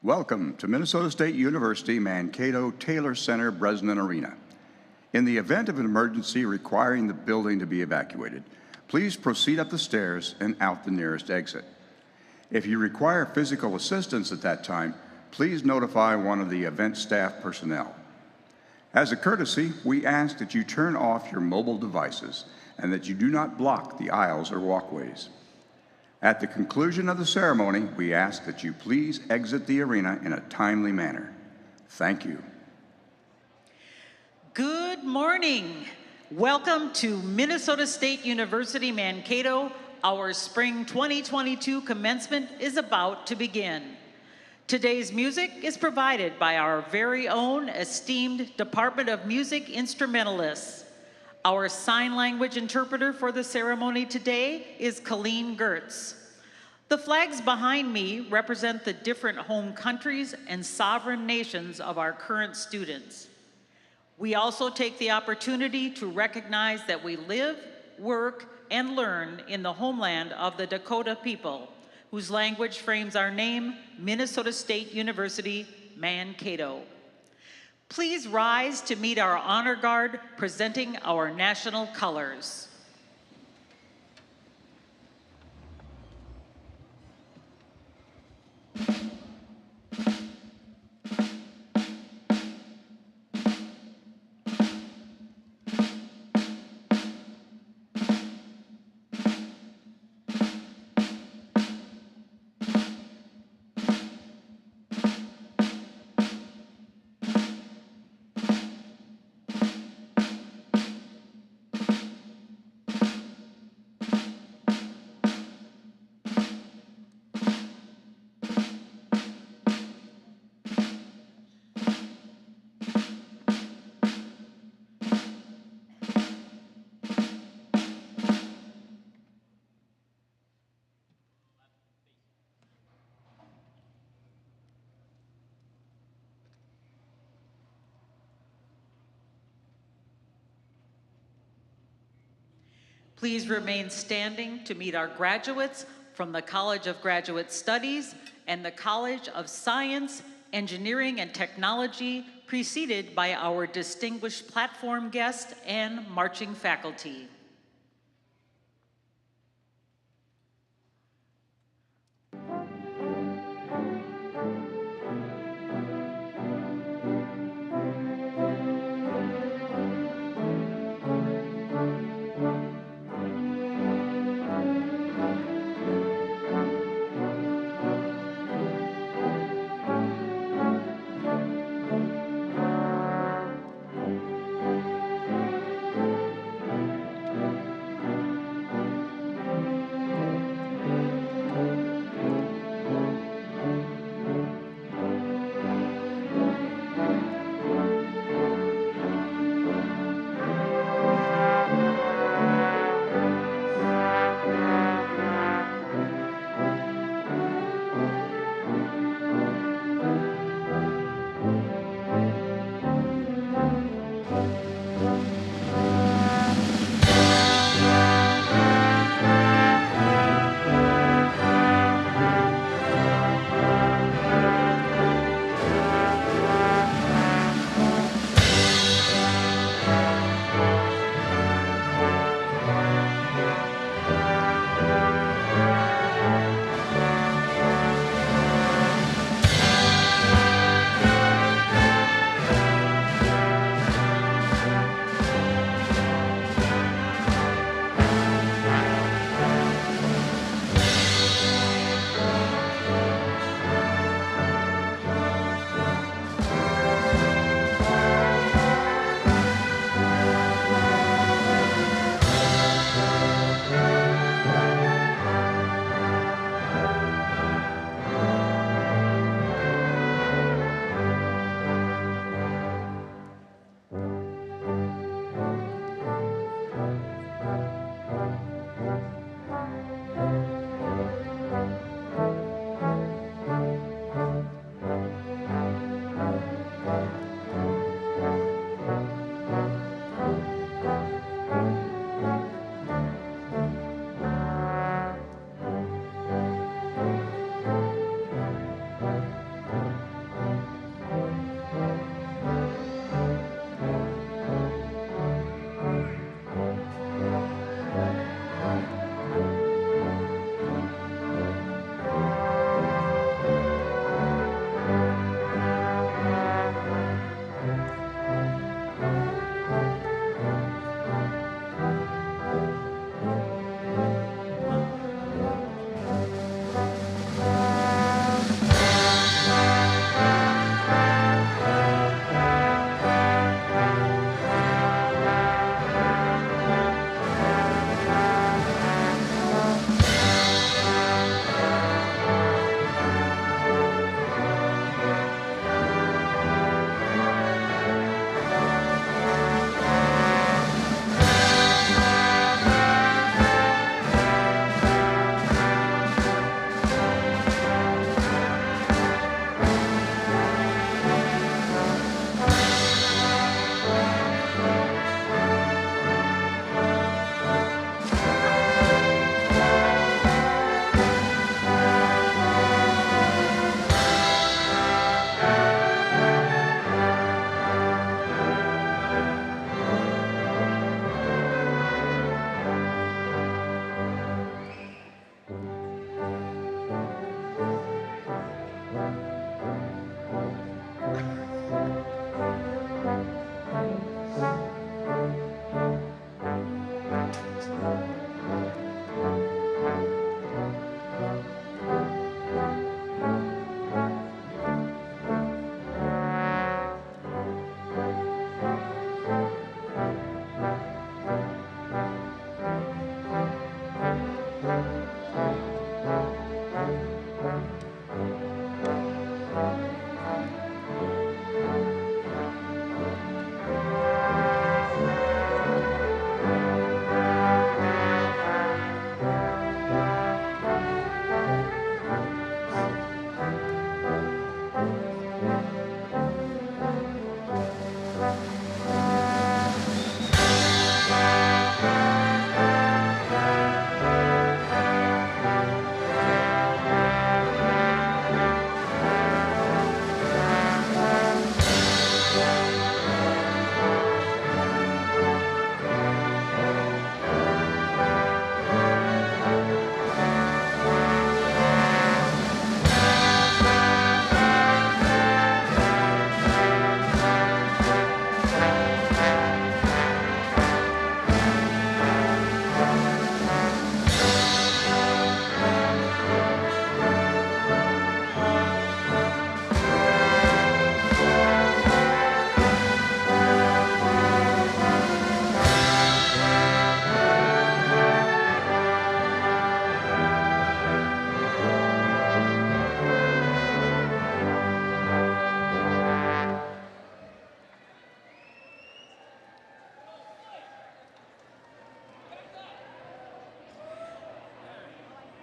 Welcome to Minnesota State University Mankato Taylor Center Bresnan Arena. In the event of an emergency requiring the building to be evacuated, please proceed up the stairs and out the nearest exit. If you require physical assistance at that time, please notify one of the event staff personnel. As a courtesy, we ask that you turn off your mobile devices and that you do not block the aisles or walkways. At the conclusion of the ceremony, we ask that you please exit the arena in a timely manner. Thank you. Good morning. Welcome to Minnesota State University Mankato. Our spring 2022 commencement is about to begin. Today's music is provided by our very own esteemed Department of Music instrumentalists. Our sign language interpreter for the ceremony today is Colleen Gertz. The flags behind me represent the different home countries and sovereign nations of our current students. We also take the opportunity to recognize that we live, work, and learn in the homeland of the Dakota people, whose language frames our name, Minnesota State University, Mankato. Please rise to meet our honor guard presenting our national colors. Please remain standing to meet our graduates from the College of Graduate Studies and the College of Science, Engineering, and Technology, preceded by our distinguished platform guest and marching faculty.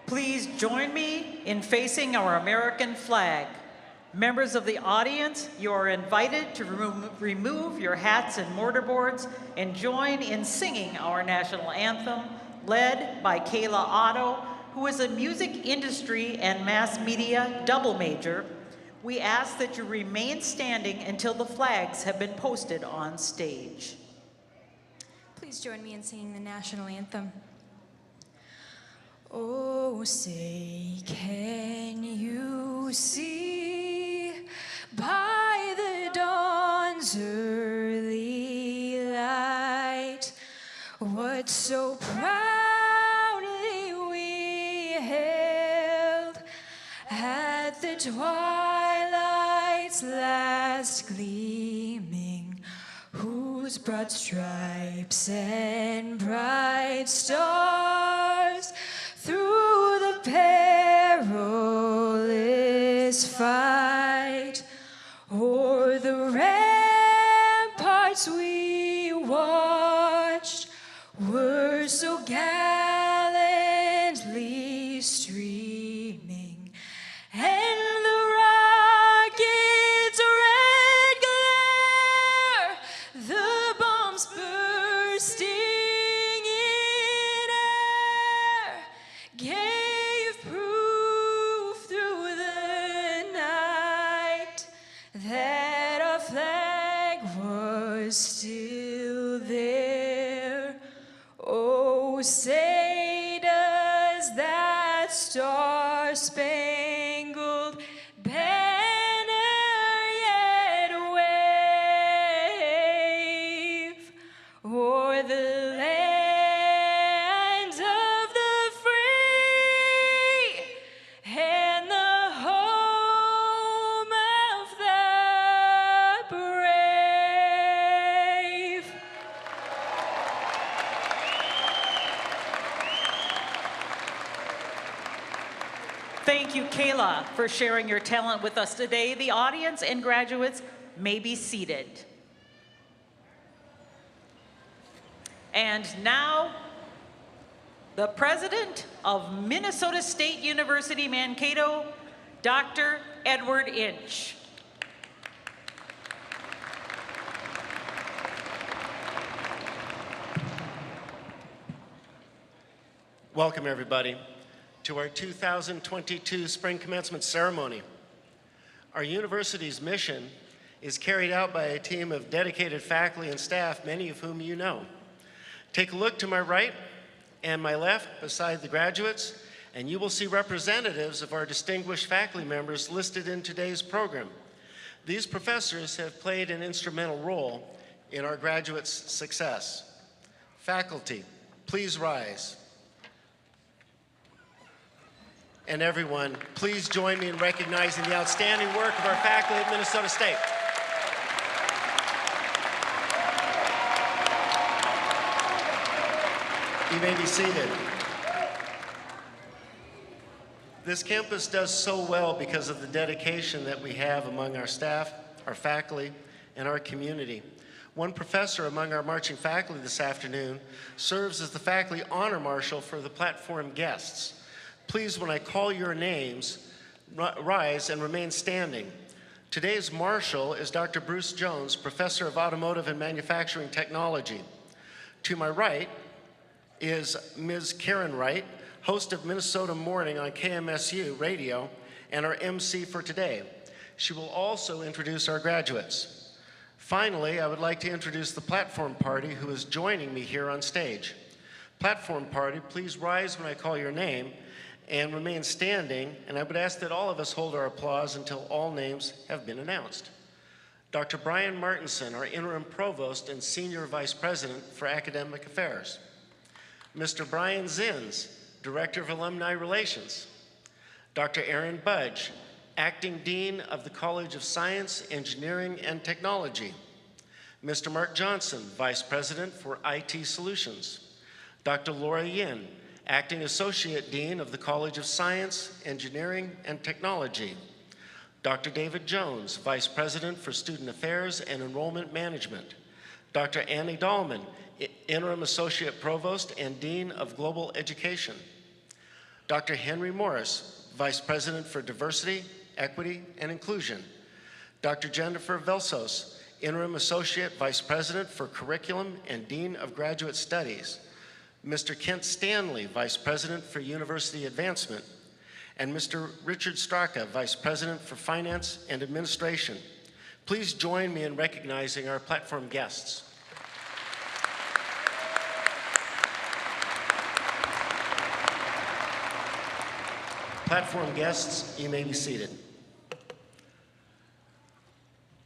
Please join me in facing our American flag. Members of the audience, you are invited to remove your hats and mortarboards and join in singing our national anthem, led by Kayla Otto, who is a music industry and mass media double major. We ask that you remain standing until the flags have been posted on stage. Please join me in singing the national anthem. Oh, say, can you see by the dawn's early light what so proudly we hailed at the twilight's last gleaming, whose broad stripes and bright stars through the perilous fight o'er the ramparts we watched were so gallantly streaming, and the rocket's red glare, the bombs bursting in air, gave proof through the night that our flag was still there. Oh, say does that star-spangled banner yet wave o'er the land of the free and the home of the brave? Thank you, Kayla, for sharing your talent with us today. The audience and graduates may be seated. And now, the president of Minnesota State University Mankato, Dr. Edward Inch. Welcome, everybody, to our 2022 Spring Commencement Ceremony. Our university's mission is carried out by a team of dedicated faculty and staff, many of whom you know. Take a look to my right and my left beside the graduates, and you will see representatives of our distinguished faculty members listed in today's program. These professors have played an instrumental role in our graduates' success. Faculty, please rise. And everyone, please join me in recognizing the outstanding work of our faculty at Minnesota State. You may be seated. This campus does so well because of the dedication that we have among our staff, our faculty, and our community. One professor among our marching faculty this afternoon serves as the faculty honor marshal for the platform guests. Please, when I call your names, rise and remain standing. Today's marshal is Dr. Bruce Jones, Professor of Automotive and Manufacturing Technology. To my right is Ms. Karen Wright, host of Minnesota Morning on KMSU Radio and our MC for today. She will also introduce our graduates. Finally, I would like to introduce the platform party who is joining me here on stage. Platform party, please rise when I call your name and remain standing, and I would ask that all of us hold our applause until all names have been announced. Dr. Brian Martinson, our interim provost and senior vice president for academic affairs. Mr. Brian Zins, director of alumni relations. Dr. Aaron Budge, acting dean of the College of Science, Engineering, and Technology. Mr. Mark Johnson, vice president for IT solutions. Dr. Laura Yin, acting associate dean of the College of Science, Engineering, and Technology. Dr. David Jones, vice president for student affairs and enrollment management. Dr. Annie Dahlman, interim associate provost and dean of global education. Dr. Henry Morris, vice president for diversity, equity, and inclusion. Dr. Jennifer Velsos, interim associate vice president for curriculum and dean of graduate studies. Mr. Kent Stanley, vice president for university advancement. And Mr. Richard Straka, vice president for finance and administration. Please join me in recognizing our platform guests. Platform guests, you may be seated.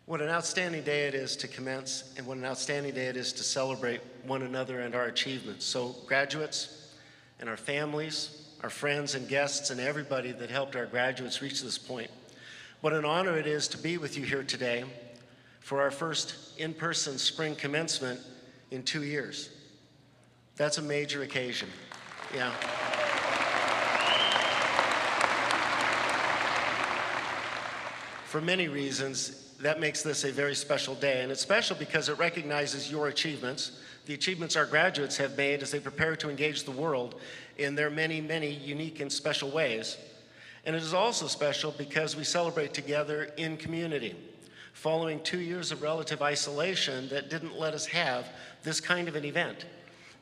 What an outstanding day it is to commence, and what an outstanding day it is to celebrate one another and our achievements. So graduates and our families, our friends and guests, and everybody that helped our graduates reach this point, what an honor it is to be with you here today for our first in-person spring commencement in 2 years. That's a major occasion, yeah. For many reasons, that makes this a very special day, and it's special because it recognizes your achievements, the achievements our graduates have made as they prepare to engage the world in their many, many unique and special ways. And it is also special because we celebrate together in community, following 2 years of relative isolation that didn't let us have this kind of an event.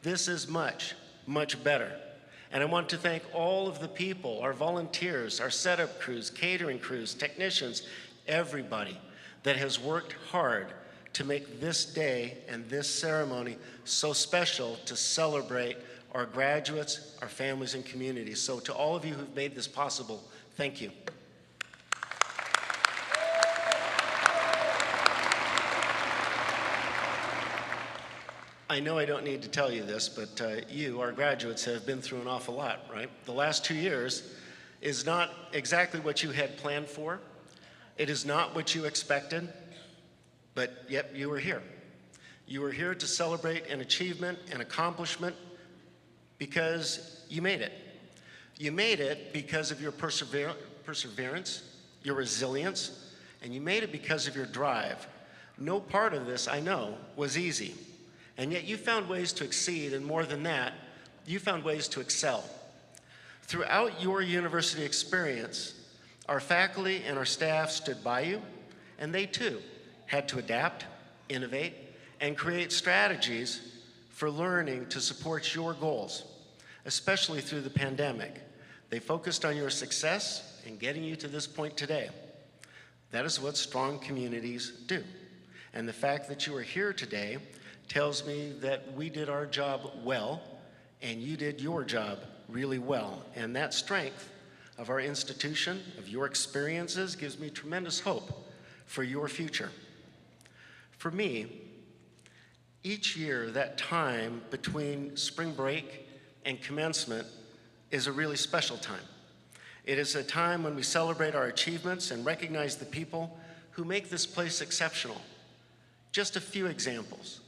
This is much, much better. And I want to thank all of the people, our volunteers, our setup crews, catering crews, technicians, everybody that has worked hard to make this day and this ceremony so special to celebrate our graduates, our families, and communities. So to all of you who've made this possible, thank you. I know I don't need to tell you this, but you, our graduates, have been through an awful lot, right? The last 2 years is not exactly what you had planned for. It is not what you expected, but yet you were here. You were here to celebrate an achievement, an accomplishment, because you made it. You made it because of your perseverance, your resilience, and you made it because of your drive. No part of this, I know, was easy. And yet you found ways to exceed, and more than that, you found ways to excel. Throughout your university experience, our faculty and our staff stood by you, and they too had to adapt, innovate, and create strategies for learning to support your goals, especially through the pandemic. They focused on your success in getting you to this point today. That is what strong communities do. And the fact that you are here today tells me that we did our job well, and you did your job really well. And that strength of our institution, of your experiences, gives me tremendous hope for your future. For me, each year, that time between spring break and commencement is a really special time. It is a time when we celebrate our achievements and recognize the people who make this place exceptional. Just a few examples.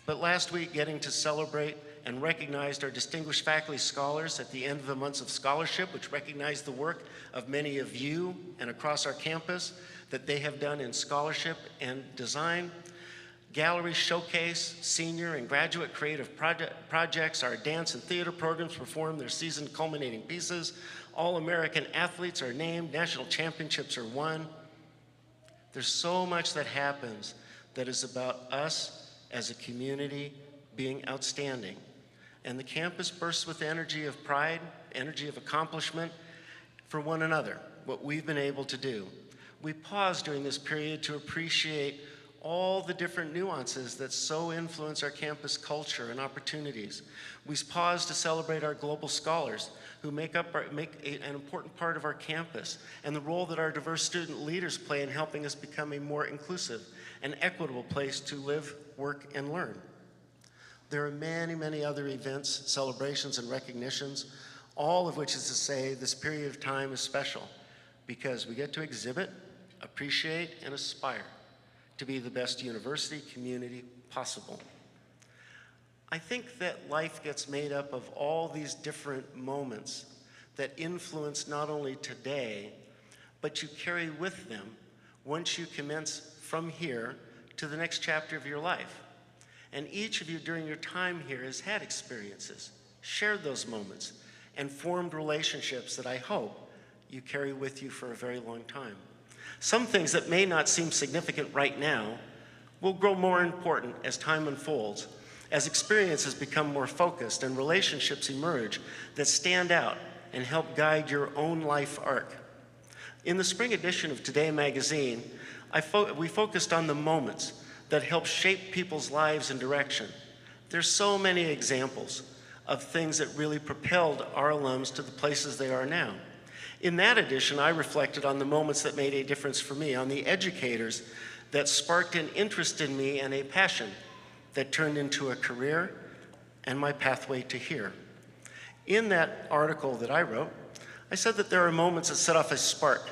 But last week, getting to celebrate and recognized our distinguished faculty scholars at the end of the months of scholarship, which recognized the work of many of you and across our campus that they have done in scholarship and design. Gallery showcase senior and graduate creative projects. Our dance and theater programs perform their season culminating pieces. All-American athletes are named. National championships are won. There's so much that happens that is about us as a community being outstanding. And the campus bursts with energy of pride, energy of accomplishment for one another, what we've been able to do. We pause during this period to appreciate all the different nuances that so influence our campus culture and opportunities. We pause to celebrate our global scholars who make an important part of our campus, and the role that our diverse student leaders play in helping us become a more inclusive and equitable place to live, work, and learn. There are many, many other events, celebrations, and recognitions, all of which is to say this period of time is special because we get to exhibit, appreciate, and aspire to be the best university community possible. I think that life gets made up of all these different moments that influence not only today, but you carry with them once you commence from here to the next chapter of your life. And each of you during your time here has had experiences, shared those moments, and formed relationships that I hope you carry with you for a very long time. Some things that may not seem significant right now will grow more important as time unfolds, as experiences become more focused and relationships emerge that stand out and help guide your own life arc. In the spring edition of Today magazine, we focused on the moments that help shape people's lives and direction. There's so many examples of things that really propelled our alums to the places they are now. In that edition, I reflected on the moments that made a difference for me, on the educators that sparked an interest in me and a passion that turned into a career and my pathway to here. In that article that I wrote, I said that there are moments that set off a spark,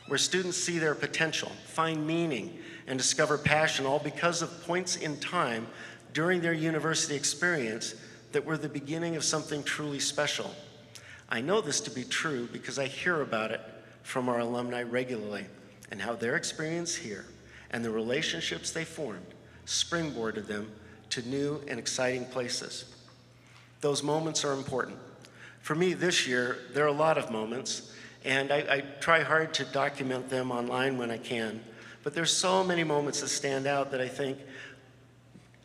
where students see their potential, find meaning, and discover passion, all because of points in time during their university experience that were the beginning of something truly special. I know this to be true because I hear about it from our alumni regularly, and how their experience here and the relationships they formed springboarded them to new and exciting places. Those moments are important. For me this year, there are a lot of moments, and I try hard to document them online when I can, but there's so many moments that stand out that I think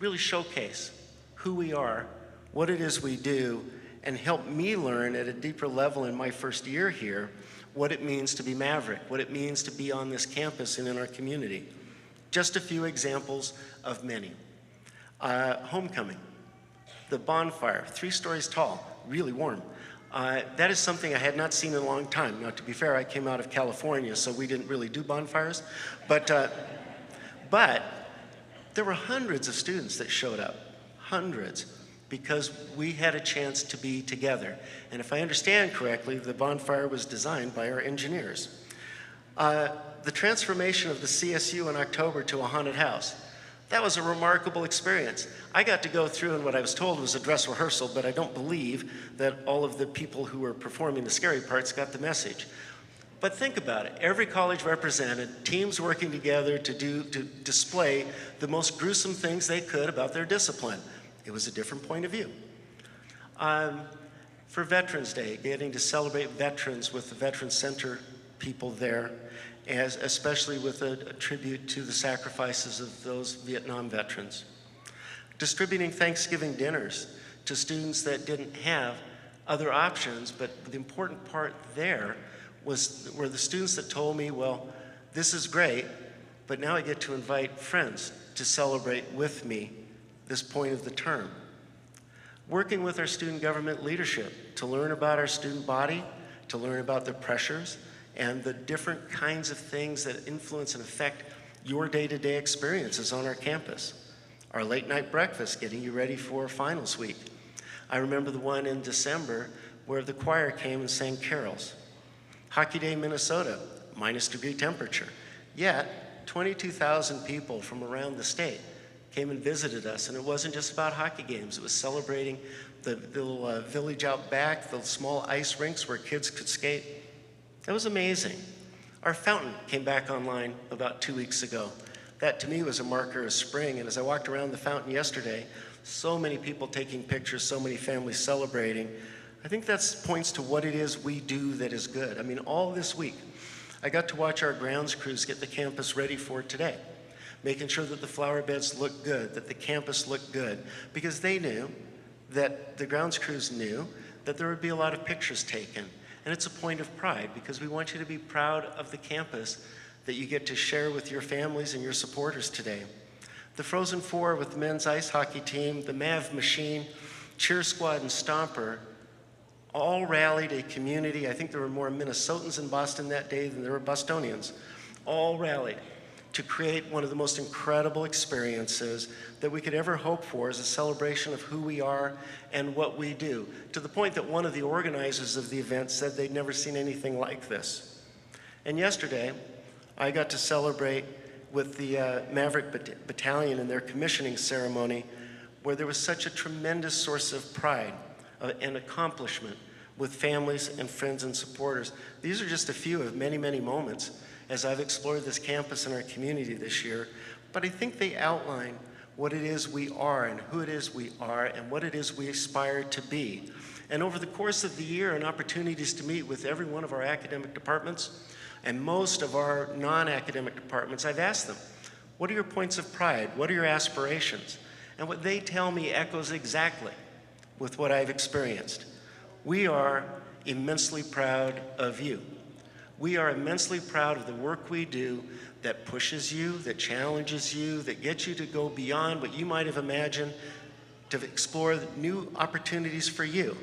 really showcase who we are, what it is we do, and help me learn at a deeper level in my first year here what it means to be Maverick, what it means to be on this campus and in our community. Just a few examples of many. Homecoming, the bonfire, 3 stories tall, really warm. That is something I had not seen in a long time. Now, to be fair, I came out of California, so we didn't really do bonfires. But there were hundreds of students that showed up, hundreds, because we had a chance to be together. And if I understand correctly, the bonfire was designed by our engineers. The transformation of the CSU in October to a haunted house. That was a remarkable experience. I got to go through, and what I was told was a dress rehearsal, but I don't believe that all of the people who were performing the scary parts got the message. But think about it. Every college represented, teams working together to display the most gruesome things they could about their discipline. It was a different point of view. For Veterans Day, getting to celebrate veterans with the Veterans Center people there, especially with a tribute to the sacrifices of those Vietnam veterans. Distributing Thanksgiving dinners to students that didn't have other options, but the important part there were the students that told me, well, this is great, but now I get to invite friends to celebrate with me this point of the term. Working with our student government leadership to learn about our student body, to learn about their pressures, and the different kinds of things that influence and affect your day-to-day experiences on our campus. Our late night breakfast, getting you ready for finals week. I remember the one in December where the choir came and sang carols. Hockey Day, Minnesota, -degree temperature. Yet, 22,000 people from around the state came and visited us, and it wasn't just about hockey games. It was celebrating the little village out back, the small ice rinks where kids could skate. It was amazing. Our fountain came back online about 2 weeks ago. That to me was a marker of spring, and as I walked around the fountain yesterday, so many people taking pictures, so many families celebrating. I think that points to what it is we do that is good. I mean, all this week, I got to watch our grounds crews get the campus ready for today, making sure that the flower beds look good, that the campus looked good, because they knew that the grounds crews knew that there would be a lot of pictures taken. And it's a point of pride because we want you to be proud of the campus that you get to share with your families and your supporters today. The Frozen Four with the men's ice hockey team, the Mav Machine, Cheer Squad, and Stomper all rallied a community. I think there were more Minnesotans in Boston that day than there were Bostonians. All rallied to create one of the most incredible experiences that we could ever hope for as a celebration of who we are and what we do, to the point that one of the organizers of the event said they'd never seen anything like this. And yesterday, I got to celebrate with the Maverick Battalion in their commissioning ceremony, where there was such a tremendous source of pride and accomplishment with families and friends and supporters. These are just a few of many, many moments as I've explored this campus and our community this year, but I think they outline what it is we are and who it is we are and what it is we aspire to be. And over the course of the year and opportunities to meet with every one of our academic departments and most of our non-academic departments, I've asked them, what are your points of pride? What are your aspirations? And what they tell me echoes exactly with what I've experienced. We are immensely proud of you. We are immensely proud of the work we do that pushes you, that challenges you, that gets you to go beyond what you might have imagined, to explore new opportunities for you.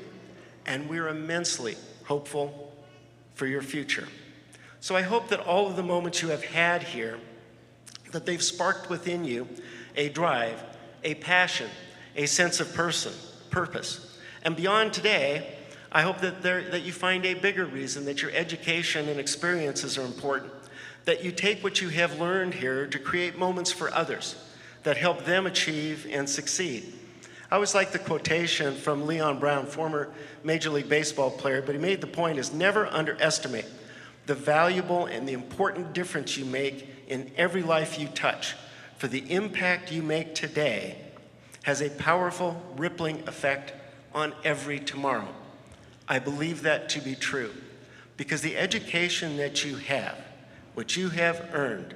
And we're immensely hopeful for your future. So I hope that all of the moments you have had here, that they've sparked within you a drive, a passion, a sense of purpose. And beyond today, I hope that you find a bigger reason that your education and experiences are important, that you take what you have learned here to create moments for others that help them achieve and succeed. I always like the quotation from Leon Brown, former Major League Baseball player, but he made the point is never underestimate the valuable and the important difference you make in every life you touch, for the impact you make today has a powerful rippling effect on every tomorrow. I believe that to be true because the education that you have, what you have earned,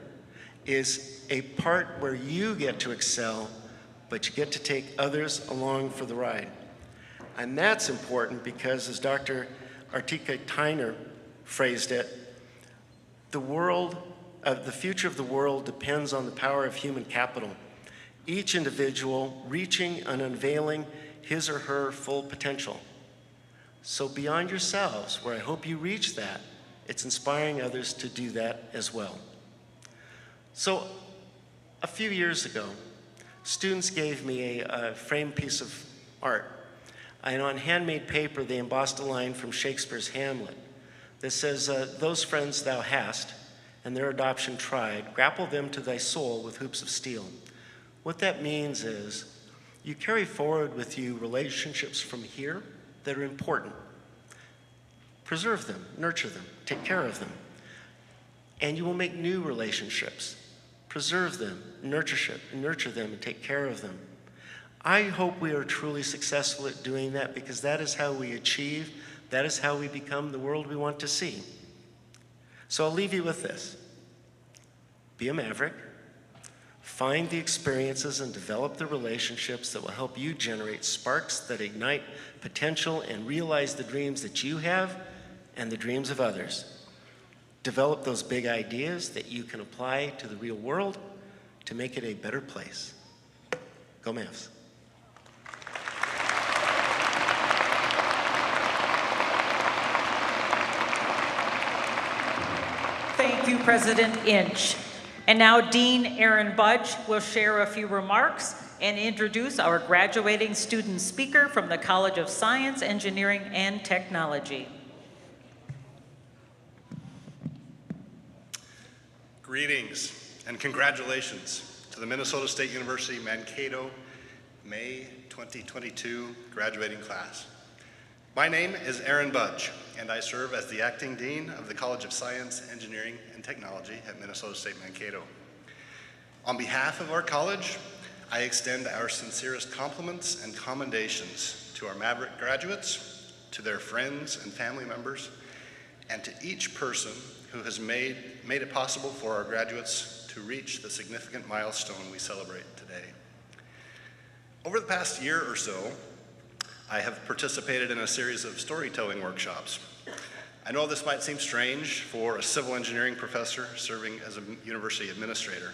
is a part where you get to excel, but you get to take others along for the ride. And that's important because, as Dr. Artika Tyner phrased it, the future of the world depends on the power of human capital. Each individual reaching and unveiling his or her full potential. So beyond yourselves, where I hope you reach that, it's inspiring others to do that as well. So a few years ago, students gave me a framed piece of art. And on handmade paper, they embossed a line from Shakespeare's Hamlet that says, those friends thou hast, and their adoption tried, grapple them to thy soul with hoops of steel. What that means is, you carry forward with you relationships from here that are important. Preserve them, nurture them, take care of them. And you will make new relationships. Preserve them, nurture them, and take care of them. I hope we are truly successful at doing that because that is how we achieve, that is how we become the world we want to see. So I'll leave you with this. Be a maverick. Find the experiences and develop the relationships that will help you generate sparks that ignite potential and realize the dreams that you have and the dreams of others. Develop those big ideas that you can apply to the real world to make it a better place. Go Mavs. Thank you, President Inch. And now Dean Aaron Budge will share a few remarks and introduce our graduating student speaker from the College of Science, Engineering, and Technology. Greetings and congratulations to the Minnesota State University Mankato May 2022 graduating class. My name is Aaron Budge, and I serve as the Acting Dean of the College of Science, Engineering, and Technology at Minnesota State Mankato. On behalf of our college, I extend our sincerest compliments and commendations to our Maverick graduates, to their friends and family members, and to each person who has made it possible for our graduates to reach the significant milestone we celebrate today. Over the past year or so, I have participated in a series of storytelling workshops. I know this might seem strange for a civil engineering professor serving as a university administrator.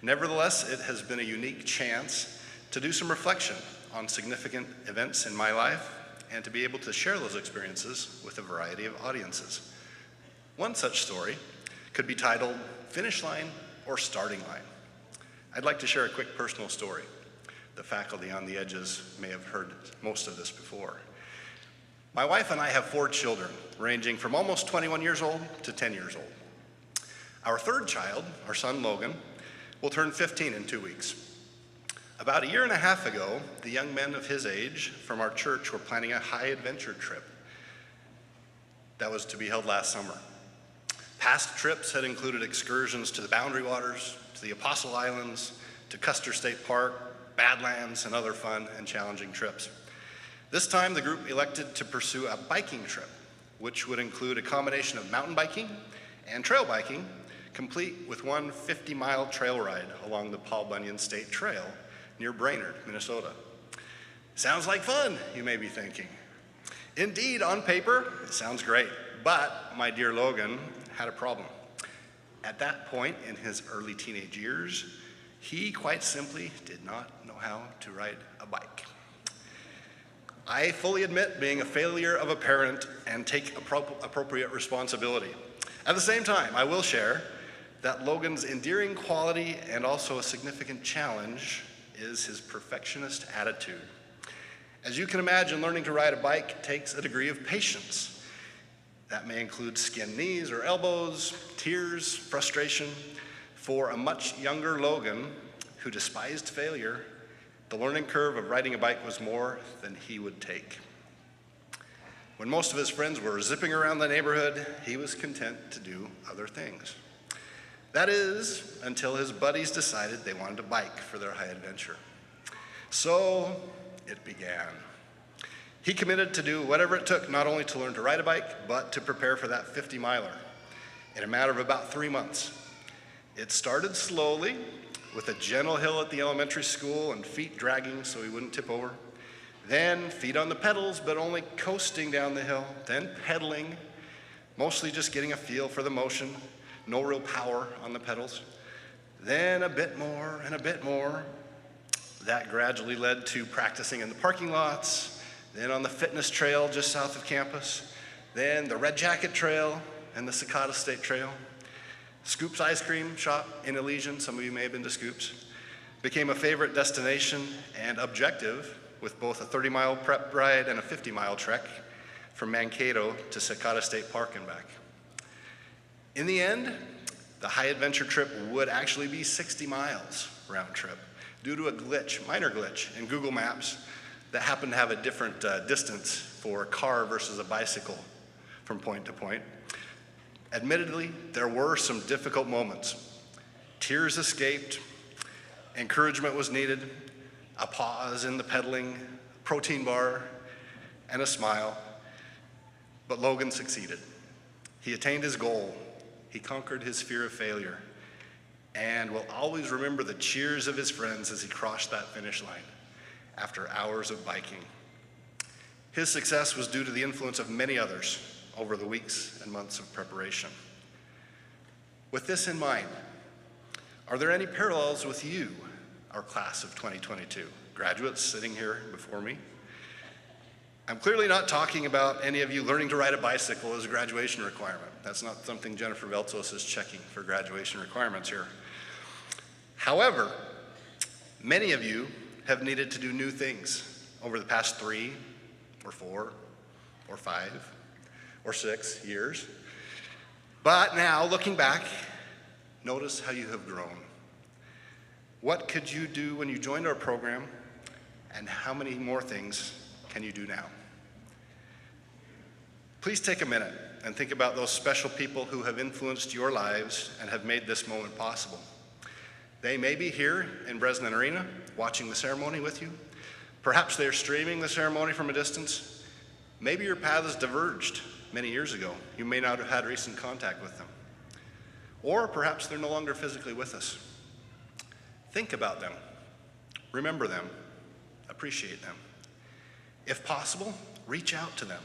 Nevertheless, it has been a unique chance to do some reflection on significant events in my life and to be able to share those experiences with a variety of audiences. One such story could be titled Finish Line or Starting Line. I'd like to share a quick personal story. The faculty on the edges may have heard most of this before. My wife and I have 4 children, ranging from almost 21 years old to 10 years old. Our third child, our son Logan, will turn 15 in 2 weeks. About a year and a half ago, the young men of his age from our church were planning a high adventure trip that was to be held last summer. Past trips had included excursions to the Boundary Waters, to the Apostle Islands, to Custer State Park, Badlands, and other fun and challenging trips. This time, the group elected to pursue a biking trip, which would include a combination of mountain biking and trail biking, complete with one 50-mile trail ride along the Paul Bunyan State Trail near Brainerd, Minnesota. Sounds like fun, you may be thinking. Indeed, on paper, it sounds great, but my dear Logan had a problem. At that point in his early teenage years, he quite simply did not know how to ride a bike. I fully admit being a failure of a parent and take appropriate responsibility. At the same time, I will share that Logan's endearing quality and also a significant challenge is his perfectionist attitude. As you can imagine, learning to ride a bike takes a degree of patience. That may include skinned knees or elbows, tears, frustration. For a much younger Logan, who despised failure, the learning curve of riding a bike was more than he would take. When most of his friends were zipping around the neighborhood, he was content to do other things. That is, until his buddies decided they wanted to bike for their high adventure. So it began. He committed to do whatever it took, not only to learn to ride a bike, but to prepare for that 50-miler in a matter of about 3 months. It started slowly, with a gentle hill at the elementary school and feet dragging so he wouldn't tip over. Then feet on the pedals, but only coasting down the hill. Then pedaling, mostly just getting a feel for the motion, no real power on the pedals. Then a bit more and a bit more. That gradually led to practicing in the parking lots, then on the fitness trail just south of campus, then the Red Jacket Trail and the Cicada State Trail. Scoops Ice Cream Shop in Elysian, some of you may have been to Scoops, became a favorite destination and objective with both a 30-mile prep ride and a 50-mile trek from Mankato to Cicada State Park and back. In the end, the high adventure trip would actually be 60 miles round trip due to a glitch, minor glitch in Google Maps that happened to have a different distance for a car versus a bicycle from point to point. Admittedly, there were some difficult moments. Tears escaped, encouragement was needed, a pause in the pedaling, protein bar, and a smile. But Logan succeeded. He attained his goal. He conquered his fear of failure and will always remember the cheers of his friends as he crossed that finish line after hours of biking. His success was due to the influence of many others over the weeks and months of preparation. With this in mind, are there any parallels with you, our class of 2022, graduates sitting here before me? I'm clearly not talking about any of you learning to ride a bicycle as a graduation requirement. That's not something Jennifer Veltzos is checking for graduation requirements here. However, many of you have needed to do new things over the past 3 or 4 or 5 or 6 years. But now, looking back, notice how you have grown. What could you do when you joined our program, and how many more things can you do now? Please take a minute and think about those special people who have influenced your lives and have made this moment possible. They may be here in Bresnan Arena watching the ceremony with you. Perhaps they're streaming the ceremony from a distance. Maybe your paths diverged many years ago. You may not have had recent contact with them. Or perhaps they're no longer physically with us. Think about them, remember them, appreciate them. If possible, reach out to them.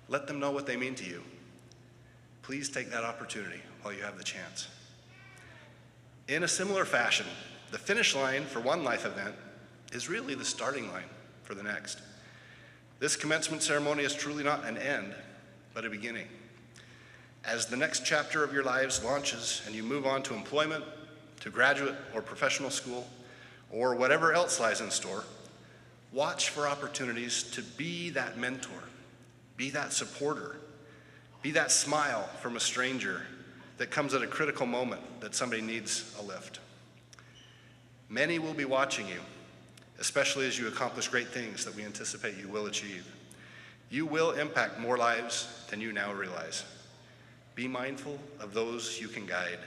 Let them know what they mean to you. Please take that opportunity while you have the chance. In a similar fashion, the finish line for one life event is really the starting line for the next. This commencement ceremony is truly not an end, but a beginning. As the next chapter of your lives launches and you move on to employment, to graduate or professional school, or whatever else lies in store, watch for opportunities to be that mentor, be that supporter, be that smile from a stranger that comes at a critical moment that somebody needs a lift. Many will be watching you, especially as you accomplish great things that we anticipate you will achieve. You will impact more lives than you now realize. Be mindful of those you can guide.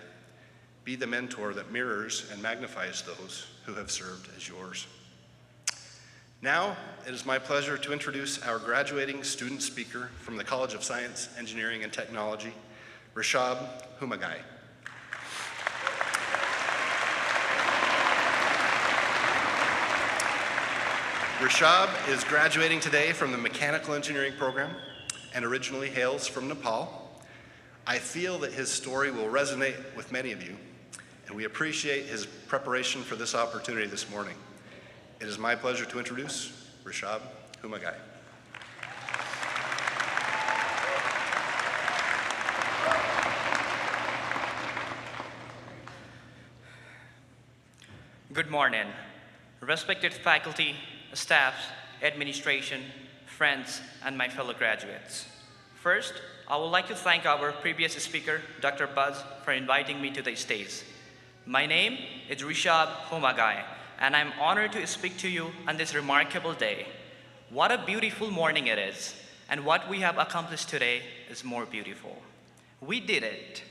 Be the mentor that mirrors and magnifies those who have served as yours. Now, it is my pleasure to introduce our graduating student speaker from the College of Science, Engineering, and Technology, Rishab Humagai. Rishab is graduating today from the Mechanical Engineering program and originally hails from Nepal. I feel that his story will resonate with many of you, and we appreciate his preparation for this opportunity this morning. It is my pleasure to introduce Rishab Humagai. Good morning, respected faculty, staff, administration, friends, and my fellow graduates. First, I would like to thank our previous speaker, Dr. Buzz, for inviting me to the stage. My name is Rishab Humagai, and I'm honored to speak to you on this remarkable day. What a beautiful morning it is, and what we have accomplished today is more beautiful. We did it.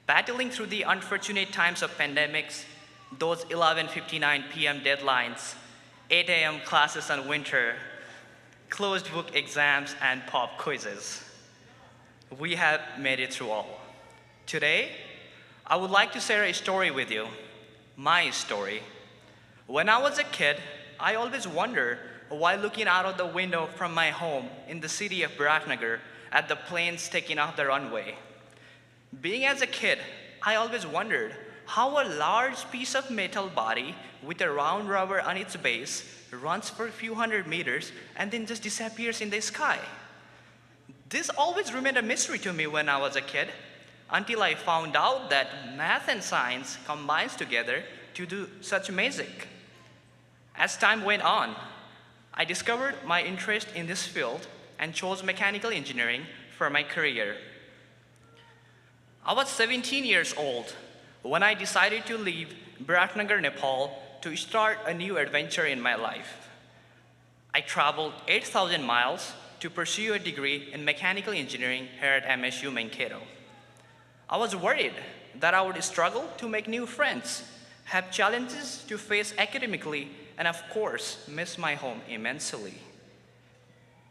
Battling through the unfortunate times of pandemics, those 11:59 p.m. deadlines, 8 a.m. classes in winter, closed book exams, and pop quizzes. We have made it through all. Today, I would like to share a story with you, my story. When I was a kid, I always wondered, while looking out of the window from my home in the city of Biratnagar at the planes taking off the runway. Being as a kid, I always wondered how a large piece of metal body with a round rubber on its base runs for a few hundred meters and then just disappears in the sky. This always remained a mystery to me when I was a kid, until I found out that math and science combines together to do such magic. As time went on, I discovered my interest in this field and chose mechanical engineering for my career. I was 17 years old when I decided to leave Biratnagar, Nepal to start a new adventure in my life. I traveled 8,000 miles to pursue a degree in mechanical engineering here at MSU Mankato. I was worried that I would struggle to make new friends, have challenges to face academically, and of course, miss my home immensely.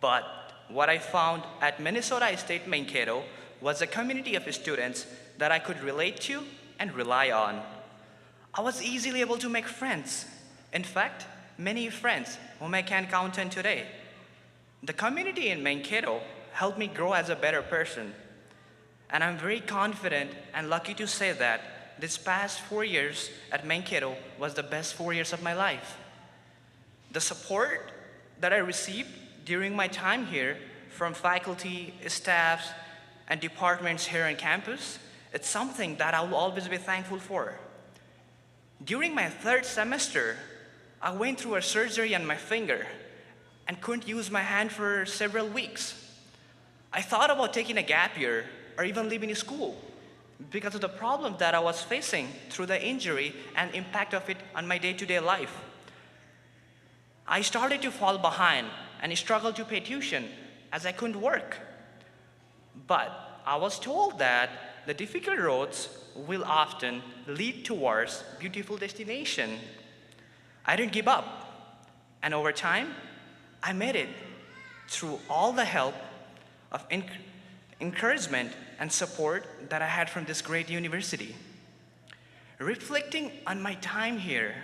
But what I found at Minnesota State Mankato was a community of students that I could relate to and rely on. I was easily able to make friends. In fact, many friends whom I can count on today. The community in Mankato helped me grow as a better person. And I'm very confident and lucky to say that this past 4 years at Mankato was the best 4 years of my life. The support that I received during my time here from faculty, staffs, and departments here on campus, it's something that I will always be thankful for. During my 3rd semester, I went through a surgery on my finger and couldn't use my hand for several weeks. I thought about taking a gap year or even leaving school. because of the problem that I was facing through the injury and impact of it on my day-to-day life. I started to fall behind and struggled to pay tuition as I couldn't work. But I was told that the difficult roads will often lead towards beautiful destination. I didn't give up, and over time, I made it through all the help of encouragement and support that I had from this great university. Reflecting on my time here,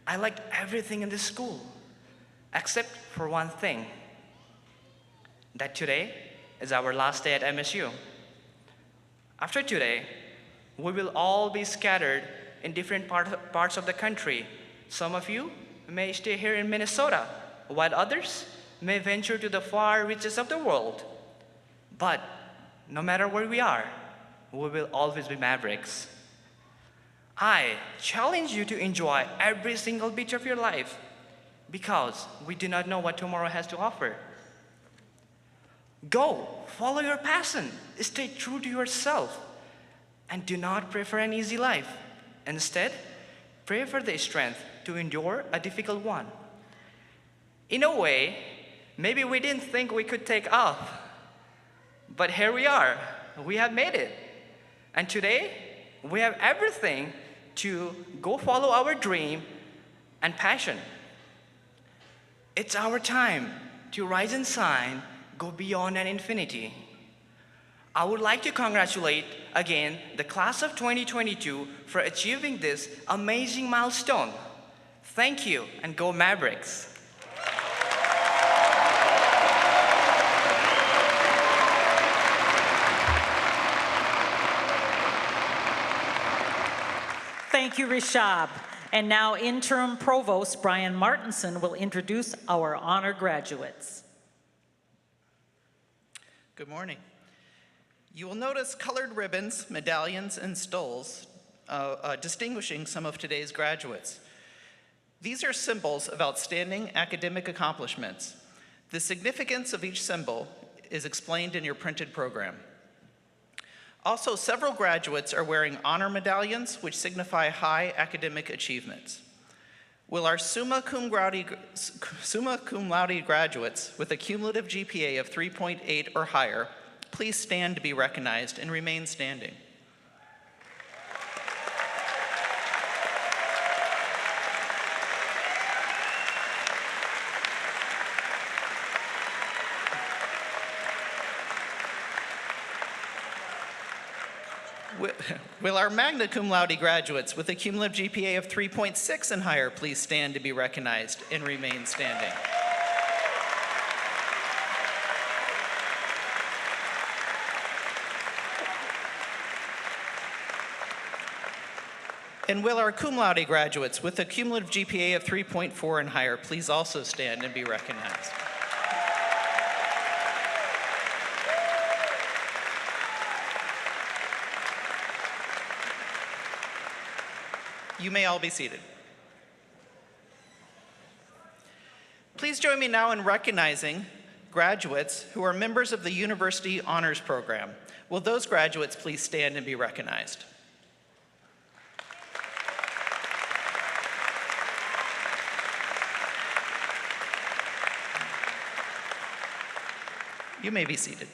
I liked everything in this school, except for one thing, that today is our last day at MSU. After today, we will all be scattered in different parts of the country. Some of you may stay here in Minnesota, while others may venture to the far reaches of the world. But no matter where we are, we will always be Mavericks. I challenge you to enjoy every single bit of your life because we do not know what tomorrow has to offer. Go, follow your passion, stay true to yourself, and do not pray for an easy life. Instead, pray for the strength to endure a difficult one. In a way, maybe we didn't think we could take off, but here we are. We have made it. And today, we have everything to go follow our dream and passion. It's our time to rise and shine, go beyond an infinity. I would like to congratulate again the class of 2022 for achieving this amazing milestone. Thank you, and go Mavericks. Thank you, Rishab. And now Interim Provost Brian Martinson will introduce our honor graduates. Good morning. You will notice colored ribbons, medallions, and stoles distinguishing some of today's graduates. These are symbols of outstanding academic accomplishments. The significance of each symbol is explained in your printed program. Also, several graduates are wearing honor medallions, which signify high academic achievements. Will our summa cum laude graduates with a cumulative GPA of 3.8 or higher please stand to be recognized and remain standing? Will our magna cum laude graduates with a cumulative GPA of 3.6 and higher please stand to be recognized and remain standing? And will our cum laude graduates with a cumulative GPA of 3.4 and higher please also stand and be recognized? You may all be seated. Please join me now in recognizing graduates who are members of the University Honors Program. Will those graduates please stand and be recognized? You may be seated.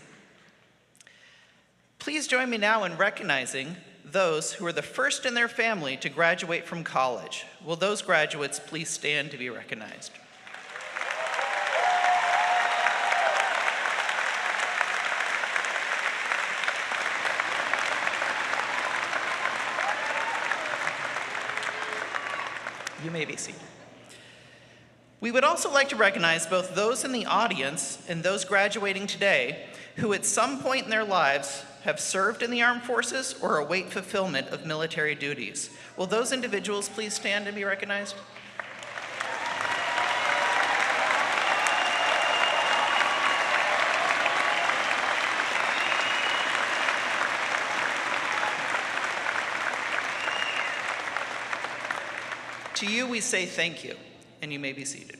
Please join me now in recognizing those who are the first in their family to graduate from college. Will those graduates please stand to be recognized? You may be seated. We would also like to recognize both those in the audience and those graduating today who at some point in their lives have served in the armed forces or await fulfillment of military duties. Will those individuals please stand and be recognized? To you, we say thank you, and you may be seated.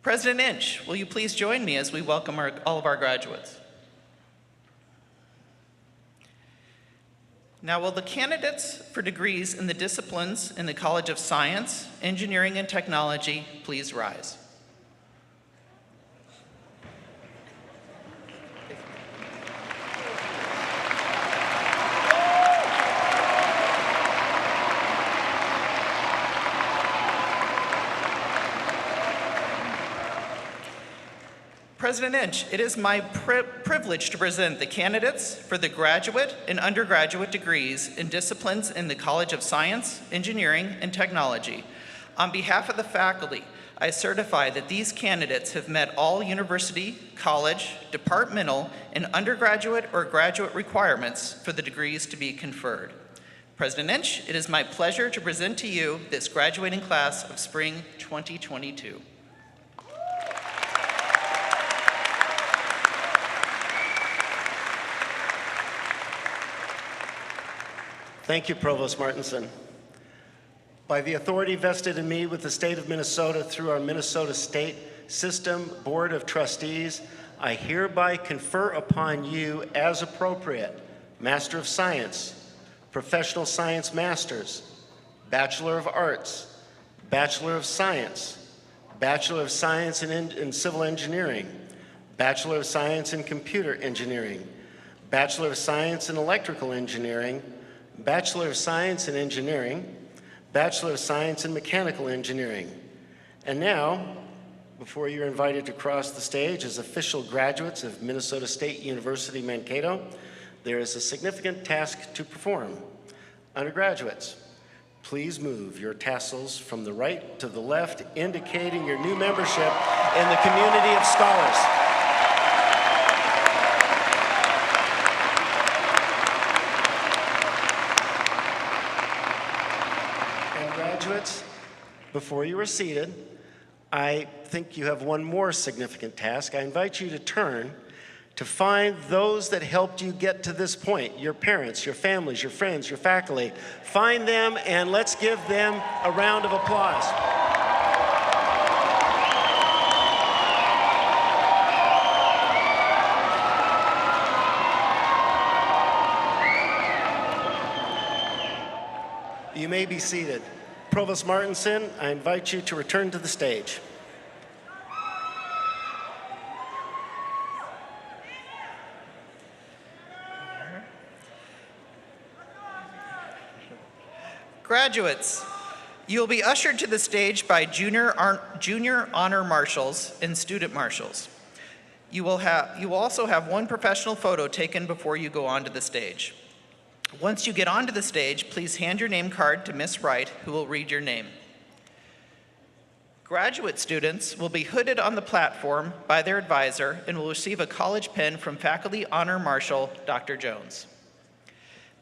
President Inch, will you please join me as we welcome all of our graduates? Now, will the candidates for degrees in the disciplines in the College of Science, Engineering, and Technology please rise? President Inch, it is my privilege to present the candidates for the graduate and undergraduate degrees in disciplines in the College of Science, Engineering, and Technology. On behalf of the faculty, I certify that these candidates have met all university, college, departmental, and undergraduate or graduate requirements for the degrees to be conferred. President Inch, it is my pleasure to present to you this graduating class of spring 2022. Thank you, Provost Martinson. By the authority vested in me with the state of Minnesota through our Minnesota State System Board of Trustees, I hereby confer upon you as appropriate, Master of Science, Professional Science Masters, Bachelor of Arts, Bachelor of Science, Bachelor of Science in Civil Engineering, Bachelor of Science in Computer Engineering, Bachelor of Science in Electrical Engineering, Bachelor of Science in Engineering, Bachelor of Science in Mechanical Engineering. And now, before you're invited to cross the stage as official graduates of Minnesota State University Mankato, there is a significant task to perform. Undergraduates, please move your tassels from the right to the left, indicating your new membership in the community of scholars. Graduates, before you are seated, I think you have one more significant task. I invite you to turn to find those that helped you get to this point, your parents, your families, your friends, your faculty. Find them and let's give them a round of applause. You may be seated. Provost Martinson, I invite you to return to the stage. Graduates, you will be ushered to the stage by junior honor marshals and student marshals. You will also have one professional photo taken before you go onto the stage. Once you get onto the stage, please hand your name card to Miss Wright, who will read your name. Graduate students will be hooded on the platform by their advisor and will receive a college pin from Faculty Honor Marshal Dr. Jones.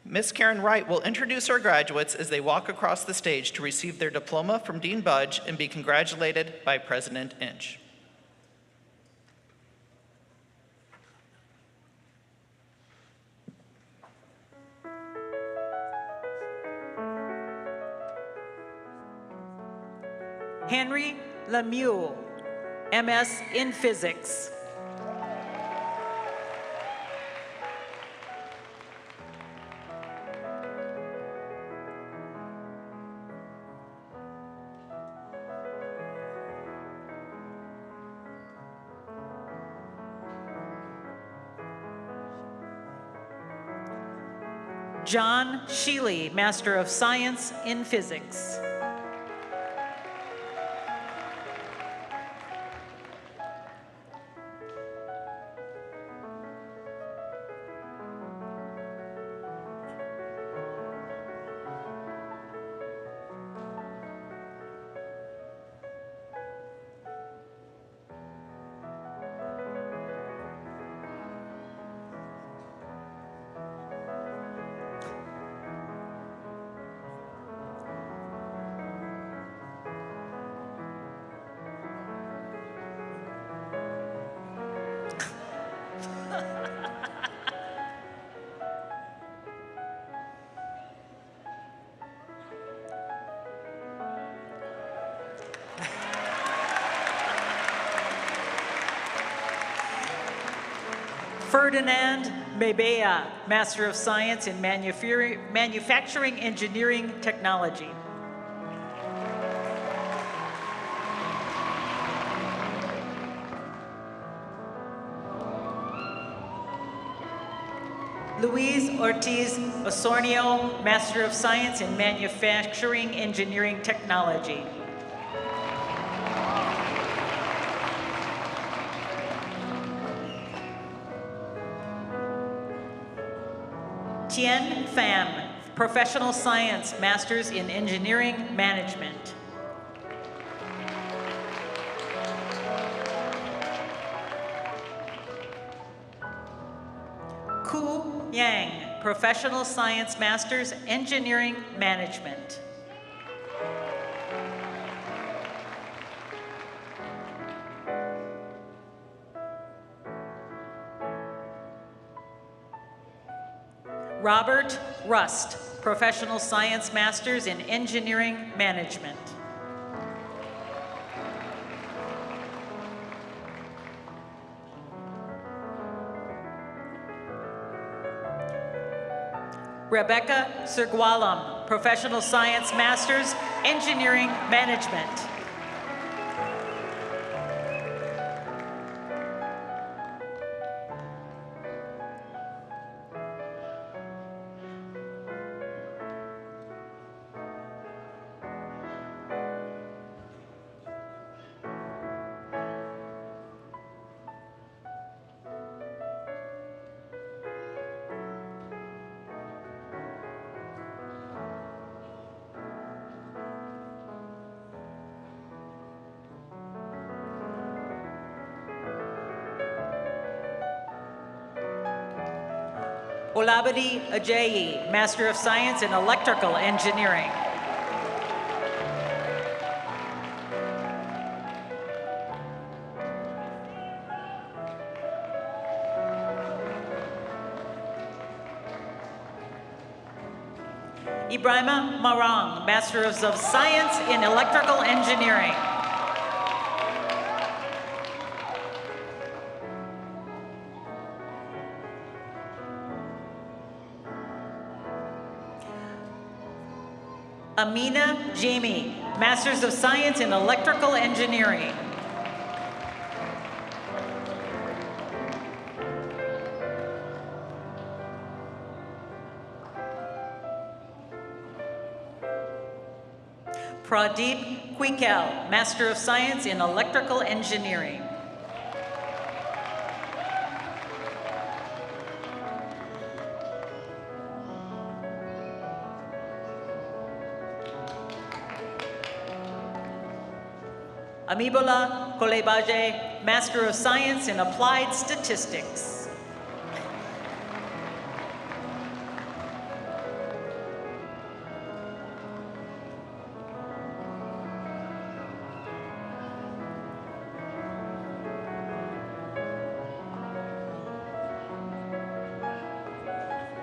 Miss Karen Wright will introduce our graduates as they walk across the stage to receive their diploma from Dean Budge and be congratulated by President Inch. Henry Lemieux, MS in Physics. John Sheely, Master of Science in Physics. Ferdinand Mebea, Master of Science in Manufacturing Engineering Technology. Luis Ortiz Osornio, Master of Science in Manufacturing Engineering Technology. Tien Pham, Professional Science, Masters in Engineering Management. Ku Yang, Professional Science Masters, Engineering Management. Robert Rust, Professional Science Masters in Engineering Management. Rebecca Sergualam, Professional Science Masters, Engineering Management. Olabedi Ajayi, Master of Science in Electrical Engineering. Ibrahima Marang, Master of Science in Electrical Engineering. Amina Jamie, Masters of Science in Electrical Engineering. Pradeep Quikel, Master of Science in Electrical Engineering. Amibola Kolebaje, Master of Science in Applied Statistics.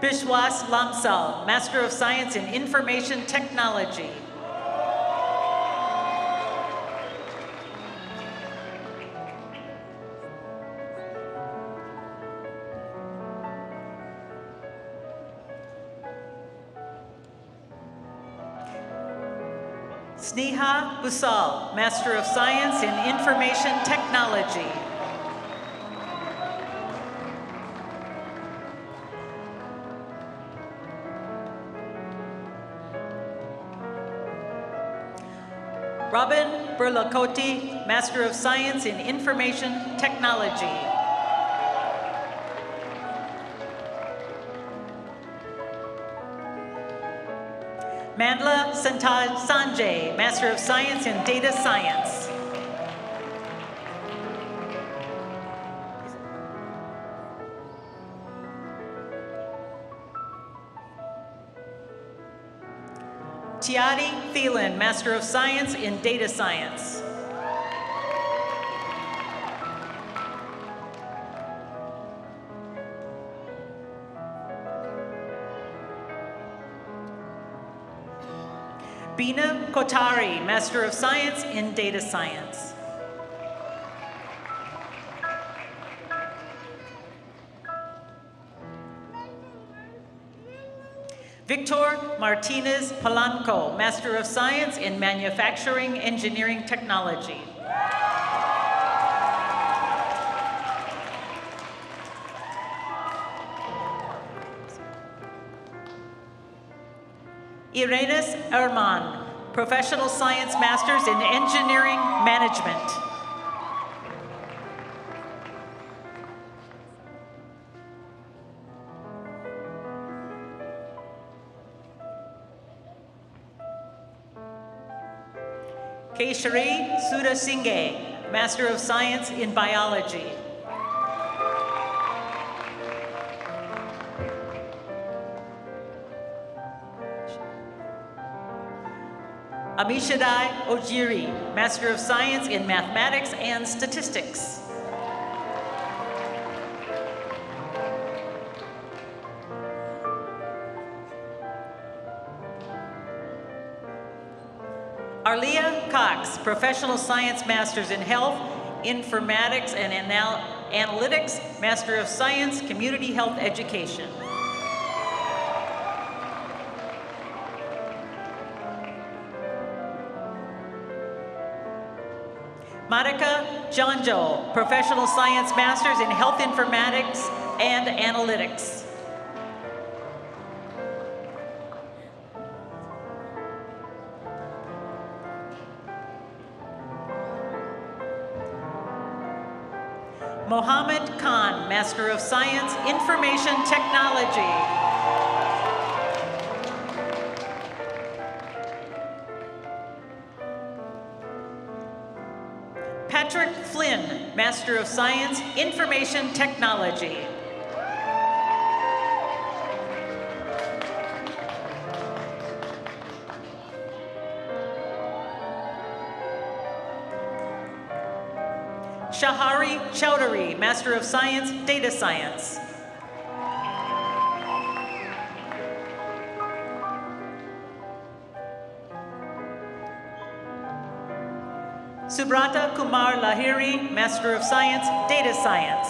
Bishwas Lamsal, Master of Science in Information Technology. Sneha Busal, Master of Science in Information Technology. Robin Burlacoti, Master of Science in Information Technology. Mandla Sanjay, Master of Science in Data Science. Tiari Thielen, Master of Science in Data Science. Bina Kotari, Master of Science in Data Science. Victor Martinez Polanco, Master of Science in Manufacturing Engineering Technology. Irenes Herman, Professional Science Masters in Engineering Management. Keishari Sudasinghe, Master of Science in Biology. Amishadai Ojiri, Master of Science in Mathematics and Statistics. Arlia Cox, Professional Science Masters in Health, Informatics and Analytics, Master of Science, Community Health Education. Marika Janjo, Professional Science Masters in Health Informatics and Analytics. Mohammed Khan, Master of Science, Information Technology. Patrick Flynn, Master of Science, Information Technology. Shahari Chowdhury, Master of Science, Data Science. Subrata Kumar Lahiri, Master of Science, Data Science.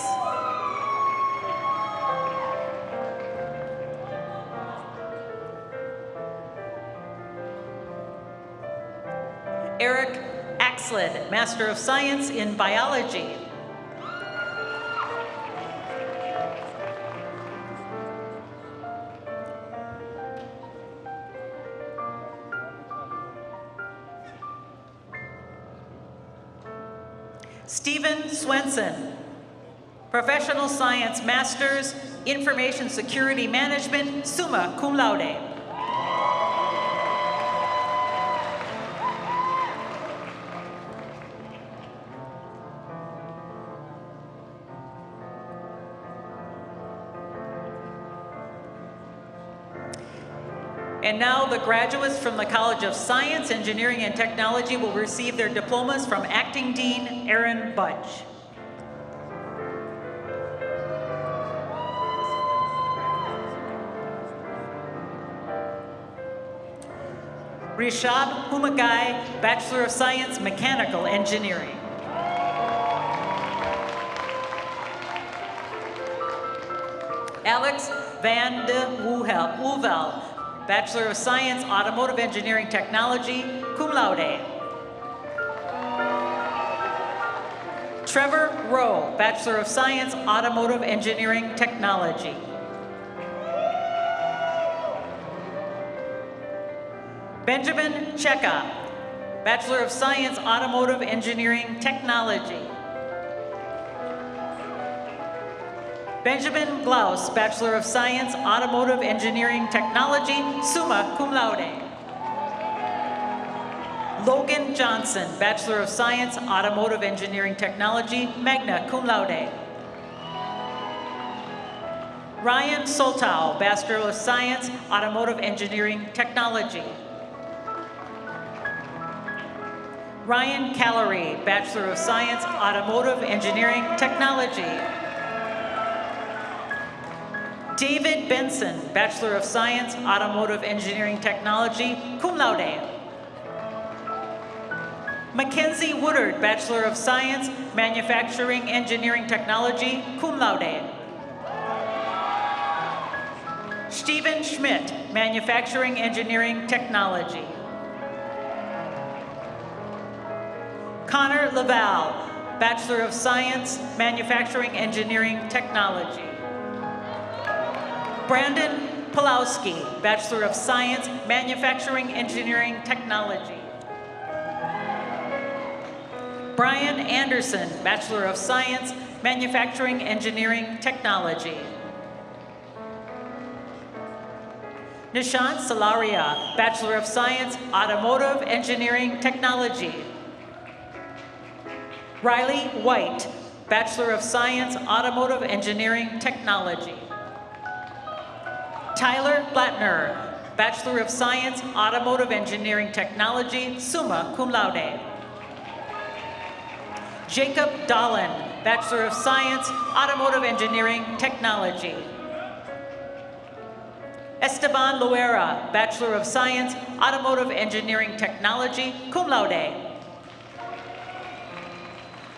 Eric Axled, Master of Science in Biology. Stephen Swenson, Professional Science Masters, Information Security Management, summa cum laude. And now the graduates from the College of Science, Engineering, and Technology will receive their diplomas from Acting Dean Aaron Budge. Rishab Humagai, Bachelor of Science, Mechanical Engineering. Alex van de Woevel, Bachelor of Science, Automotive Engineering Technology, cum laude. Trevor Rowe, Bachelor of Science, Automotive Engineering Technology. Benjamin Cheka, Bachelor of Science, Automotive Engineering Technology. Benjamin Glaus, Bachelor of Science, Automotive Engineering Technology, summa cum laude. Logan Johnson, Bachelor of Science, Automotive Engineering Technology, magna cum laude. Ryan Soltau, Bachelor of Science, Automotive Engineering Technology. Ryan Callery, Bachelor of Science, Automotive Engineering Technology. David Benson, Bachelor of Science, Automotive Engineering Technology, cum laude. Mackenzie Woodard, Bachelor of Science, Manufacturing Engineering Technology, cum laude. Stephen Schmidt, Manufacturing Engineering Technology. Connor Laval, Bachelor of Science, Manufacturing Engineering Technology. Brandon Pulowski, Bachelor of Science, Manufacturing Engineering Technology. Brian Anderson, Bachelor of Science, Manufacturing Engineering Technology. Nishant Salaria, Bachelor of Science, Automotive Engineering Technology. Riley White, Bachelor of Science, Automotive Engineering Technology. Tyler Blattner, Bachelor of Science, Automotive Engineering Technology, summa cum laude. Jacob Dahlin, Bachelor of Science, Automotive Engineering Technology. Esteban Loera, Bachelor of Science, Automotive Engineering Technology, cum laude.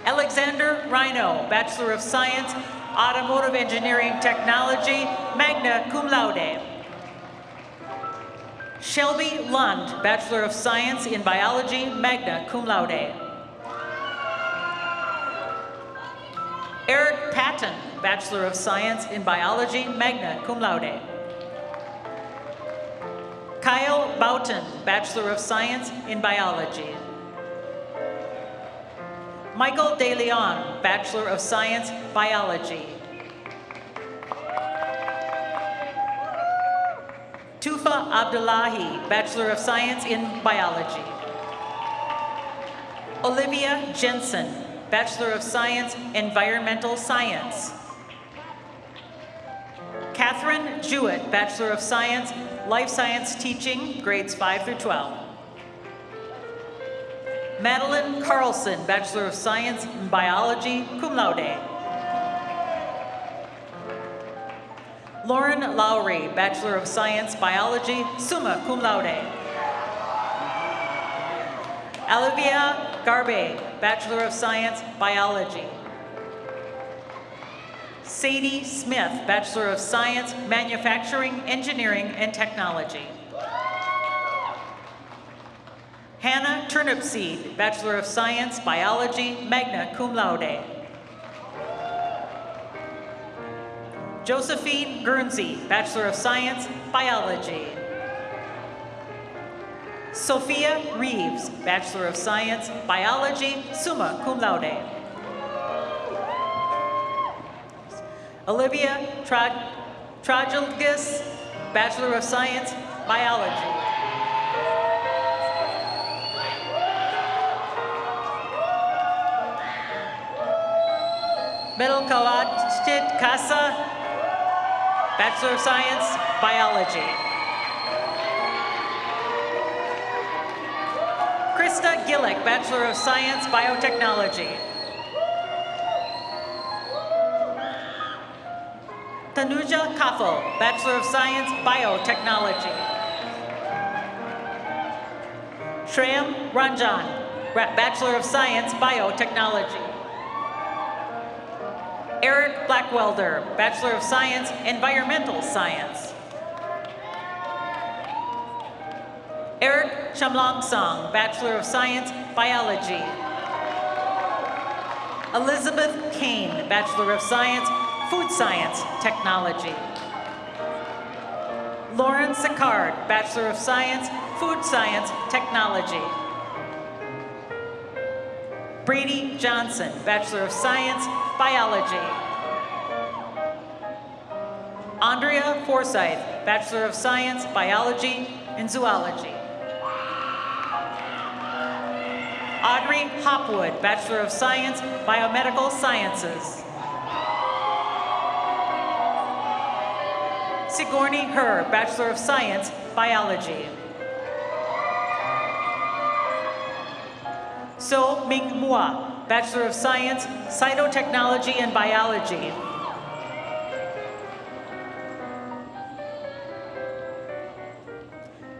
Alexander Rhino, Bachelor of Science, Automotive Engineering Technology, magna cum laude. Shelby Lund, Bachelor of Science in Biology, magna cum laude. Eric Patton, Bachelor of Science in Biology, magna cum laude. Kyle Boughton, Bachelor of Science in Biology. Michael De Leon, Bachelor of Science, Biology. Tufa Abdullahi, Bachelor of Science in Biology. Olivia Jensen, Bachelor of Science, Environmental Science. Catherine Jewett, Bachelor of Science, Life Science Teaching, grades 5 through 12. Madeline Carlson, Bachelor of Science in Biology, cum laude. Lauren Lowry, Bachelor of Science, Biology, summa cum laude. Olivia Garbe, Bachelor of Science, Biology. Sadie Smith, Bachelor of Science, Manufacturing, Engineering, and Technology. Hannah Turnipseed, Bachelor of Science, Biology, magna cum laude. Josephine Guernsey, Bachelor of Science, Biology. Sophia Reeves, Bachelor of Science, Biology, summa cum laude. Olivia Trajilgis, Bachelor of Science, Biology. Medelkawatchit Kasa, Bachelor of Science, Biology. Krista Gillick, Bachelor of Science, Biotechnology. Tanuja Kafel, Bachelor of Science, Biotechnology. Shreyam Ranjan, Bachelor of Science, Biotechnology. Eric Blackwelder, Bachelor of Science, Environmental Science. Eric Chamlongsong, Bachelor of Science, Biology. Elizabeth Kane, Bachelor of Science, Food Science, Technology. Lauren Sicard, Bachelor of Science, Food Science, Technology. Brady Johnson, Bachelor of Science, Biology. Andrea Forsyth, Bachelor of Science, Biology and Zoology. Audrey Hopwood, Bachelor of Science, Biomedical Sciences. Sigourney Herr, Bachelor of Science, Biology. So Ming Mua, Bachelor of Science, Cytotechnology and Biology.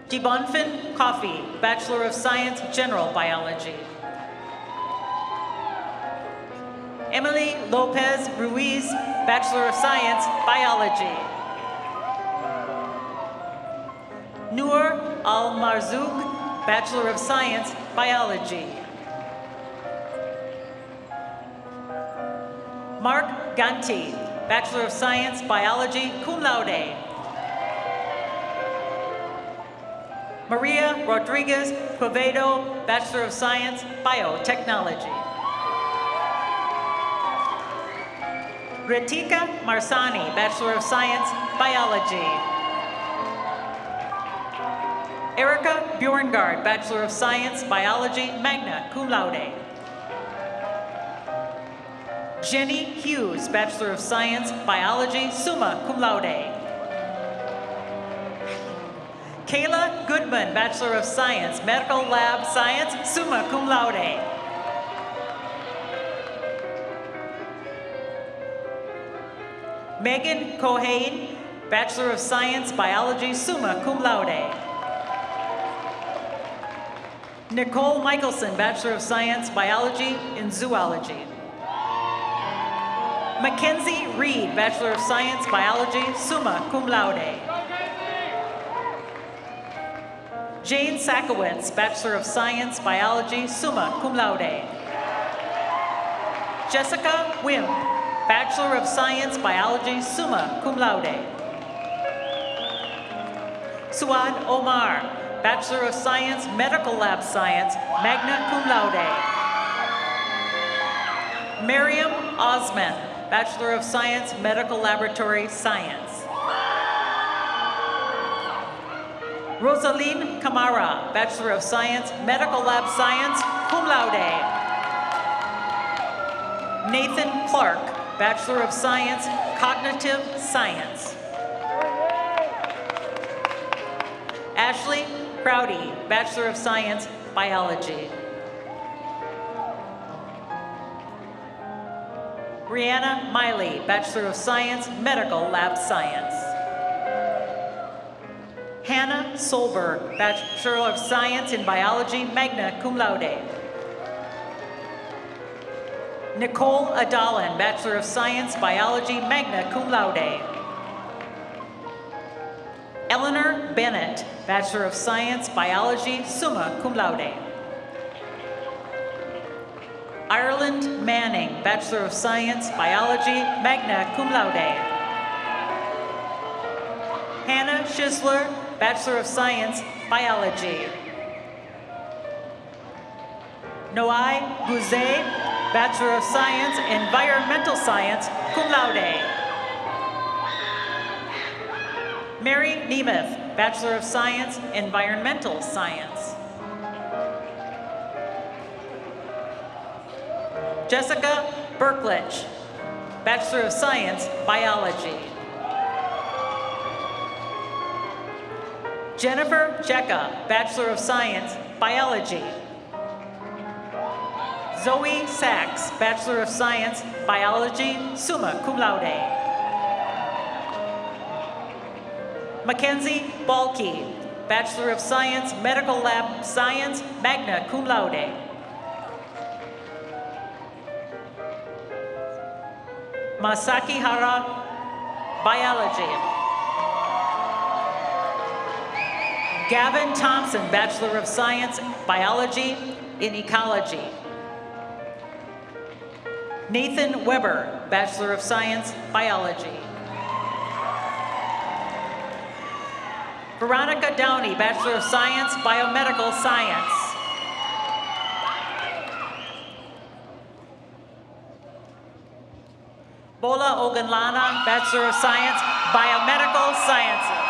Dibonfin Coffee, Bachelor of Science, General Biology. Emily Lopez Ruiz, Bachelor of Science, Biology. Noor Al-Marzouk, Bachelor of Science, Biology. Mark Ganti, Bachelor of Science, Biology, cum laude. Maria Rodriguez Quevedo, Bachelor of Science, Biotechnology. Ritika Marsani, Bachelor of Science, Biology. Erica Bjorngard, Bachelor of Science, Biology, magna cum laude. Jenny Hughes, Bachelor of Science, Biology, summa cum laude. Kayla Goodman, Bachelor of Science, Medical Lab Science, summa cum laude. Megan Cohane, Bachelor of Science, Biology, summa cum laude. Nicole Michelson, Bachelor of Science, Biology in Zoology. Mackenzie Reed, Bachelor of Science, Biology, summa cum laude. Jane Sakowitz, Bachelor of Science, Biology, summa cum laude. Jessica Wimp, Bachelor of Science, Biology, summa cum laude. Suad Omar, Bachelor of Science, Medical Lab Science, magna cum laude. Miriam Osman, Bachelor of Science, Medical Laboratory Science. Rosaline Camara, Bachelor of Science, Medical Lab Science, cum laude. Nathan Clark, Bachelor of Science, Cognitive Science. Ashley Crowdy, Bachelor of Science, Biology. Brianna Miley, Bachelor of Science, Medical Lab Science. Hannah Solberg, Bachelor of Science in Biology, magna cum laude. Nicole Adalin, Bachelor of Science, Biology, magna cum laude. Eleanor Bennett, Bachelor of Science, Biology, summa cum laude. Ireland Manning, Bachelor of Science, Biology, magna cum laude. Hannah Schisler, Bachelor of Science, Biology. Noai Guzet, Bachelor of Science, Environmental Science, cum laude. Mary Nemeth, Bachelor of Science, Environmental Science. Jessica Berklich, Bachelor of Science, Biology. Jennifer Jecka, Bachelor of Science, Biology. Zoe Sachs, Bachelor of Science, Biology, summa cum laude. Mackenzie Balke, Bachelor of Science, Medical Lab Science, magna cum laude. Masaki Hara, Biology. Gavin Thompson, Bachelor of Science, Biology in Ecology. Nathan Weber, Bachelor of Science, Biology. Veronica Downey, Bachelor of Science, Biomedical Science. Bola Ogunlana, Bachelor of Science, Biomedical Sciences.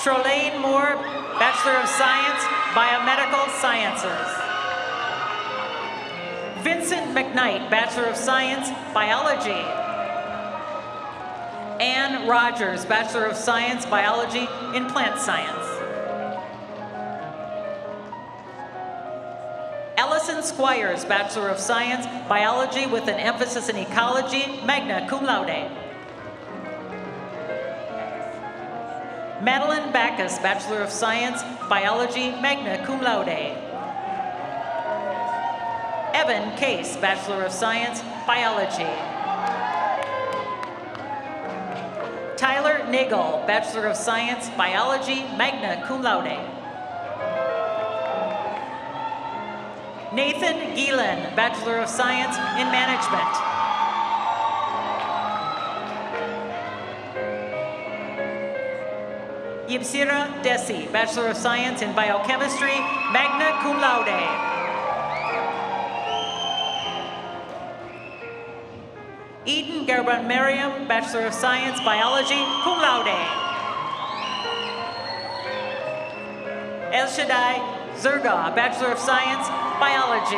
Charlene Moore, Bachelor of Science, Biomedical Sciences. Vincent McKnight, Bachelor of Science, Biology. Anne Rogers, Bachelor of Science, Biology in Plant Science. Ellison Squires, Bachelor of Science, Biology with an emphasis in Ecology, magna cum laude. Madeline Backus, Bachelor of Science, Biology, magna cum laude. Evan Case, Bachelor of Science, Biology. Tyler Nagel, Bachelor of Science, Biology, magna cum laude. Nathan Gielan, Bachelor of Science in Management. Yibsira Desi, Bachelor of Science in Biochemistry, magna cum laude. Eden Gerban Mariam, Bachelor of Science, Biology, cum laude. El Shaddai Zerga, Bachelor of Science, Biology.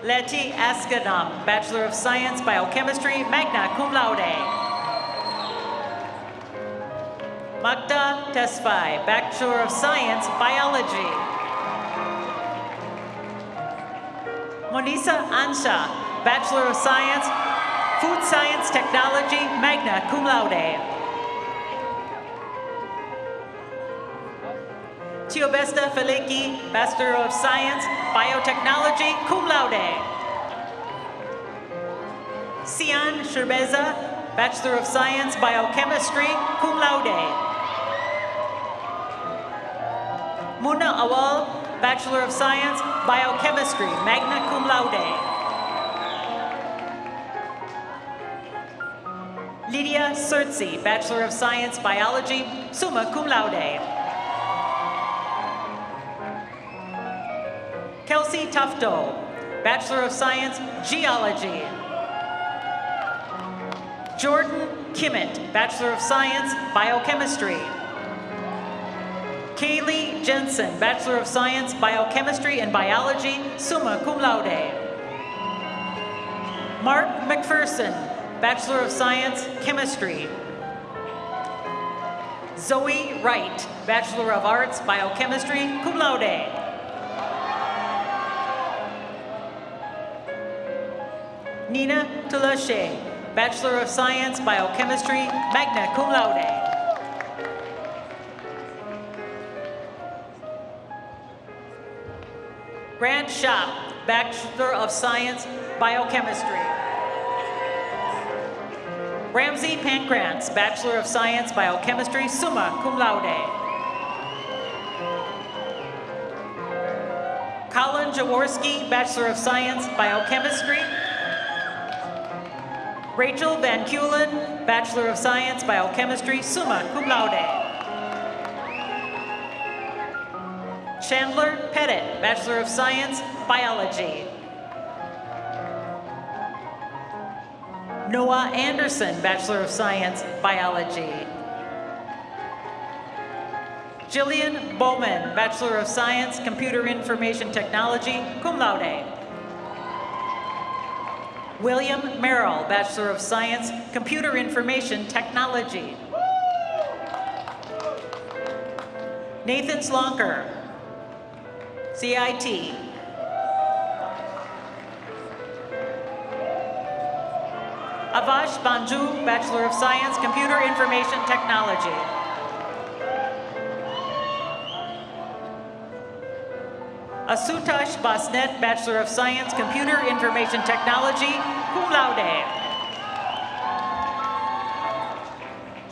Letty Askanam, Bachelor of Science, Biochemistry, magna cum laude. Magda Tesfai, Bachelor of Science, Biology. Monisa Ansha, Bachelor of Science, Food Science Technology, magna cum laude. Tiobesta Feleki, Bachelor of Science, Biotechnology, cum laude. Sian Sherbeza, Bachelor of Science, Biochemistry, cum laude. Muna Awal, Bachelor of Science, Biochemistry, magna cum laude. Lydia Surtsi, Bachelor of Science, Biology, summa cum laude. Kelsey Tufto, Bachelor of Science, Geology. Jordan Kimmett, Bachelor of Science, Biochemistry. Kaylee Jensen, Bachelor of Science, Biochemistry and Biology, summa cum laude. Mark McPherson, Bachelor of Science, Chemistry. Zoe Wright, Bachelor of Arts, Biochemistry, cum laude. Nina Tulashe, Bachelor of Science, Biochemistry, magna cum laude. Grant Schaap, Bachelor of Science, Biochemistry. Ramsey Pankrantz, Bachelor of Science, Biochemistry, summa cum laude. Colin Jaworski, Bachelor of Science, Biochemistry. Rachel Van Kulen, Bachelor of Science, Biochemistry, summa cum laude. Chandler Pettit, Bachelor of Science, Biology. Noah Anderson, Bachelor of Science, Biology. Jillian Bowman, Bachelor of Science, Computer Information Technology, cum laude. William Merrill, Bachelor of Science, Computer Information Technology. Nathan Slonker, CIT. Avash Banju, Bachelor of Science, Computer Information Technology. Asutash Basnet, Bachelor of Science, Computer Information Technology, cum laude.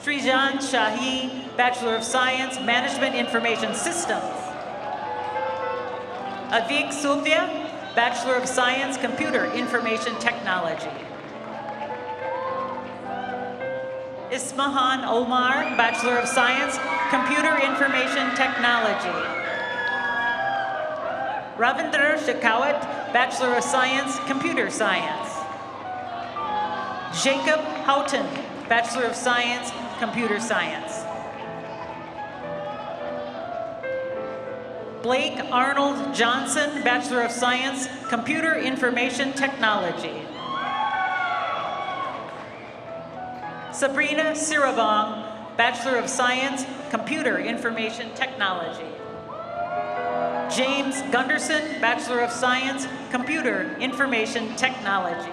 Srijan Shahi, Bachelor of Science, Management Information Systems. Avik Sulvia, Bachelor of Science, Computer Information Technology. Ismahan Omar, Bachelor of Science, Computer Information Technology. Ravindra Shekhawat, Bachelor of Science, Computer Science. Jacob Houghton, Bachelor of Science, Computer Science. Blake Arnold Johnson, Bachelor of Science, Computer Information Technology. Sabrina Siravong, Bachelor of Science, Computer Information Technology. James Gunderson, Bachelor of Science, Computer Information Technology.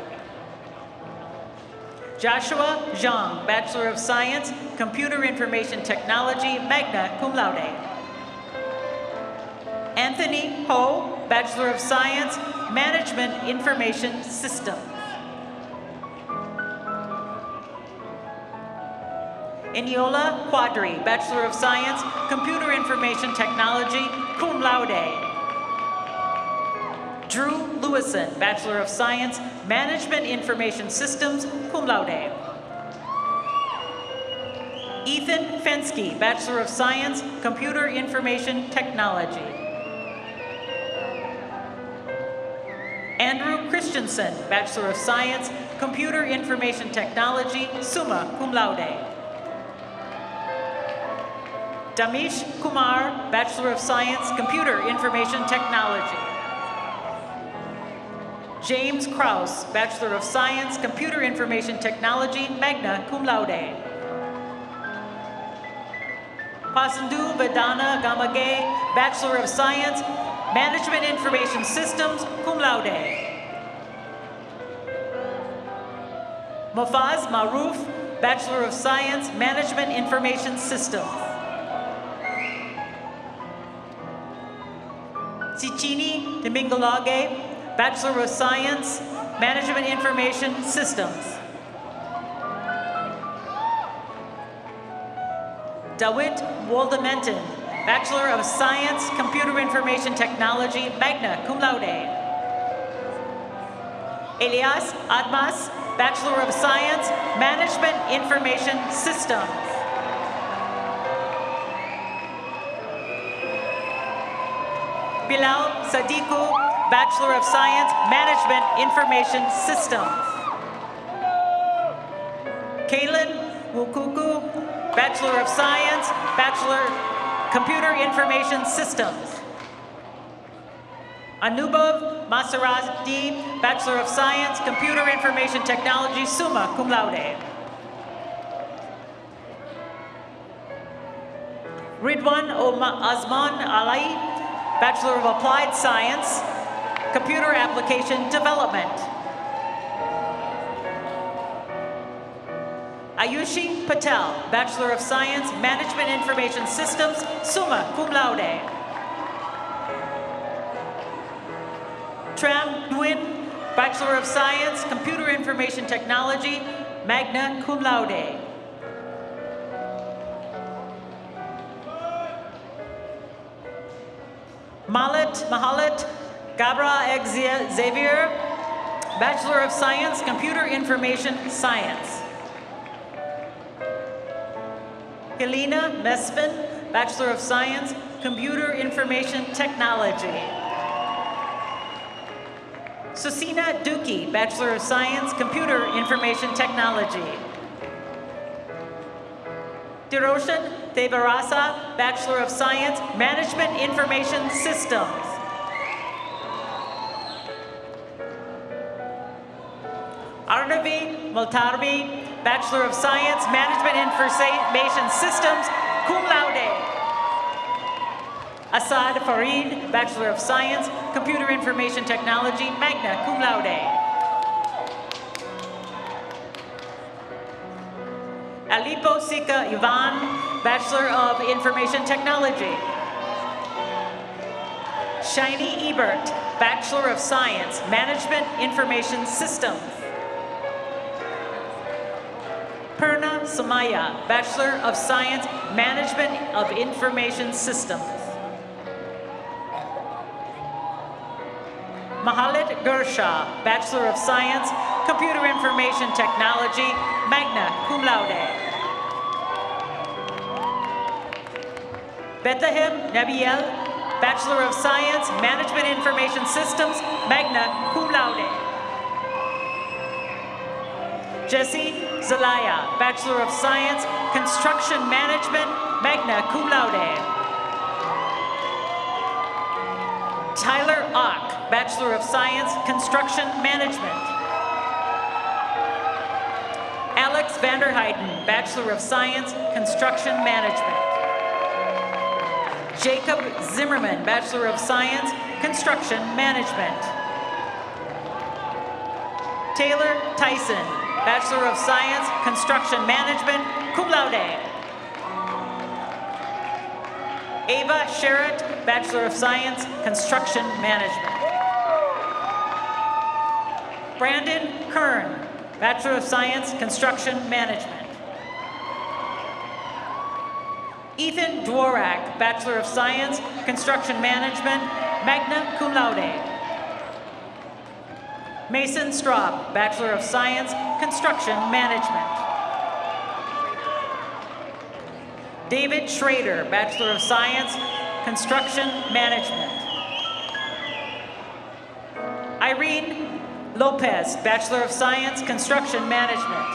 Joshua Zhang, Bachelor of Science, Computer Information Technology, magna cum laude. Anthony Ho, Bachelor of Science, Management Information System. Eniola Quadri, Bachelor of Science, Computer Information Technology, cum laude. Drew Lewison, Bachelor of Science, Management Information Systems, cum laude. Ethan Fensky, Bachelor of Science, Computer Information Technology. Andrew Christensen, Bachelor of Science, Computer Information Technology, summa cum laude. Damish Kumar, Bachelor of Science, Computer Information Technology. James Kraus, Bachelor of Science, Computer Information Technology, magna cum laude. Pasandu Vedana Gamage, Bachelor of Science, Management Information Systems, cum laude. Mofaz Maruf, Bachelor of Science, Management Information Systems. Sichini Temingolage, Bachelor of Science, Management Information Systems. Dawit Waldementen, Bachelor of Science, Computer Information Technology, magna cum laude. Elias Admas, Bachelor of Science, Management Information Systems. Bilal Sadiku, Bachelor of Science, Management Information Systems. Kaylin Wukuku, Bachelor of Science, Bachelor Computer Information Systems. Anubhav Maserati, Bachelor of Science, Computer Information Technology, summa cum laude. Ridwan Azman Alai, Bachelor of Applied Science, Computer Application Development. Ayushi Patel, Bachelor of Science, Management Information Systems, summa cum laude. Tram Nguyen, Bachelor of Science, Computer Information Technology, magna cum laude. Mahalit Gabra Xavier, Bachelor of Science, Computer Information Science. Helena Mesvin, Bachelor of Science, Computer Information Technology. Susina Duki, Bachelor of Science, Computer Information Technology. Diroshan Devarasa, Bachelor of Science, Management Information Systems. Arnavi Multarvi, Bachelor of Science, Management Information Systems, cum laude. Asad Farid, Bachelor of Science, Computer Information Technology, magna cum laude. Alipo Sika Ivan, Bachelor of Information Technology. Shiny Ebert, Bachelor of Science, Management Information Systems. Purna Samaya, Bachelor of Science, Management of Information Systems. Mahalit Gersha, Bachelor of Science, Computer Information Technology, magna cum laude. Bethlehem Nabiel, Bachelor of Science, Management Information Systems, magna cum laude. Jesse Zelaya, Bachelor of Science, Construction Management, magna cum laude. Tyler Ock, Bachelor of Science, Construction Management. Alex Vanderheiden, Bachelor of Science, Construction Management. Jacob Zimmerman, Bachelor of Science, Construction Management. Taylor Tyson, Bachelor of Science, Construction Management, cum laude. Ava Sherritt, Bachelor of Science, Construction Management. Brandon Kern, Bachelor of Science, Construction Management. Ethan Dworak, Bachelor of Science, Construction Management, magna cum laude. Mason Straub, Bachelor of Science, Construction Management. David Schrader, Bachelor of Science, Construction Management. Irene Lopez, Bachelor of Science, Construction Management.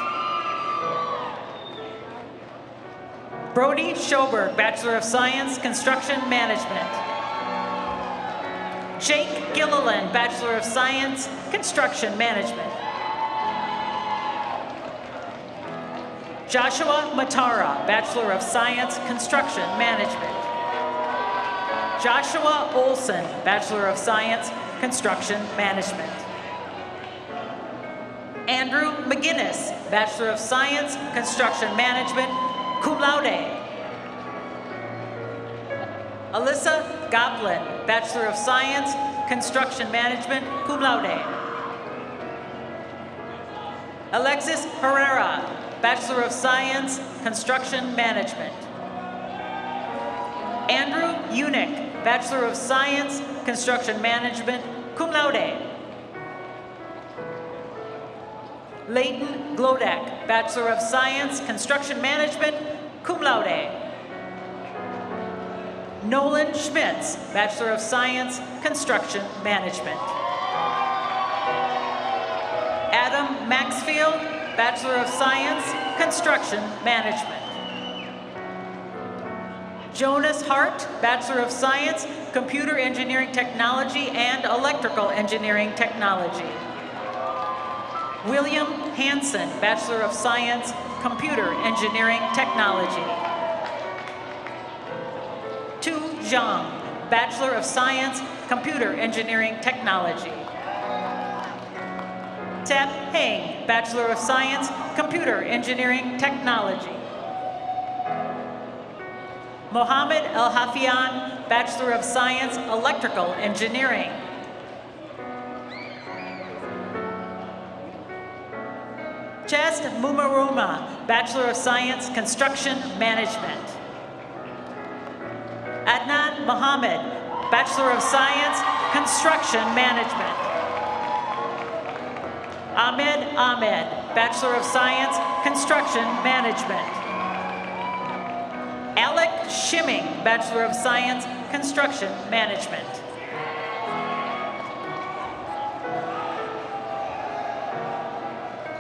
Brody Schoberg, Bachelor of Science, Construction Management. Jake Gilliland, Bachelor of Science, Construction Management. Joshua Matara, Bachelor of Science, Construction Management. Joshua Olson, Bachelor of Science, Construction Management. Andrew McGinnis, Bachelor of Science, Construction Management, cum laude. Alyssa Goblin, Bachelor of Science, Construction Management, cum laude. Alexis Herrera, Bachelor of Science, Construction Management. Andrew Unick, Bachelor of Science, Construction Management, cum laude. Leighton Glodak, Bachelor of Science, Construction Management, cum laude. Nolan Schmitz, Bachelor of Science, Construction Management. Adam Maxfield, Bachelor of Science, Construction Management. Jonas Hart, Bachelor of Science, Computer Engineering Technology and Electrical Engineering Technology. William Hansen, Bachelor of Science, Computer Engineering Technology. Tu Zhang, Bachelor of Science, Computer Engineering Technology. Tep Heng, Bachelor of Science, Computer Engineering Technology. Mohammed El Hafian, Bachelor of Science, Electrical Engineering. Chest Mumaruma, Bachelor of Science, Construction Management. Adnan Mohammed, Bachelor of Science, Construction Management. Ahmed Ahmed, Bachelor of Science, Construction Management. Alec Shimming, Bachelor of Science, Construction Management.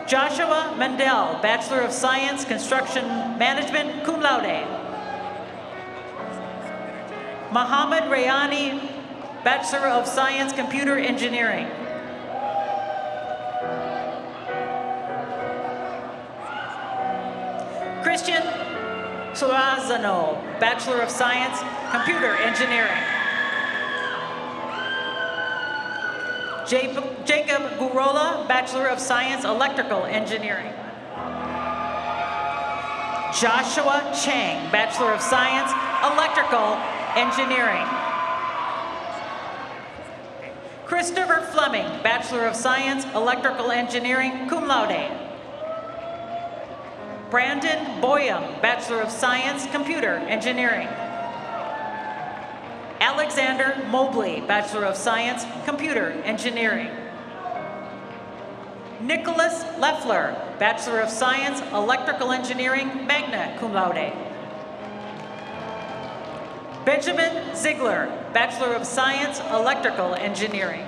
Joshua Mandel, Bachelor of Science, Construction Management, cum laude. Mohammed Rayani, Bachelor of Science, Computer Engineering. Christian Sorazano, Bachelor of Science, Computer Engineering. Jacob Gurola, Bachelor of Science, Electrical Engineering. Joshua Chang, Bachelor of Science, Electrical Engineering. Christopher Fleming, Bachelor of Science, Electrical Engineering, cum laude. Brandon Boyum, Bachelor of Science, Computer Engineering. Alexander Mobley, Bachelor of Science, Computer Engineering. Nicholas Leffler, Bachelor of Science, Electrical Engineering, magna cum laude. Benjamin Ziegler, Bachelor of Science, Electrical Engineering.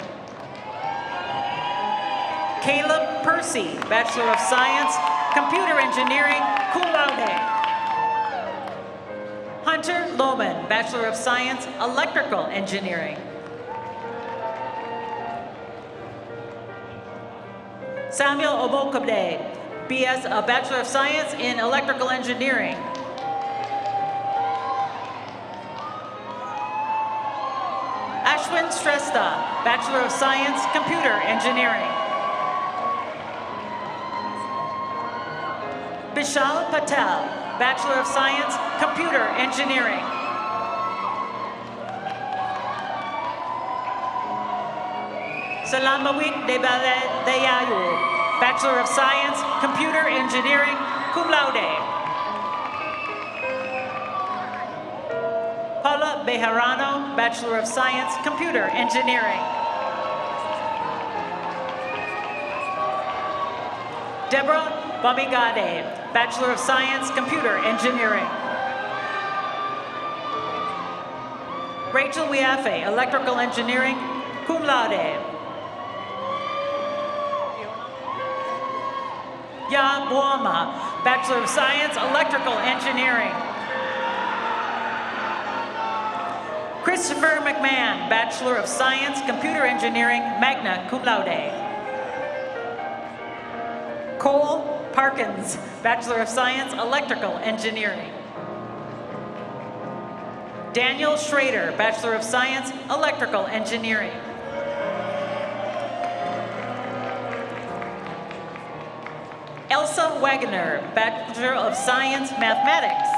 Caleb Percy, Bachelor of Science, Computer Engineering, cum laude. Hunter Lohman, Bachelor of Science, Electrical Engineering. Samuel Omokabde, BS, Bachelor of Science in Electrical Engineering. Ashwin Shrestha, Bachelor of Science, Computer Engineering. Vishal Patel, Bachelor of Science, Computer Engineering. Salamawit Deyayu, Bachelor of Science, Computer Engineering, cum laude. Paula Bejarano, Bachelor of Science, Computer Engineering. Deborah Bamigade, Bachelor of Science, Computer Engineering. Rachel Wiafe, Electrical Engineering, cum laude. Ya Boama, Bachelor of Science, Electrical Engineering. Christopher McMahon, Bachelor of Science, Computer Engineering, magna cum laude. Cole Parkins, Bachelor of Science, Electrical Engineering. Daniel Schrader, Bachelor of Science, Electrical Engineering. Elsa Wagner, Bachelor of Science, Mathematics.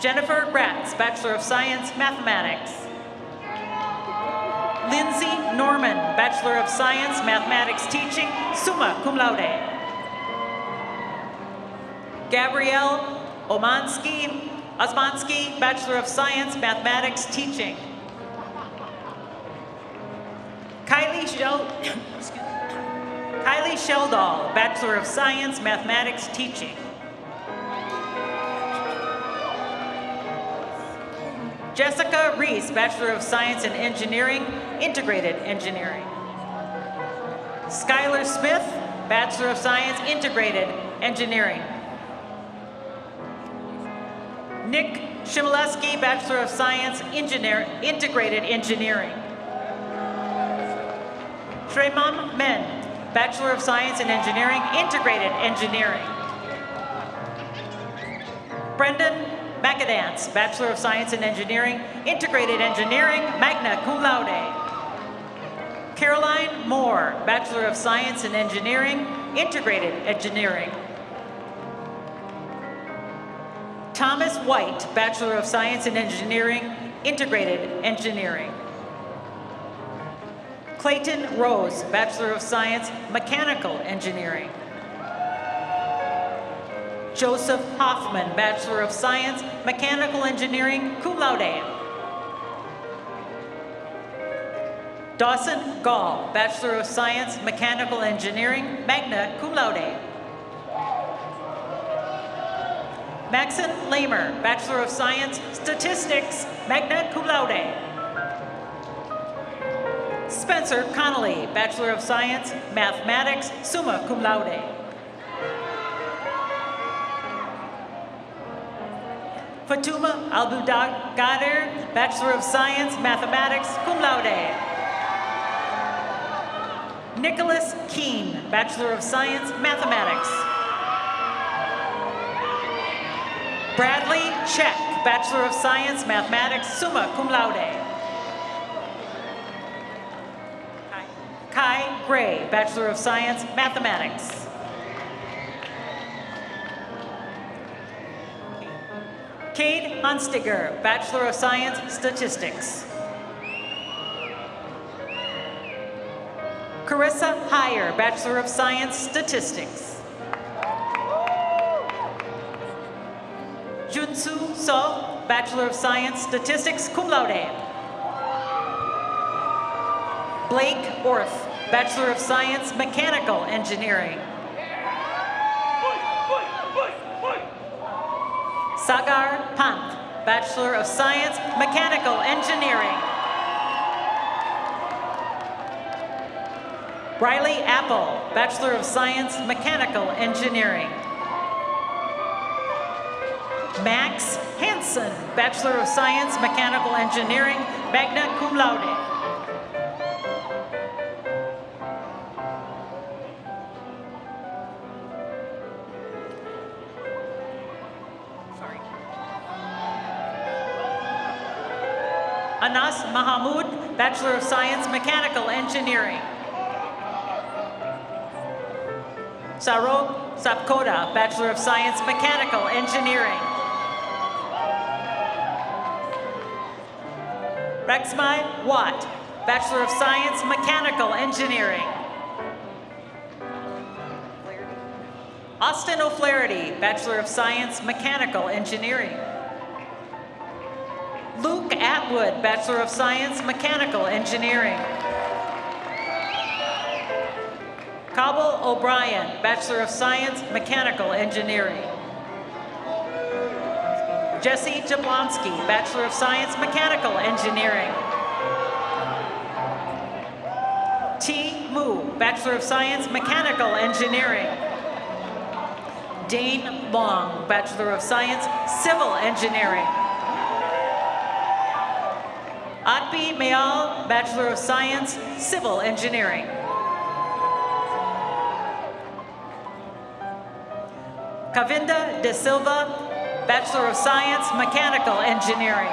Jennifer Gratz, Bachelor of Science, Mathematics. Lindsay Norman, Bachelor of Science, Mathematics Teaching, summa cum laude. Gabrielle Osmansky, Bachelor of Science, Mathematics Teaching. Kylie Sheldall, Bachelor of Science, Mathematics Teaching. Jessica Reese, Bachelor of Science in Engineering, Integrated Engineering. Skylar Smith, Bachelor of Science, Integrated Engineering. Nick Shimileski, Bachelor of Science, Integrated Engineering. Shremam Men, Bachelor of Science in Engineering, Integrated Engineering. Brendan Macadance, Bachelor of Science in Engineering, Integrated Engineering, magna cum laude. Caroline Moore, Bachelor of Science in Engineering, Integrated Engineering. Thomas White, Bachelor of Science in Engineering, Integrated Engineering. Clayton Rose, Bachelor of Science, Mechanical Engineering. Joseph Hoffman, Bachelor of Science, Mechanical Engineering, cum laude. Dawson Gall, Bachelor of Science, Mechanical Engineering, magna cum laude. Maxon Lamer, Bachelor of Science, Statistics, magna cum laude. Spencer Connolly, Bachelor of Science, Mathematics, summa cum laude. Fatuma Albudagadir, Bachelor of Science, Mathematics, cum laude. Nicholas Keene, Bachelor of Science, Mathematics. Bradley Check, Bachelor of Science, Mathematics, summa cum laude. Kai Gray, Bachelor of Science, Mathematics. Cade Hunstiger, Bachelor of Science, Statistics. Carissa Heyer, Bachelor of Science, Statistics. Junsu So, Bachelor of Science, Statistics, cum laude. Blake Orth, Bachelor of Science, Mechanical Engineering. Sagar Pant, Bachelor of Science, Mechanical Engineering. Riley Apple, Bachelor of Science, Mechanical Engineering. Max Hansen, Bachelor of Science, Mechanical Engineering, magna cum laude. Anas Mahamud, Bachelor of Science, Mechanical Engineering. Sarog Sapkoda, Bachelor of Science, Mechanical Engineering. Rexmai Watt, Bachelor of Science, Mechanical Engineering. Austin O'Flaherty, Bachelor of Science, Mechanical Engineering. Luke Atwood, Bachelor of Science, Mechanical Engineering. Cobble O'Brien, Bachelor of Science, Mechanical Engineering. Jesse Jablonski, Bachelor of Science, Mechanical Engineering. T. Mu, Bachelor of Science, Mechanical Engineering. Dane Long, Bachelor of Science, Civil Engineering. Atbi Mayal, Bachelor of Science, Civil Engineering. Kavinda De Silva, Bachelor of Science, Mechanical Engineering.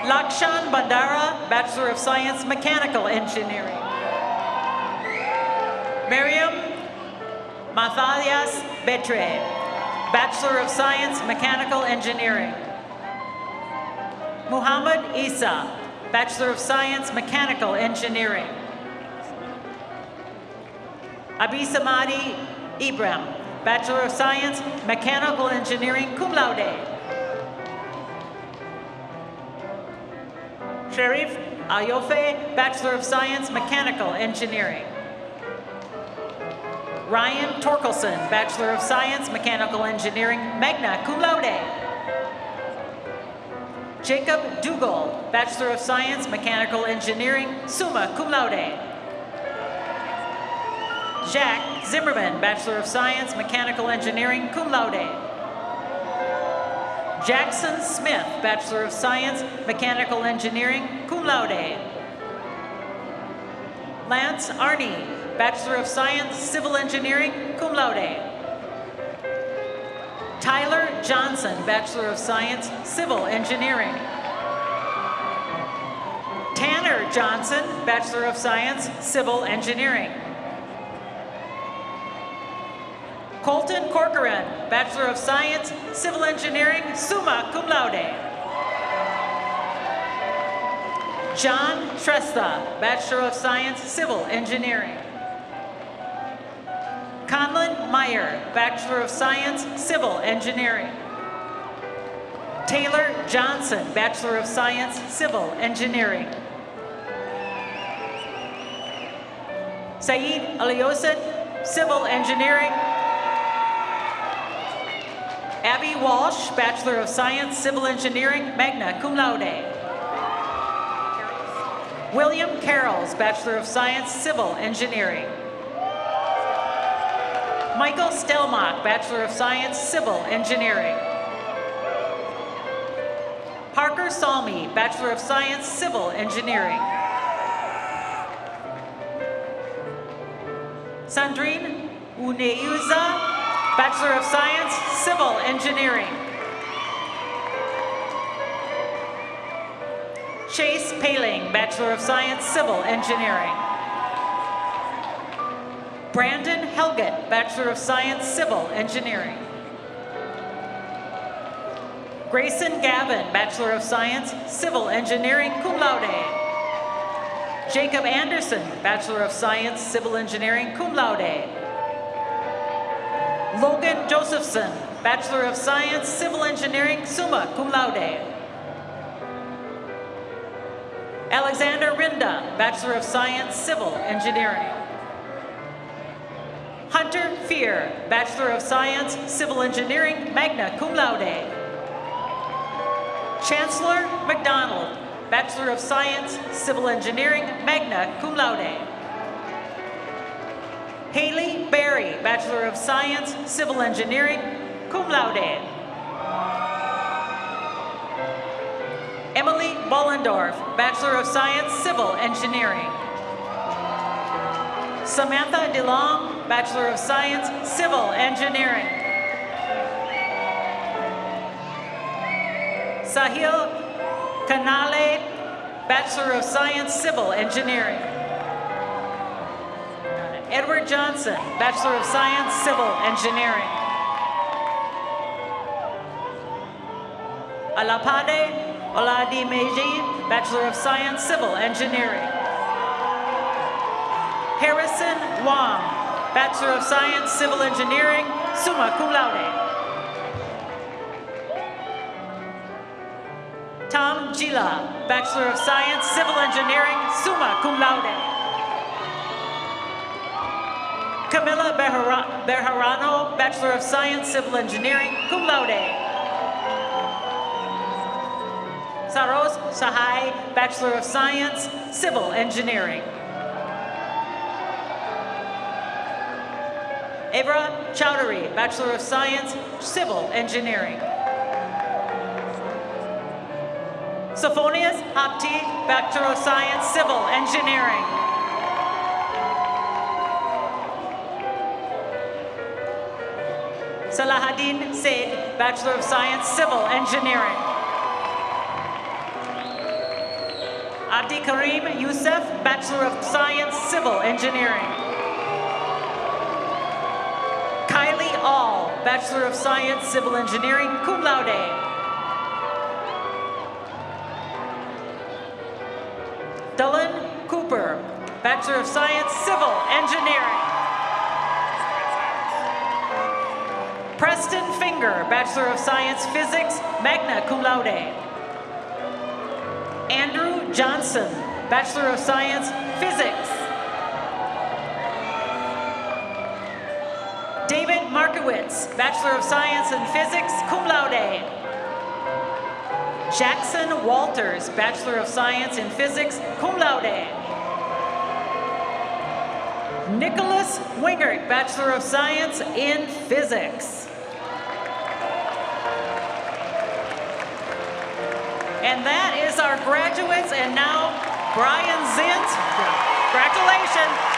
Lakshan Bandara, Bachelor of Science, Mechanical Engineering. Miriam Matthias Betre, Bachelor of Science, Mechanical Engineering. Muhammad Isa, Bachelor of Science, Mechanical Engineering. Abisamadi Ibrahim, Bachelor of Science, Mechanical Engineering, cum laude. Sharif Ayofe, Bachelor of Science, Mechanical Engineering. Ryan Torkelson, Bachelor of Science, Mechanical Engineering, magna cum laude. Jacob Dougal, Bachelor of Science, Mechanical Engineering, summa cum laude. Jack Zimmerman, Bachelor of Science, Mechanical Engineering, cum laude. Jackson Smith, Bachelor of Science, Mechanical Engineering, cum laude. Lance Arney, Bachelor of Science, Civil Engineering, cum laude. Tyler Johnson, Bachelor of Science, Civil Engineering. Tanner Johnson, Bachelor of Science, Civil Engineering. Colton Corcoran, Bachelor of Science, Civil Engineering, summa cum laude. John Shrestha, Bachelor of Science, Civil Engineering. Conlon Meyer, Bachelor of Science, Civil Engineering. Taylor Johnson, Bachelor of Science, Civil Engineering. Saeed Aliosid, Civil Engineering. Abby Walsh, Bachelor of Science, Civil Engineering, magna cum laude. William Carrolls, Bachelor of Science, Civil Engineering. Michael Stelmach, Bachelor of Science, Civil Engineering. Parker Salmi, Bachelor of Science, Civil Engineering. Sandrine Uneuza, Bachelor of Science, Civil Engineering. Chase Paling, Bachelor of Science, Civil Engineering. Brandon Helgett, Bachelor of Science, Civil Engineering. Grayson Gavin, Bachelor of Science, Civil Engineering, cum laude. Jacob Anderson, Bachelor of Science, Civil Engineering, cum laude. Logan Josephson, Bachelor of Science, Civil Engineering, summa cum laude. Alexander Rinda, Bachelor of Science, Civil Engineering. Hunter Fear, Bachelor of Science, Civil Engineering, magna cum laude. Chancellor McDonald, Bachelor of Science, Civil Engineering, magna cum laude. Haley Berry, Bachelor of Science, Civil Engineering, cum laude. Emily Bollendorf, Bachelor of Science, Civil Engineering. Samantha DeLong, Bachelor of Science, Civil Engineering. Sahil Kanale, Bachelor of Science, Civil Engineering. Edward Johnson, Bachelor of Science, Civil Engineering. Alapade Oladi Meiji, Bachelor of Science, Civil Engineering. Harrison Wong, Bachelor of Science, Civil Engineering, summa cum laude. Tom Gila, Bachelor of Science, Civil Engineering, summa cum laude. Camila Bejarano, Bachelor of Science, Civil Engineering, cum laude. Saros Sahai, Bachelor of Science, Civil Engineering. Evra Chowdhury, Bachelor of Science, Civil Engineering. Sophonius Hapti, Bachelor of Science, Civil Engineering. Salahuddin Said, Bachelor of Science, Civil Engineering. Abdi Karim Youssef, Bachelor of Science, Civil Engineering. Kylie All, Bachelor of Science, Civil Engineering, cum laude. Dylan Cooper, Bachelor of Science, Civil Engineering. Preston Finger, Bachelor of Science, Physics, magna cum laude. Andrew Johnson, Bachelor of Science, Physics. David Markowitz, Bachelor of Science in Physics, cum laude. Jackson Walters, Bachelor of Science in Physics, cum laude. Nicholas Wingert, Bachelor of Science in Physics. And that is our graduates, and now Brian Zins. Congratulations.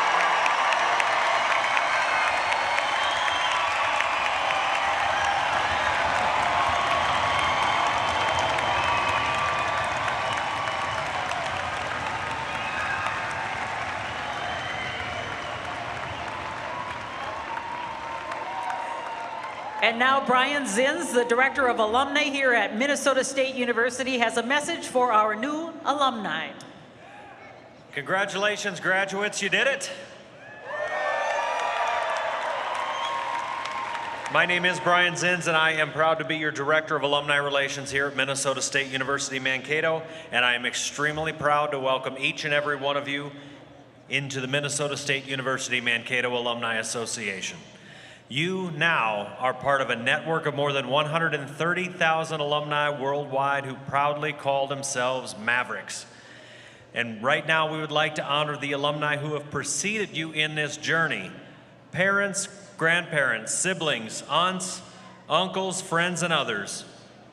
And now Brian Zins, the Director of Alumni here at Minnesota State University, has a message for our new alumni. Congratulations, graduates, you did it. My name is Brian Zins, and I am proud to be your Director of Alumni Relations here at Minnesota State University Mankato, and I am extremely proud to welcome each and every one of you into the Minnesota State University Mankato Alumni Association. You now are part of a network of more than 130,000 alumni worldwide who proudly call themselves Mavericks. And right now we would like to honor the alumni who have preceded you in this journey. Parents, grandparents, siblings, aunts, uncles, friends, and others.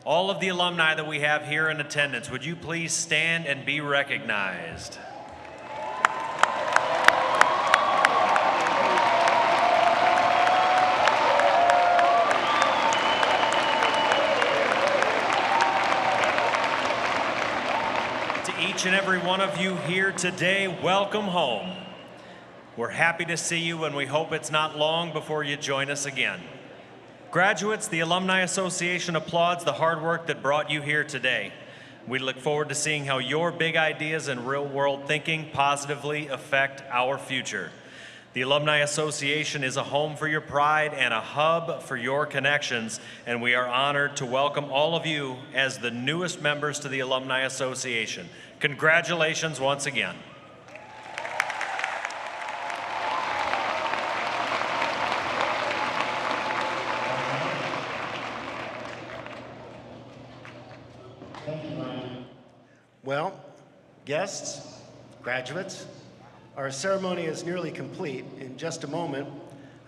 All of the alumni that we have here in attendance, would you please stand and be recognized? Each and every one of you here today, welcome home. We're happy to see you, and we hope it's not long before you join us again. Graduates, the Alumni Association applauds the hard work that brought you here today. We look forward to seeing how your big ideas and real-world thinking positively affect our future. The Alumni Association is a home for your pride and a hub for your connections, and we are honored to welcome all of you as the newest members to the Alumni Association. Congratulations once again. Well, guests, graduates, our ceremony is nearly complete. In just a moment,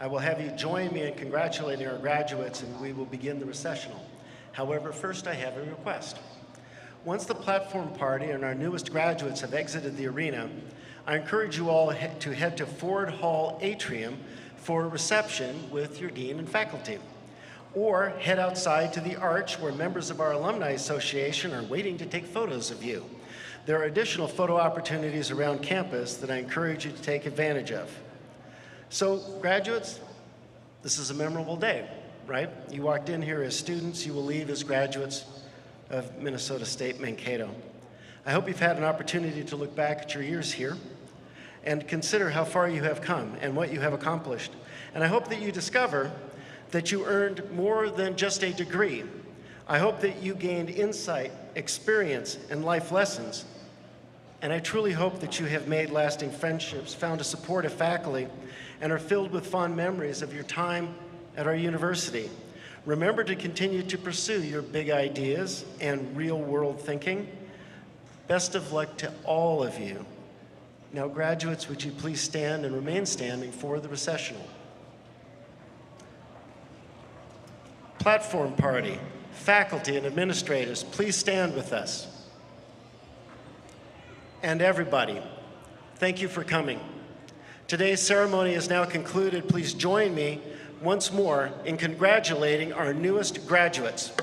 I will have you join me in congratulating our graduates, and we will begin the recessional. However, first I have a request. Once the platform party and our newest graduates have exited the arena, I encourage you all to head to Ford Hall Atrium for a reception with your dean and faculty. Or head outside to the arch where members of our Alumni Association are waiting to take photos of you. There are additional photo opportunities around campus that I encourage you to take advantage of. So, graduates, this is a memorable day, right? You walked in here as students, you will leave as graduates. of Minnesota State Mankato. I hope you've had an opportunity to look back at your years here and consider how far you have come and what you have accomplished. And I hope that you discover that you earned more than just a degree. I hope that you gained insight, experience, and life lessons. And I truly hope that you have made lasting friendships, found a supportive faculty, and are filled with fond memories of your time at our university. Remember to continue to pursue your big ideas and real-world thinking. Best of luck to all of you. Now, graduates, would you please stand and remain standing for the processional? Platform party, faculty and administrators, please stand with us. And everybody, thank you for coming. Today's ceremony is now concluded. Please join me once more in congratulating our newest graduates.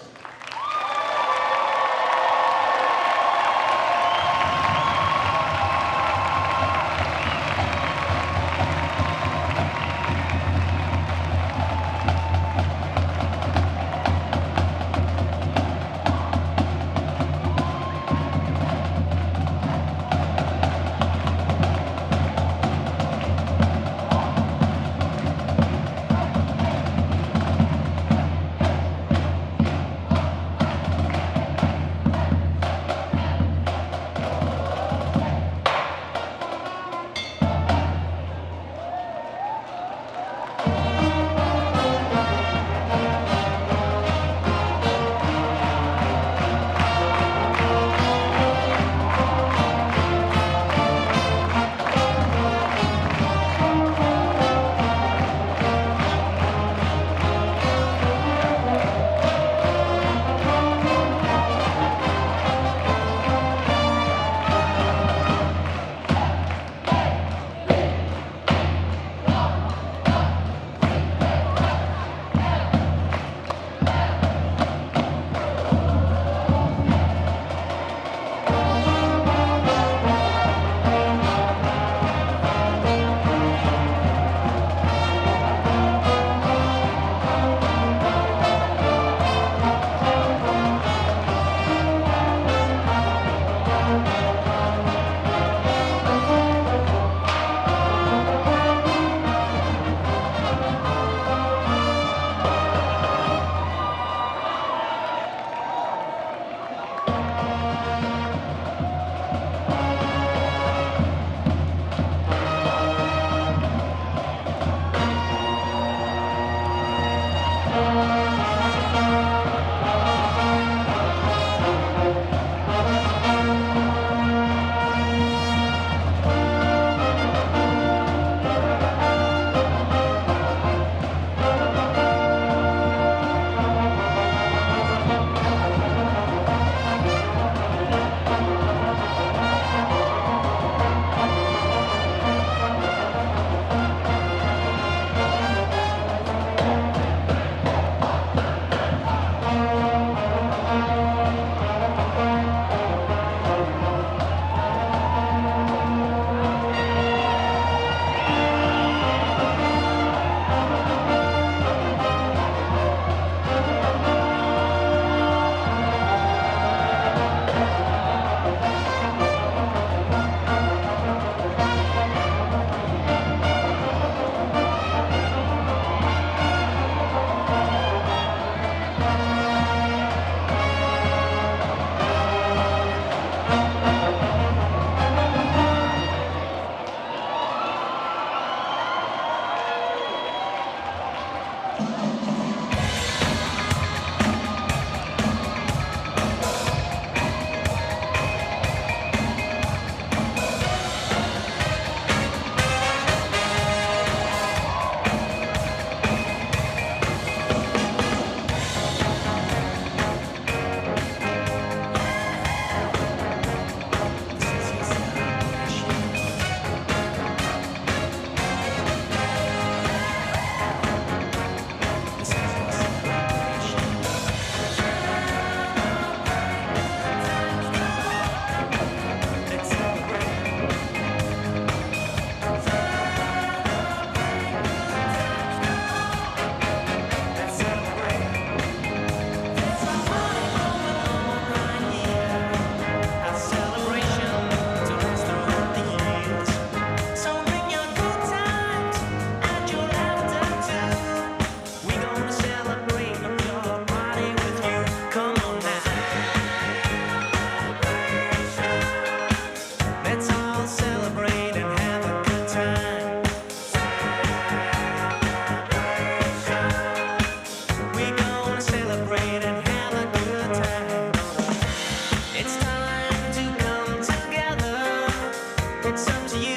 up to you.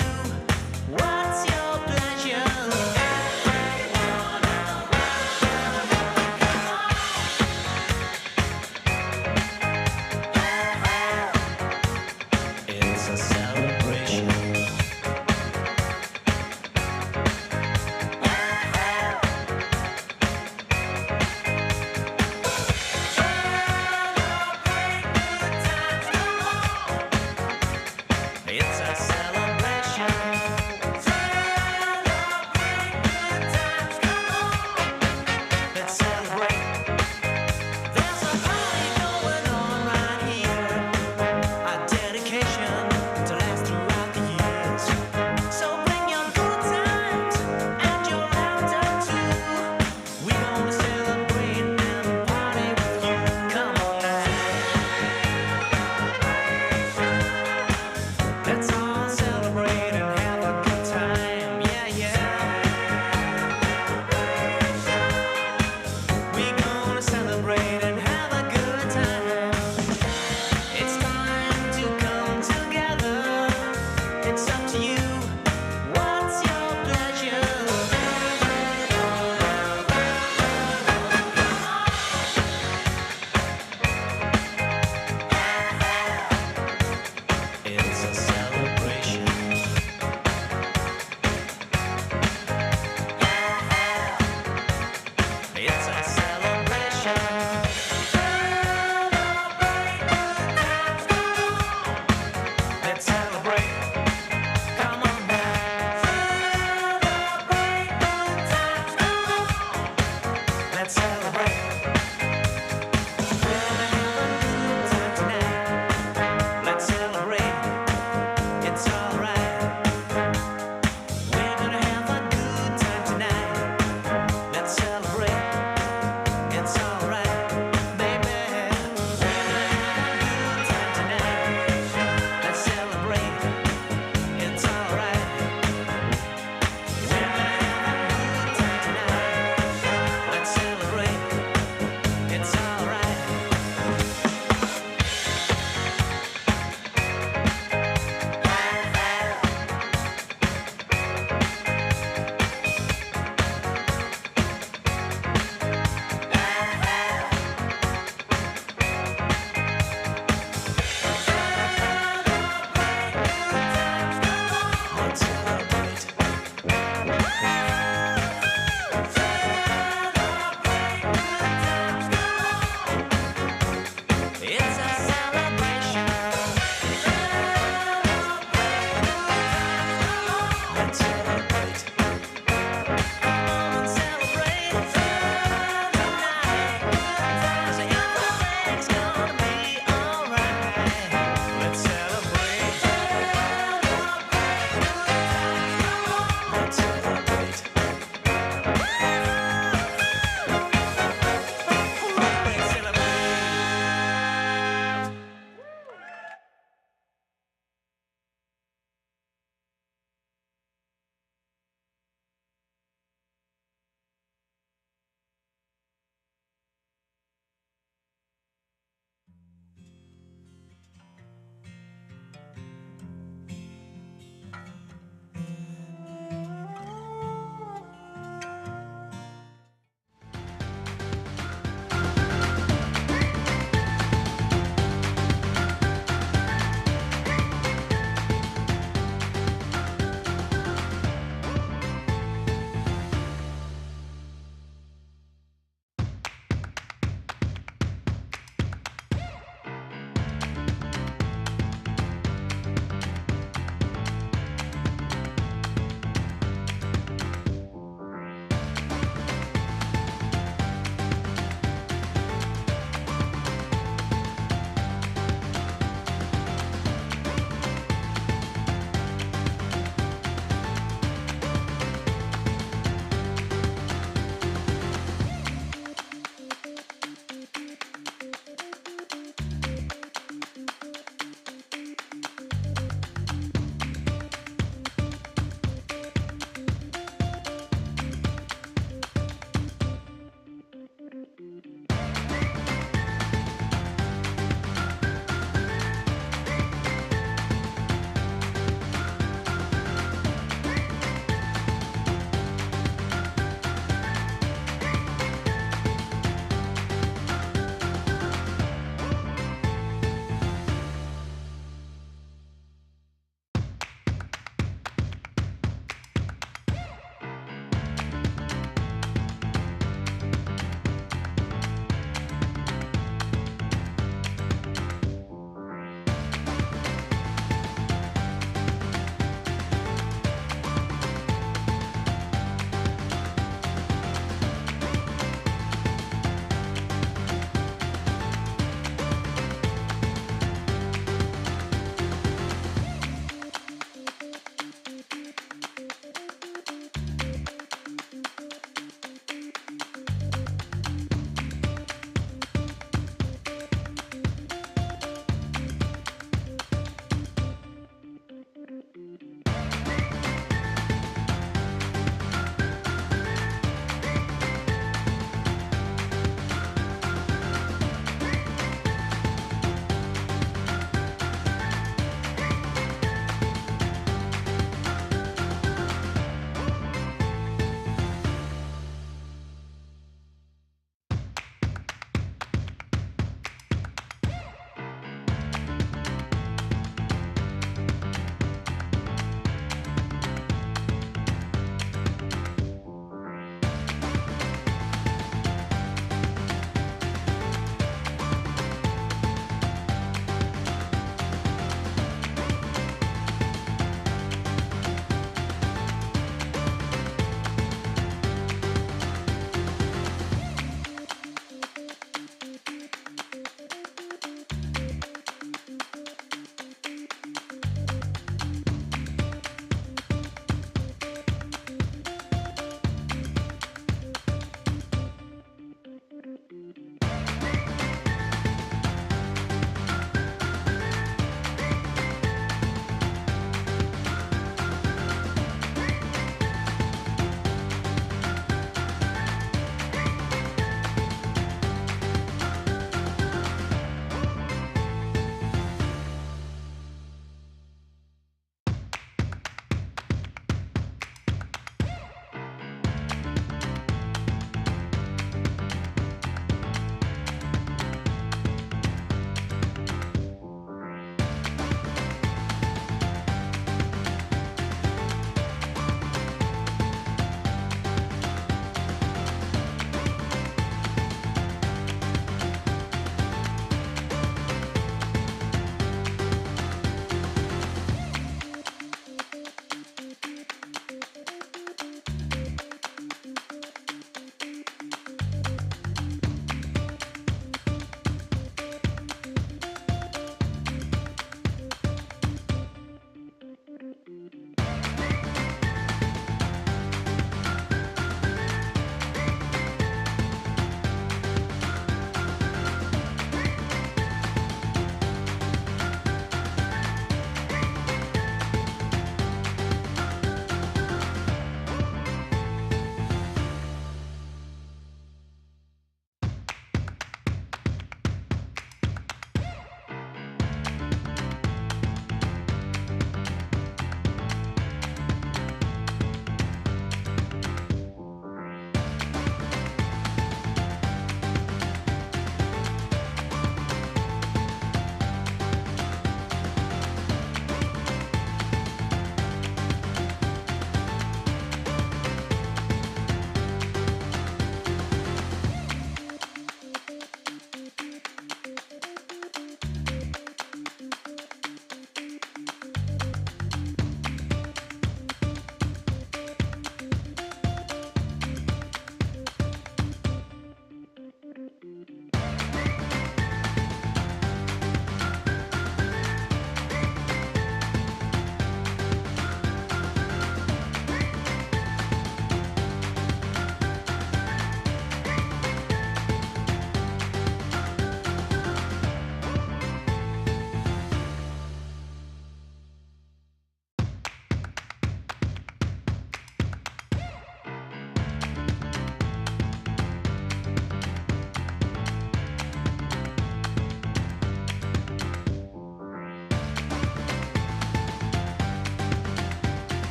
What's your pleasure? It's a celebration. It's a celebration.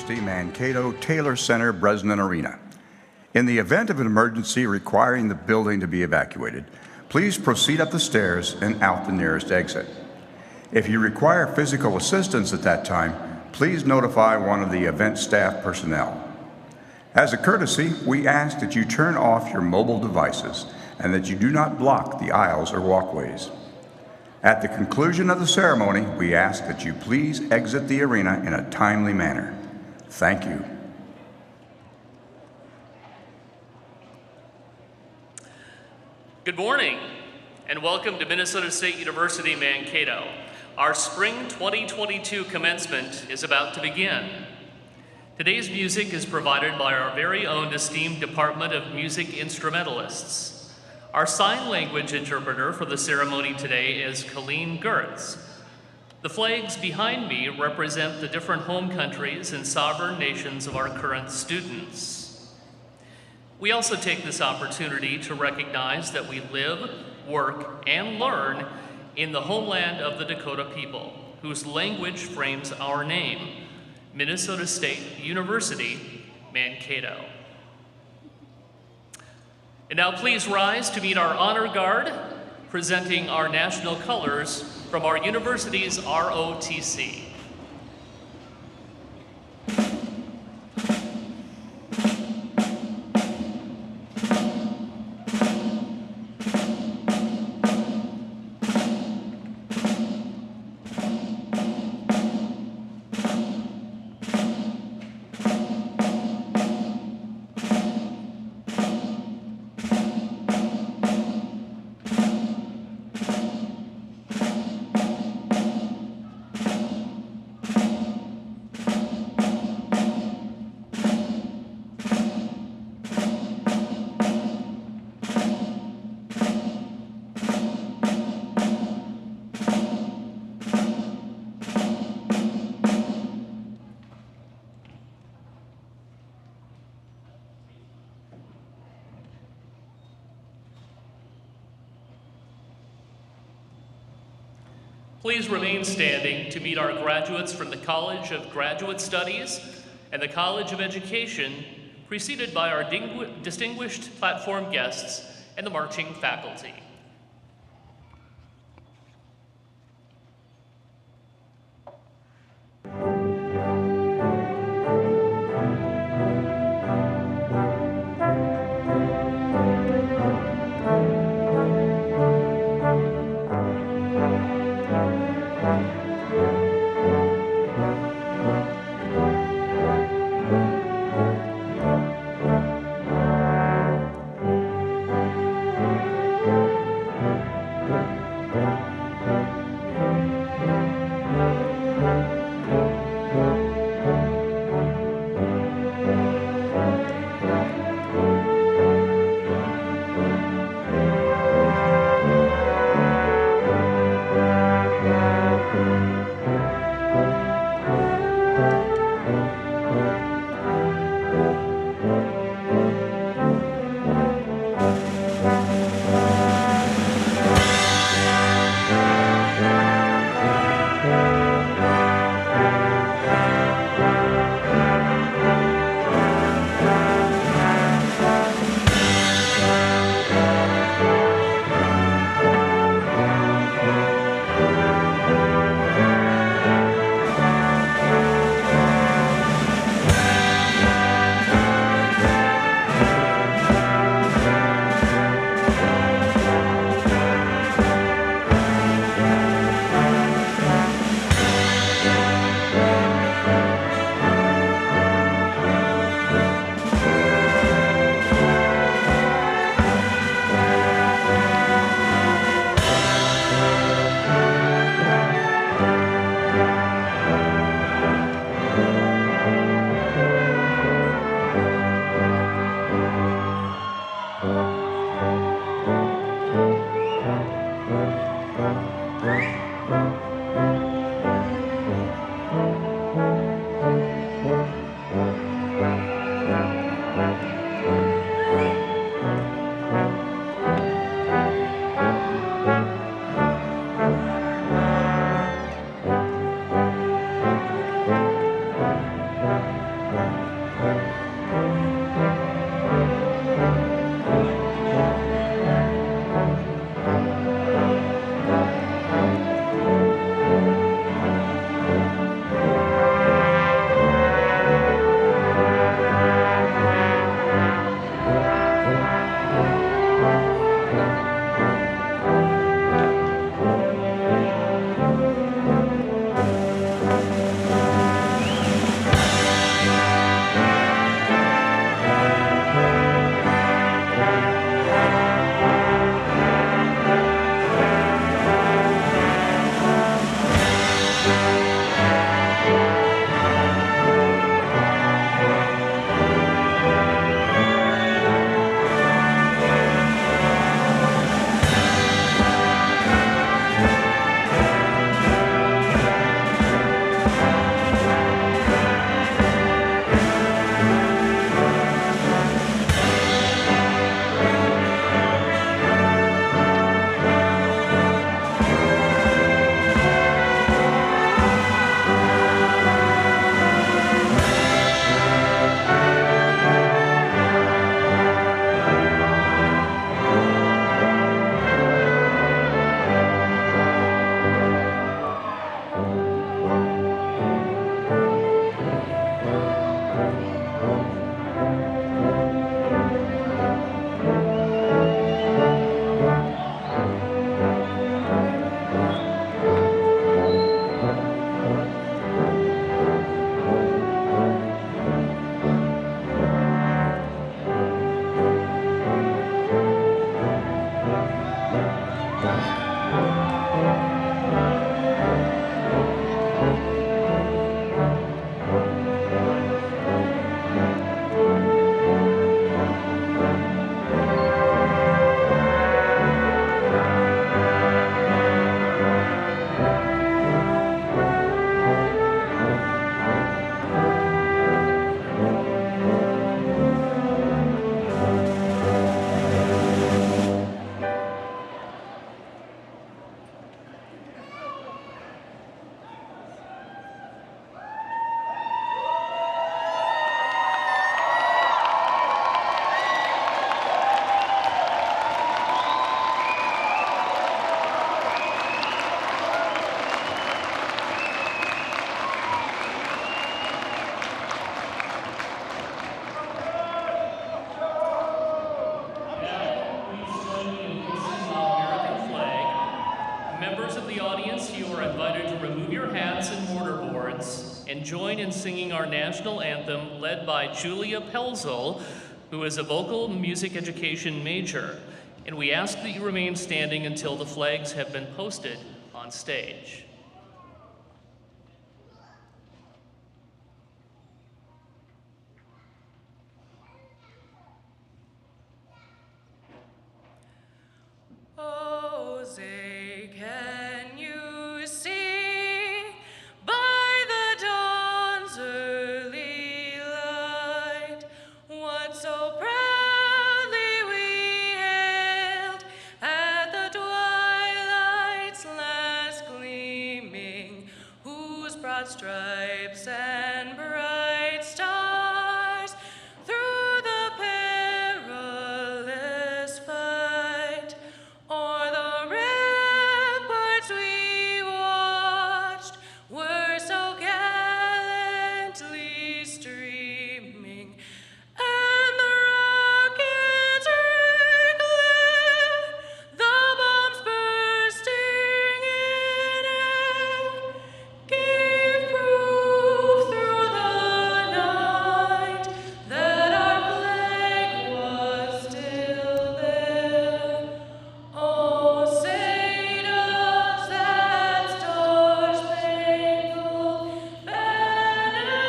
University Mankato Taylor Center Bresnan Arena. In the event of an emergency requiring the building to be evacuated, please proceed up the stairs and out the nearest exit. If you require physical assistance at that time, please notify one of the event staff personnel. As a courtesy, we ask that you turn off your mobile devices and that you do not block the aisles or walkways. At the conclusion of the ceremony, we ask that you please exit the arena in a timely manner. Thank you. Good morning, and welcome to Minnesota State University Mankato. Our spring 2022 commencement is about to begin. Today's music is provided by our very own esteemed Department of Music Instrumentalists. Our sign language interpreter for the ceremony today is Colleen Gertz. The flags behind me represent the different home countries and sovereign nations of our current students. We also take this opportunity to recognize that we live, work, and learn in the homeland of the Dakota people, whose language frames our name, Minnesota State University, Mankato. And now please rise to meet our honor guard, presenting our national colors from our university's ROTC. Please remain standing to meet our graduates from the College of Graduate Studies and the College of Education, preceded by our distinguished platform guests and the marching faculty. boards and join in singing our national anthem led by Julia Pelzel, who is a vocal music education major. And we ask that you remain standing until the flags have been posted on stage. Oh, say, can you see by the dawn's early light what so proudly we hailed at the twilight's last gleaming, whose broad stripes and bright stars through the perilous fight o'er the ramparts we watched were so gallantly streaming, and the rockets ringing, the bombs bursting in air, gave proof through the night that our flag was still there. Oh, say does that star-spangled banner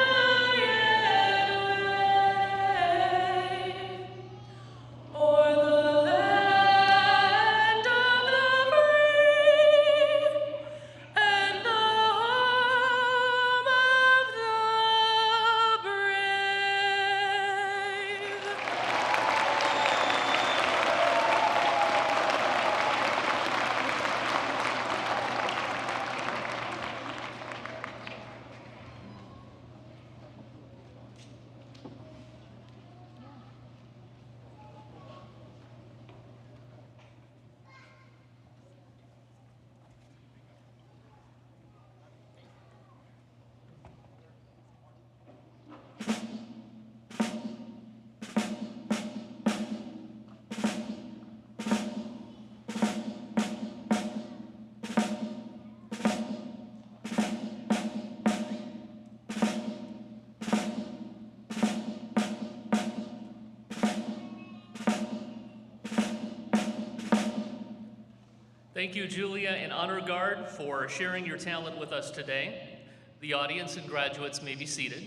yet wave o'er the land of the free and the home of the brave? Thank you, Julia and Honor Guard, for sharing your talent with us today. The audience and graduates may be seated.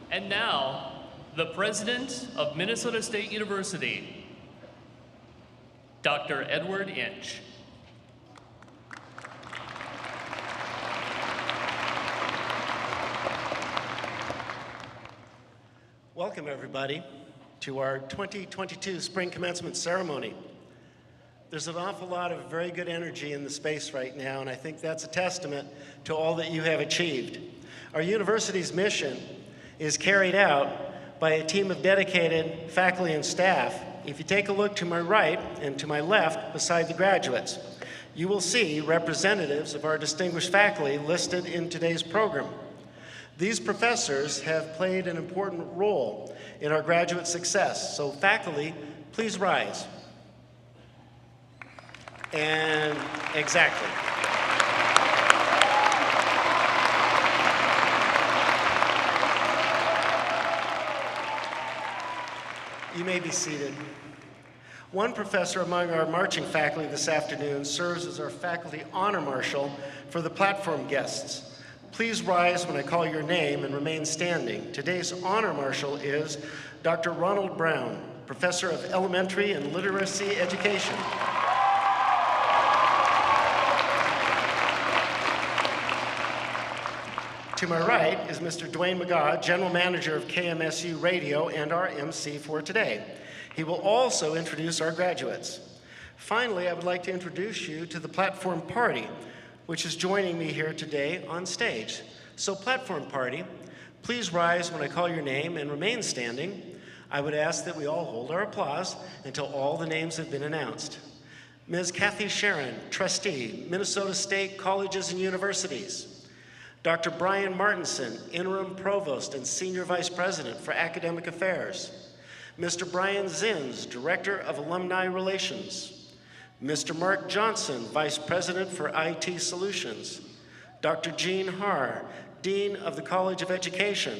And now, the president of Minnesota State University, Dr. Edward Inch. Welcome, everybody, to our 2022 Spring Commencement Ceremony. There's an awful lot of very good energy in the space right now, and I think that's a testament to all that you have achieved. Our university's mission is carried out by a team of dedicated faculty and staff. If you take a look to my right and to my left beside the graduates, you will see representatives of our distinguished faculty listed in today's program. These professors have played an important role in our graduate success. So faculty, please rise. And exactly. You may be seated. One professor among our marching faculty this afternoon serves as our faculty honor marshal for the platform guests. Please rise when I call your name and remain standing. Today's honor marshal is Dr. Ronald Brown, professor of elementary and literacy education. To my right is Mr. Dwayne McGaugh, general manager of KMSU Radio and our MC for today. He will also introduce our graduates. Finally, I would like to introduce you to the platform party, which is joining me here today on stage. So platform party, please rise when I call your name and remain standing. I would ask that we all hold our applause until all the names have been announced. Ms. Kathy Sharon, trustee, Minnesota State Colleges and Universities. Dr. Brian Martinson, interim provost and senior vice president for academic affairs. Mr. Brian Zins, director of alumni relations. Mr. Mark Johnson, Vice President for IT Solutions. Dr. Jean Haar, Dean of the College of Education.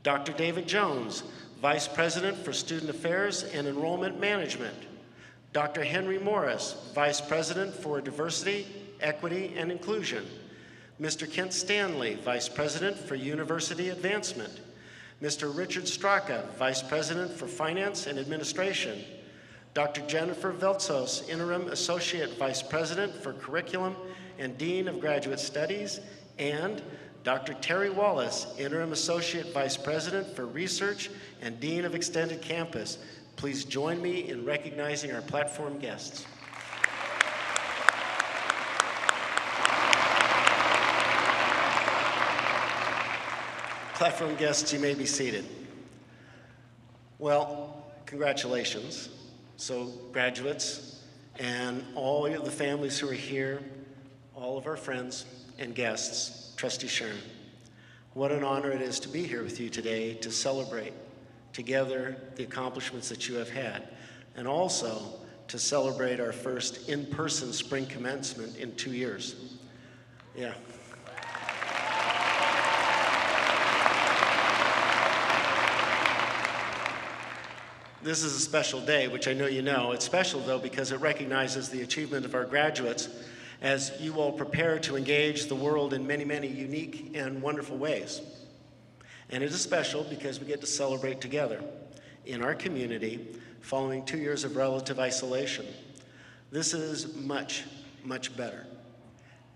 Dr. David Jones, Vice President for Student Affairs and Enrollment Management. Dr. Henry Morris, Vice President for Diversity, Equity, and Inclusion. Mr. Kent Stanley, Vice President for University Advancement. Mr. Richard Straka, Vice President for Finance and Administration. Dr. Jennifer Veltzos, Interim Associate Vice President for Curriculum and Dean of Graduate Studies, and Dr. Terry Wallace, Interim Associate Vice President for Research and Dean of Extended Campus. Please join me in recognizing our platform guests. Platform guests, you may be seated. Well, congratulations. So graduates and all of the families who are here, all of our friends and guests, Trustee Sharon, what an honor it is to be here with you today to celebrate together the accomplishments that you have had, and also to celebrate our first in-person spring commencement in 2 years. Yeah. This is a special day, which I know you know. It's special, though, because it recognizes the achievement of our graduates as you all prepare to engage the world in many, many unique and wonderful ways. And it is special because we get to celebrate together in our community following 2 years of relative isolation. This is much, much better.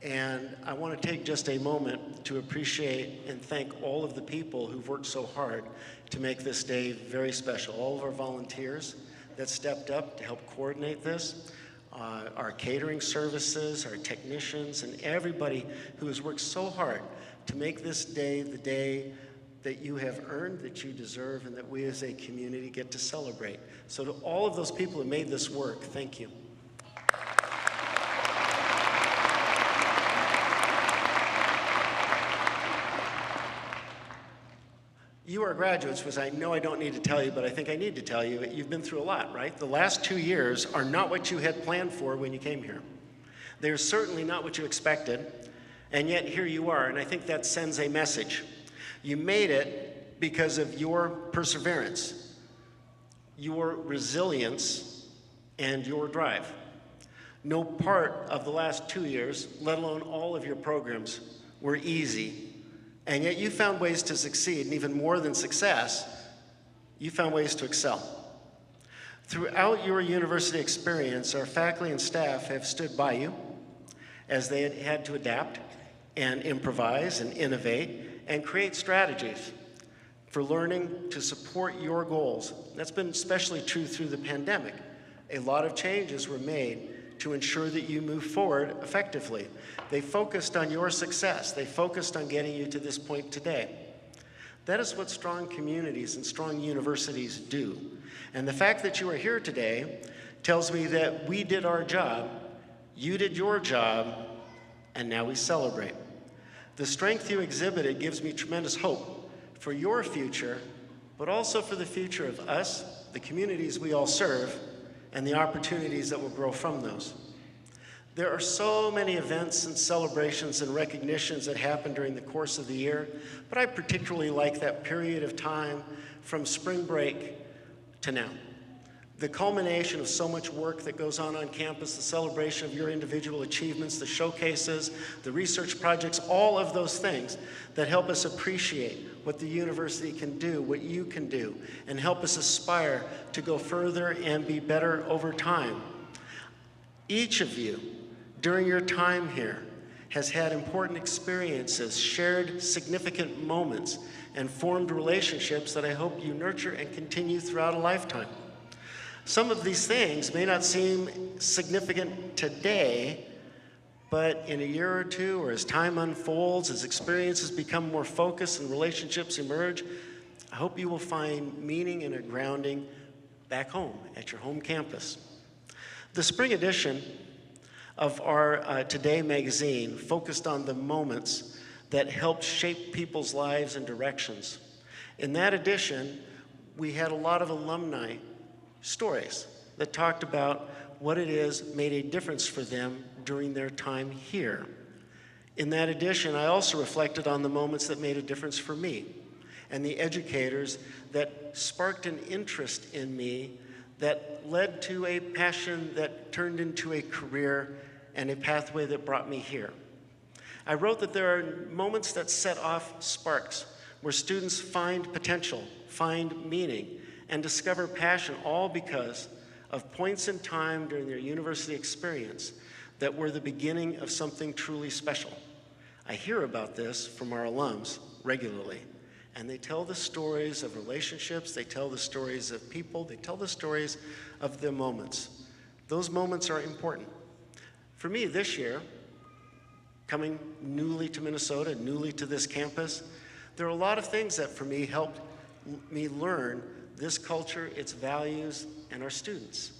And I want to take just a moment to appreciate and thank all of the people who've worked so hard to make this day very special. All of our volunteers that stepped up to help coordinate this, our catering services, our technicians, and everybody who has worked so hard to make this day the day that you have earned, that you deserve, and that we as a community get to celebrate. So to all of those people who made this work, thank you. You are graduates, which I know I don't need to tell you, but I think I need to tell you, you've been through a lot, right? The last 2 years are not what you had planned for when you came here. They're certainly not what you expected, and yet here you are, and I think that sends a message. You made it because of your perseverance, your resilience, and your drive. No part of the last 2 years, let alone all of your programs, were easy. And yet you found ways to succeed, and even more than success, you found ways to excel. Throughout your university experience, our faculty and staff have stood by you as they had to adapt and improvise and innovate and create strategies for learning to support your goals. That's been especially true through the pandemic. A lot of changes were made to ensure that you move forward effectively. They focused on your success. They focused on getting you to this point today. That is what strong communities and strong universities do. And the fact that you are here today tells me that we did our job, you did your job, and now we celebrate. The strength you exhibited gives me tremendous hope for your future, but also for the future of us, the communities we all serve, and the opportunities that will grow from those. There are so many events and celebrations and recognitions that happen during the course of the year, but I particularly like that period of time from spring break to now. The culmination of so much work that goes on campus, the celebration of your individual achievements, the showcases, the research projects, all of those things that help us appreciate what the university can do, what you can do, and help us aspire to go further and be better over time. Each of you, during your time here, has had important experiences, shared significant moments, and formed relationships that I hope you nurture and continue throughout a lifetime. Some of these things may not seem significant today, but in a year or two, or as time unfolds, as experiences become more focused and relationships emerge, I hope you will find meaning and a grounding back home at your home campus. The spring edition of our Today magazine focused on the moments that helped shape people's lives and directions. In that edition, we had a lot of alumni stories. that talked about what it is made a difference for them during their time here. In that edition, I also reflected on the moments that made a difference for me and the educators that sparked an interest in me that led to a passion that turned into a career and a pathway that brought me here. I wrote that there are moments that set off sparks where students find potential, find meaning, and discover passion, all because of points in time during their university experience that were the beginning of something truly special. I hear about this from our alums regularly, and they tell the stories of relationships, they tell the stories of people, they tell the stories of the moments. Those moments are important. For me this year, coming newly to Minnesota, newly to this campus, there are a lot of things that for me helped me learn this culture, its values, and our students.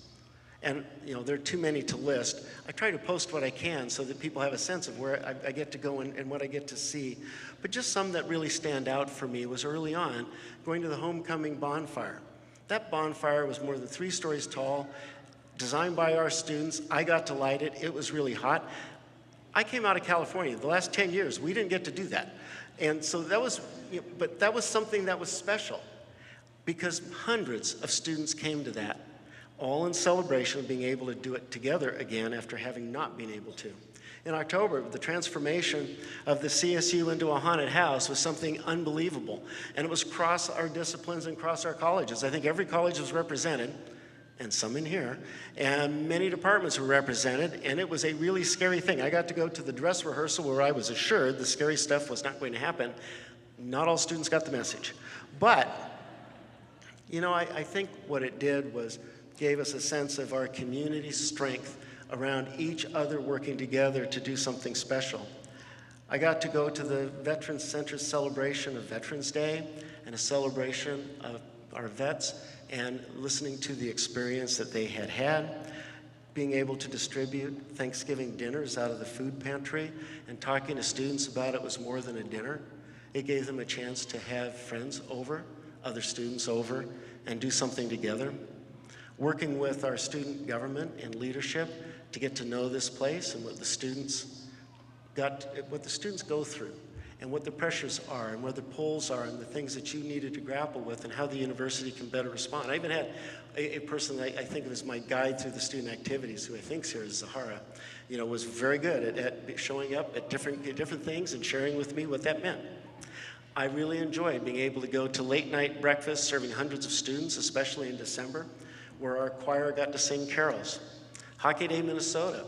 And there are too many to list. I try to post what I can so that people have a sense of where I get to go and what I get to see. But just some that really stand out for me was early on, going to the homecoming bonfire. That bonfire was more than 3 stories tall, designed by our students. I got to light it. It was really hot. I came out of California. The last 10 years, we didn't get to do that. And so that was, but that was something that was special because hundreds of students came to that, all in celebration of being able to do it together again after having not been able to. In October, the transformation of the CSU into a haunted house was something unbelievable. And it was across our disciplines and across our colleges. I think every college was represented, and some in here, and many departments were represented, and it was a really scary thing. I got to go to the dress rehearsal where I was assured the scary stuff was not going to happen. Not all students got the message. But, I think what it did was gave us a sense of our community's strength around each other working together to do something special. I got to go to the Veterans Center's celebration of Veterans Day and a celebration of our vets and listening to the experience that they had had, being able to distribute Thanksgiving dinners out of the food pantry and talking to students about it was more than a dinner. It gave them a chance to have friends over, other students over, and do something together. Working with our student government and leadership to get to know this place and what the students go through and what the pressures are and where the pulls are and the things that you needed to grapple with and how the university can better respond. I even had a person I think of as my guide through the student activities, who I think's here is Zahara, was very good at showing up at different things and sharing with me what that meant. I really enjoyed being able to go to late night breakfast serving hundreds of students, especially in December, where our choir got to sing carols. Hockey Day Minnesota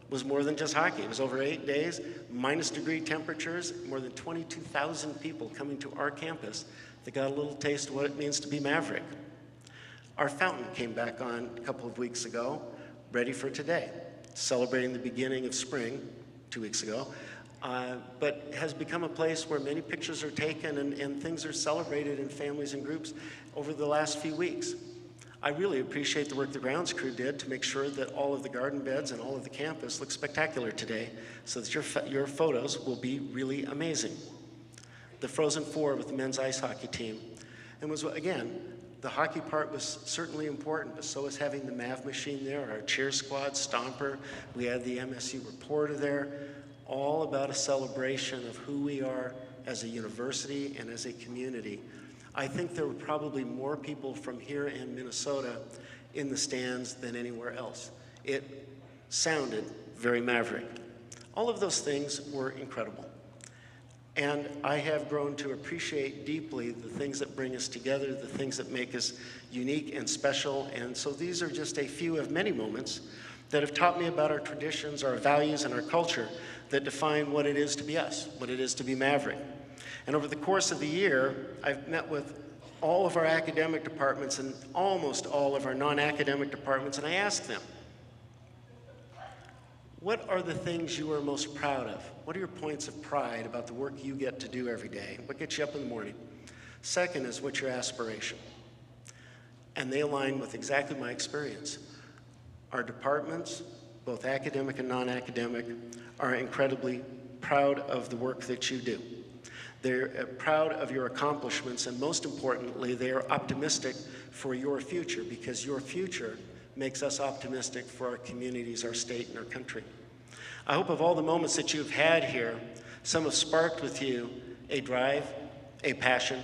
was more than just hockey. It was over 8 days, -degree temperatures, more than 22,000 people coming to our campus that got a little taste of what it means to be Maverick. Our fountain came back on a couple of weeks ago, ready for today, celebrating the beginning of spring 2 weeks ago, but has become a place where many pictures are taken and things are celebrated in families and groups over the last few weeks. I really appreciate the work the grounds crew did to make sure that all of the garden beds and all of the campus look spectacular today so that your photos will be really amazing. The Frozen Four with the men's ice hockey team. And was, again, the hockey part was certainly important, but so was having the MAV machine there, our cheer squad, Stomper. We had the MSU reporter there, all about a celebration of who we are as a university and as a community. I think there were probably more people from here in Minnesota in the stands than anywhere else. It sounded very Maverick. All of those things were incredible. And I have grown to appreciate deeply the things that bring us together, the things that make us unique and special. And so these are just a few of many moments that have taught me about our traditions, our values, and our culture that define what it is to be us, what it is to be Maverick. And over the course of the year, I've met with all of our academic departments and almost all of our non-academic departments, and I asked them, what are the things you are most proud of? What are your points of pride about the work you get to do every day? What gets you up in the morning? Second is, what's your aspiration? And they align with exactly my experience. Our departments, both academic and non-academic, are incredibly proud of the work that you do. They're proud of your accomplishments, and most importantly, they are optimistic for your future, because your future makes us optimistic for our communities, our state, and our country. I hope of all the moments that you've had here, some have sparked with you a drive, a passion,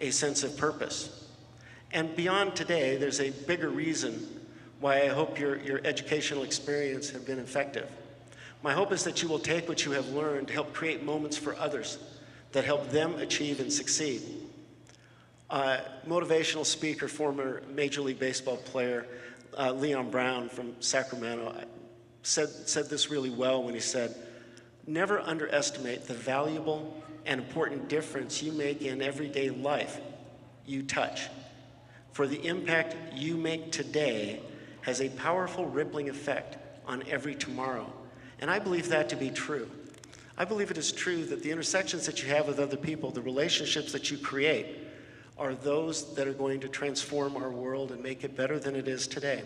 a sense of purpose. And beyond today, there's a bigger reason why I hope your educational experience have been effective. My hope is that you will take what you have learned to help create moments for others that help them achieve and succeed. Motivational speaker, former Major League Baseball player, Leon Brown from Sacramento, said this really well when he said, "Never underestimate the valuable and important difference you make in everyday life you touch. For the impact you make today has a powerful rippling effect on every tomorrow." And I believe that to be true. I believe it is true that the intersections that you have with other people, the relationships that you create, are those that are going to transform our world and make it better than it is today.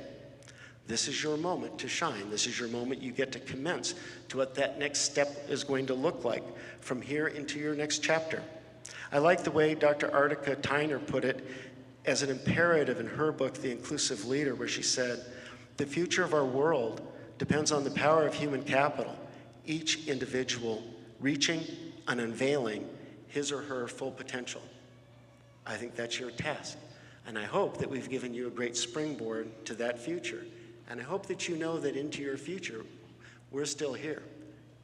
This is your moment to shine. This is your moment you get to commence to what that next step is going to look like from here into your next chapter. I like the way Dr. Artika Tyner put it as an imperative in her book, The Inclusive Leader, where she said, "The future of our world depends on the power of human capital, each individual reaching and unveiling his or her full potential." I think that's your task. And I hope that we've given you a great springboard to that future. And I hope that you know that into your future, we're still here.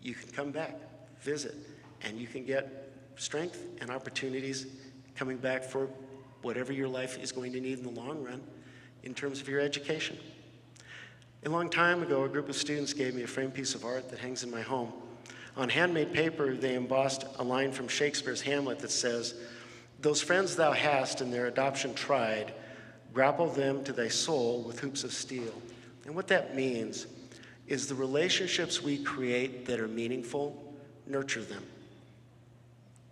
You can come back, visit, and you can get strength and opportunities coming back for whatever your life is going to need in the long run in terms of your education. A long time ago, a group of students gave me a framed piece of art that hangs in my home. On handmade paper, they embossed a line from Shakespeare's Hamlet that says, "Those friends thou hast in their adoption tried, grapple them to thy soul with hoops of steel." And what that means is the relationships we create that are meaningful, nurture them.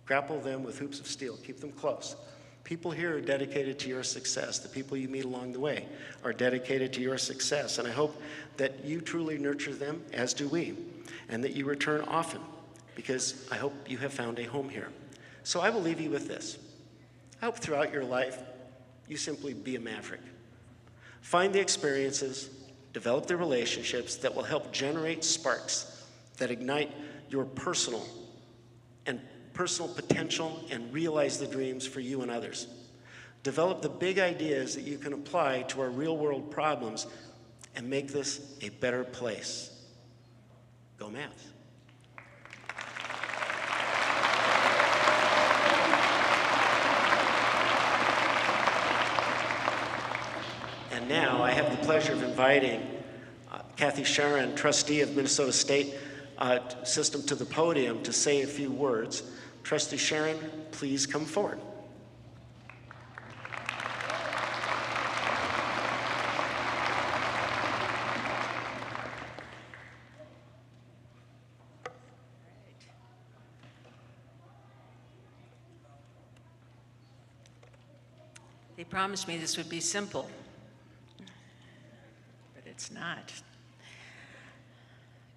Grapple them with hoops of steel, keep them close. People here are dedicated to your success. The people you meet along the way are dedicated to your success. And I hope that you truly nurture them, as do we, and that you return often, because I hope you have found a home here. So I will leave you with this. I hope throughout your life, you simply be a maverick. Find the experiences, develop the relationships that will help generate sparks that ignite your personal potential and realize the dreams for you and others. Develop the big ideas that you can apply to our real world problems and make this a better place. Go Mavs. And now I have the pleasure of inviting Kathy Sharon, trustee of Minnesota State System, to the podium to say a few words. Trustee Sharon, please come forward. They promised me this would be simple, but it's not.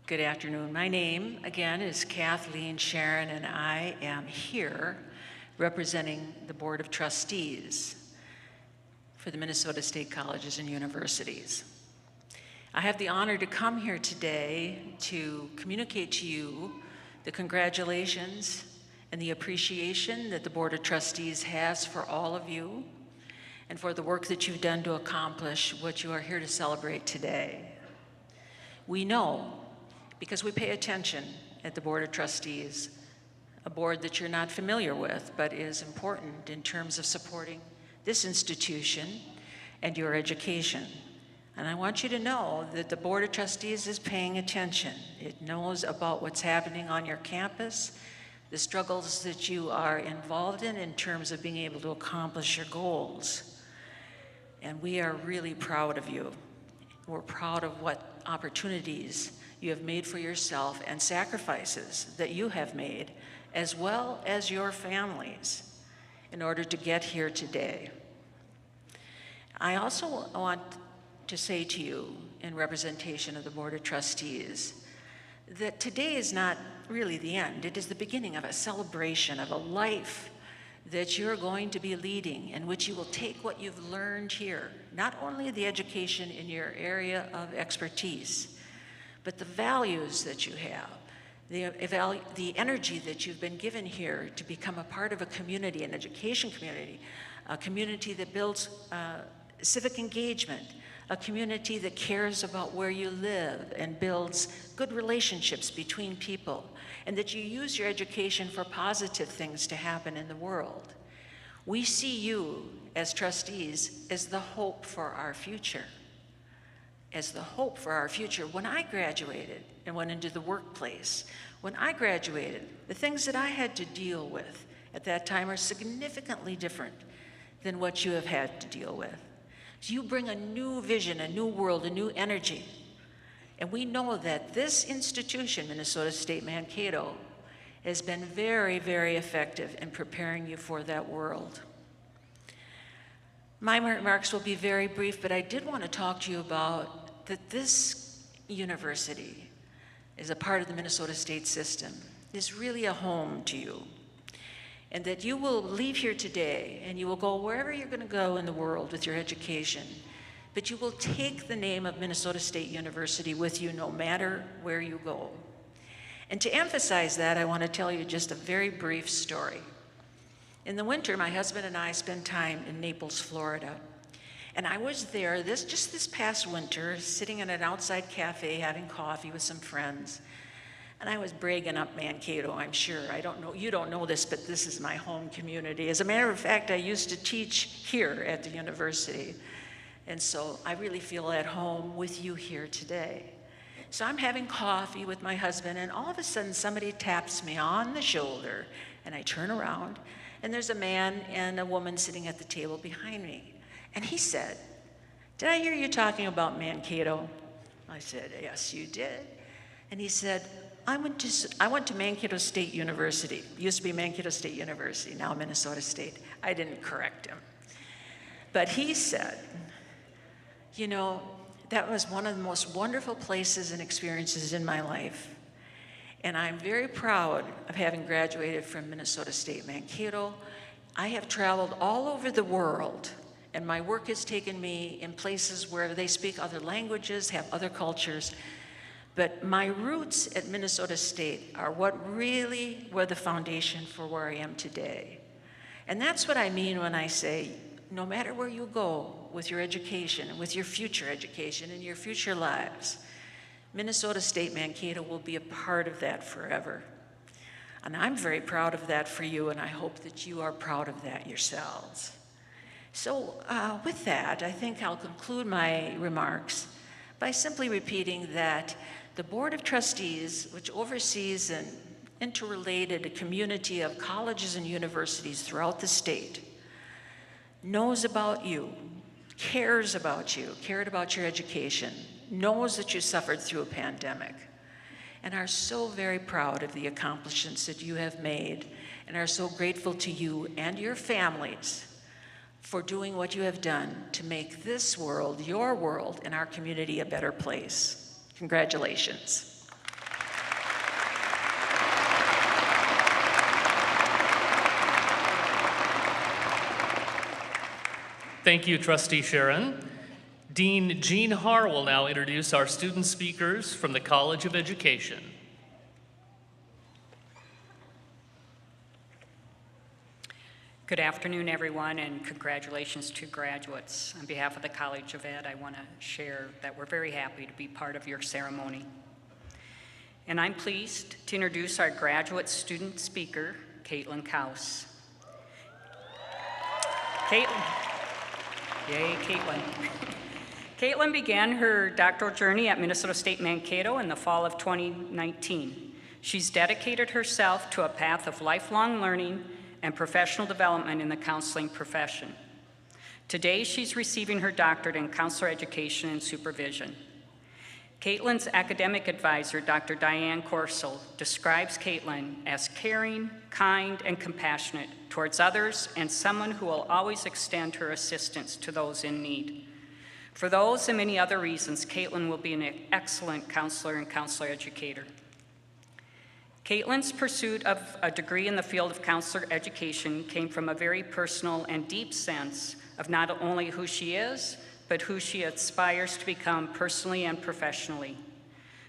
Good afternoon. My name, again, is Kathleen Sharon, and I am here representing the Board of Trustees for the Minnesota State Colleges and Universities. I have the honor to come here today to communicate to you the congratulations and the appreciation that the Board of Trustees has for all of you and for the work that you've done to accomplish what you are here to celebrate today. We know, because we pay attention at the Board of Trustees, a board that you're not familiar with, but is important in terms of supporting this institution and your education. And I want you to know that the Board of Trustees is paying attention. It knows about what's happening on your campus, the struggles that you are involved in terms of being able to accomplish your goals. And we are really proud of you. We're proud of what opportunities you have made for yourself and sacrifices that you have made, as well as your families, in order to get here today. I also want to say to you, in representation of the Board of Trustees, that today is not really the end. It is the beginning of a celebration of a life that you're going to be leading, in which you will take what you've learned here, not only the education in your area of expertise, but the values that you have, the energy that you've been given here to become a part of a community, an education community, a community that builds civic engagement, a community that cares about where you live and builds good relationships between people, and that you use your education for positive things to happen in the world. We see you as trustees as the hope for our future. As the hope for our future. When I graduated and went into the workplace, when I graduated, the things that I had to deal with at that time are significantly different than what you have had to deal with. So you bring a new vision, a new world, a new energy. And we know that this institution, Minnesota State Mankato, has been very, very effective in preparing you for that world. My remarks will be very brief, but I did want to talk to you about that this university is a part of the Minnesota State system, is really a home to you. And that you will leave here today and you will go wherever you're going to go in the world with your education, but you will take the name of Minnesota State University with you no matter where you go. And to emphasize that, I want to tell you just a very brief story. In the winter, my husband and I spent time in Naples, Florida. And I was there just this past winter, sitting in an outside cafe having coffee with some friends. And I was bragging up Mankato, I'm sure. I don't know, you don't know this, but this is my home community. As a matter of fact, I used to teach here at the university. And so I really feel at home with you here today. So I'm having coffee with my husband, and all of a sudden somebody taps me on the shoulder, and I turn around, and there's a man and a woman sitting at the table behind me. And he said, "Did I hear you talking about Mankato?" I said, "Yes, you did." And he said, I went to Mankato State University. It used to be Mankato State University, now Minnesota State. I didn't correct him. But he said, you know, that was one of the most wonderful places and experiences in my life. And I'm very proud of having graduated from Minnesota State Mankato. I have traveled all over the world, and my work has taken me in places where they speak other languages, have other cultures. But my roots at Minnesota State are what really were the foundation for where I am today. And that's what I mean when I say, no matter where you go with your education and with your future education and your future lives, Minnesota State Mankato will be a part of that forever. And I'm very proud of that for you, and I hope that you are proud of that yourselves. So with that, I think I'll conclude my remarks by simply repeating that the Board of Trustees, which oversees an interrelated community of colleges and universities throughout the state, knows about you, cares about you, cared about your education, knows that you suffered through a pandemic, and are so very proud of the accomplishments that you have made, and are so grateful to you and your families for doing what you have done to make this world, your world, and our community a better place. Congratulations. Thank you, Trustee Sharon. Dean Jean Haar will now introduce our student speakers from the College of Education. Good afternoon, everyone, and congratulations to graduates. On behalf of the College of Ed, I want to share that we're very happy to be part of your ceremony. And I'm pleased to introduce our graduate student speaker, Caitlin Kaus. Yay, Caitlin. Caitlin began her doctoral journey at Minnesota State Mankato in the fall of 2019. She's dedicated herself to a path of lifelong learning and professional development in the counseling profession. Today, she's receiving her doctorate in counselor education and supervision. Caitlin's academic advisor, Dr. Diane Corsell, describes Caitlin as caring, kind, and compassionate towards others, and someone who will always extend her assistance to those in need. For those and many other reasons, Caitlin will be an excellent counselor and counselor educator. Caitlin's pursuit of a degree in the field of counselor education came from a very personal and deep sense of not only who she is, but who she aspires to become personally and professionally.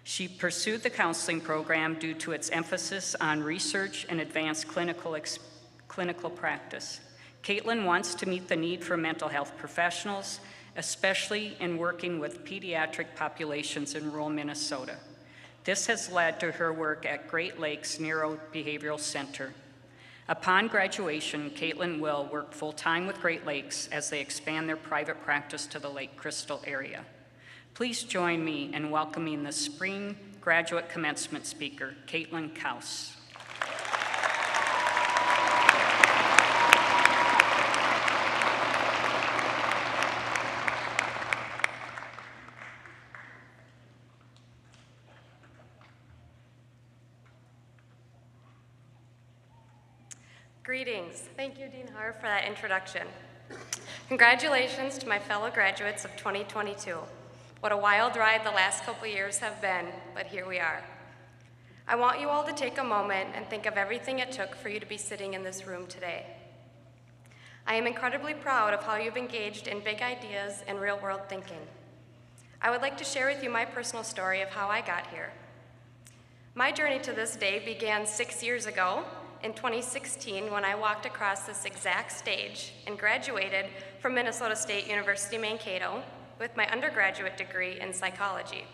She pursued the counseling program due to its emphasis on research and advanced clinical practice. Caitlin wants to meet the need for mental health professionals, especially in working with pediatric populations in rural Minnesota. This has led to her work at Great Lakes Neurobehavioral Center. Upon graduation, Caitlin will work full-time with Great Lakes as they expand their private practice to the Lake Crystal area. Please join me in welcoming the spring graduate commencement speaker, Caitlin Kaus. Greetings. Thank you, Dean Harr, for that introduction. Congratulations to my fellow graduates of 2022. What a wild ride the last couple years have been, but here we are. I want you all to take a moment and think of everything it took for you to be sitting in this room today. I am incredibly proud of how you've engaged in big ideas and real-world thinking. I would like to share with you my personal story of how I got here. My journey to this day began 6 years ago, in 2016, when I walked across this exact stage and graduated from Minnesota State University Mankato with my undergraduate degree in psychology.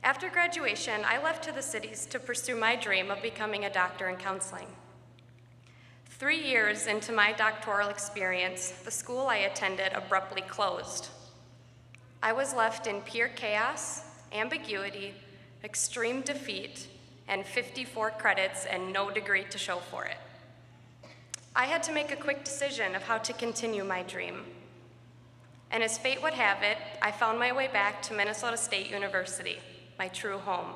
After graduation, I left to the cities to pursue my dream of becoming a doctor in counseling. 3 years into my doctoral experience, the school I attended abruptly closed. I was left in pure chaos, ambiguity, extreme defeat, and 54 credits and no degree to show for it. I had to make a quick decision of how to continue my dream. And as fate would have it, I found my way back to Minnesota State University, my true home.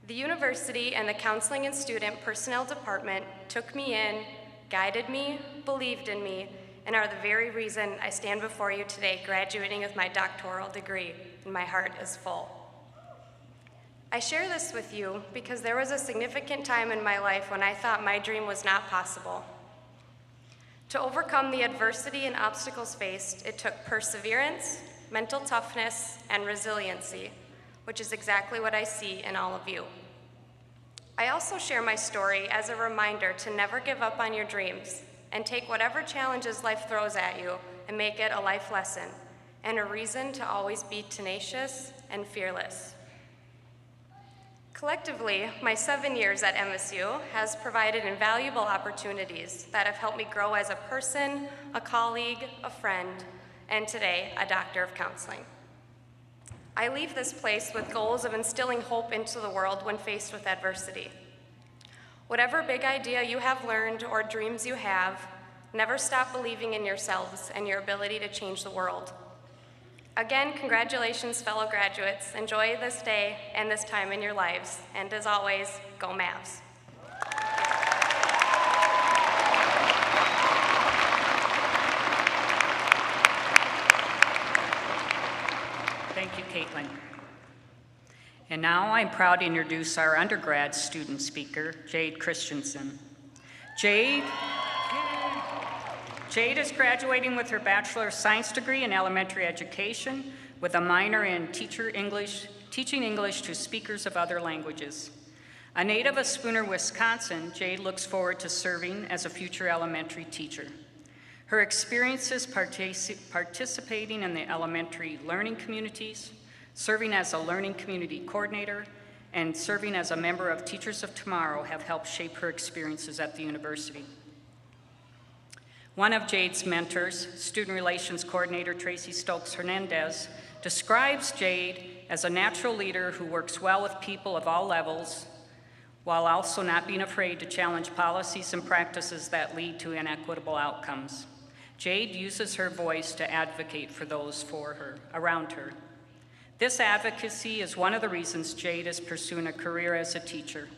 The university and the Counseling and Student Personnel Department took me in, guided me, believed in me, and are the very reason I stand before you today graduating with my doctoral degree, and my heart is full. I share this with you because there was a significant time in my life when I thought my dream was not possible. To overcome the adversity and obstacles faced, it took perseverance, mental toughness, and resiliency, which is exactly what I see in all of you. I also share my story as a reminder to never give up on your dreams and take whatever challenges life throws at you and make it a life lesson and a reason to always be tenacious and fearless. Collectively, my 7 years at MSU has provided invaluable opportunities that have helped me grow as a person, a colleague, a friend, and today, a doctor of counseling. I leave this place with goals of instilling hope into the world when faced with adversity. Whatever big idea you have learned or dreams you have, never stop believing in yourselves and your ability to change the world. Again, congratulations, fellow graduates. Enjoy this day and this time in your lives. And as always, go Mavs. Thank you, Caitlin. And now I'm proud to introduce our undergrad student speaker, Jade Christensen. Jade is graduating with her Bachelor of Science degree in elementary education with a minor in teaching English to speakers of other languages. A native of Spooner, Wisconsin, Jade looks forward to serving as a future elementary teacher. Her experiences participating in the elementary learning communities, serving as a learning community coordinator, and serving as a member of Teachers of Tomorrow have helped shape her experiences at the university. One of Jade's mentors, Student Relations Coordinator Tracy Stokes Hernandez, describes Jade as a natural leader who works well with people of all levels, while also not being afraid to challenge policies and practices that lead to inequitable outcomes. Jade uses her voice to advocate for those around her. This advocacy is one of the reasons Jade is pursuing a career as a teacher.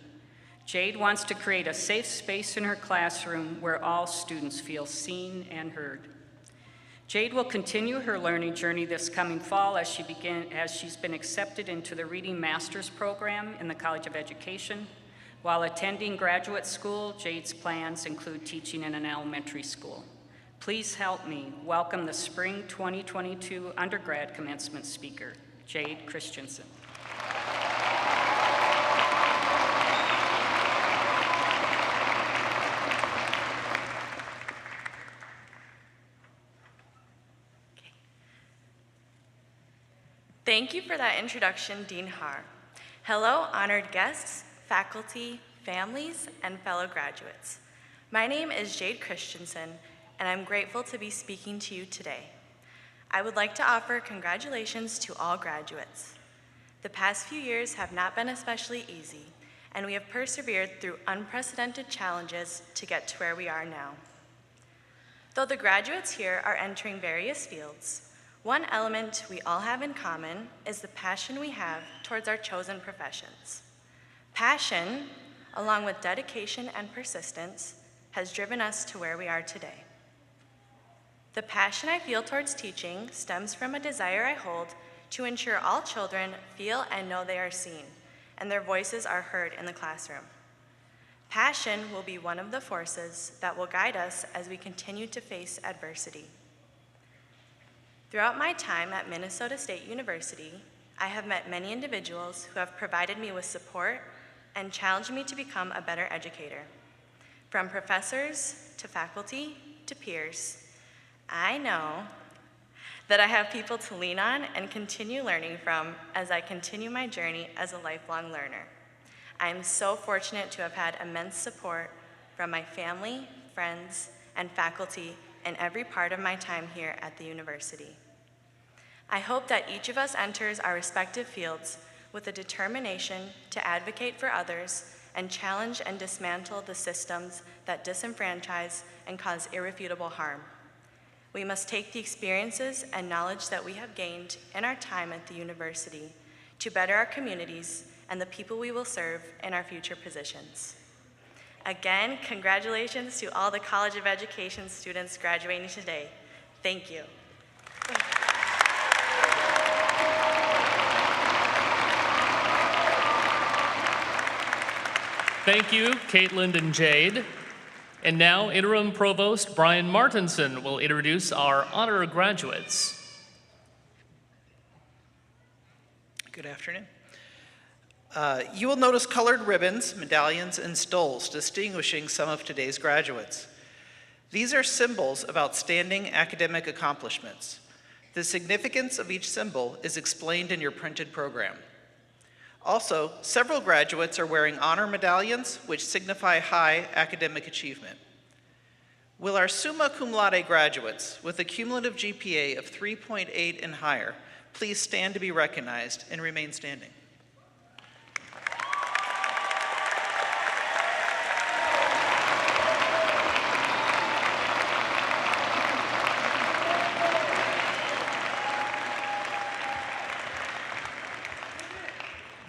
Jade wants to create a safe space in her classroom where all students feel seen and heard. Jade will continue her learning journey this coming fall as she's been accepted into the Reading Master's program in the College of Education. While attending graduate school, Jade's plans include teaching in an elementary school. Please help me welcome the Spring 2022 undergrad commencement speaker, Jade Christensen. Thank you for that introduction, Dean Haar. Hello, honored guests, faculty, families, and fellow graduates. My name is Jade Christensen, and I'm grateful to be speaking to you today. I would like to offer congratulations to all graduates. The past few years have not been especially easy, and we have persevered through unprecedented challenges to get to where we are now. Though the graduates here are entering various fields, one element we all have in common is the passion we have towards our chosen professions. Passion, along with dedication and persistence, has driven us to where we are today. The passion I feel towards teaching stems from a desire I hold to ensure all children feel and know they are seen, and their voices are heard in the classroom. Passion will be one of the forces that will guide us as we continue to face adversity. Throughout my time at Minnesota State University, I have met many individuals who have provided me with support and challenged me to become a better educator. From professors to faculty to peers, I know that I have people to lean on and continue learning from as I continue my journey as a lifelong learner. I am so fortunate to have had immense support from my family, friends, and faculty in every part of my time here at the university. I hope that each of us enters our respective fields with a determination to advocate for others and challenge and dismantle the systems that disenfranchise and cause irrefutable harm. We must take the experiences and knowledge that we have gained in our time at the university to better our communities and the people we will serve in our future positions. Again, congratulations to all the College of Education students graduating today. Thank you. Thank you, Caitlin and Jade. And now, Interim Provost Brian Martinson will introduce our honor graduates. Good afternoon. You will notice colored ribbons, medallions, and stoles distinguishing some of today's graduates. These are symbols of outstanding academic accomplishments. The significance of each symbol is explained in your printed program. Also, several graduates are wearing honor medallions, which signify high academic achievement. Will our summa cum laude graduates with a cumulative GPA of 3.8 and higher please stand to be recognized and remain standing?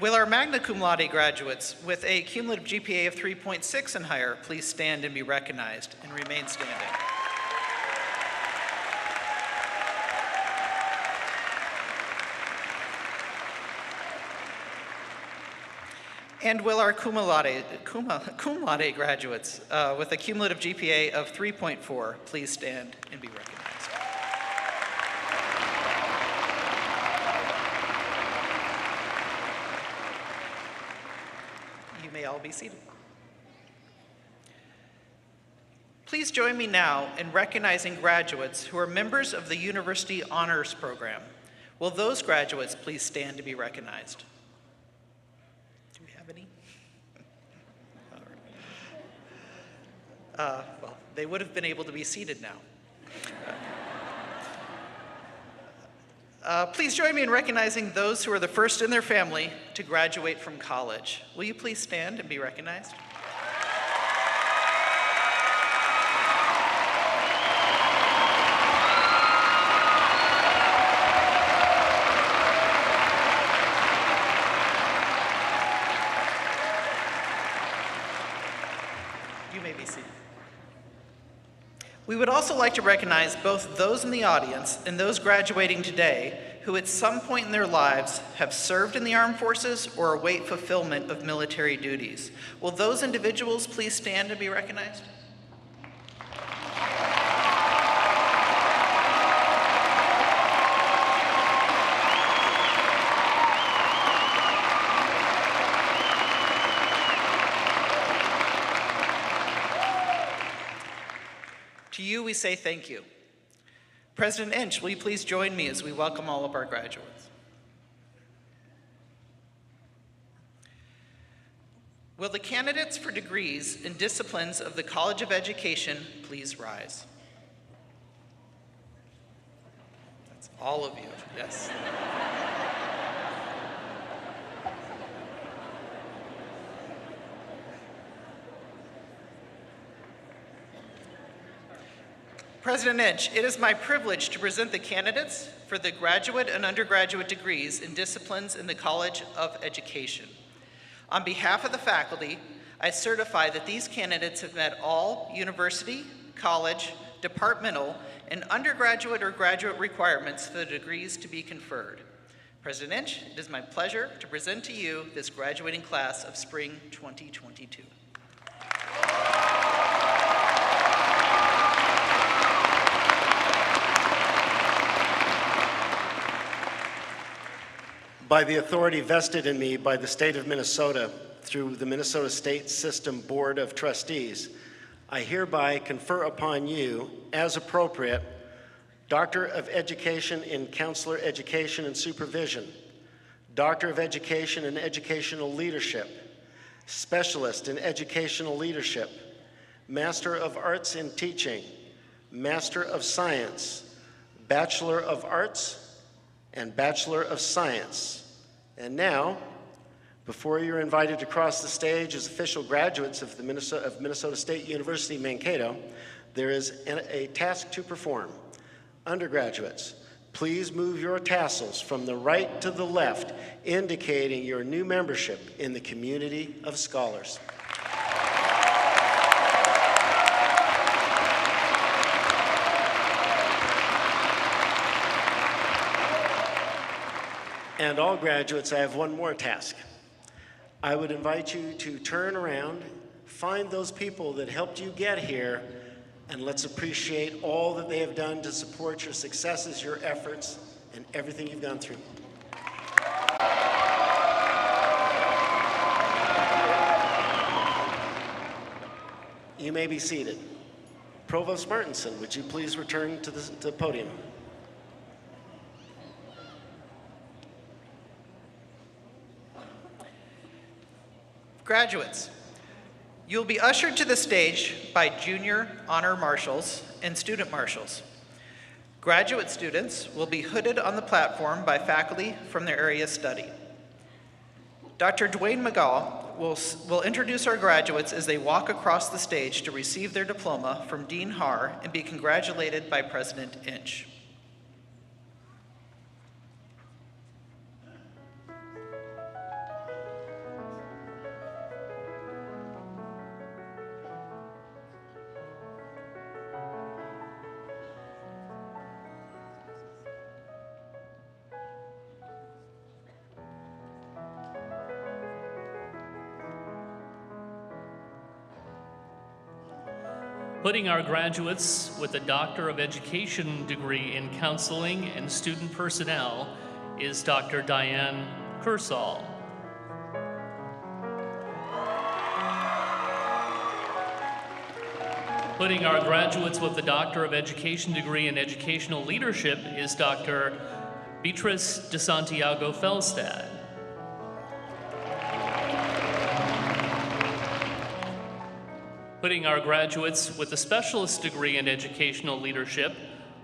Will our magna cum laude graduates with a cumulative GPA of 3.6 and higher please stand and be recognized and remain standing? And will our cum laude graduates with a cumulative GPA of 3.4 please stand and be recognized? You may all be seated. Please join me now in recognizing graduates who are members of the University Honors Program. Will those graduates please stand to be recognized? Do we have any? All right. Well, they would have been able to be seated now. Please join me in recognizing those who are the first in their family to graduate from college. Will you please stand and be recognized? You may be seated. We would also like to recognize both those in the audience and those graduating today who at some point in their lives have served in the armed forces or await fulfillment of military duties. Will those individuals please stand and be recognized? To you, we say thank you. President Inch, will you please join me as we welcome all of our graduates? Will the candidates for degrees in disciplines of the College of Education please rise? That's all of you, yes. President Inch, it is my privilege to present the candidates for the graduate and undergraduate degrees in disciplines in the College of Education. On behalf of the faculty, I certify that these candidates have met all university, college, departmental, and undergraduate or graduate requirements for the degrees to be conferred. President Inch, it is my pleasure to present to you this graduating class of Spring 2022. By the authority vested in me by the state of Minnesota through the Minnesota State System Board of Trustees, I hereby confer upon you, as appropriate, Doctor of Education in Counselor Education and Supervision, Doctor of Education in Educational Leadership, Specialist in Educational Leadership, Master of Arts in Teaching, Master of Science, Bachelor of Arts, and Bachelor of Science. And now, before you're invited to cross the stage as official graduates of Minnesota State University Mankato, there is a task to perform. Undergraduates, please move your tassels from the right to the left, indicating your new membership in the community of scholars. And all graduates, I have one more task. I would invite you to turn around, find those people that helped you get here, and let's appreciate all that they have done to support your successes, your efforts, and everything you've gone through. You may be seated. Provost Martinson, would you please return to the podium? Graduates, you'll be ushered to the stage by junior honor marshals and student marshals. Graduate students will be hooded on the platform by faculty from their area of study. Dr. Dwayne McGaw will introduce our graduates as they walk across the stage to receive their diploma from Dean Haar and be congratulated by President Inch. Putting our graduates with a Doctor of Education degree in Counseling and Student Personnel is Dr. Diane Kersall. Putting our graduates with the Doctor of Education degree in Educational Leadership is Dr. Beatrice de Santiago Felstad. Putting our graduates with a specialist degree in educational leadership,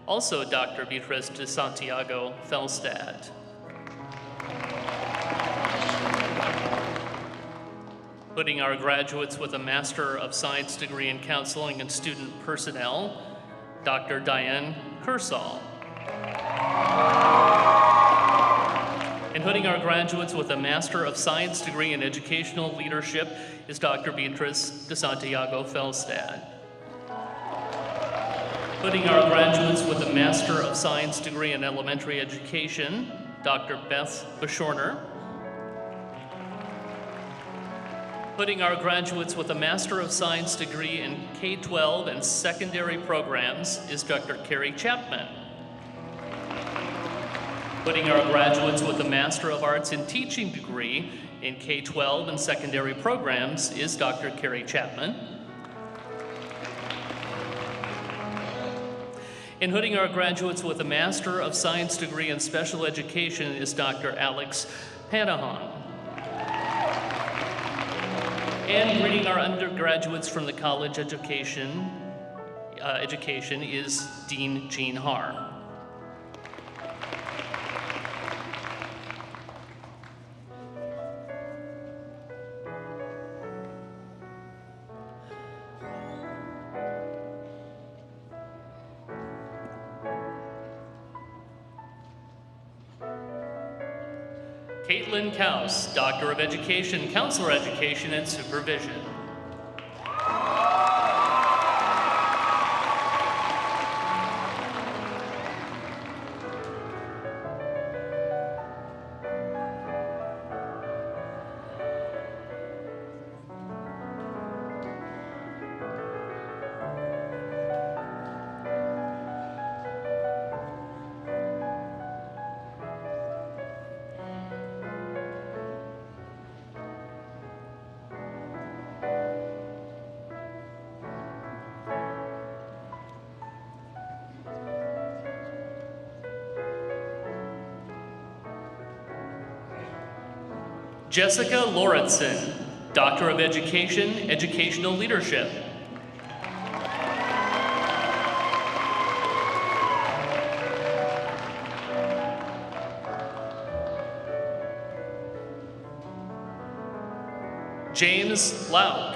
also Dr. Beatrice de Santiago Felstad. Putting our graduates with a Master of Science degree in Counseling and Student Personnel, Dr. Diane Kersall. And putting our graduates with a Master of Science degree in Educational Leadership is Dr. Beatrice de Santiago Felstad. Putting our graduates with a Master of Science degree in Elementary Education, Dr. Beth Bashorner. Putting our graduates with a Master of Science degree in K-12 and secondary programs is Dr. Carrie Chapman. Putting our graduates with a Master of Arts in Teaching degree in K-12 and secondary programs is Dr. Carrie Chapman. And putting our graduates with a Master of Science degree in Special Education is Dr. Alex Panahan. And greeting our undergraduates from the college education is Dean Jean Haar. Caitlin Kaus, Doctor of Education, Counselor Education, and Supervision. Jessica Lauritsen, Doctor of Education, Educational Leadership. James Lauk,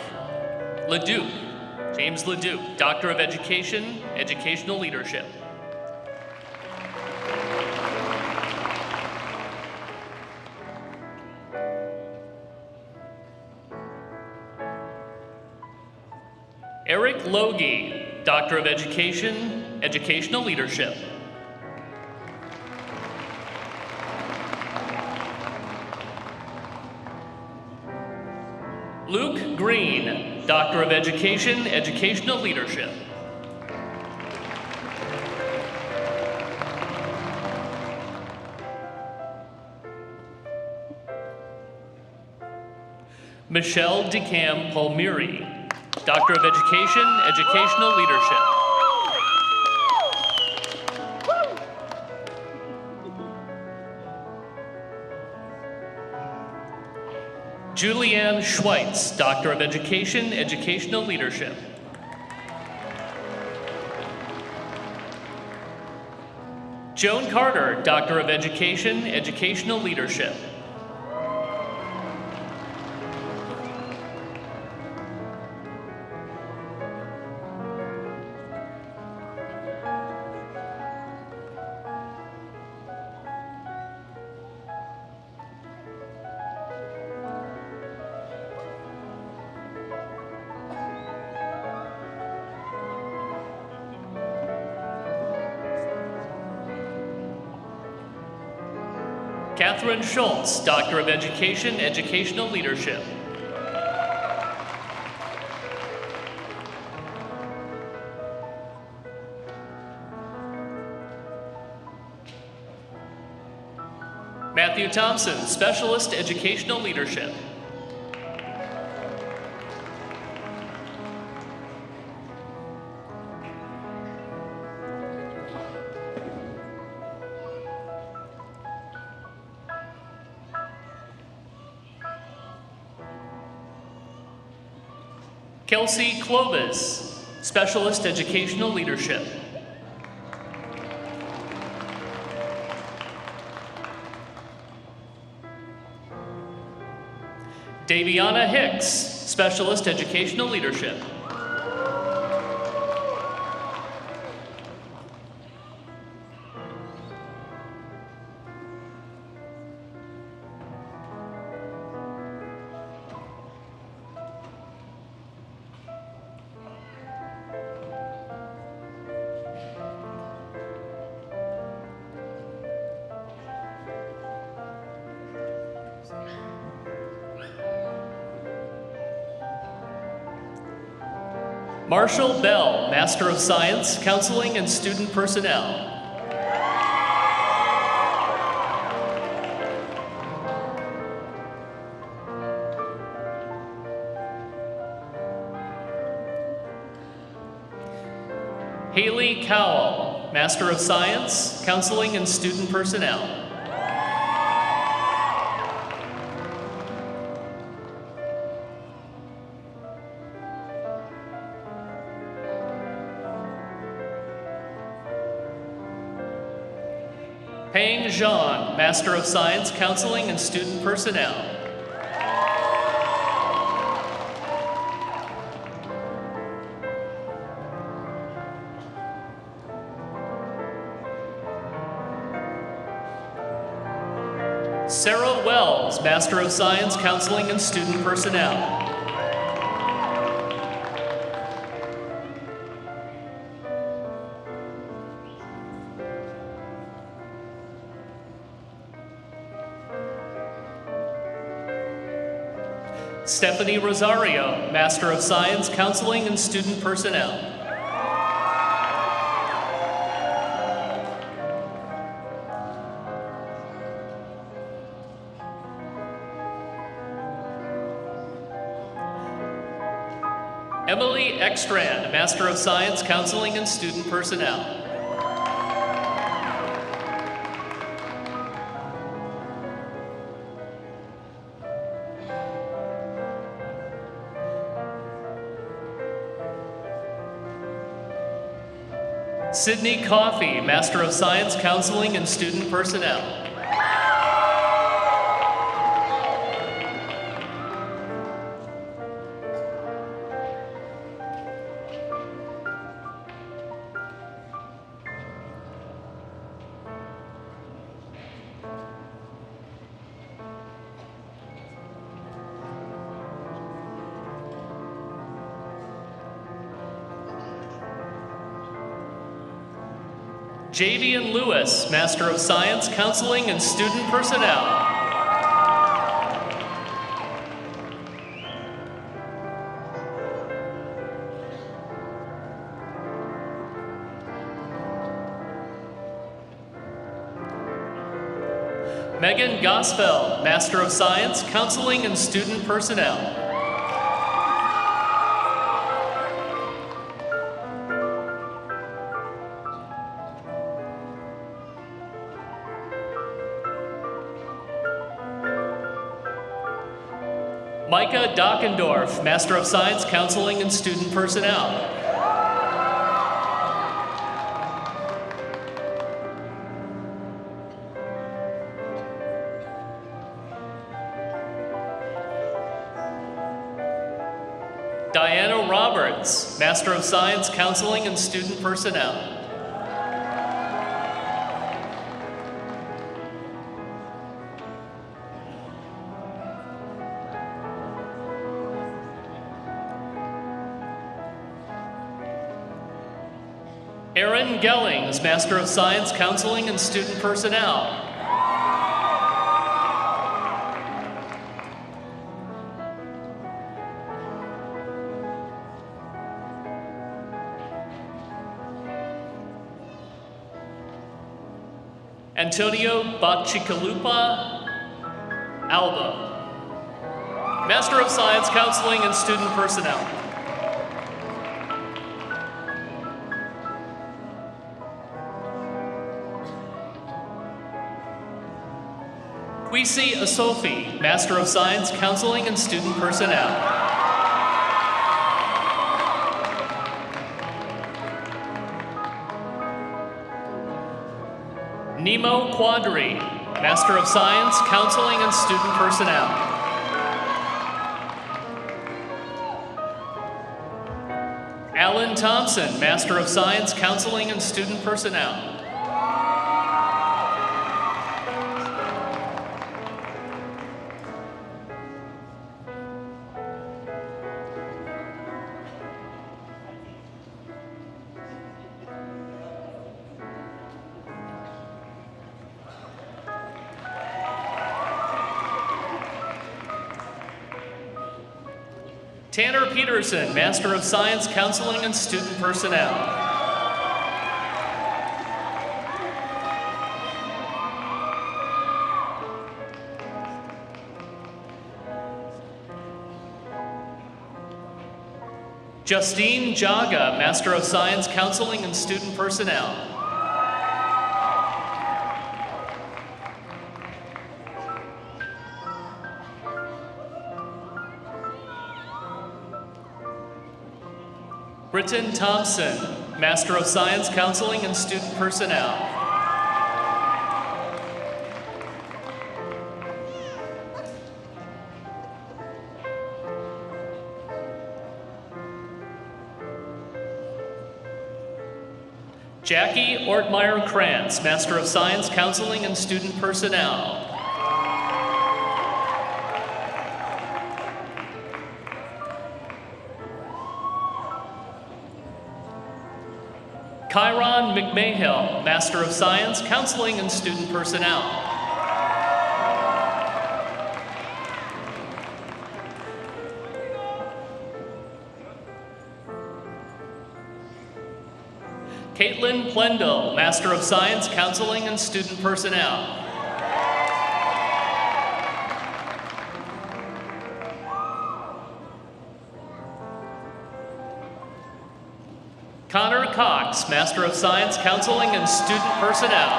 Leduc, James Leduc, Doctor of Education, Educational Leadership. Eric Logie, Doctor of Education, Educational Leadership. Luke Green, Doctor of Education, Educational Leadership. Michelle DeCam Palmieri, Doctor of Education, Educational Leadership. Julianne Schweitz, Doctor of Education, Educational Leadership. Joan Carter, Doctor of Education, Educational Leadership. Catherine Schultz, Doctor of Education, Educational Leadership. Matthew Thompson, Specialist, Educational Leadership. Kelsey Clovis, Specialist Educational Leadership. Daviana Hicks, Specialist Educational Leadership. Marshall Bell, Master of Science, Counseling and Student Personnel. Haley Cowell, Master of Science, Counseling and Student Personnel. Peng Zhang, Master of Science, Counseling and Student Personnel. Sarah Wells, Master of Science, Counseling and Student Personnel. Stephanie Rosario, Master of Science, Counseling and Student Personnel. Emily Ekstrand, Master of Science, Counseling and Student Personnel. Sydney Coffey, Master of Science, Counseling and Student Personnel. Javian Lewis, Master of Science, Counseling and Student Personnel. Megan Gosfeld, Master of Science, Counseling and Student Personnel. Micah Dockendorf, Master of Science, Counseling and Student Personnel. Diana Roberts, Master of Science, Counseling and Student Personnel. Erin Gellings, Master of Science, Counseling and Student Personnel. Antonio Bachikalupa Alba, Master of Science, Counseling and Student Personnel. Kwesi Asofi, Master of Science, Counseling and Student Personnel. Nemo Quadri, Master of Science, Counseling and Student Personnel. Alan Thompson, Master of Science, Counseling and Student Personnel. Tanner Peterson, Master of Science, Counseling and Student Personnel. Justine Jaga, Master of Science, Counseling and Student Personnel. Britton Thompson, Master of Science, Counseling and Student Personnel. Jackie Ortmeyer Krantz, Master of Science, Counseling and Student Personnel. Kyron McMahill, Master of Science, Counseling and Student Personnel. Caitlin Plendel, Master of Science, Counseling and Student Personnel. Connor Cox, Master of Science, Counseling and Student Personnel.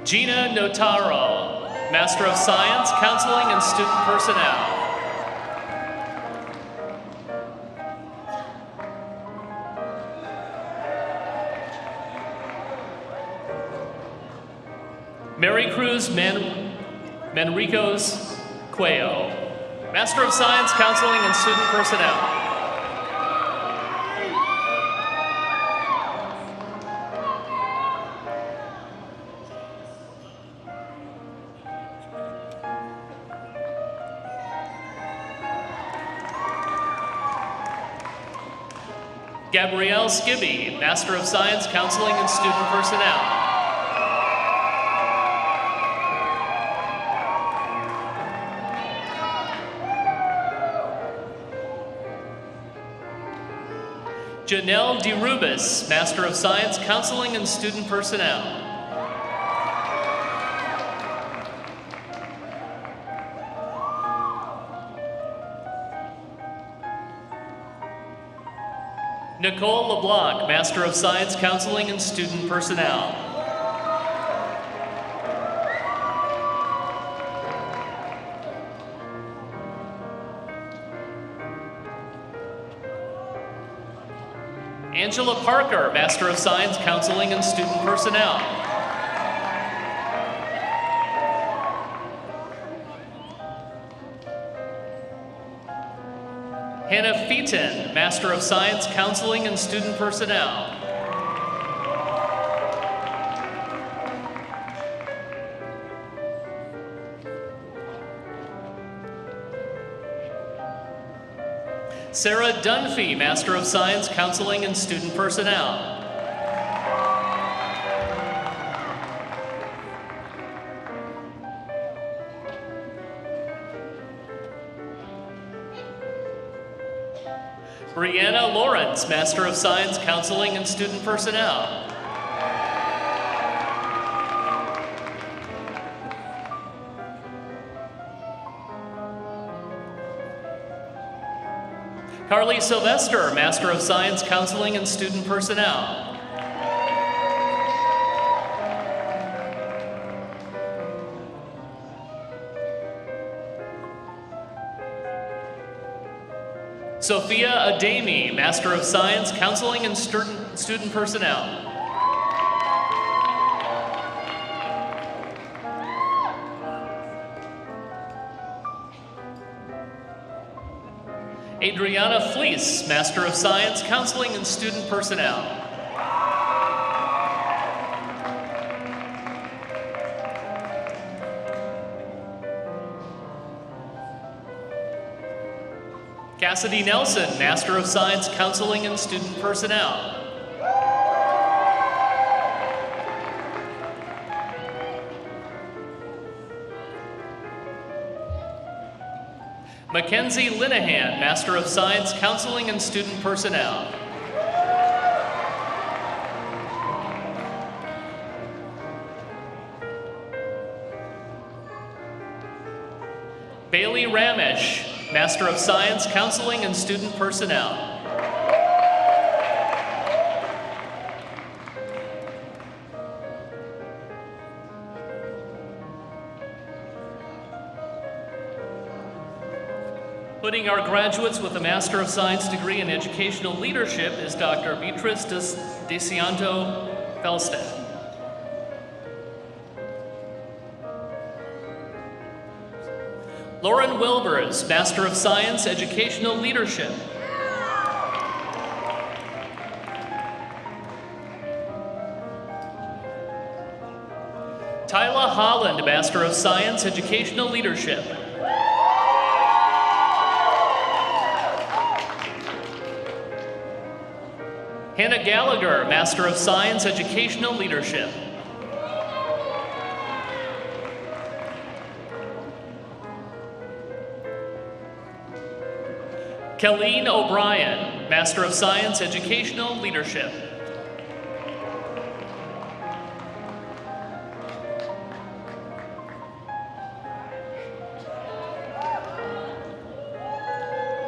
Gina Notaro, Master of Science, Counseling and Student Personnel. Mary Cruz Manricos Cuello, Master of Science, Counseling and Student Personnel. Gabrielle Skibby, Master of Science, Counseling and Student Personnel. Janelle DeRubis, Master of Science, Counseling and Student Personnel. Nicole LeBlanc, Master of Science, Counseling and Student Personnel. Angela Parker, Master of Science, Counseling and Student Personnel. Hannah Featon, Master of Science, Counseling and Student Personnel. Sarah Dunphy, Master of Science, Counseling and Student Personnel. Brianna Lawrence, Master of Science, Counseling and Student Personnel. Carly Sylvester, Master of Science, Counseling and Student Personnel. Sophia Ademi, Master of Science, Counseling and Student Personnel. Adriana Fleece, Master of Science, Counseling and Student Personnel. Cassidy Nelson, Master of Science, Counseling and Student Personnel. Mackenzie Linehan, Master of Science, Counseling and Student Personnel. Bailey Ramesh, Master of Science, Counseling and Student Personnel. Putting our graduates with a Master of Science degree in Educational Leadership is Dr. Beatrice DeCianto Felstad. Lauren Wilbers, Master of Science, Educational Leadership. Tyla Holland, Master of Science, Educational Leadership. Hannah Gallagher, Master of Science, Educational Leadership. Kelleen O'Brien, Master of Science, Educational Leadership.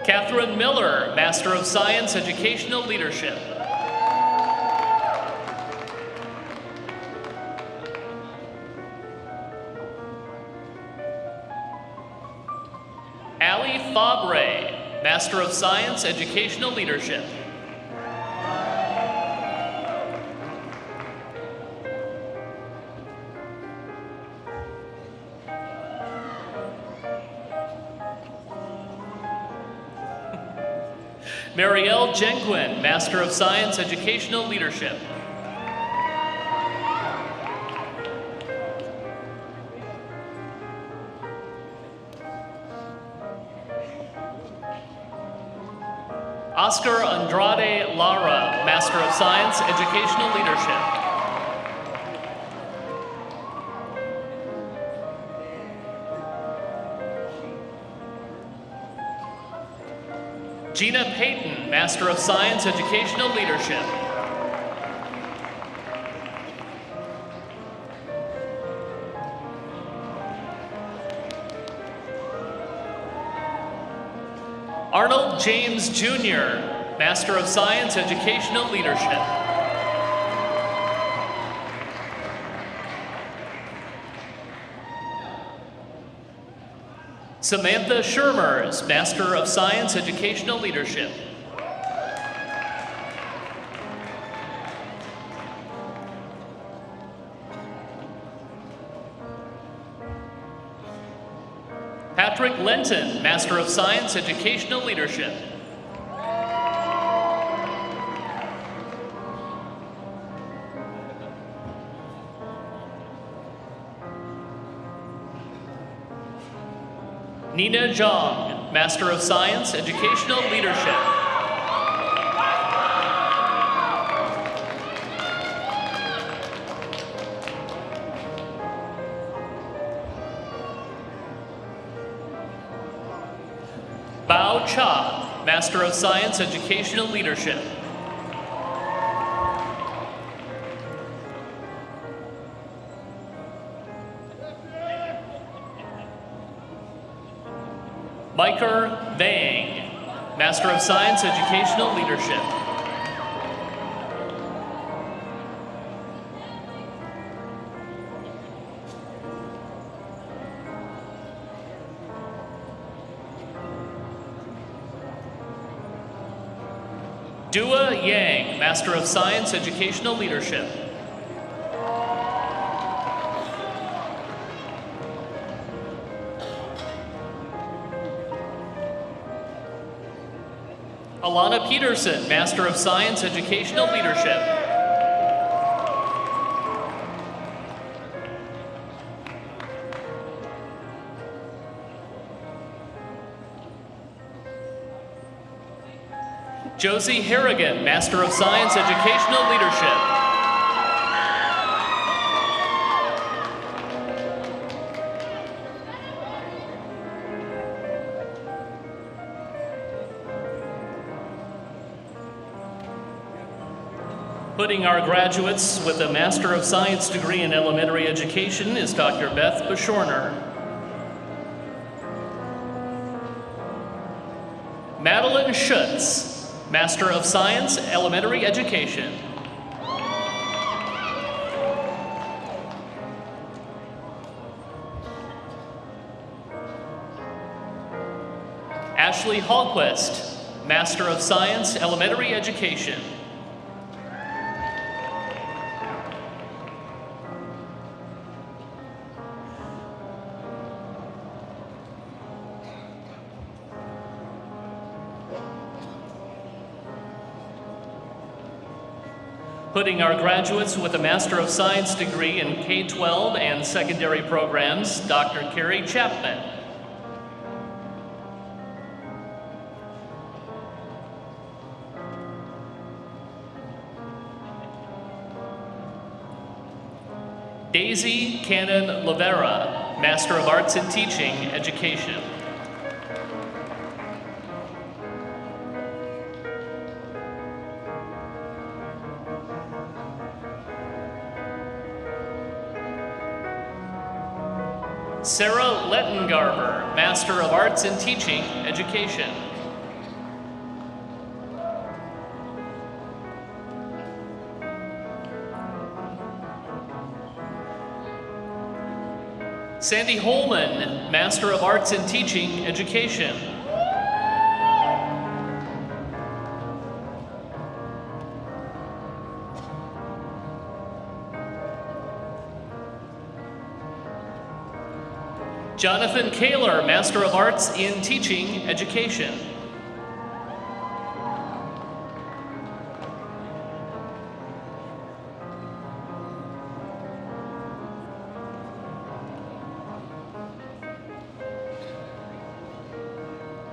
Catherine Miller, Master of Science, Educational Leadership. Ali Fabre, Master of Science, Educational Leadership. Marielle Jenquin, Master of Science, Educational Leadership. Oscar Andrade Lara, Master of Science, Educational Leadership. Gina Payton, Master of Science, Educational Leadership. Arnold James Jr., Master of Science, Educational Leadership. Samantha Shermers, Master of Science, Educational Leadership. Patrick Lenton, Master of Science, Educational Leadership. Nina Zhang, Master of Science, Educational Leadership. Bao Cha, Master of Science, Educational Leadership. Micah Vang, Master of Science, Educational Leadership. Dua Yang, Master of Science, Educational Leadership. Alana Peterson, Master of Science, Educational Leadership. Josie Harrigan, Master of Science, Educational Leadership. Putting our graduates with a Master of Science degree in elementary education is Dr. Beth Beshorner. Madeline Schutz, Master of Science, elementary education. Ashley Hallquist, Master of Science, elementary education. Putting our graduates with a Master of Science degree in K-12 and secondary programs, Dr. Carrie Chapman. Daisy Cannon Lavera, Master of Arts in Teaching, Education. Sarah Lettengarver, Master of Arts in Teaching, Education. Sandy Holman, Master of Arts in Teaching, Education. Jonathan Kaler, Master of Arts in Teaching, Education.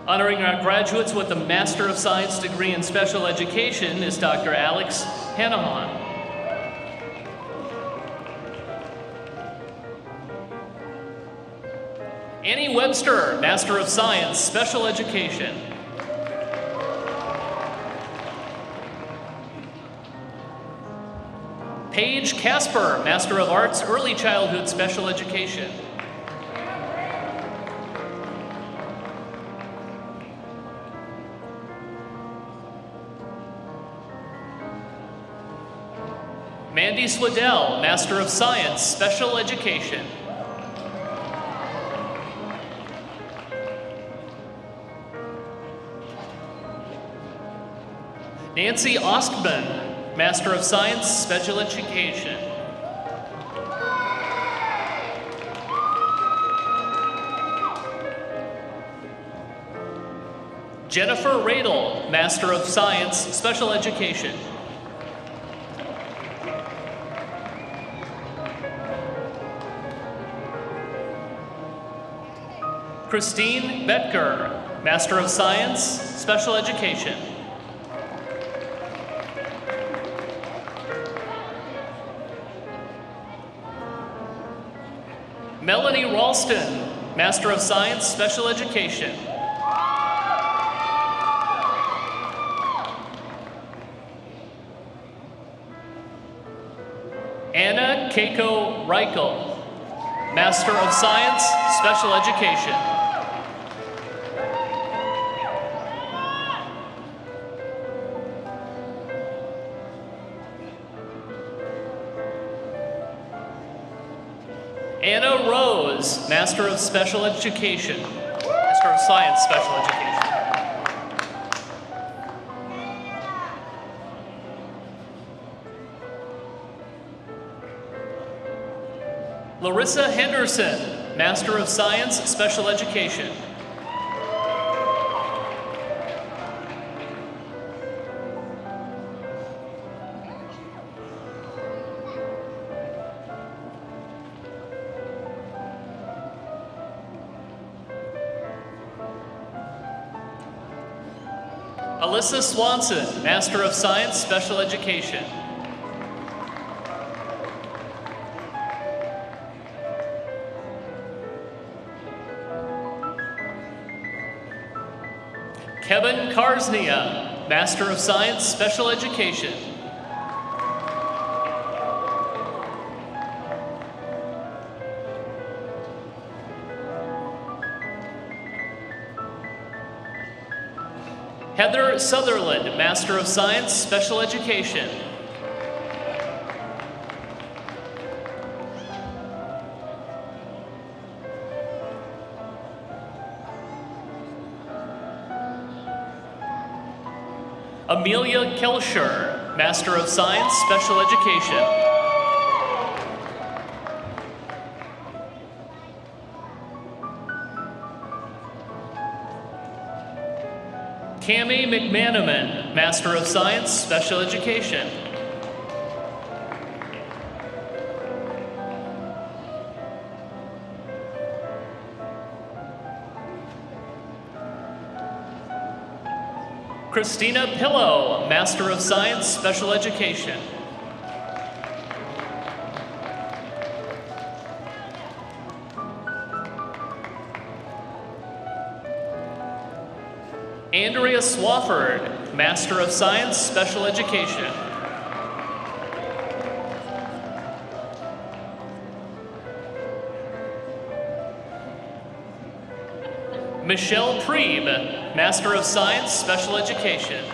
Honoring our graduates with a Master of Science degree in Special Education is Dr. Alex Hanahan. Annie Webster, Master of Science, Special Education. Paige Casper, Master of Arts, Early Childhood Special Education. Mandy Swedell, Master of Science, Special Education. Nancy Ostman, Master of Science, Special Education. Jennifer Radel, Master of Science, Special Education. Christine Betker, Master of Science, Special Education. Melanie Ralston, Master of Science, Special Education. Anna Keiko Reichel, Master of Science, Special Education. Anna Rose, Master of Special Education. Master of Science, Special Education. Larissa Henderson, Master of Science, Special Education. Alyssa Swanson, Master of Science, Special Education. Kevin Karsnia, Master of Science, Special Education. Heather Sutherland, Master of Science, Special Education. Amelia Kelscher, Master of Science, Special Education. Cami McManaman, Master of Science, Special Education. Christina Pillow, Master of Science, Special Education. Andrea Swafford, Master of Science, Special Education. Michelle Preeb, Master of Science, Special Education.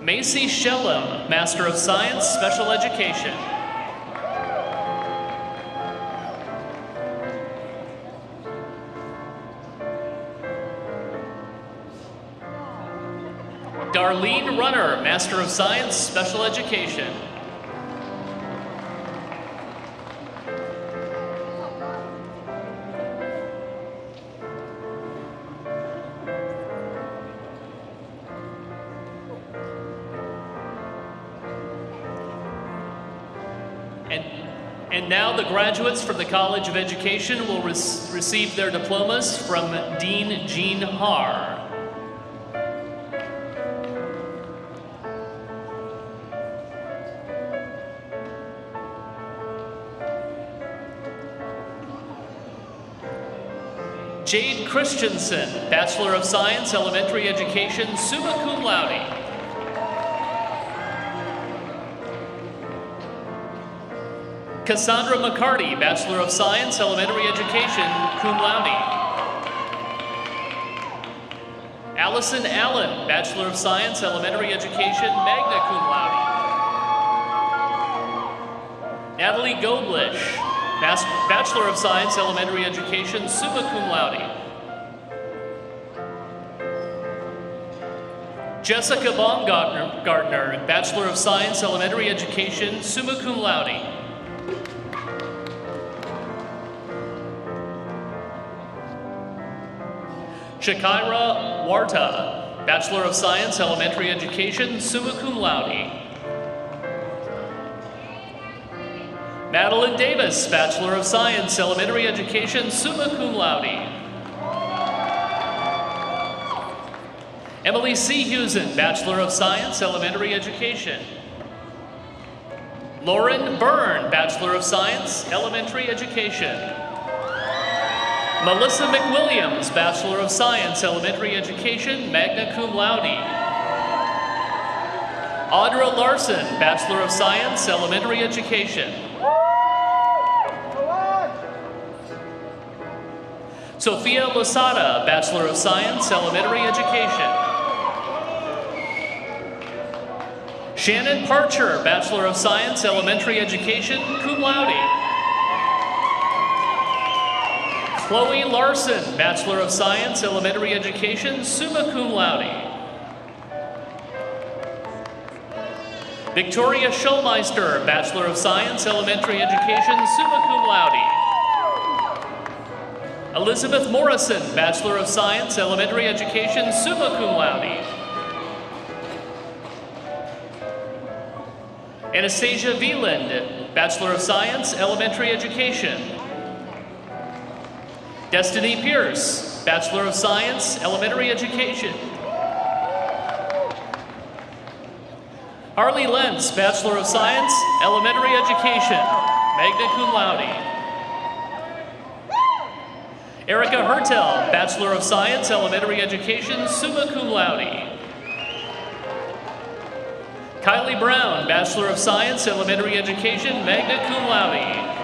Macy Shellum, Master of Science, Special Education. Darlene Runner, Master of Science, Special Education. And now the graduates from the College of Education will receive their diplomas from Dean Jean Haar. Jade Christensen, Bachelor of Science, Elementary Education, summa cum laude. Cassandra McCarty, Bachelor of Science, Elementary Education, cum laude. Allison Allen, Bachelor of Science, Elementary Education, magna cum laude. Natalie Goblish, Bachelor of Science, Elementary Education, summa cum laude. Jessica Baumgartner, Bachelor of Science, Elementary Education, summa cum laude. Shakira Warta, Bachelor of Science, Elementary Education, summa cum laude. Madeline Davis, Bachelor of Science, Elementary Education, summa cum laude. Emily Seahusen, Bachelor of Science, Elementary Education. Lauren Byrne, Bachelor of Science, Elementary Education. Melissa McWilliams, Bachelor of Science, Elementary Education, magna cum laude. Audra Larson, Bachelor of Science, Elementary Education. Sophia Losada, Bachelor of Science, Elementary Education. Shannon Parcher, Bachelor of Science, Elementary Education, cum laude. Chloe Larson, Bachelor of Science, Elementary Education, summa cum laude. Victoria Schulmeister, Bachelor of Science, Elementary Education, summa cum laude. Elizabeth Morrison, Bachelor of Science, Elementary Education, summa cum laude. Anastasia Wieland, Bachelor of Science, Elementary Education. Destiny Pierce, Bachelor of Science, Elementary Education. Harley Lentz, Bachelor of Science, Elementary Education, magna cum laude. Erica Hertel, Bachelor of Science, Elementary Education, summa cum laude. Kylie Brown, Bachelor of Science, Elementary Education, magna cum laude.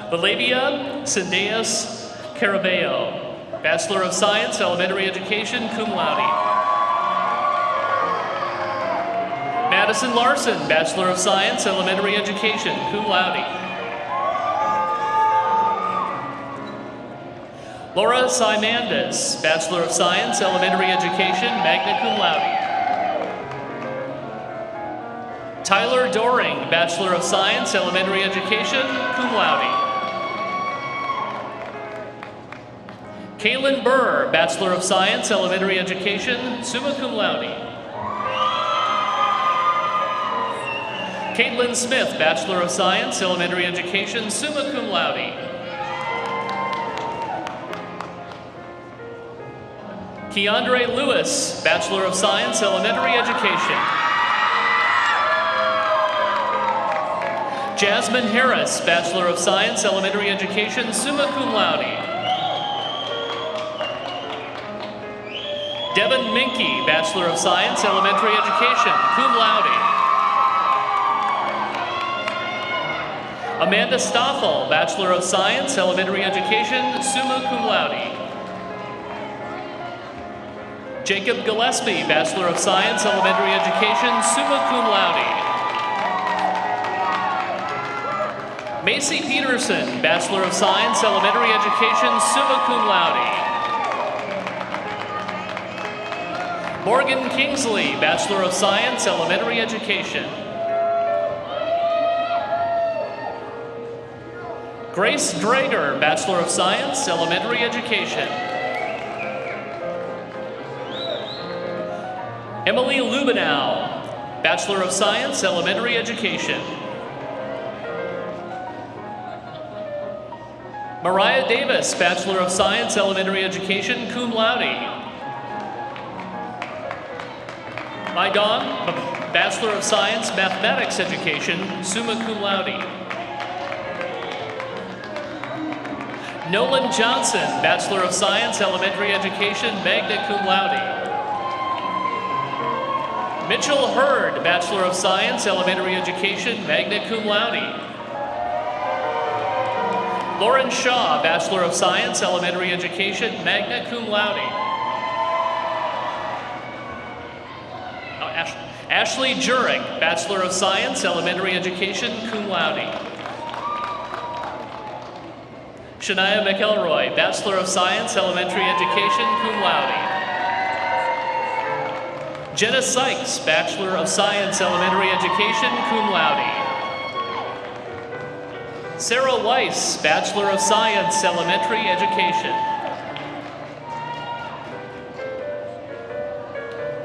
Valavia Cendeas Carabeo, Bachelor of Science, Elementary Education, cum laude. Madison Larson, Bachelor of Science, Elementary Education, cum laude. Laura Simandis, Bachelor of Science, Elementary Education, magna cum laude. Tyler Doring, Bachelor of Science, Elementary Education, cum laude. Kaylin Burr, Bachelor of Science, Elementary Education, summa cum laude. Caitlin Smith, Bachelor of Science, Elementary Education, summa cum laude. Keandre Lewis, Bachelor of Science, Elementary Education. Jasmine Harris, Bachelor of Science, Elementary Education, summa cum laude. Devin Minke, Bachelor of Science, Elementary Education, cum laude. Amanda Stoffel, Bachelor of Science, Elementary Education, summa cum laude. Jacob Gillespie, Bachelor of Science, Elementary Education, summa cum laude. Macy Peterson, Bachelor of Science, Elementary Education, summa cum laude. Morgan Kingsley, Bachelor of Science, Elementary Education. Grace Drager, Bachelor of Science, Elementary Education. Emily Lubenow, Bachelor of Science, Elementary Education. Mariah Davis, Bachelor of Science, Elementary Education, cum laude. Mai Dong, Bachelor of Science, Mathematics Education, summa cum laude. Nolan Johnson, Bachelor of Science, Elementary Education, magna cum laude. Mitchell Hurd, Bachelor of Science, Elementary Education, magna cum laude. Lauren Shaw, Bachelor of Science, Elementary Education, magna cum laude. Ashley Jurek, Bachelor of Science, Elementary Education, cum laude. Shania McElroy, Bachelor of Science, Elementary Education, cum laude. Jenna Sykes, Bachelor of Science, Elementary Education, cum laude. Sarah Weiss, Bachelor of Science, Elementary Education.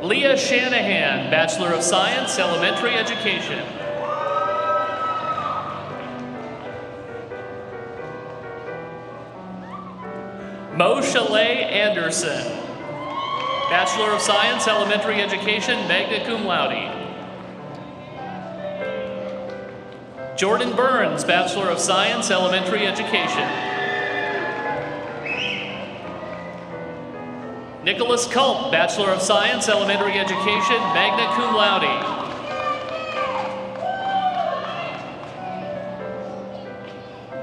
Leah Shanahan, Bachelor of Science, Elementary Education. Mo Chalet Anderson, Bachelor of Science, Elementary Education, magna cum laude. Jordan Burns, Bachelor of Science, Elementary Education. Nicholas Culp, Bachelor of Science, Elementary Education, magna cum laude.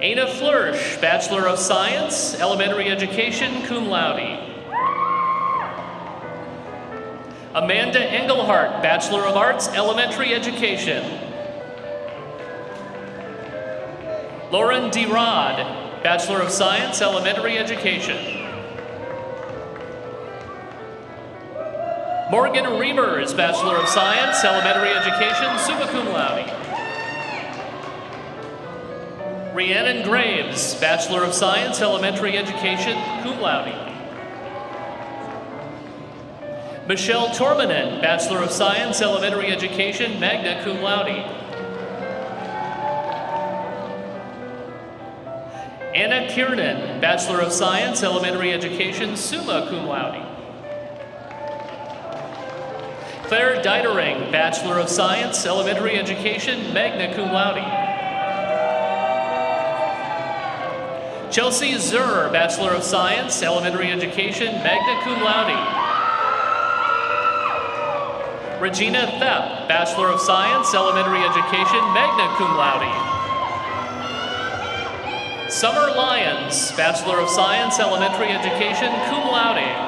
Ana Flourish, Bachelor of Science, Elementary Education, cum laude. Amanda Engelhart, Bachelor of Arts, Elementary Education. Lauren D. Rod, Bachelor of Science, Elementary Education. Morgan Reavers, Bachelor of Science, Elementary Education, summa cum laude. Rhiannon Graves, Bachelor of Science, Elementary Education, cum laude. Michelle Tormanen, Bachelor of Science, Elementary Education, magna cum laude. Anna Kiernan, Bachelor of Science, Elementary Education, summa cum laude. Claire Dietering, Bachelor of Science, Elementary Education, magna cum laude. Chelsea Zur, Bachelor of Science, Elementary Education, magna cum laude. Regina Thepp, Bachelor of Science, Elementary Education, magna cum laude. Summer Lyons, Bachelor of Science, Elementary Education, cum laude.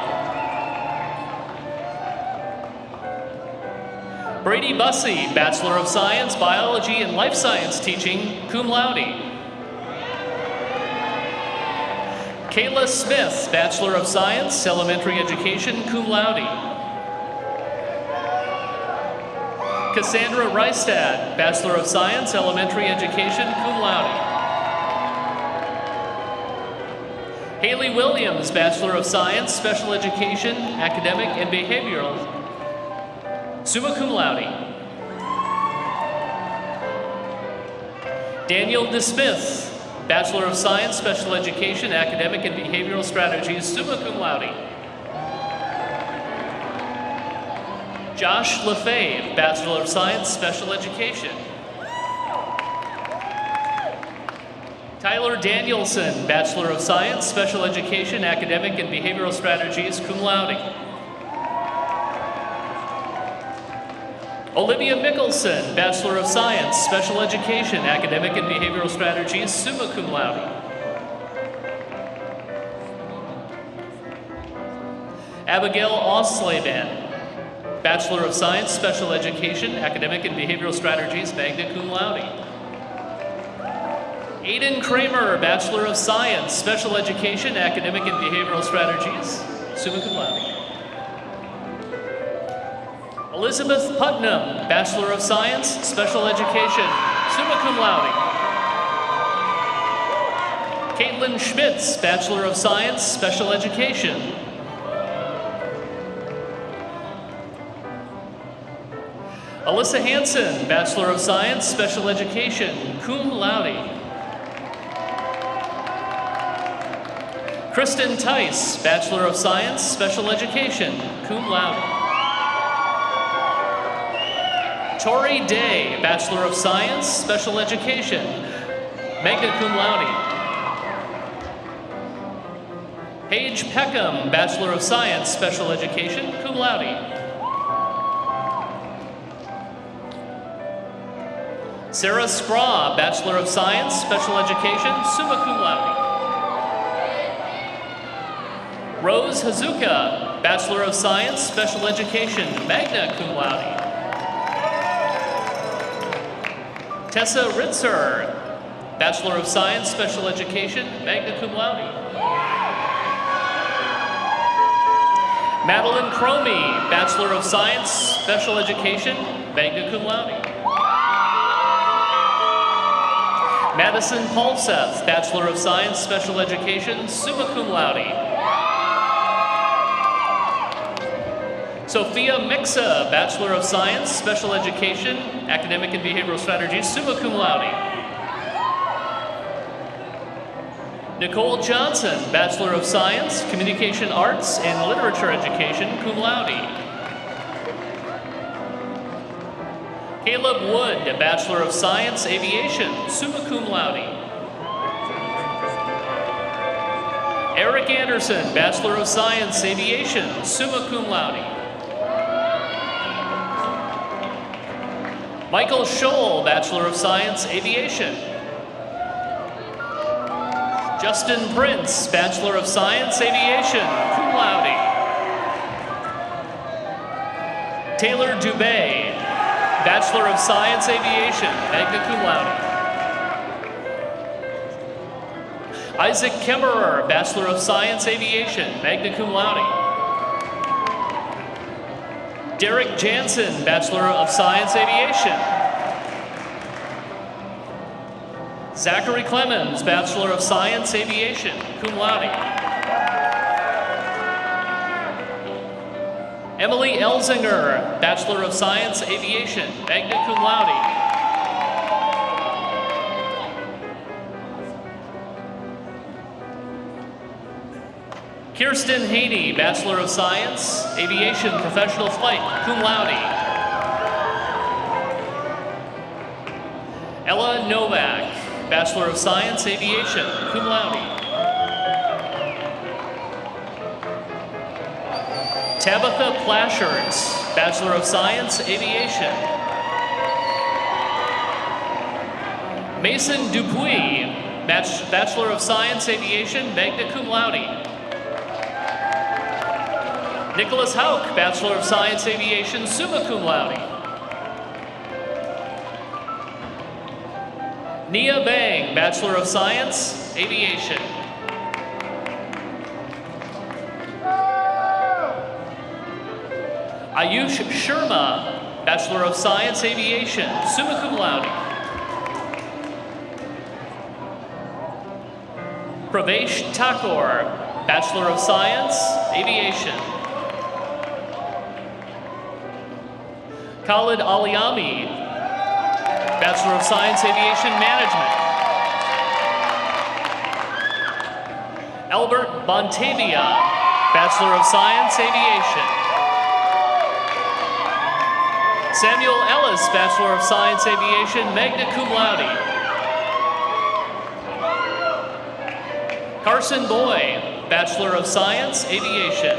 Brady Bussey, Bachelor of Science, Biology and Life Science Teaching, cum laude. Kayla Smith, Bachelor of Science, Elementary Education, cum laude. Cassandra Reistad, Bachelor of Science, Elementary Education, cum laude. Haley Williams, Bachelor of Science, Special Education, Academic and Behavioral, summa cum laude. Daniel DeSmith, Bachelor of Science, Special Education, Academic and Behavioral Strategies, summa cum laude. Josh LaFave, Bachelor of Science, Special Education. Tyler Danielson, Bachelor of Science, Special Education, Academic and Behavioral Strategies, cum laude. Olivia Mickelson, Bachelor of Science, Special Education, Academic and Behavioral Strategies, summa cum laude. Abigail Osleben, Bachelor of Science, Special Education, Academic and Behavioral Strategies, magna cum laude. Aiden Kramer, Bachelor of Science, Special Education, Academic and Behavioral Strategies, summa cum laude. Elizabeth Putnam, Bachelor of Science, Special Education, summa cum laude. Caitlin Schmitz, Bachelor of Science, Special Education. Alyssa Hansen, Bachelor of Science, Special Education, cum laude. Kristen Tice, Bachelor of Science, Special Education, cum laude. Tori Day, Bachelor of Science, Special Education, magna cum laude. Paige Peckham, Bachelor of Science, Special Education, cum laude. Sarah Scraw, Bachelor of Science, Special Education, summa cum laude. Rose Hazuka, Bachelor of Science, Special Education, magna cum laude. Tessa Ritzer, Bachelor of Science, Special Education, magna cum laude. Madeline Cromie, Bachelor of Science, Special Education, magna cum laude. Madison Paulseth, Bachelor of Science, Special Education, summa cum laude. Sophia Mixa, Bachelor of Science, Special Education, Academic and Behavioral Strategies, summa cum laude. Nicole Johnson, Bachelor of Science, Communication Arts and Literature Education, cum laude. Caleb Wood, Bachelor of Science, Aviation, summa cum laude. Eric Anderson, Bachelor of Science, Aviation, summa cum laude. Michael Scholl, Bachelor of Science, Aviation. Justin Prince, Bachelor of Science, Aviation, cum laude. Taylor Dubé, Bachelor of Science, Aviation, magna cum laude. Isaac Kemmerer, Bachelor of Science, Aviation, magna cum laude. Derek Jansen, Bachelor of Science, Aviation. Zachary Clemens, Bachelor of Science, Aviation, cum laude. Emily Elzinger, Bachelor of Science, Aviation, magna cum laude. Kirsten Haney, Bachelor of Science, Aviation, Professional Flight, cum laude. Ella Novak, Bachelor of Science, Aviation, cum laude. Tabitha Plashertz, Bachelor of Science, Aviation. Mason Dupuis, Bachelor of Science, Aviation, magna cum laude. Nicholas Hauk, Bachelor of Science, Aviation, summa cum laude. Nia Bang, Bachelor of Science, Aviation. Ayush Sharma, Bachelor of Science, Aviation, summa cum laude. Pravesh Thakur, Bachelor of Science, Aviation. Khalid Aliami, Bachelor of Science, Aviation Management. Albert Bontavia, Bachelor of Science, Aviation. Samuel Ellis, Bachelor of Science, Aviation, magna cum laude. Carson Boy, Bachelor of Science, Aviation.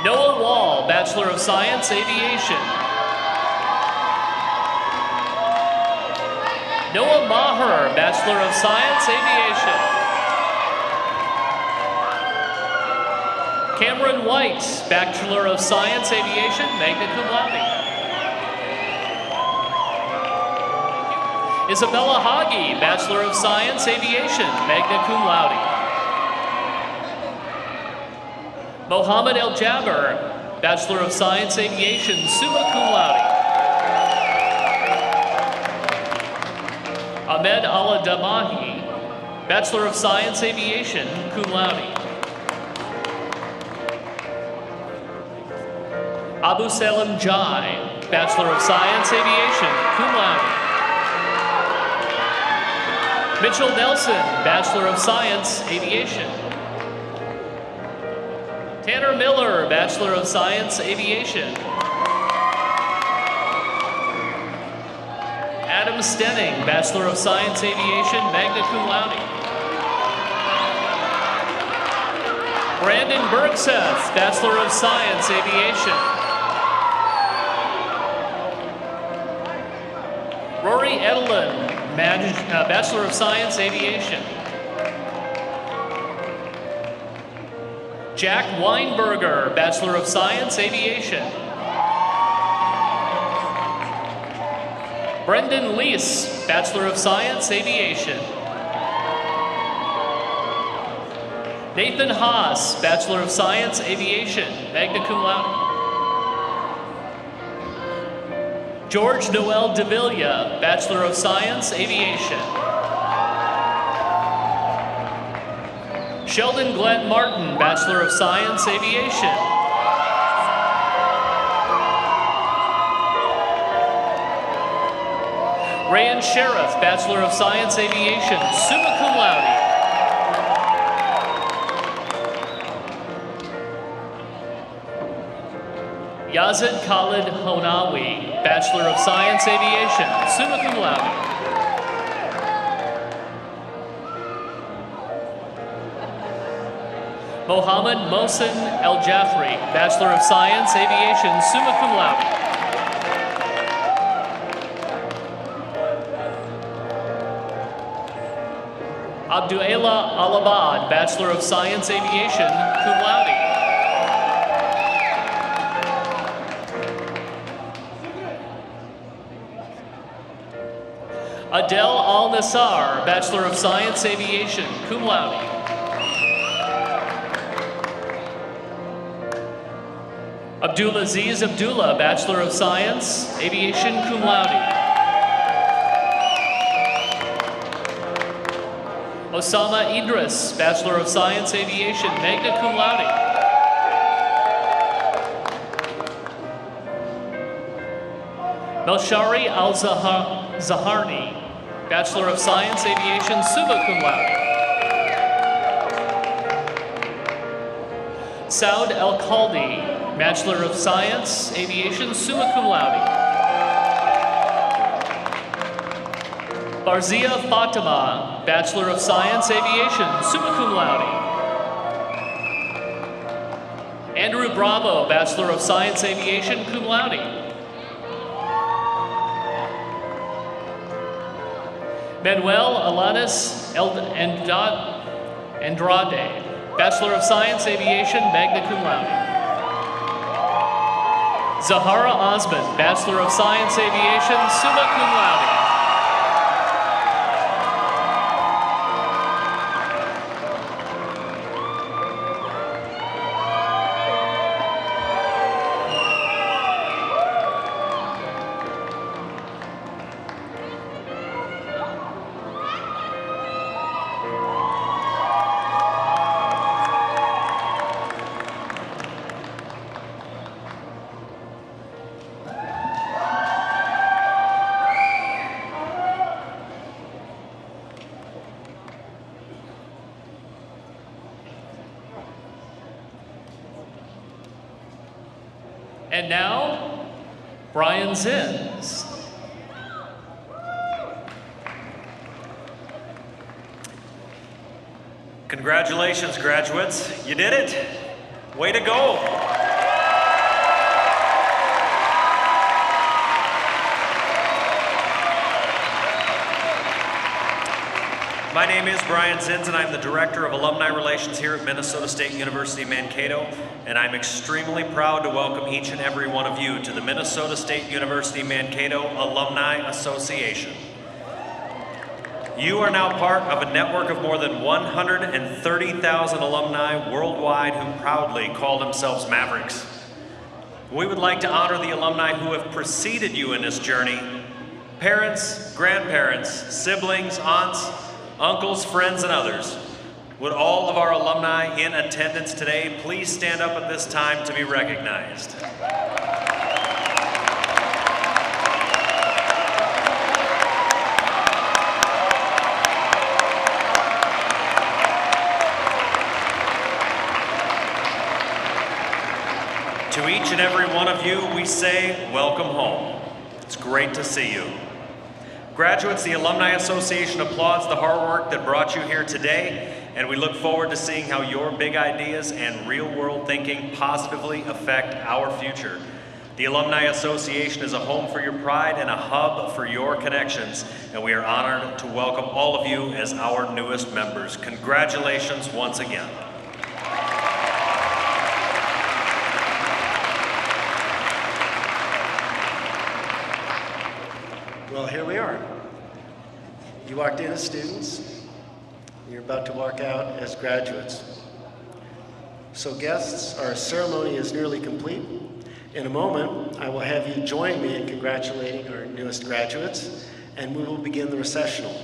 Noah Wall, Bachelor of Science, Aviation. Noah Maher, Bachelor of Science, Aviation. Cameron White, Bachelor of Science, Aviation, magna cum laude. Isabella Hagi, Bachelor of Science, Aviation, magna cum laude. Mohammed El Jabber, Bachelor of Science, Aviation, summa cum laude. Ahmed Aladamahi, Bachelor of Science, Aviation, cum laude. Abu Salim Jai, Bachelor of Science, Aviation, cum laude. Mitchell Nelson, Bachelor of Science, Aviation. Tanner Miller, Bachelor of Science, Aviation. Adam Stenning, Bachelor of Science, Aviation, magna cum laude. Brandon Bergseth, Bachelor of Science, Aviation. Rory Edelin, Bachelor of Science, Aviation. Jack Weinberger, Bachelor of Science, Aviation. Brendan Leese, Bachelor of Science, Aviation. Nathan Haas, Bachelor of Science, Aviation, magna cum laude. George Noel Davila, Bachelor of Science, Aviation. Sheldon Glenn Martin, Bachelor of Science, Aviation. Rayan Sheriff, Bachelor of Science, Aviation, summa cum laude. Yazid Khalid Honawi, Bachelor of Science, Aviation, summa cum laude. Mohammed Mohsen El Jafri, Bachelor of Science, Aviation, summa cum laude. Abdu'Allah Alabad, Bachelor of Science, Aviation, cum laude. Adel Al-Nassar, Bachelor of Science, Aviation, cum laude. Abdulaziz Abdullah, Bachelor of Science, Aviation, cum laude. Osama Idris, Bachelor of Science, Aviation, magna cum laude. Melshari Al-Zaharni, Bachelor of Science, Aviation, summa cum laude. Saud El-Khaldi, Bachelor of Science, Aviation, summa cum laude. Barzia Fatima, Bachelor of Science, Aviation, summa cum laude. Andrew Bravo, Bachelor of Science Aviation, cum laude. Manuel Alanis Andrade, Bachelor of Science Aviation, magna cum laude. Zahara Osman, Bachelor of Science Aviation, summa cum laude. And now, Brian Zins. Congratulations, graduates. You did it. Way to go. My name is Brian Zins, and I'm the Director of Alumni Relations here at Minnesota State University Mankato, and I'm extremely proud to welcome each and every one of you to the Minnesota State University Mankato Alumni Association. You are now part of a network of more than 130,000 alumni worldwide who proudly call themselves Mavericks. We would like to honor the alumni who have preceded you in this journey: parents, grandparents, siblings, aunts, uncles, friends, and others. Would all of our alumni in attendance today please stand up at this time to be recognized? To each and every one of you, we say, welcome home. It's great to see you. Graduates, the Alumni Association applauds the hard work that brought you here today, and we look forward to seeing how your big ideas and real-world thinking positively affect our future. The Alumni Association is a home for your pride and a hub for your connections, and we are honored to welcome all of you as our newest members. Congratulations once again. Well, here we are. You walked in as students. You're about to walk out as graduates. So guests, our ceremony is nearly complete. In a moment, I will have you join me in congratulating our newest graduates, and we will begin the recessional.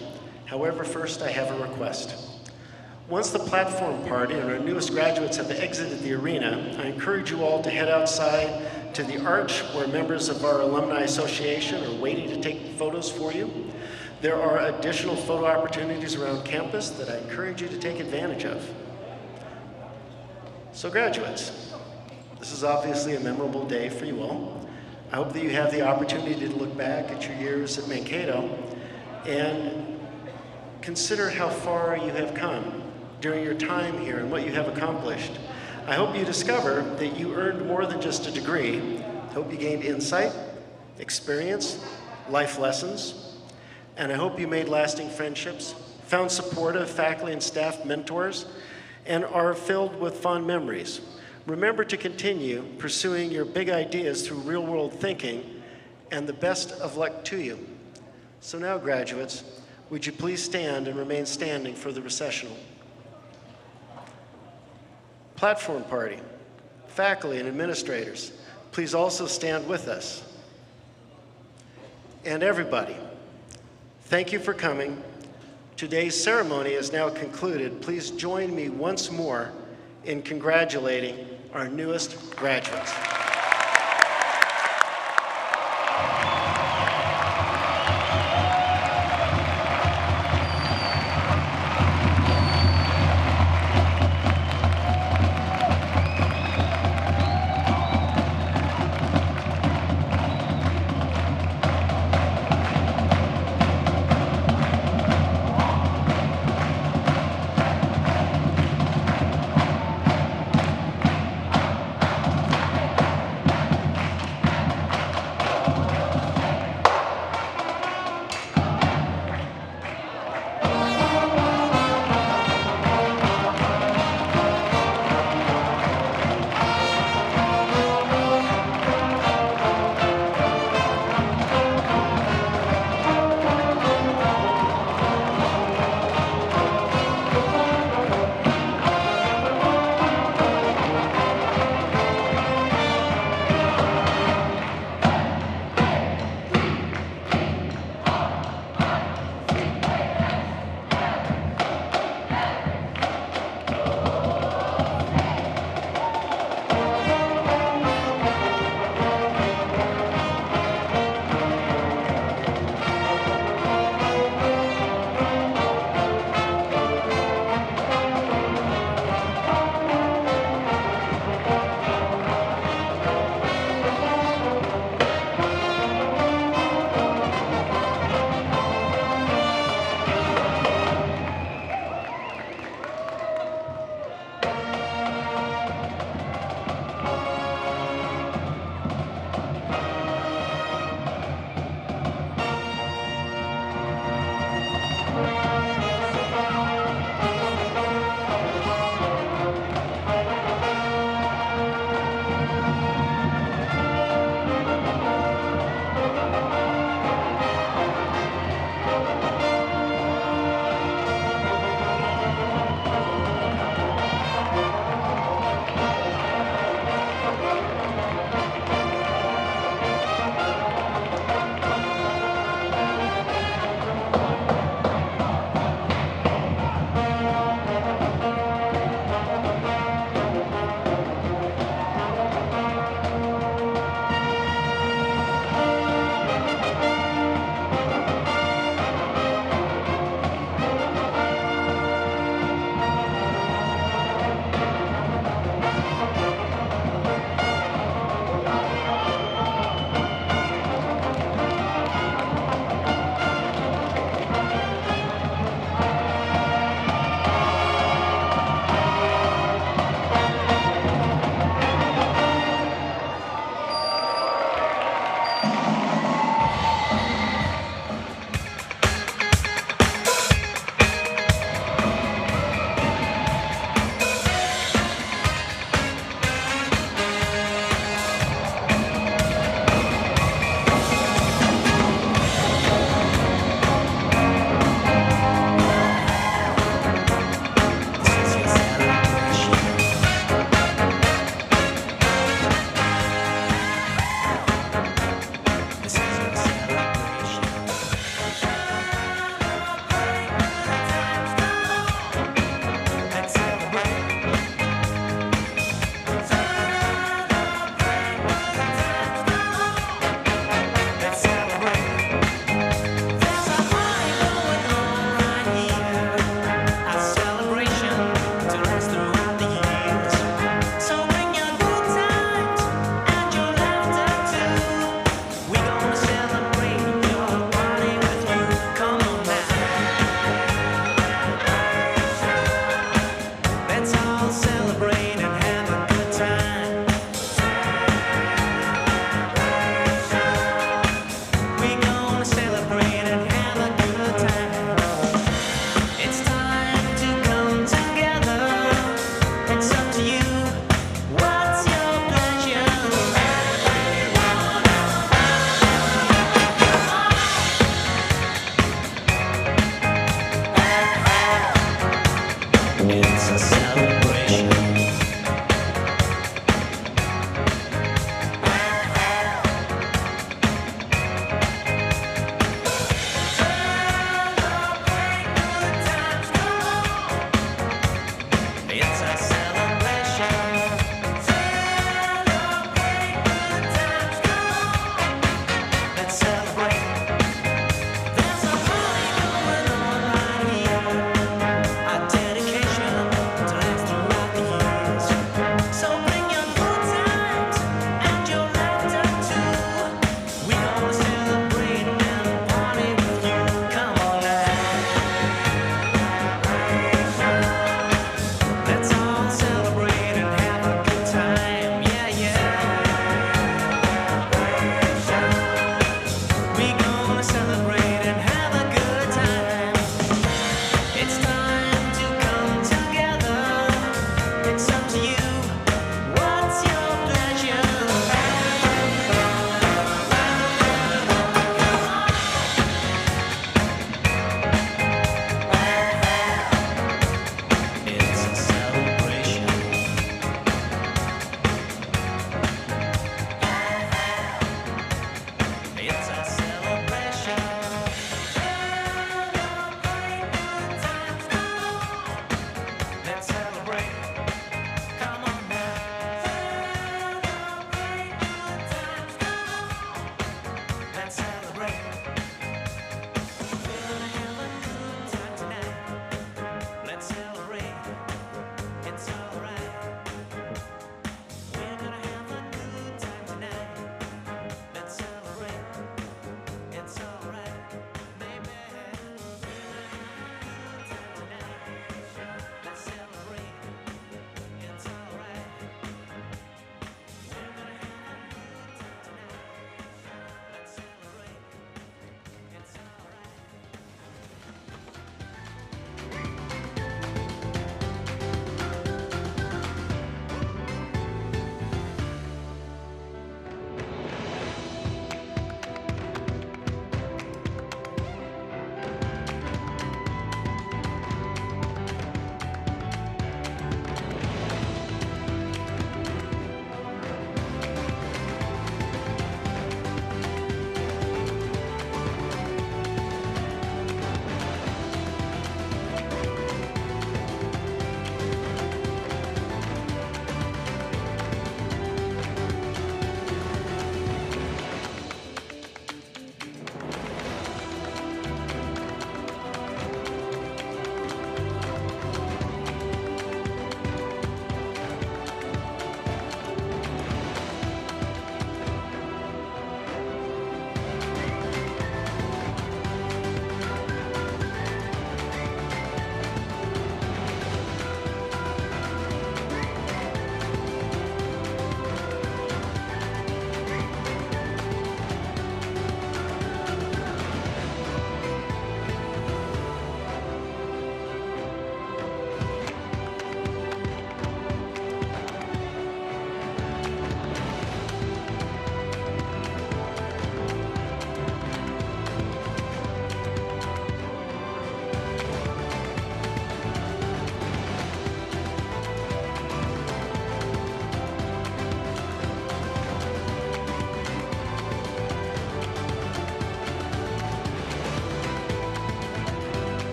However, first I have a request. Once the platform party and our newest graduates have exited the arena, I encourage you all to head outside to the arch where members of our Alumni Association are waiting to take photos for you. There are additional photo opportunities around campus that I encourage you to take advantage of. So graduates, this is obviously a memorable day for you all. I hope that you have the opportunity to look back at your years at Mankato and consider how far you have come during your time here and what you have accomplished. I hope you discover that you earned more than just a degree. I hope you gained insight, experience, life lessons, and I hope you made lasting friendships, found supportive faculty and staff mentors, and are filled with fond memories. Remember to continue pursuing your big ideas through real-world thinking, and the best of luck to you. So now, graduates, would you please stand and remain standing for the recessional? Platform party, faculty and administrators, please also stand with us. And everybody, thank you for coming. Today's ceremony is now concluded. Please join me once more in congratulating our newest graduates.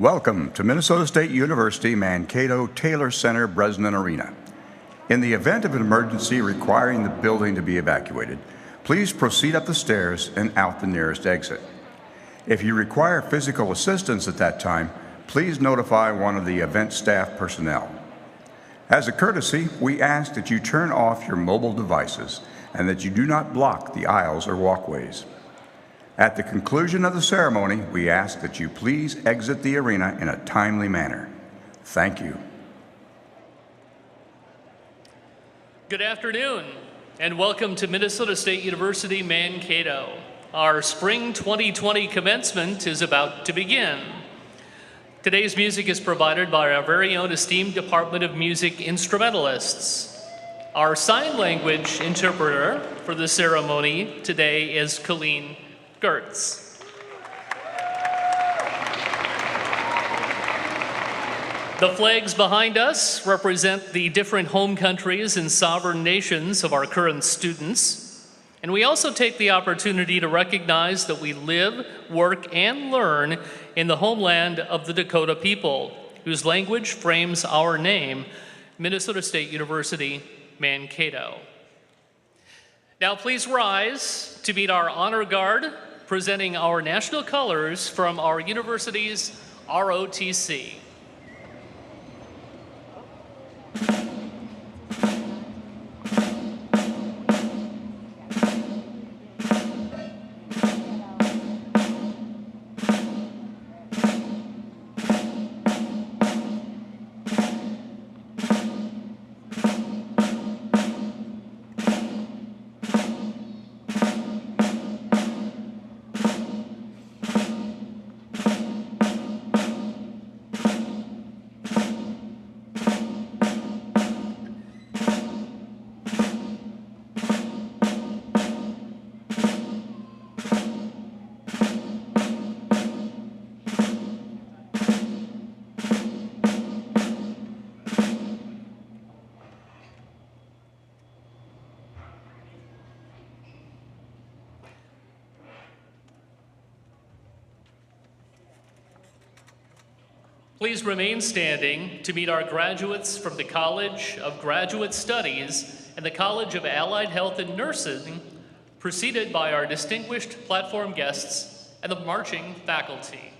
Welcome to Minnesota State University Mankato Taylor Center Bresnan Arena. In the event of an emergency requiring the building to be evacuated, please proceed up the stairs and out the nearest exit. If you require physical assistance at that time, please notify one of the event staff personnel. As a courtesy, we ask that you turn off your mobile devices and that you do not block the aisles or walkways. At the conclusion of the ceremony, we ask that you please exit the arena in a timely manner. Thank you. Good afternoon, and welcome to Minnesota State University Mankato. Our Spring 2020 commencement is about to begin. Today's music is provided by our very own esteemed Department of Music instrumentalists. Our sign language interpreter for the ceremony today is Colleen Gertz. The flags behind us represent the different home countries and sovereign nations of our current students. And we also take the opportunity to recognize that we live, work, and learn in the homeland of the Dakota people, whose language frames our name, Minnesota State University, Mankato. Now please rise to meet our honor guard, presenting our national colors from our university's ROTC. Please remain standing to meet our graduates from the College of Graduate Studies and the College of Allied Health and Nursing, preceded by our distinguished platform guests and the marching faculty.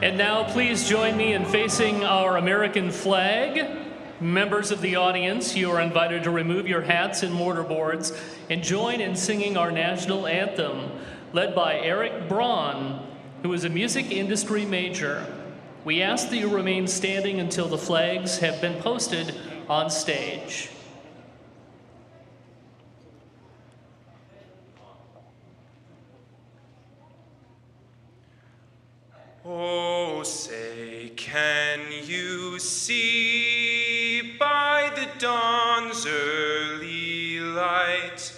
And now please join me in facing our American flag. Members of the audience, you are invited to remove your hats and mortarboards and join in singing our national anthem, led by Eric Braun, who is a music industry major. We ask that you remain standing until the flags have been posted on stage. Oh, say, can you see by the dawn's early light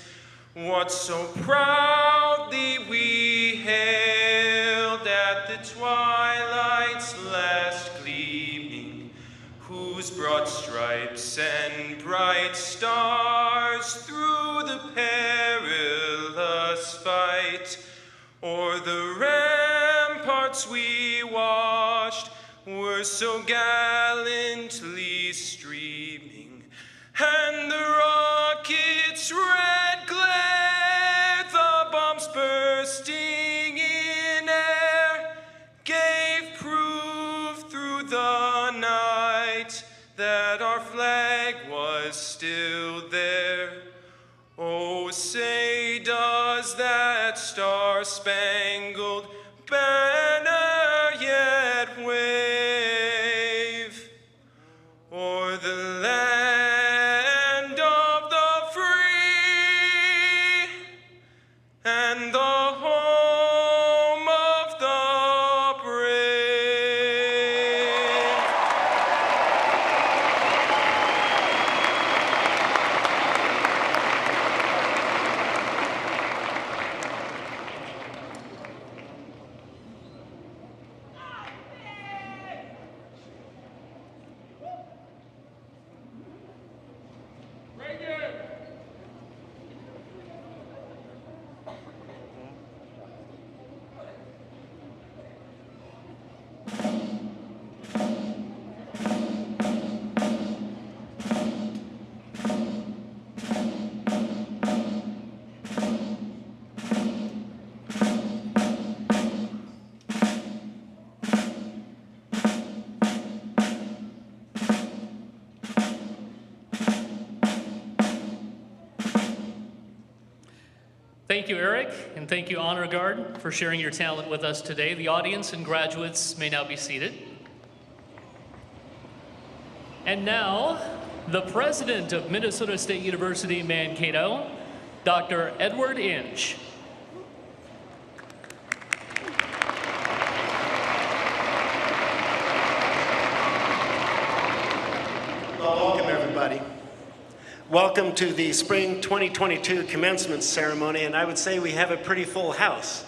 what so proudly we hailed at the twilight's last gleaming, whose broad stripes and bright stars through the perilous fight o'er the ramparts we watched were so gallantly streaming, and the rocket's red glare, the bombs bursting in air, gave proof through the night that our flag was still there. Oh, say does that star-spangled banner yet Thank you, Eric, and thank you, Honor Guard, for sharing your talent with us today. The audience and graduates may now be seated. And now, the president of Minnesota State University Mankato, Dr. Edward Inch. Well, welcome everybody. Welcome to the Spring 2022 Commencement Ceremony, and I would say we have a pretty full house.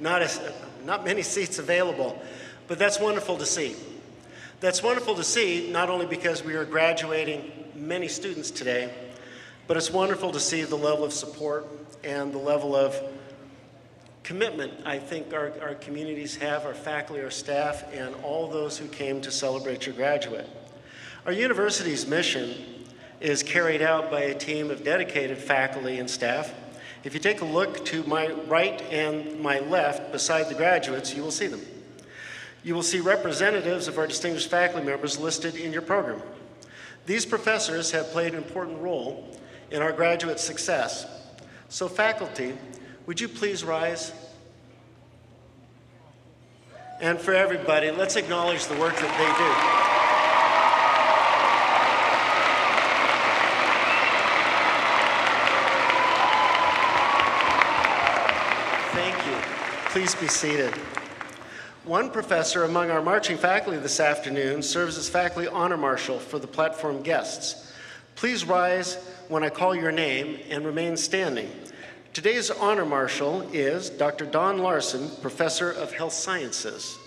Not many seats available, but that's wonderful to see. That's wonderful to see not only because we are graduating many students today, but it's wonderful to see the level of support and the level of commitment I think our communities have, our faculty, our staff, and all those who came to celebrate your graduate. Our university's mission is carried out by a team of dedicated faculty and staff. If you take a look to my right and my left beside the graduates, you will see them. You will see representatives of our distinguished faculty members listed in your program. These professors have played an important role in our graduate success. So faculty, would you please rise? And for everybody, let's acknowledge the work that they do. Please be seated. One professor among our marching faculty this afternoon serves as faculty honor marshal for the platform guests. Please rise when I call your name and remain standing. Today's honor marshal is Dr. Don Larson, professor of health sciences.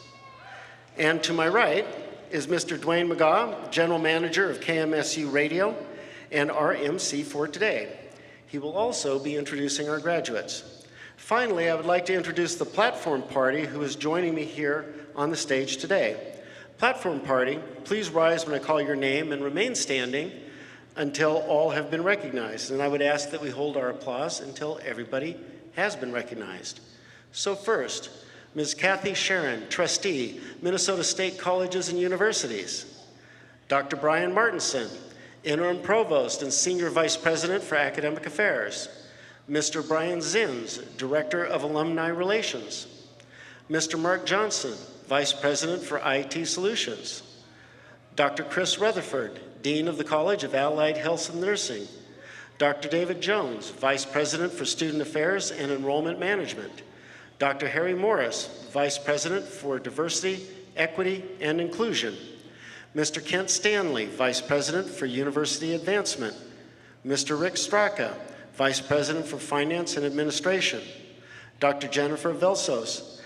And to my right is Mr. Dwayne McGaugh, general manager of KMSU Radio and our MC for today. He will also be introducing our graduates. Finally, I would like to introduce the platform party who is joining me here on the stage today. Platform party, please rise when I call your name and remain standing until all have been recognized. And I would ask that we hold our applause until everybody has been recognized. So first, Ms. Kathy Sharon, trustee, Minnesota State Colleges and Universities. Dr. Brian Martinson, interim provost and senior vice president for academic affairs. Mr. Brian Zins, Director of Alumni Relations. Mr. Mark Johnson, Vice President for IT Solutions. Dr. Chris Rutherford, Dean of the College of Allied Health and Nursing. Dr. David Jones, Vice President for Student Affairs and Enrollment Management. Dr. Harry Morris, Vice President for Diversity, Equity, and Inclusion. Mr. Kent Stanley, Vice President for University Advancement. Mr. Rick Straka, Vice President for Finance and Administration. Dr. Jennifer Velsos,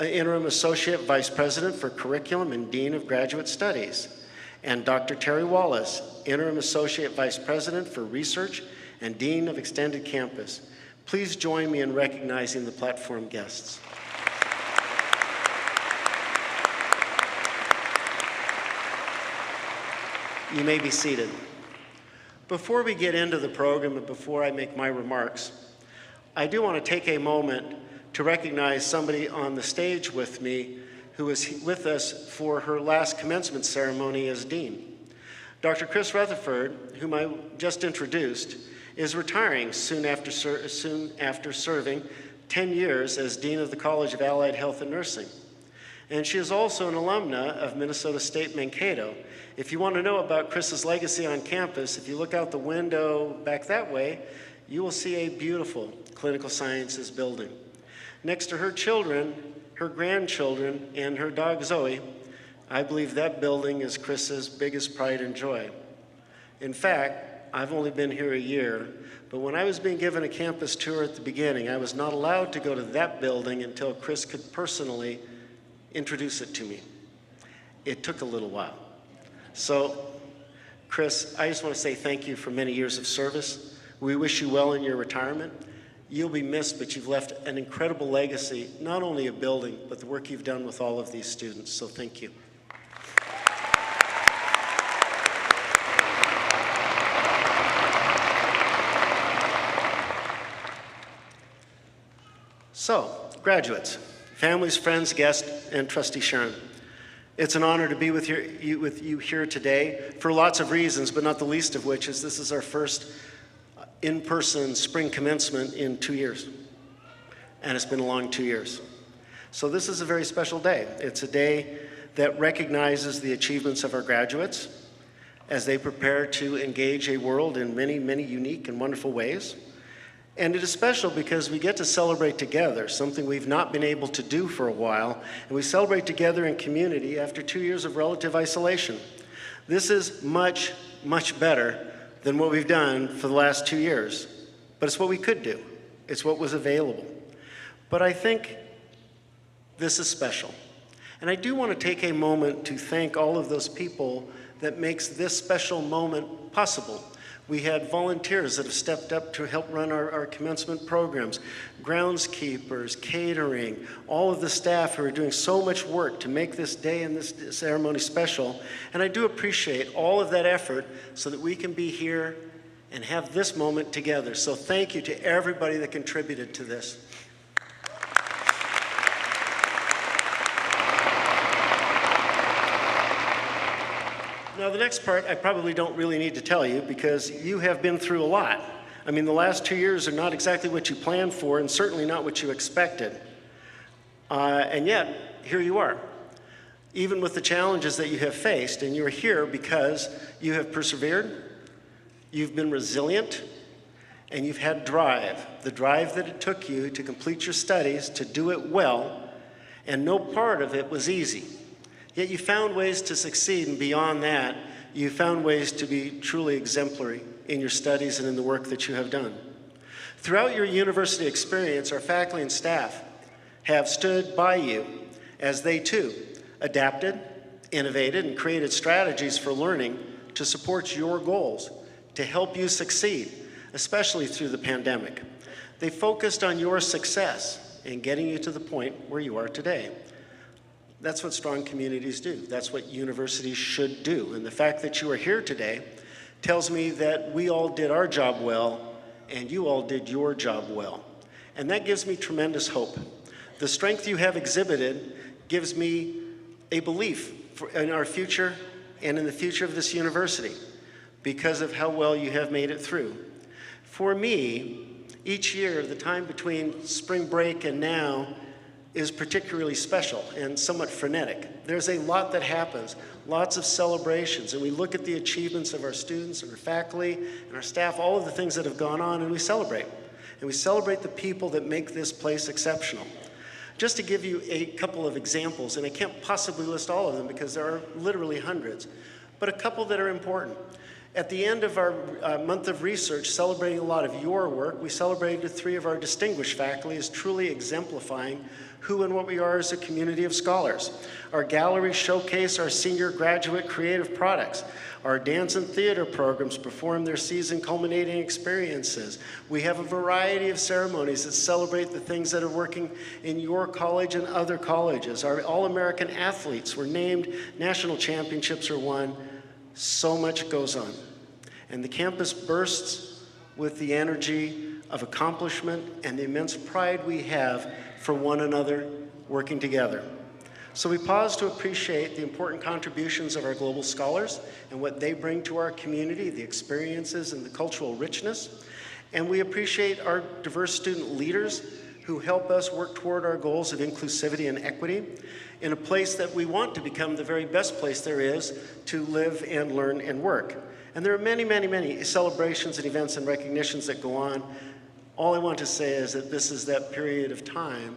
Interim Associate Vice President for Curriculum and Dean of Graduate Studies. And Dr. Terry Wallace, Interim Associate Vice President for Research and Dean of Extended Campus. Please join me in recognizing the platform guests. You may be seated. Before we get into the program and before I make my remarks, I do want to take a moment to recognize somebody on the stage with me who was with us for her last commencement ceremony as dean. Dr. Chris Rutherford, whom I just introduced, is retiring soon after serving 10 years as Dean of the College of Allied Health and Nursing. And she is also an alumna of Minnesota State Mankato. If you want to know about Chris's legacy on campus, if you look out the window back that way, you will see a beautiful clinical sciences building. Next to her children, her grandchildren, and her dog Zoe, I believe that building is Chris's biggest pride and joy. In fact, I've only been here a year, but when I was being given a campus tour at the beginning, I was not allowed to go to that building until Chris could personally introduce it to me. It took a little while. So, Chris, I just want to say thank you for many years of service. We wish you well in your retirement. You'll be missed, but you've left an incredible legacy, not only of building, but the work you've done with all of these students. So thank you. So, graduates, families, friends, guests, and Trustee Sharon. It's an honor to be with you here today for lots of reasons, but not the least of which is this is our first in-person spring commencement in 2 years. and it's been a long 2 years. So this is a very special day. It's a day that recognizes the achievements of our graduates as they prepare to engage a world in many, many unique and wonderful ways. And it is special because we get to celebrate together, something we've not been able to do for a while, and we celebrate together in community after 2 years of relative isolation. This is much, much better than what we've done for the last 2 years, but it's what we could do. It's what was available. But I think this is special. And I do want to take a moment to thank all of those people that makes this special moment possible. We had volunteers that have stepped up to help run our commencement programs, groundskeepers, catering, all of the staff who are doing so much work to make this day and this ceremony special. And I do appreciate all of that effort so that we can be here and have this moment together. So thank you to everybody that contributed to this. Now, the next part I probably don't really need to tell you because you have been through a lot. I mean, the last 2 years are not exactly what you planned for and certainly not what you expected. And yet, here you are, even with the challenges that you have faced, and you're here because you have persevered, you've been resilient, and you've had drive, the drive that it took you to complete your studies, to do it well, and no part of it was easy. Yet you found ways to succeed, and beyond that, you found ways to be truly exemplary in your studies and in the work that you have done. Throughout your university experience, our faculty and staff have stood by you as they too adapted, innovated, and created strategies for learning to support your goals, to help you succeed, especially through the pandemic. They focused on your success in getting you to the point where you are today. That's what strong communities do. That's what universities should do. And the fact that you are here today tells me that we all did our job well and you all did your job well. And that gives me tremendous hope. The strength you have exhibited gives me a belief in our future and in the future of this university because of how well you have made it through. For me, each year, the time between spring break and now is particularly special and somewhat frenetic. There's a lot that happens, lots of celebrations, and we look at the achievements of our students and our faculty and our staff, all of the things that have gone on, and we celebrate. And we celebrate the people that make this place exceptional. Just to give you a couple of examples, and I can't possibly list all of them because there are literally hundreds, but a couple that are important. At the end of our month of research, celebrating a lot of your work, we celebrated 3 of our distinguished faculty as truly exemplifying who and what we are as a community of scholars. Our galleries showcase our senior graduate creative products. Our dance and theater programs perform their season culminating experiences. We have a variety of ceremonies that celebrate the things that are working in your college and other colleges. Our All-American athletes were named, national championships are won. So much goes on. And the campus bursts with the energy of accomplishment and the immense pride we have for one another working together. So we pause to appreciate the important contributions of our global scholars and what they bring to our community, the experiences and the cultural richness. And we appreciate our diverse student leaders who help us work toward our goals of inclusivity and equity in a place that we want to become the very best place there is to live and learn and work. And there are many, many, many celebrations and events and recognitions that go on. All I want to say is that this is that period of time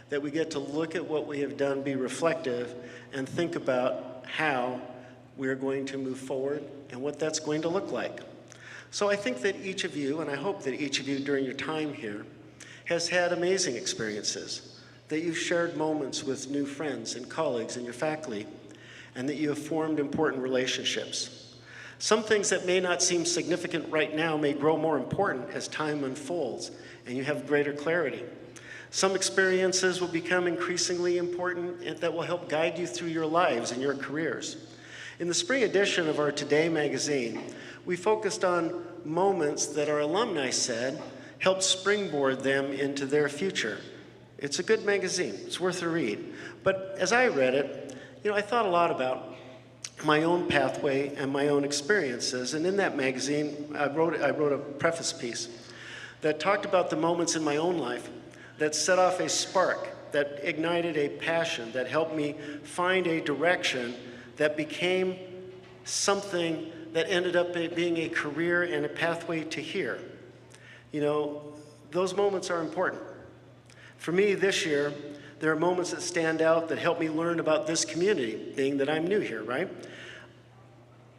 that we get to look at what we have done, be reflective, and think about how we're going to move forward and what that's going to look like. So I think that each of you, and I hope that each of you during your time here, has had amazing experiences, that you've shared moments with new friends and colleagues and your faculty, and that you have formed important relationships. Some things that may not seem significant right now may grow more important as time unfolds and you have greater clarity. Some experiences will become increasingly important and that will help guide you through your lives and your careers. In the spring edition of our Today magazine, we focused on moments that our alumni said helped springboard them into their future. It's a good magazine. It's worth a read. But as I read it, I thought a lot about my own pathway and my own experiences. And in that magazine, I wrote a preface piece that talked about the moments in my own life that set off a spark, that ignited a passion, that helped me find a direction that became something that ended up being a career and a pathway to here. You know, those moments are important. For me this year, there are moments that stand out that help me learn about this community, being that I'm new here, right?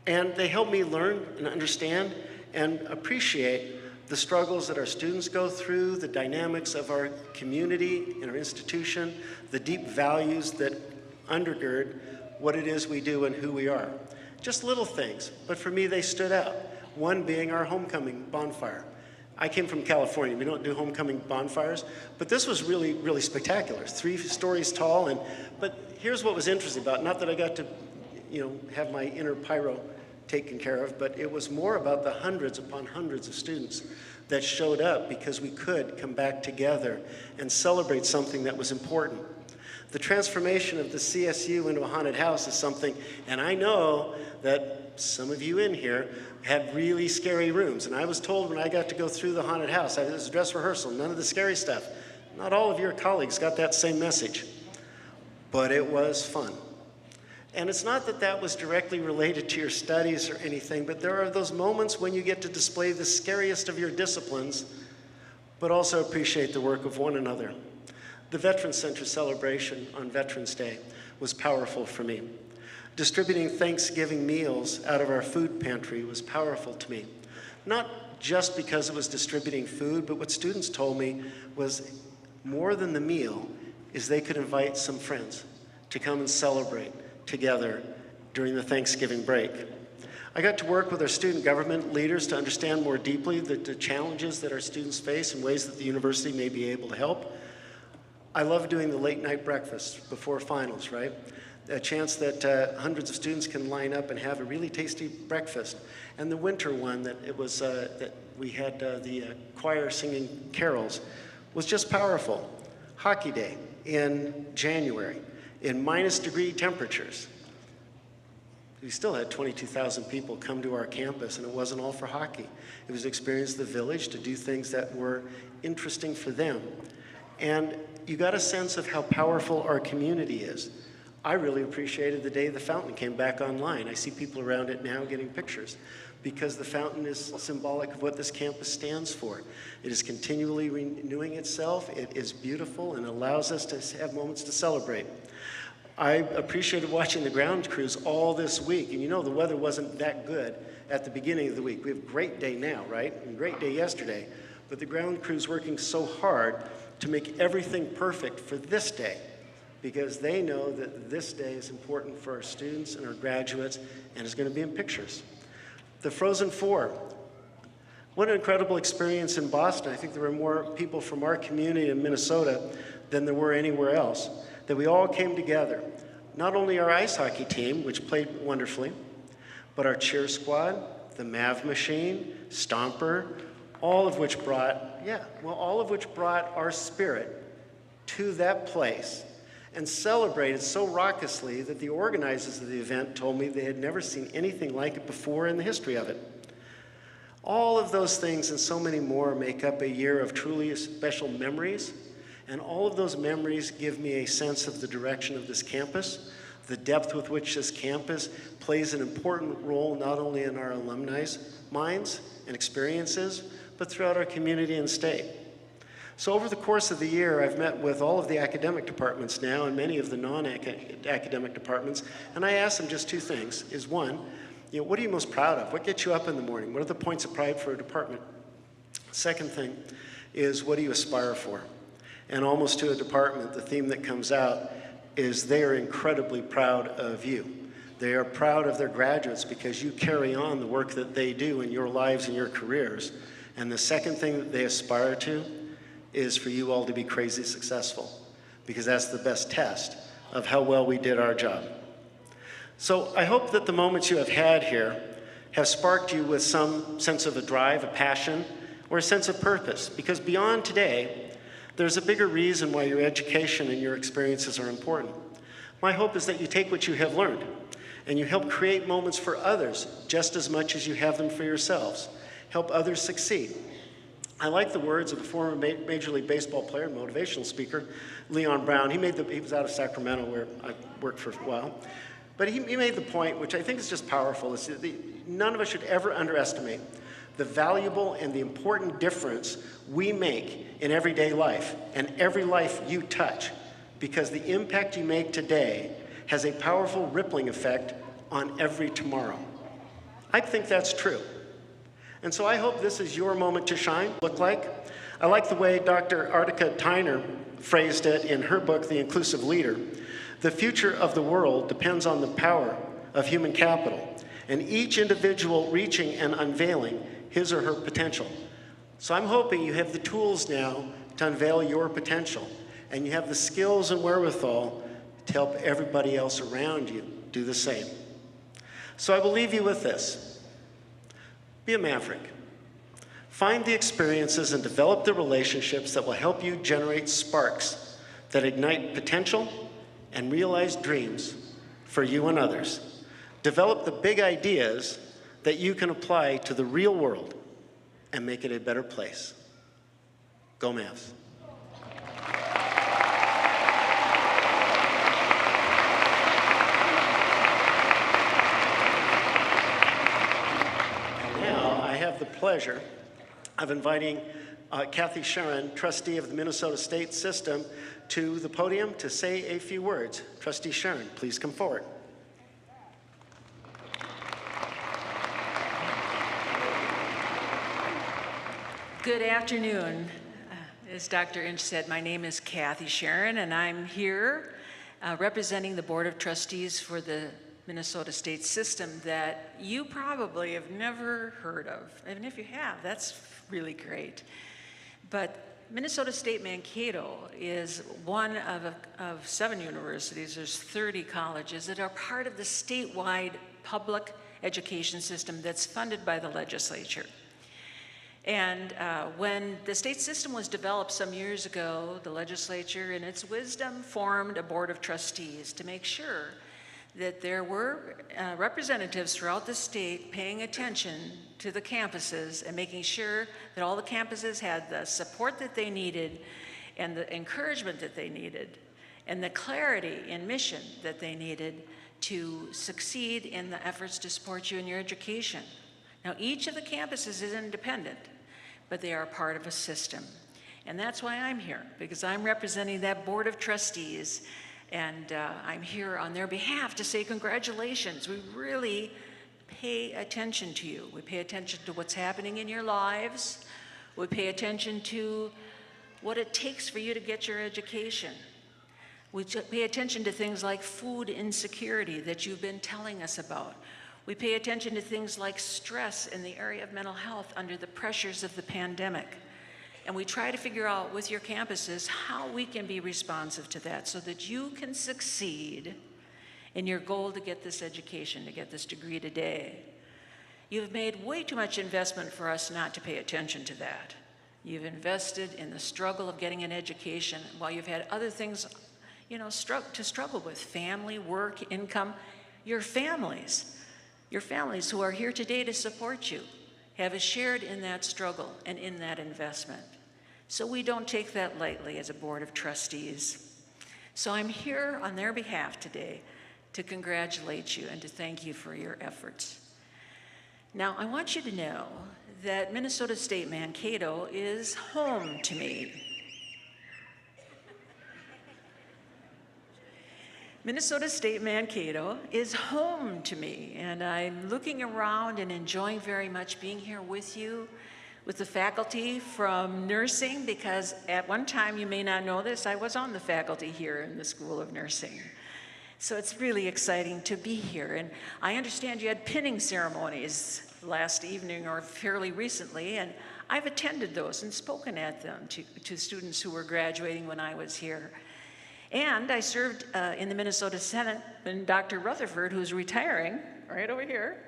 And they help me learn and understand and appreciate the struggles that our students go through, the dynamics of our community and our institution, the deep values that undergird what it is we do and who we are. Just little things, but for me they stood out. One being our homecoming bonfire. I came from California. We don't do homecoming bonfires, but this was really, really spectacular. 3 stories tall, but here's what was interesting about it. Not that I got to, have my inner pyro taken care of, but it was more about the hundreds upon hundreds of students that showed up because we could come back together and celebrate something that was important. The transformation of the CSU into a haunted house is something, and I know that some of you in here had really scary rooms, and I was told when I got to go through the haunted house, it was a dress rehearsal, none of the scary stuff. Not all of your colleagues got that same message, but it was fun. And it's not that that was directly related to your studies or anything, but there are those moments when you get to display the scariest of your disciplines, but also appreciate the work of one another. The Veterans Center celebration on Veterans Day was powerful for me. Distributing Thanksgiving meals out of our food pantry was powerful to me. Not just because it was distributing food, but what students told me was more than the meal is they could invite some friends to come and celebrate together during the Thanksgiving break. I got to work with our student government leaders to understand more deeply the challenges that our students face and ways that the university may be able to help. I love doing the late night breakfast before finals, right? A chance that hundreds of students can line up and have a really tasty breakfast. And the winter one that we had the choir singing carols was just powerful. Hockey day in January in -degree temperatures. We still had 22,000 people come to our campus, and it wasn't all for hockey. It was to experience the village, to do things that were interesting for them. And you got a sense of how powerful our community is. I really appreciated the day the fountain came back online. I see people around it now getting pictures because the fountain is symbolic of what this campus stands for. It is continually renewing itself. It is beautiful and allows us to have moments to celebrate. I appreciated watching the ground crews all this week. And the weather wasn't that good at the beginning of the week. We have a great day now, right? And a great day yesterday. But the ground crews working so hard to make everything perfect for this day because they know that this day is important for our students and our graduates and is going to be in pictures. The Frozen Four. What an incredible experience in Boston. I think there were more people from our community in Minnesota than there were anywhere else. That we all came together. Not only our ice hockey team, which played wonderfully, but our cheer squad, the Mav machine, Stomper, all of which brought our spirit to that place and celebrated so raucously that the organizers of the event told me they had never seen anything like it before in the history of it. All of those things and so many more make up a year of truly special memories. And all of those memories give me a sense of the direction of this campus, the depth with which this campus plays an important role not only in our alumni's minds and experiences, but throughout our community and state. So over the course of the year, I've met with all of the academic departments now and many of the non-academic departments, and I asked them just 2 things. Is one, what are you most proud of? What gets you up in the morning? What are the points of pride for a department? Second thing is, what do you aspire for? And almost to a department, the theme that comes out is they are incredibly proud of you. They are proud of their graduates because you carry on the work that they do in your lives and your careers. And the second thing that they aspire to is for you all to be crazy successful because that's the best test of how well we did our job. So I hope that the moments you have had here have sparked you with some sense of a drive, a passion, or a sense of purpose because beyond today, there's a bigger reason why your education and your experiences are important. My hope is that you take what you have learned and you help create moments for others just as much as you have them for yourselves. Help others succeed. I like the words of the former Major League Baseball player and motivational speaker, Leon Brown. He was out of Sacramento where I worked for a while. But he made the point, which I think is just powerful, is that none of us should ever underestimate the valuable and the important difference we make in everyday life and every life you touch, because the impact you make today has a powerful rippling effect on every tomorrow. I think that's true. And so I hope this is your moment to shine. I like the way Dr. Artika Tyner phrased it in her book, The Inclusive Leader. The future of the world depends on the power of human capital, and each individual reaching and unveiling his or her potential. So I'm hoping you have the tools now to unveil your potential, and you have the skills and wherewithal to help everybody else around you do the same. So I will leave you with this. Be a maverick. Find the experiences and develop the relationships that will help you generate sparks that ignite potential and realize dreams for you and others. Develop the big ideas that you can apply to the real world and make it a better place. Go Mavs. And now I have the pleasure of inviting Kathy Sharon, trustee of the Minnesota State System, to the podium to say a few words. Trustee Sharon, please come forward. Good afternoon. As Dr. Inch said, my name is Kathy Sharon, and I'm here representing the Board of Trustees for the Minnesota State System that you probably have never heard of. And if you have, that's really great. But Minnesota State Mankato is one of 7 universities. There's 30 colleges that are part of the statewide public education system that's funded by the legislature. And when the state system was developed some years ago, the legislature, in its wisdom, formed a board of trustees to make sure that there were representatives throughout the state paying attention to the campuses and making sure that all the campuses had the support that they needed and the encouragement that they needed and the clarity in mission that they needed to succeed in the efforts to support you in your education. Now, each of the campuses is independent, but they are part of a system. And that's why I'm here, because I'm representing that board of trustees, and I'm here on their behalf to say congratulations. We really pay attention to you. We pay attention to what's happening in your lives. We pay attention to what it takes for you to get your education. We pay attention to things like food insecurity that you've been telling us about. We pay attention to things like stress in the area of mental health under the pressures of the pandemic. And we try to figure out with your campuses how we can be responsive to that so that you can succeed in your goal to get this education, to get this degree today. You've made way too much investment for us not to pay attention to that. You've invested in the struggle of getting an education while you've had other things, to struggle with: family, work, income. Your families who are here today to support you have shared in that struggle and in that investment. So we don't take that lightly as a board of trustees. So I'm here on their behalf today to congratulate you and to thank you for your efforts. Now, I want you to know that Minnesota State Mankato is home to me. Minnesota State Mankato is home to me, and I'm looking around and enjoying very much being here with you, with the faculty from nursing, because at one time, you may not know this, I was on the faculty here in the School of Nursing. So it's really exciting to be here, and I understand you had pinning ceremonies last evening or fairly recently, and I've attended those and spoken at them to students who were graduating when I was here. And I served in the Minnesota Senate when Dr. Rutherford, who's retiring right over here,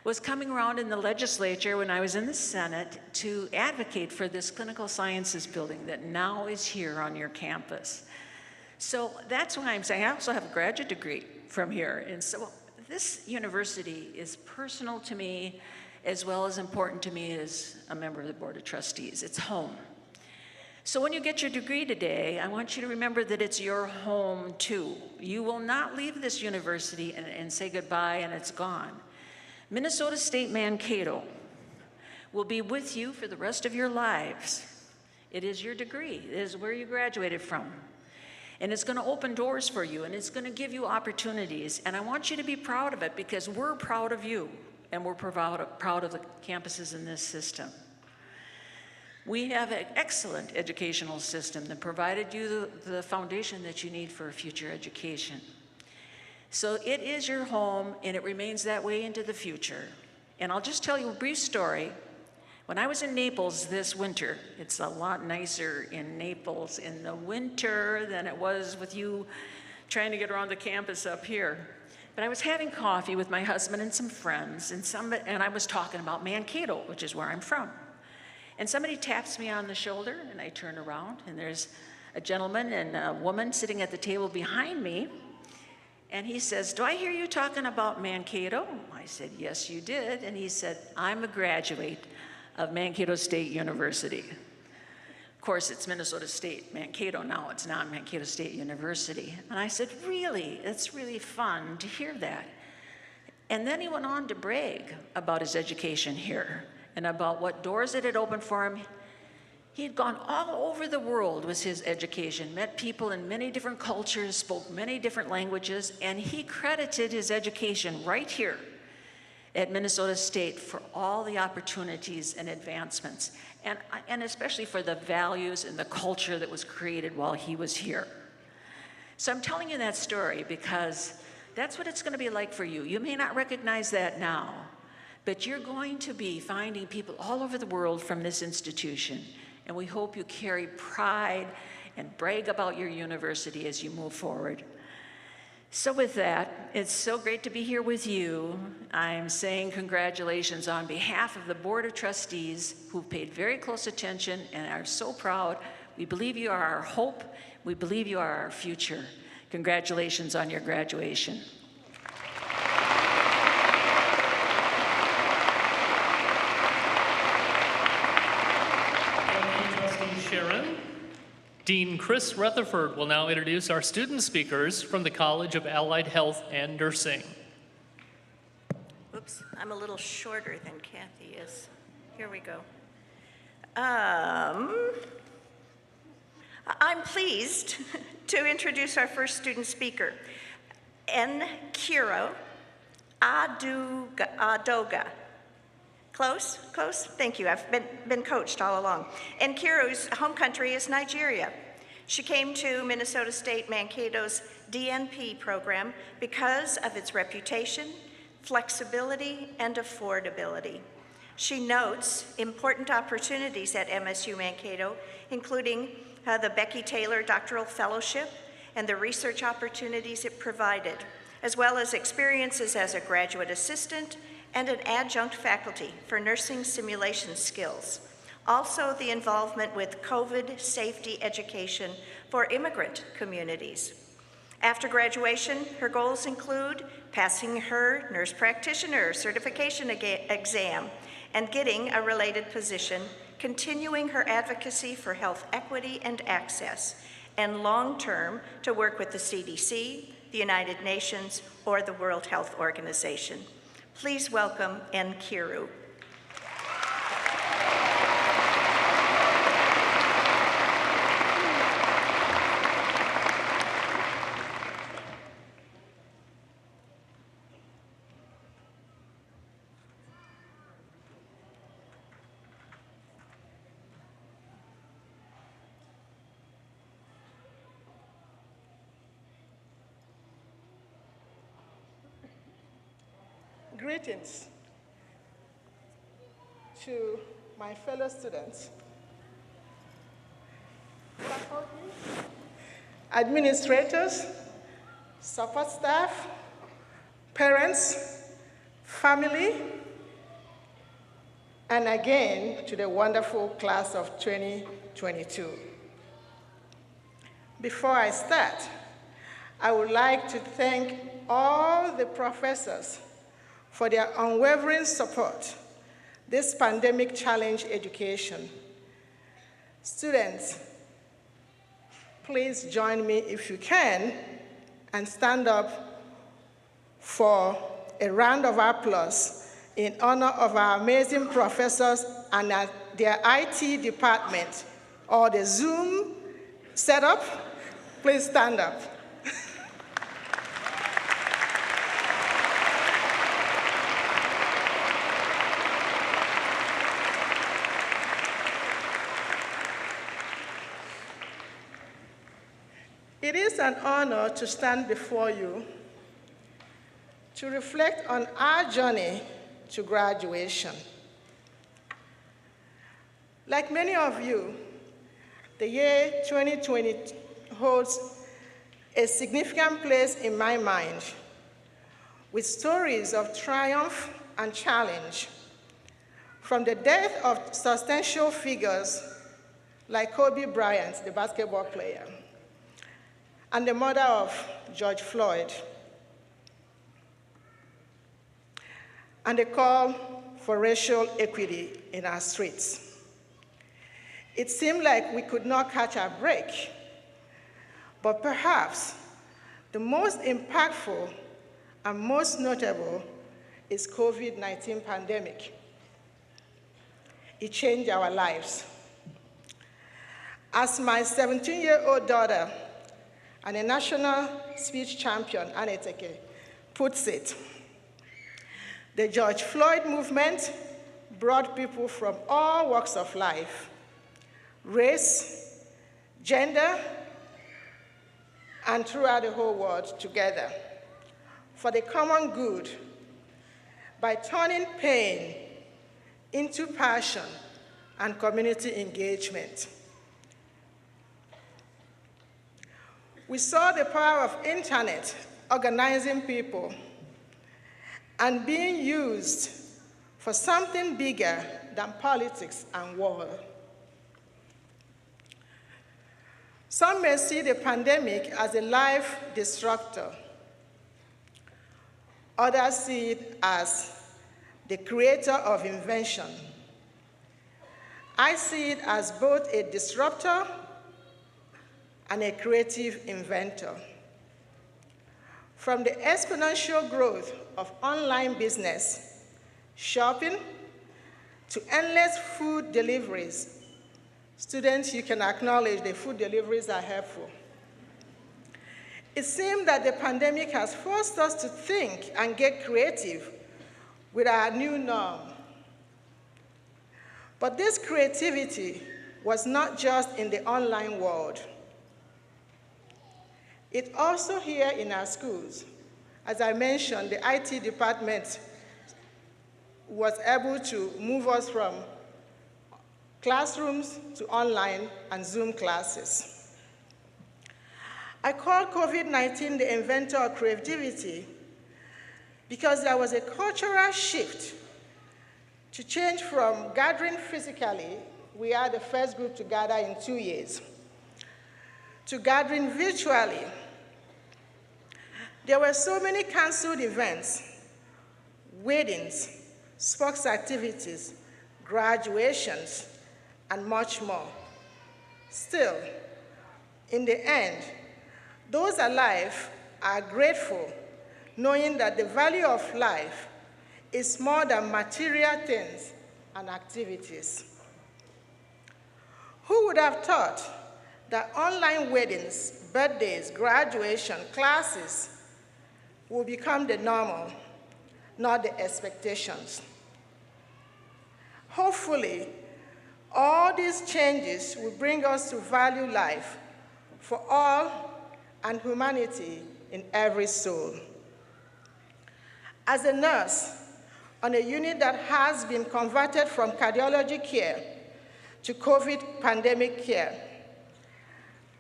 was coming around in the legislature when I was in the Senate to advocate for this clinical sciences building that now is here on your campus. So that's why I'm saying I also have a graduate degree from here. And so this university is personal to me, as well as important to me as a member of the Board of Trustees. It's home. So when you get your degree today, I want you to remember that it's your home too. You will not leave this university and say goodbye and it's gone. Minnesota State Mankato will be with you for the rest of your lives. It is your degree. It is where you graduated from. And it's going to open doors for you, and it's going to give you opportunities. And I want you to be proud of it because we're proud of you, and we're proud of the campuses in this system. We have an excellent educational system that provided you the foundation that you need for a future education. So it is your home, and it remains that way into the future. And I'll just tell you a brief story. When I was in Naples this winter, it's a lot nicer in Naples in the winter than it was with you trying to get around the campus up here. But I was having coffee with my husband and some friends, and I was talking about Mankato, which is where I'm from. And somebody taps me on the shoulder, and I turn around, and there's a gentleman and a woman sitting at the table behind me. And he says, "Do I hear you talking about Mankato?" I said, "Yes, you did." And he said, "I'm a graduate of Mankato State University." Of course, it's Minnesota State Mankato now. It's not Mankato State University. And I said, "Really? It's really fun to hear that." And then he went on to brag about his education here and about what doors it had opened for him. He had gone all over the world with his education, met people in many different cultures, spoke many different languages, and he credited his education right here at Minnesota State for all the opportunities and advancements, and especially for the values and the culture that was created while he was here. So I'm telling you that story because that's what it's going to be like for you. You may not recognize that now, but you're going to be finding people all over the world from this institution, and we hope you carry pride and brag about your university as you move forward. So with that, it's so great to be here with you. I'm saying congratulations on behalf of the Board of Trustees who've paid very close attention and are so proud. We believe you are our hope. We believe you are our future. Congratulations on your graduation. Sharon. Dean Chris Rutherford will now introduce our student speakers from the College of Allied Health and Nursing. Oops, I'm a little shorter than Kathy is. Here we go. I'm pleased to introduce our first student speaker, Nkiro Adoga. Close, close? Thank you. I've been coached all along. Nkiru's home country is Nigeria. She came to Minnesota State Mankato's DNP program because of its reputation, flexibility, and affordability. She notes important opportunities at MSU Mankato, including the Becky Taylor Doctoral Fellowship and the research opportunities it provided, as well as experiences as a graduate assistant and an adjunct faculty for nursing simulation skills. Also, the involvement with COVID safety education for immigrant communities. After graduation, her goals include passing her nurse practitioner certification exam and getting a related position, continuing her advocacy for health equity and access, and long-term to work with the CDC, the United Nations, or the World Health Organization. Please welcome Nkiru. Greetings to my fellow students, faculty, administrators, support staff, parents, family, and again to the wonderful class of 2022. Before I start, I would like to thank all the professors for their unwavering support this pandemic challenge education. Students, please join me if you can and stand up for a round of applause in honor of our amazing professors and their IT department or the Zoom setup. Please stand up. It is an honor to stand before you to reflect on our journey to graduation. Like many of you, the year 2020 holds a significant place in my mind, with stories of triumph and challenge, from the death of substantial figures like Kobe Bryant, the basketball player, and the murder of George Floyd, and the call for racial equity in our streets. It seemed like we could not catch a break, but perhaps the most impactful and most notable is COVID-19 pandemic. It changed our lives. As my 17-year-old daughter and a national speech champion, Aneteke, puts it, the George Floyd movement brought people from all walks of life, race, gender, and throughout the whole world together for the common good by turning pain into passion and community engagement. We saw the power of internet organizing people and being used for something bigger than politics and war. Some may see the pandemic as a life disruptor. Others see it as the creator of invention. I see it as both a disruptor and a creative inventor. From the exponential growth of online business, shopping, to endless food deliveries. Students, you can acknowledge the food deliveries are helpful. It seems that the pandemic has forced us to think and get creative with our new norm. But this creativity was not just in the online world. It's also here in our schools. As I mentioned, the IT department was able to move us from classrooms to online and Zoom classes. I call COVID-19 the inventor of creativity because there was a cultural shift to change from gathering physically, we are the first group to gather in 2 years, to gathering virtually. There were so many canceled events, weddings, sports activities, graduations, and much more. Still, in the end, those alive are grateful, knowing that the value of life is more than material things and activities. Who would have thought that online weddings, birthdays, graduation, classes will become the normal, not the expectations? Hopefully, all these changes will bring us to value life for all and humanity in every soul. As a nurse on a unit that has been converted from cardiology care to COVID pandemic care,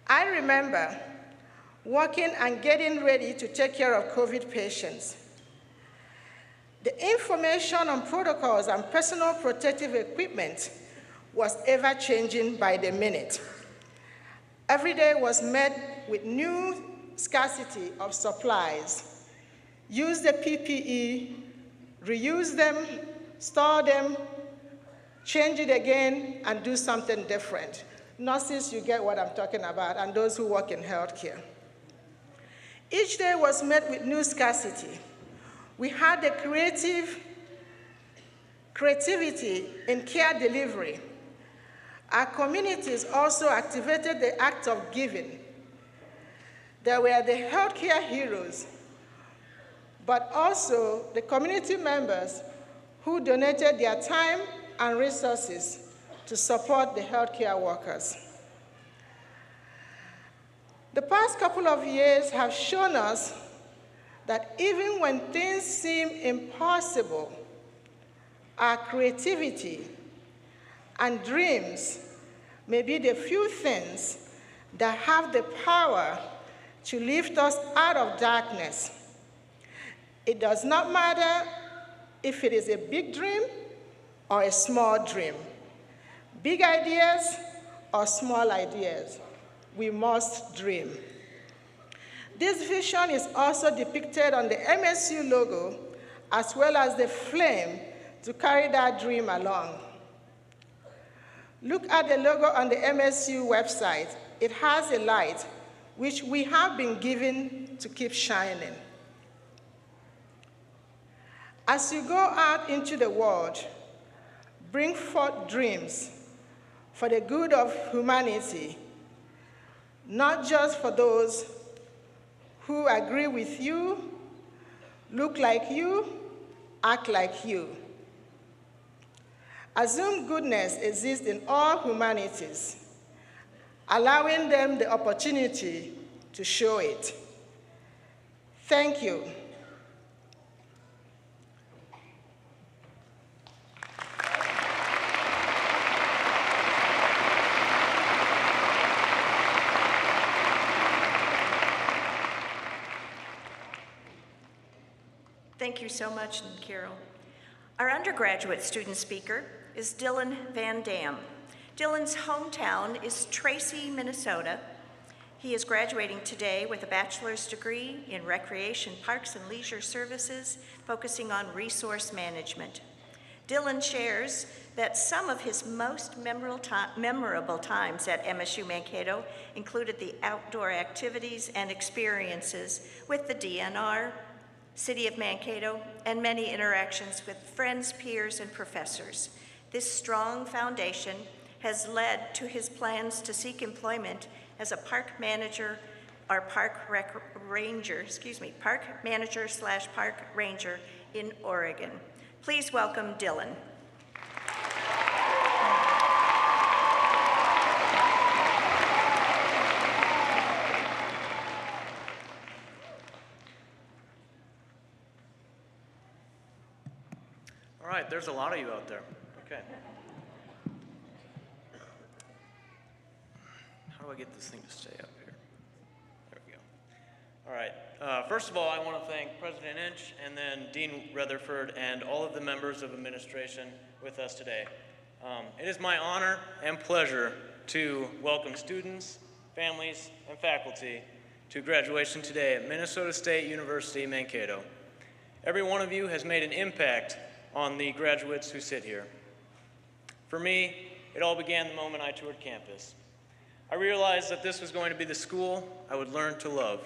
I remember working and getting ready to take care of COVID patients. The information on protocols and personal protective equipment was ever-changing by the minute. Every day was met with new scarcity of supplies. Use the PPE, reuse them, store them, change it again, and do something different. Nurses, you get what I'm talking about, and those who work in healthcare. Each day was met with new scarcity. We had the creativity in care delivery. Our communities also activated the act of giving. There were the healthcare heroes, but also the community members who donated their time and resources to support the healthcare workers. The past couple of years have shown us that even when things seem impossible, our creativity and dreams may be the few things that have the power to lift us out of darkness. It does not matter if it is a big dream or a small dream, big ideas or small ideas. We must dream. This vision is also depicted on the MSU logo, as well as the flame to carry that dream along. Look at the logo on the MSU website. It has a light, which we have been given to keep shining. As you go out into the world, bring forth dreams for the good of humanity, not just for those who agree with you, look like you, act like you. Assume goodness exists in all humanities, allowing them the opportunity to show it. Thank you. Thank you so much, Carol. Our undergraduate student speaker is Dylan Van Dam. Dylan's hometown is Tracy, Minnesota. He is graduating today with a bachelor's degree in Recreation, Parks, and Leisure Services, focusing on resource management. Dylan shares that some of his most memorable times at MSU Mankato included the outdoor activities and experiences with the DNR, City of Mankato, and many interactions with friends, peers, and professors. This strong foundation has led to his plans to seek employment as a park manager or park ranger / park ranger in Oregon. Please welcome Dylan. All right, there's a lot of you out there. Okay. How do I get this thing to stay up here? There we go. All right. First of all, I want to thank President Inch and then Dean Rutherford and all of the members of administration with us today. It is my honor and pleasure to welcome students, families, and faculty to graduation today at Minnesota State University, Mankato. Every one of you has made an impact on the graduates who sit here. For me, it all began the moment I toured campus. I realized that this was going to be the school I would learn to love.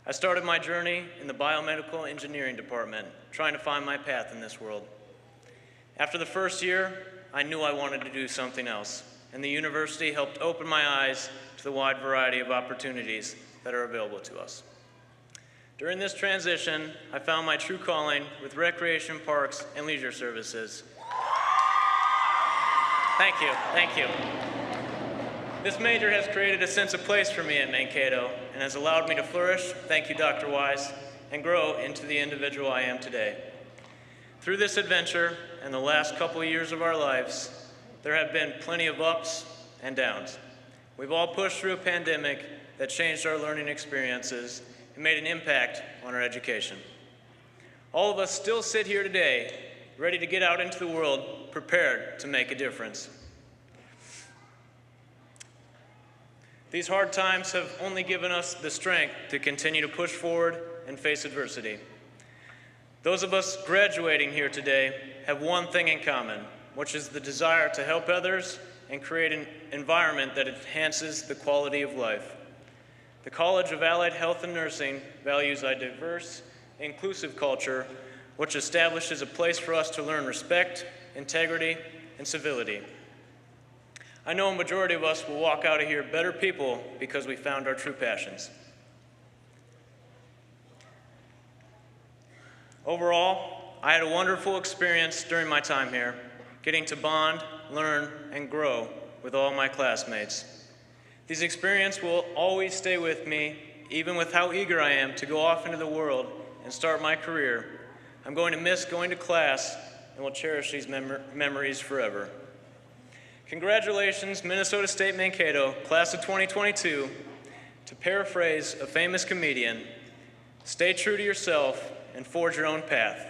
I started my journey in the biomedical engineering department, trying to find my path in this world. After the first year, I knew I wanted to do something else, and the university helped open my eyes to the wide variety of opportunities that are available to us. During this transition, I found my true calling with Recreation, Parks, and Leisure Services. Thank you, thank you. This major has created a sense of place for me at Mankato and has allowed me to flourish, thank you, Dr. Wise, and grow into the individual I am today. Through this adventure and the last couple of years of our lives, there have been plenty of ups and downs. We've all pushed through a pandemic that changed our learning experiences and made an impact on our education. All of us still sit here today, ready to get out into the world, prepared to make a difference. These hard times have only given us the strength to continue to push forward and face adversity. Those of us graduating here today have one thing in common. which is the desire to help others and create an environment that enhances the quality of life. The College of Allied Health and Nursing values a diverse, inclusive culture, which establishes a place for us to learn respect, integrity, and civility. I know a majority of us will walk out of here better people because we found our true passions. Overall, I had a wonderful experience during my time here, getting to bond, learn, and grow with all my classmates. These experiences will always stay with me, even with how eager I am to go off into the world and start my career. I'm going to miss going to class and will cherish these memories forever. Congratulations, Minnesota State Mankato, class of 2022. To paraphrase a famous comedian, stay true to yourself and forge your own path.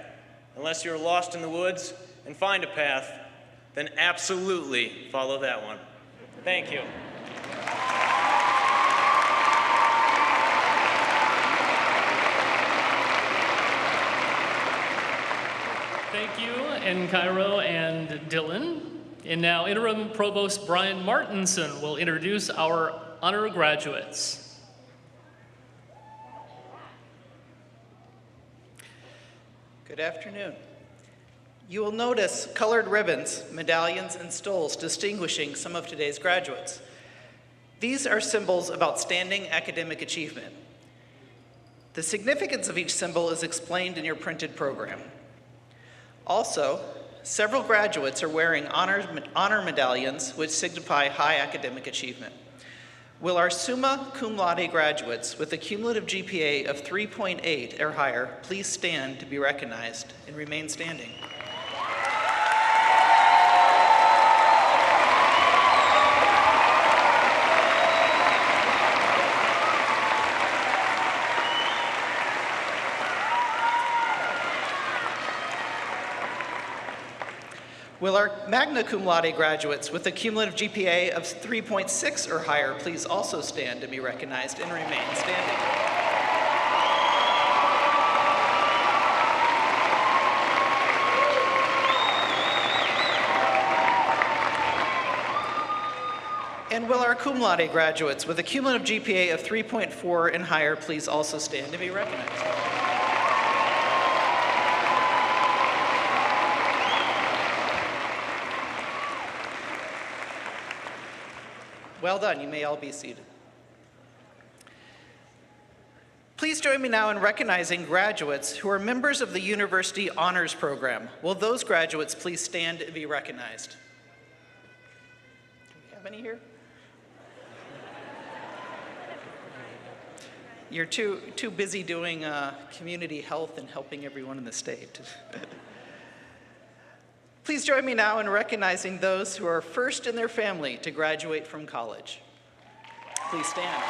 Unless you're lost in the woods and find a path, then absolutely follow that one. Thank you. Thank you, Encairo and Dylan. And now Interim Provost Brian Martinson will introduce our honor graduates. Good afternoon. You will notice colored ribbons, medallions, and stoles distinguishing some of today's graduates. These are symbols of outstanding academic achievement. The significance of each symbol is explained in your printed program. Also, several graduates are wearing honor medallions which signify high academic achievement. Will our summa cum laude graduates with a cumulative GPA of 3.8 or higher please stand to be recognized and remain standing? Will our magna cum laude graduates with a cumulative GPA of 3.6 or higher please also stand to be recognized and remain standing? And will our cum laude graduates with a cumulative GPA of 3.4 and higher please also stand to be recognized? Well done, you may all be seated. Please join me now in recognizing graduates who are members of the University Honors Program. Will those graduates please stand and be recognized? Do we have any here? You're too busy doing community health and helping everyone in the state. Please join me now in recognizing those who are first in their family to graduate from college. Please stand.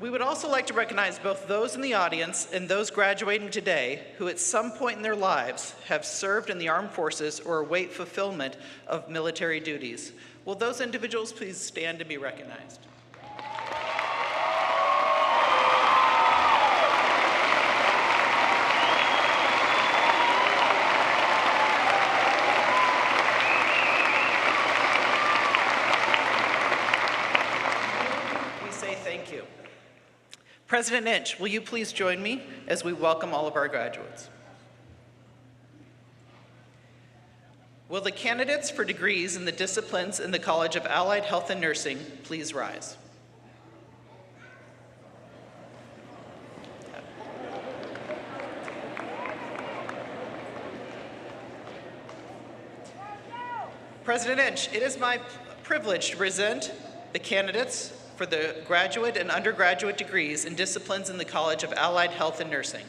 We would also like to recognize both those in the audience and those graduating today who at some point in their lives have served in the armed forces or await fulfillment of military duties. Will those individuals please stand to be recognized? We say thank you. President Inch, will you please join me as we welcome all of our graduates? Will the candidates for degrees in the disciplines in the College of Allied Health and Nursing please rise? President Inch, it is my privilege to present the candidates for the graduate and undergraduate degrees in disciplines in the College of Allied Health and Nursing.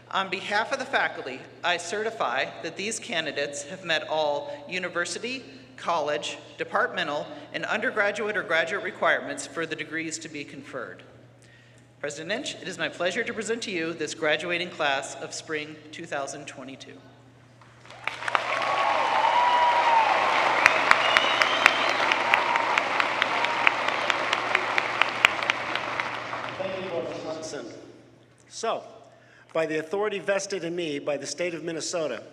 On behalf of the faculty, I certify that these candidates have met all university, college, departmental, and undergraduate or graduate requirements for the degrees to be conferred. President Inch, it is my pleasure to present to you this graduating class of spring 2022. Larson. So, by the authority vested in me by the state of Minnesota,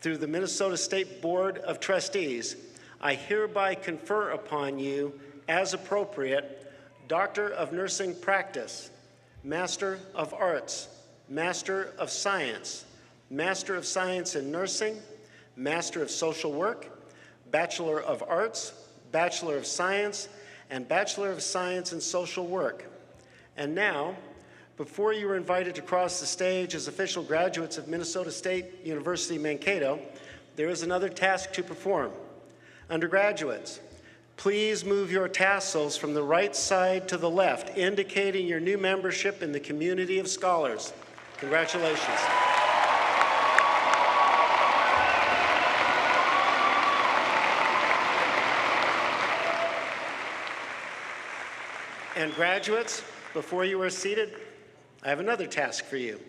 through the Minnesota State Board of Trustees, I hereby confer upon you, as appropriate, Doctor of Nursing Practice, Master of Arts, Master of Science, Master of Science in Nursing, Master of Social Work, Bachelor of Arts, Bachelor of Science, and Bachelor of Science in Social Work. And now, before you are invited to cross the stage as official graduates of Minnesota State University Mankato, there is another task to perform. Undergraduates, please move your tassels from the right side to the left, indicating your new membership in the community of scholars. Congratulations. And graduates, before you are seated, I have another task for you.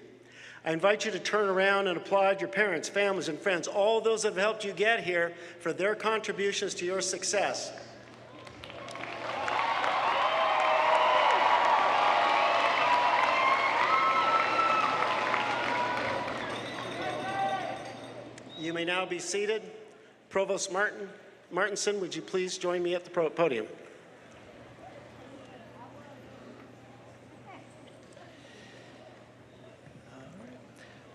I invite you to turn around and applaud your parents, families, and friends, all those that have helped you get here, for their contributions to your success. You may now be seated. Provost Martinson, would you please join me at the podium?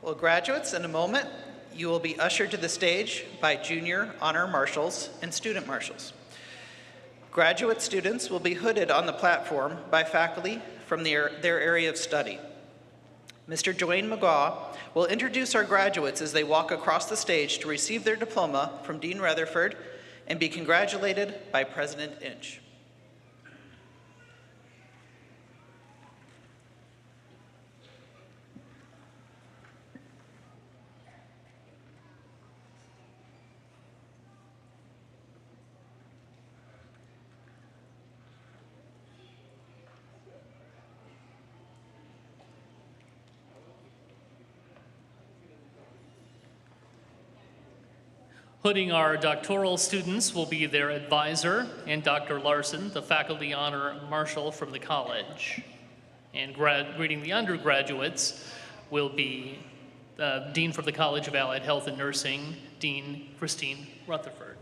Well, graduates, in a moment, you will be ushered to the stage by junior honor marshals and student marshals. Graduate students will be hooded on the platform by faculty from their area of study. Mr. Dwayne McGaw will introduce our graduates as they walk across the stage to receive their diploma from Dean Rutherford and be congratulated by President Inch. Hooding our doctoral students will be their advisor, and Dr. Larson, the faculty honor marshal from the college. And greeting the undergraduates will be Dean for the College of Allied Health and Nursing, Dean Christine Rutherford.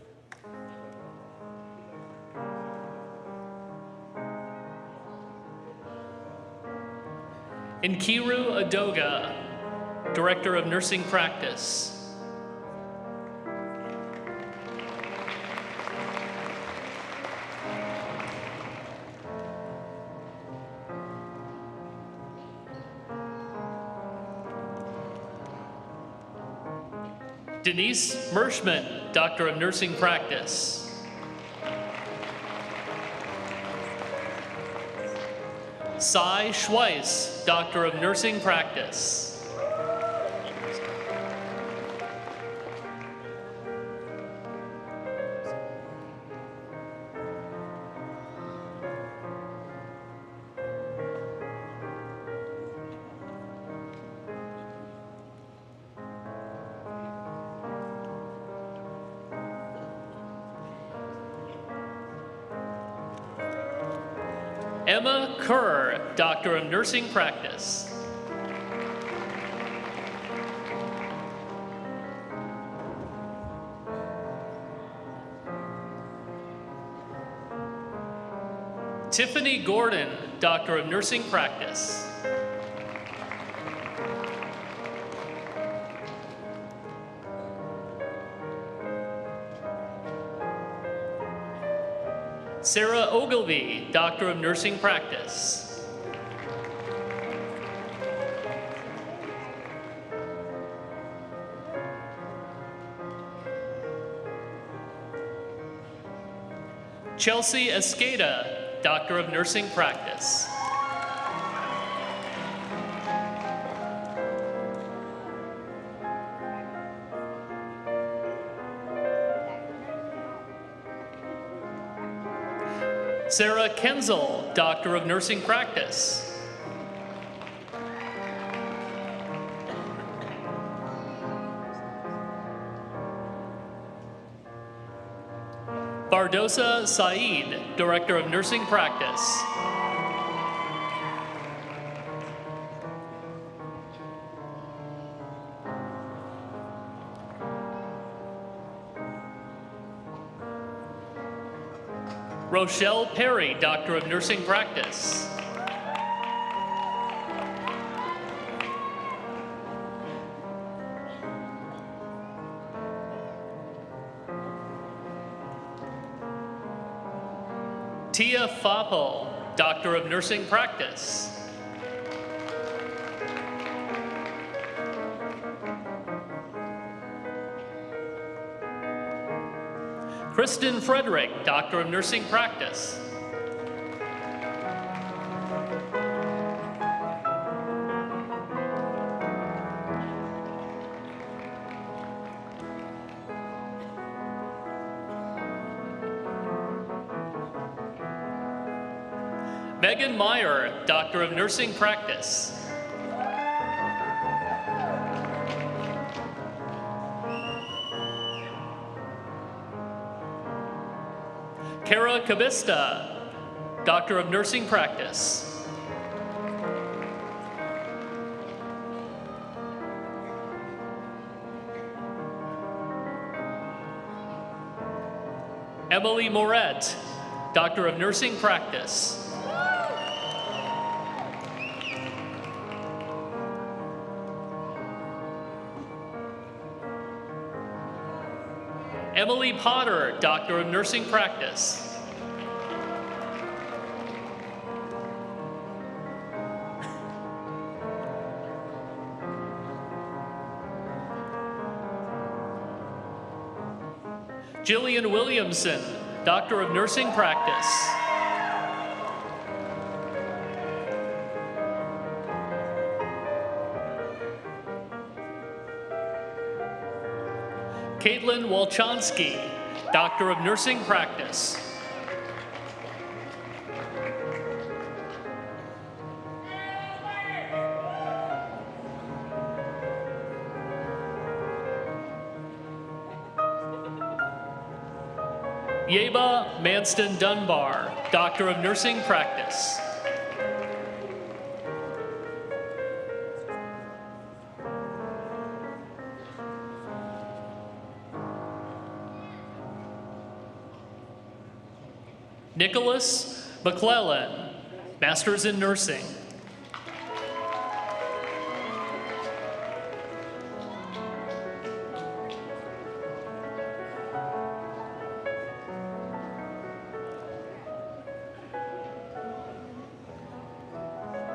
Nkiru Adoga, Director of Nursing Practice. Denise Merschman, Doctor of Nursing Practice. Cy Schweiss, Doctor of Nursing Practice. Emma Kerr, Doctor of Nursing Practice. Tiffany Gordon, Doctor of Nursing Practice. Sarah Ogilvy, Doctor of Nursing Practice. Chelsea Escada, Doctor of Nursing Practice. Sarah Kenzel, Doctor of Nursing Practice. Bardosa Saeed, Director of Nursing Practice. Rochelle Perry, Doctor of Nursing Practice. Tia Fappo, Doctor of Nursing Practice. Kristen Frederick, Doctor of Nursing Practice. Megan Meyer, Doctor of Nursing Practice. Kara Cabista, Doctor of Nursing Practice. Emily Moret, Doctor of Nursing Practice. Emily Potter, Doctor of Nursing Practice. Jillian Williamson, Doctor of Nursing Practice. Caitlin Walchansky, Doctor of Nursing Practice. Yeba Manston Dunbar, Doctor of Nursing Practice. Nicholas McClellan, Masters in Nursing.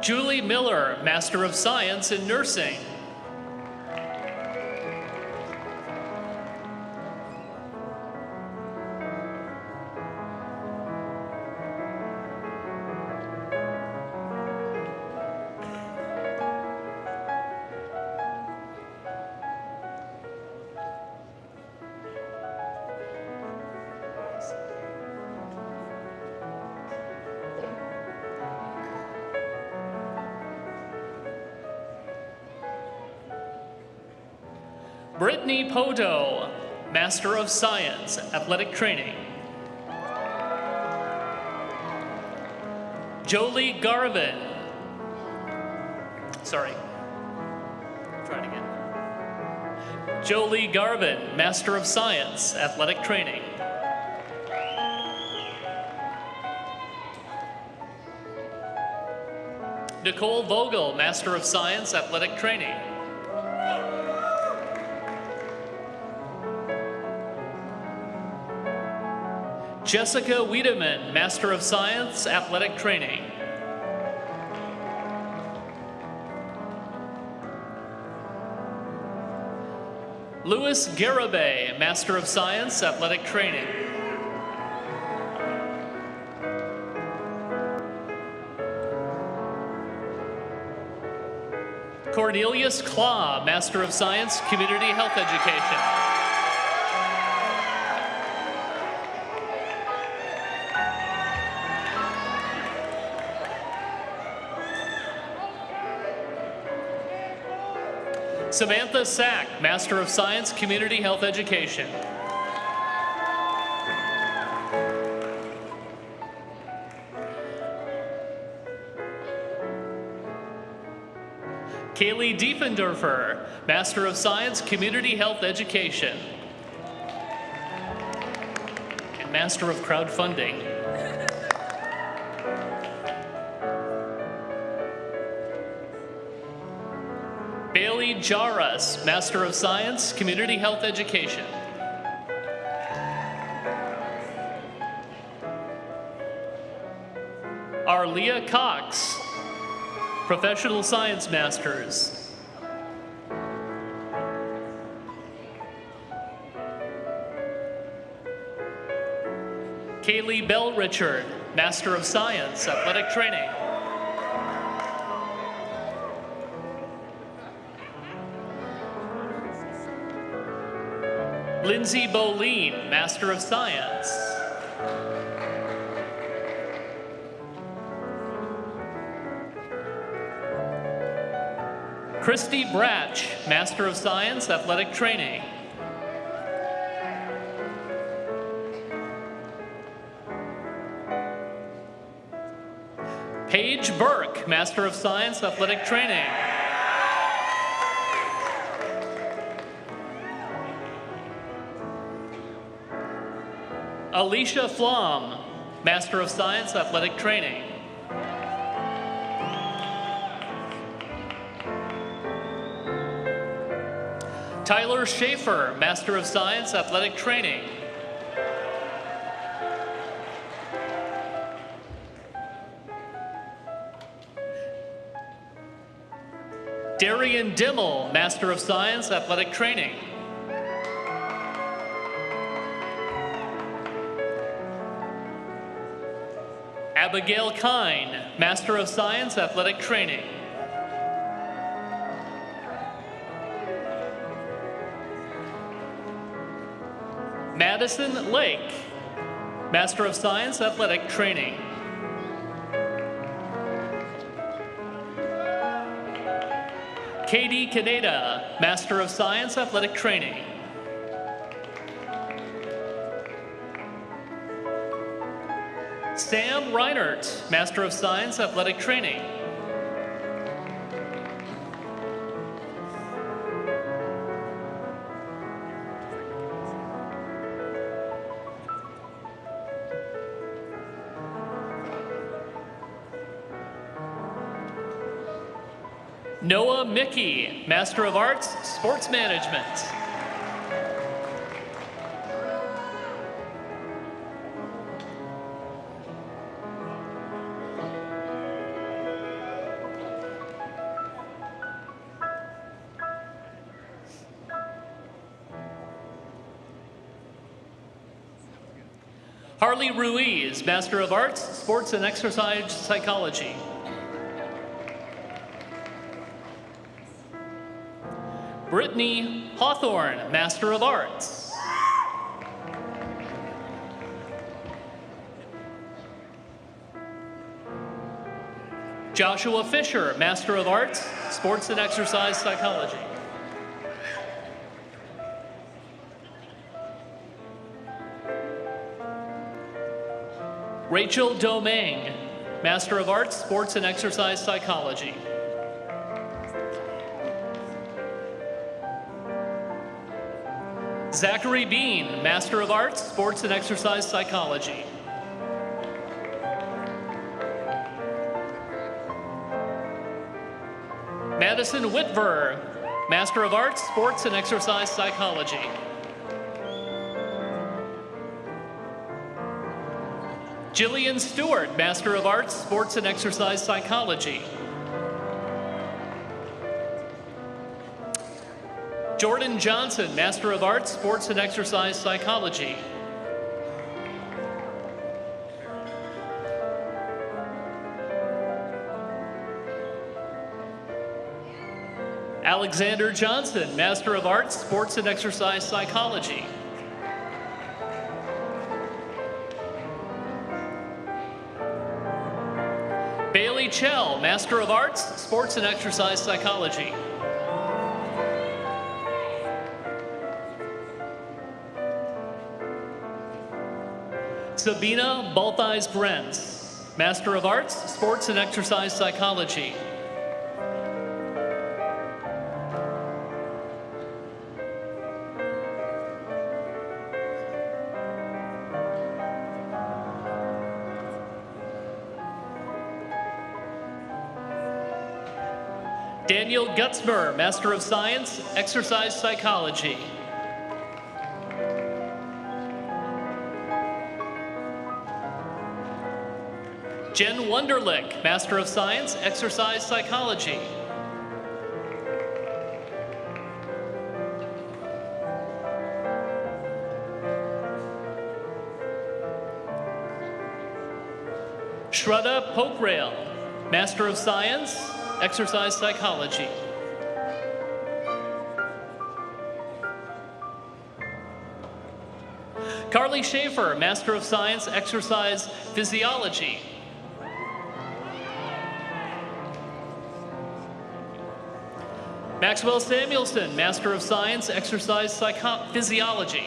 Julie Miller, Master of Science in Nursing. Brittany Poto, Master of Science, Athletic Training. Jolie Garvin. Sorry. Try it again. Jolie Garvin, Master of Science, Athletic Training. Nicole Vogel, Master of Science, Athletic Training. Jessica Wiedemann, Master of Science, Athletic Training. Louis Garabay, Master of Science, Athletic Training. Cornelius Klaw, Master of Science, Community Health Education. Samantha Sack, Master of Science, Community Health Education. Kaylee Diefendorfer, Master of Science, Community Health Education. And Master of Crowdfunding. Bailey Jaras, Master of Science, Community Health Education. Arlia Cox, Professional Science Masters. Kaylee Bell Richard, Master of Science, Athletic Training. Lindsay Boleen, Master of Science. Christy Bratch, Master of Science, Athletic Training. Paige Burke, Master of Science, Athletic Training. Alicia Flom, Master of Science, Athletic Training. Tyler Schaefer, Master of Science, Athletic Training. Darian Dimmel, Master of Science, Athletic Training. Abigail Kine, Master of Science, Athletic Training. Madison Lake, Master of Science, Athletic Training. Katie Kaneda, Master of Science, Athletic Training. Sam Reinert, Master of Science, Athletic Training. Noah Mickey, Master of Arts, Sports Management. Harley Ruiz, Master of Arts, Sports and Exercise Psychology. Brittany Hawthorne, Master of Arts. Joshua Fisher, Master of Arts, Sports and Exercise Psychology. Rachel Domingue, Master of Arts, Sports and Exercise Psychology. Zachary Bean, Master of Arts, Sports and Exercise Psychology. Madison Whitver, Master of Arts, Sports and Exercise Psychology. Jillian Stewart, Master of Arts, Sports and Exercise Psychology. Jordan Johnson, Master of Arts, Sports and Exercise Psychology. Alexander Johnson, Master of Arts, Sports and Exercise Psychology. Bailey Chell, Master of Arts, Sports and Exercise Psychology. Sabina Baltheis Brents, Master of Arts, Sports and Exercise Psychology. Daniel Gutzmer, Master of Science, Exercise Psychology. Jen Wunderlich, Master of Science, Exercise Psychology. Shraddha Pokrail, Master of Science, Exercise Psychology. Carly Schaefer, Master of Science, Exercise Physiology. Maxwell Samuelson, Master of Science, Exercise Physiology.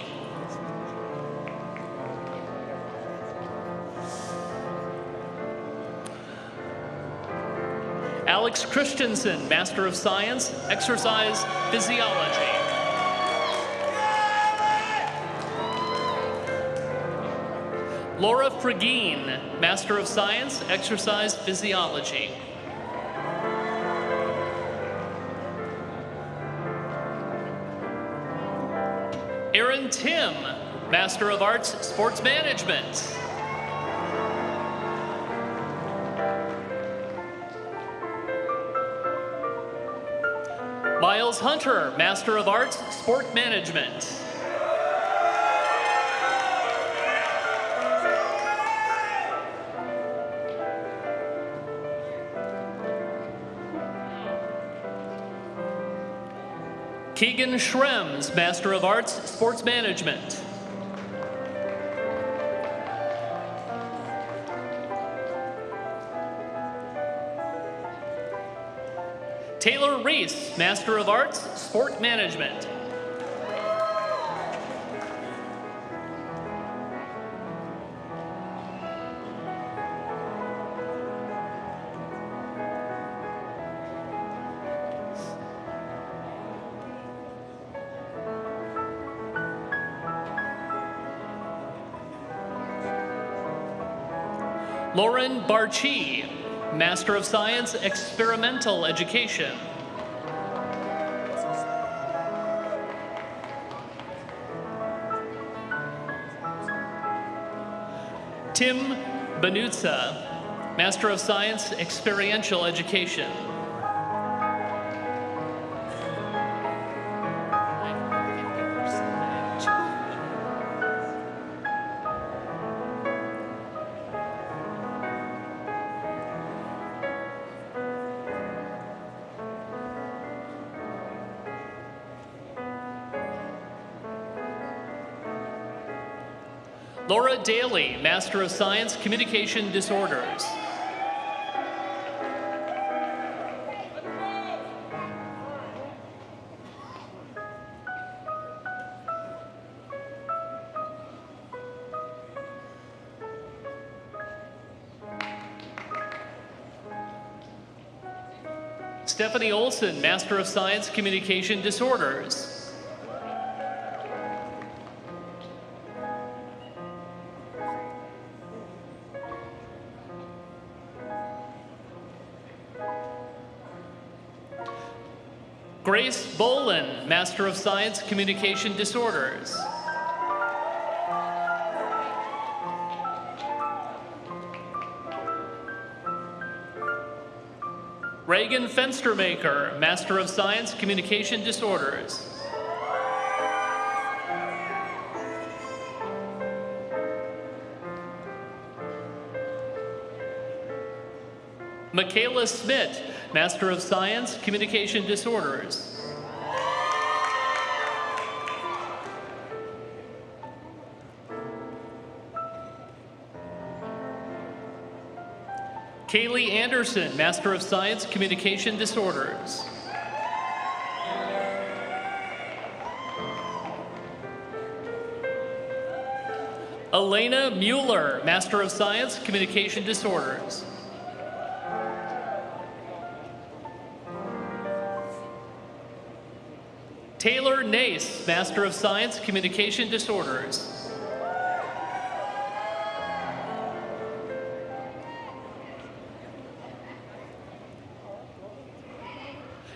Alex Christensen, Master of Science, Exercise Physiology. Laura Fragine, Master of Science, Exercise Physiology. Aaron Tim, Master of Arts, Sports Management. Miles Hunter, Master of Arts, Sport Management. Keegan Schrems, Master of Arts, Sports Management. Taylor Reese, Master of Arts, Sport Management. Lauren Barchi, Master of Science, Experimental Education. Tim Benutza, Master of Science, Experiential Education. Laura Daly, Master of Science, Communication Disorders. Stephanie Olson, Master of Science, Communication Disorders. Grace Bolin, Master of Science, Communication Disorders. Reagan Fenstermaker, Master of Science, Communication Disorders. Michaela Smith, Master of Science, Communication Disorders. Kaylee Anderson, Master of Science, Communication Disorders. Elena Mueller, Master of Science, Communication Disorders. Taylor Nace, Master of Science, Communication Disorders.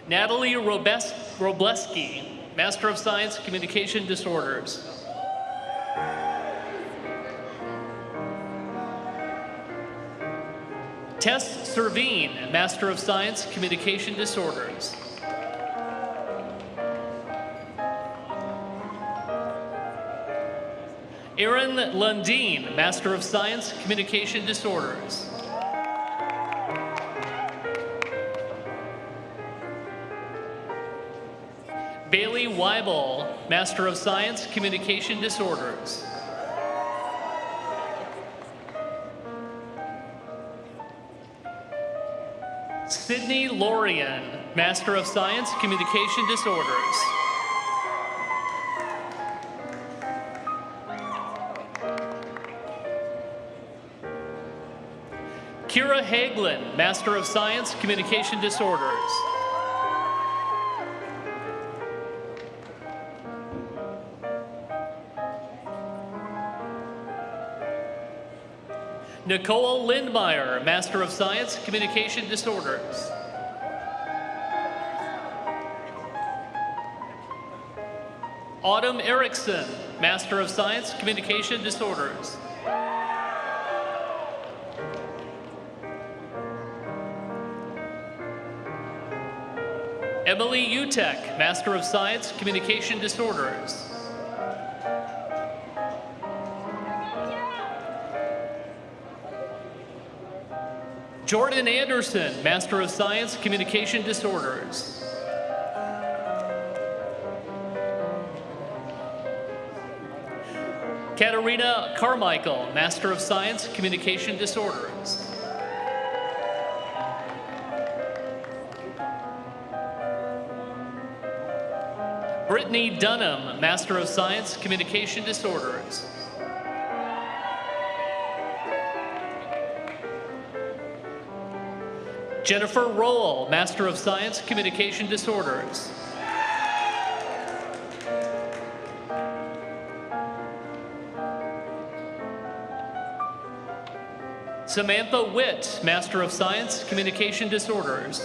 Natalie Robleski, Master of Science, Communication Disorders. Tess Servine, Master of Science, Communication Disorders. Erin Lundeen, Master of Science, Communication Disorders. Bailey Weibel, Master of Science, Communication Disorders. Sydney Lorian, Master of Science, Communication Disorders. Kira Hagelin, Master of Science, Communication Disorders. Nicole Lindmeyer, Master of Science, Communication Disorders. Autumn Erickson, Master of Science, Communication Disorders. Emily Utek, Master of Science, Communication Disorders. Jordan Anderson, Master of Science, Communication Disorders. Katarina Carmichael, Master of Science, Communication Disorders. Brittany Dunham, Master of Science, Communication Disorders. Jennifer Rowell, Master of Science, Communication Disorders. Samantha Witt, Master of Science, Communication Disorders.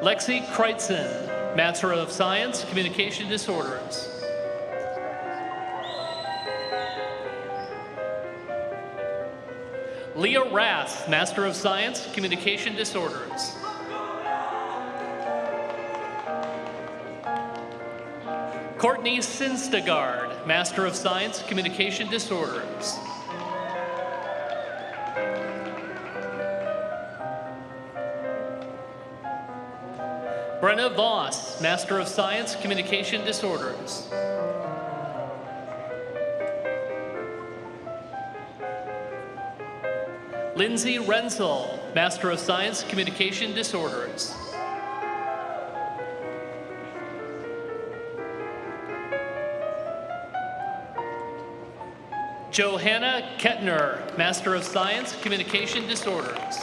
Lexi Kreitzen, Master of Science, Communication Disorders. Leah Rath, Master of Science, Communication Disorders. Courtney Sinstagard, Master of Science, Communication Disorders. Brenna Voss, Master of Science, Communication Disorders. Lindsay Renzel, Master of Science, Communication Disorders. Johanna Kettner, Master of Science, Communication Disorders.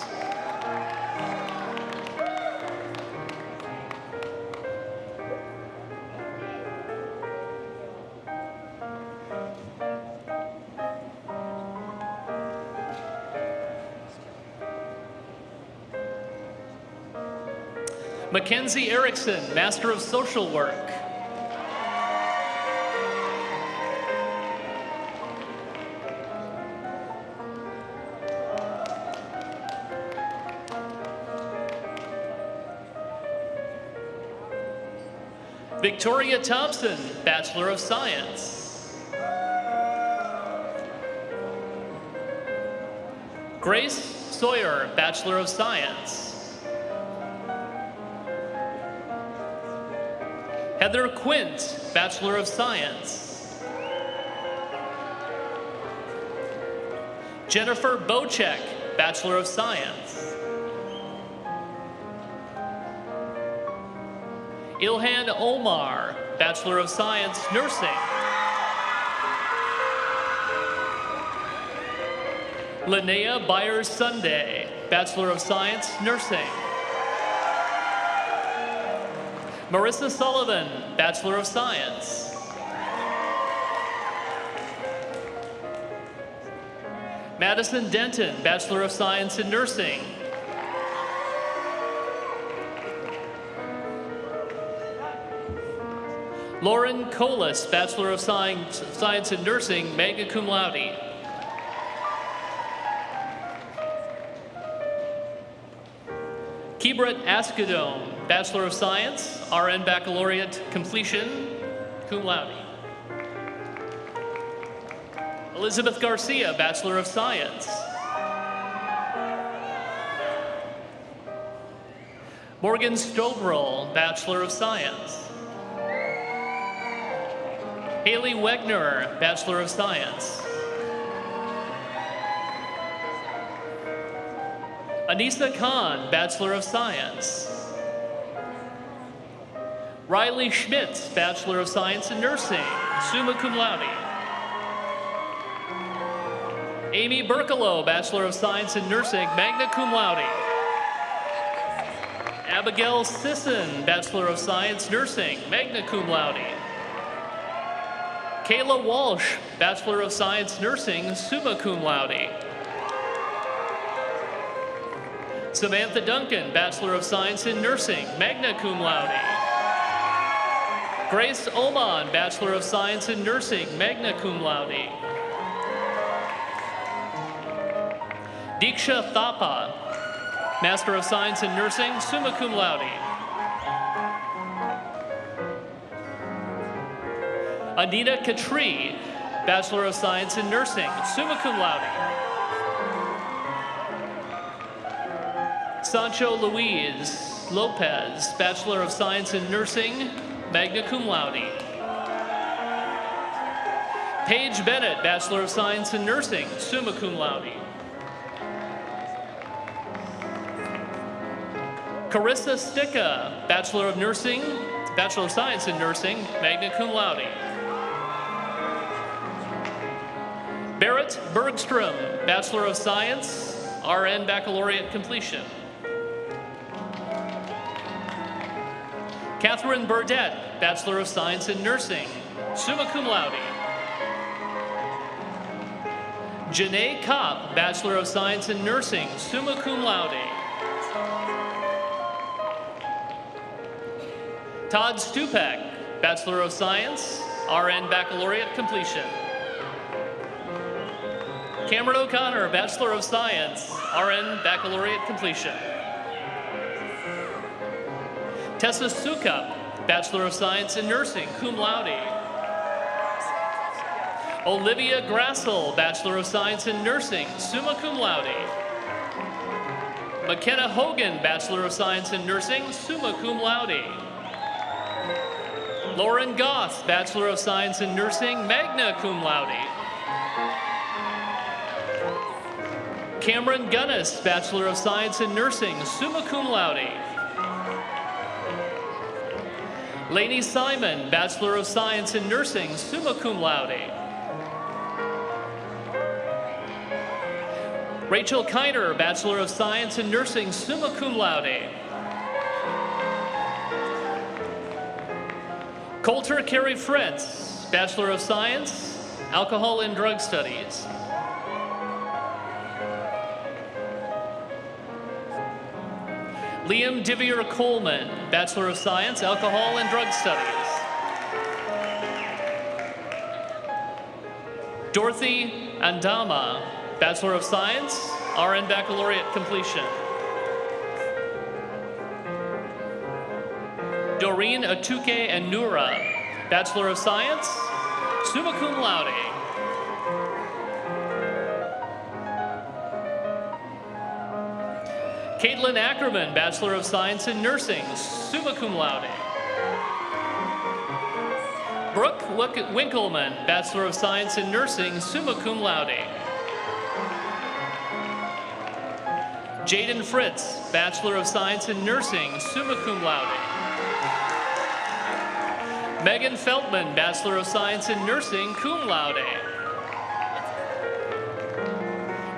Mackenzie Erickson, Master of Social Work. Victoria Thompson, Bachelor of Science. Grace Sawyer, Bachelor of Science. Heather Quint, Bachelor of Science. Jennifer Bocek, Bachelor of Science. Ilhan Omar, Bachelor of Science, Nursing. Linnea Byers Sunday, Bachelor of Science, Nursing. Marissa Sullivan, Bachelor of Science. Madison Denton, Bachelor of Science in Nursing. Lauren Colas, Bachelor of Science in Nursing, magna cum laude. Kibret Askadome, Bachelor of Science, RN Baccalaureate completion, cum laude. Elizabeth Garcia, Bachelor of Science. Morgan Stobrel, Bachelor of Science. Haley Wegner, Bachelor of Science. Anissa Khan, Bachelor of Science. Riley Schmitz, Bachelor of Science in Nursing, summa cum laude. Amy Berkalow, Bachelor of Science in Nursing, magna cum laude. Abigail Sisson, Bachelor of Science Nursing, magna cum laude. Kayla Walsh, Bachelor of Science Nursing, summa cum laude. Samantha Duncan, Bachelor of Science in Nursing, magna cum laude. Grace Oman, Bachelor of Science in Nursing, magna cum laude. Diksha Thapa, Master of Science in Nursing, summa cum laude. Anita Katri, Bachelor of Science in Nursing, summa cum laude. Sancho Luis Lopez, Bachelor of Science in Nursing, magna cum laude. Paige Bennett, Bachelor of Science in Nursing, summa cum laude. Carissa Sticka, Bachelor of Science in Nursing, magna cum laude. Barrett Bergstrom, Bachelor of Science, RN Baccalaureate completion. Catherine Burdett, Bachelor of Science in Nursing, summa cum laude. Janae Kopp, Bachelor of Science in Nursing, summa cum laude. Todd Stupak, Bachelor of Science, RN Baccalaureate completion. Cameron O'Connor, Bachelor of Science, RN Baccalaureate completion. Tessa Sukup, Bachelor of Science in Nursing, cum laude. Olivia Grassel, Bachelor of Science in Nursing, summa cum laude. McKenna Hogan, Bachelor of Science in Nursing, summa cum laude. Lauren Goss, Bachelor of Science in Nursing, magna cum laude. Cameron Gunnis, Bachelor of Science in Nursing, summa cum laude. Lainey Simon, Bachelor of Science in Nursing, summa cum laude. Rachel Kiner, Bachelor of Science in Nursing, summa cum laude. Coulter Carey Fritz, Bachelor of Science, Alcohol and Drug Studies. Liam Divier Coleman, Bachelor of Science, Alcohol and Drug Studies. Dorothy Andama, Bachelor of Science, RN Baccalaureate completion. Doreen Atuke and Nura, Bachelor of Science, summa cum laude. Caitlin Ackerman, Bachelor of Science in Nursing, summa cum laude. Brooke Winkleman, Bachelor of Science in Nursing, summa cum laude. Jaden Fritz, Bachelor of Science in Nursing, summa cum laude. Megan Feltman, Bachelor of Science in Nursing, cum laude.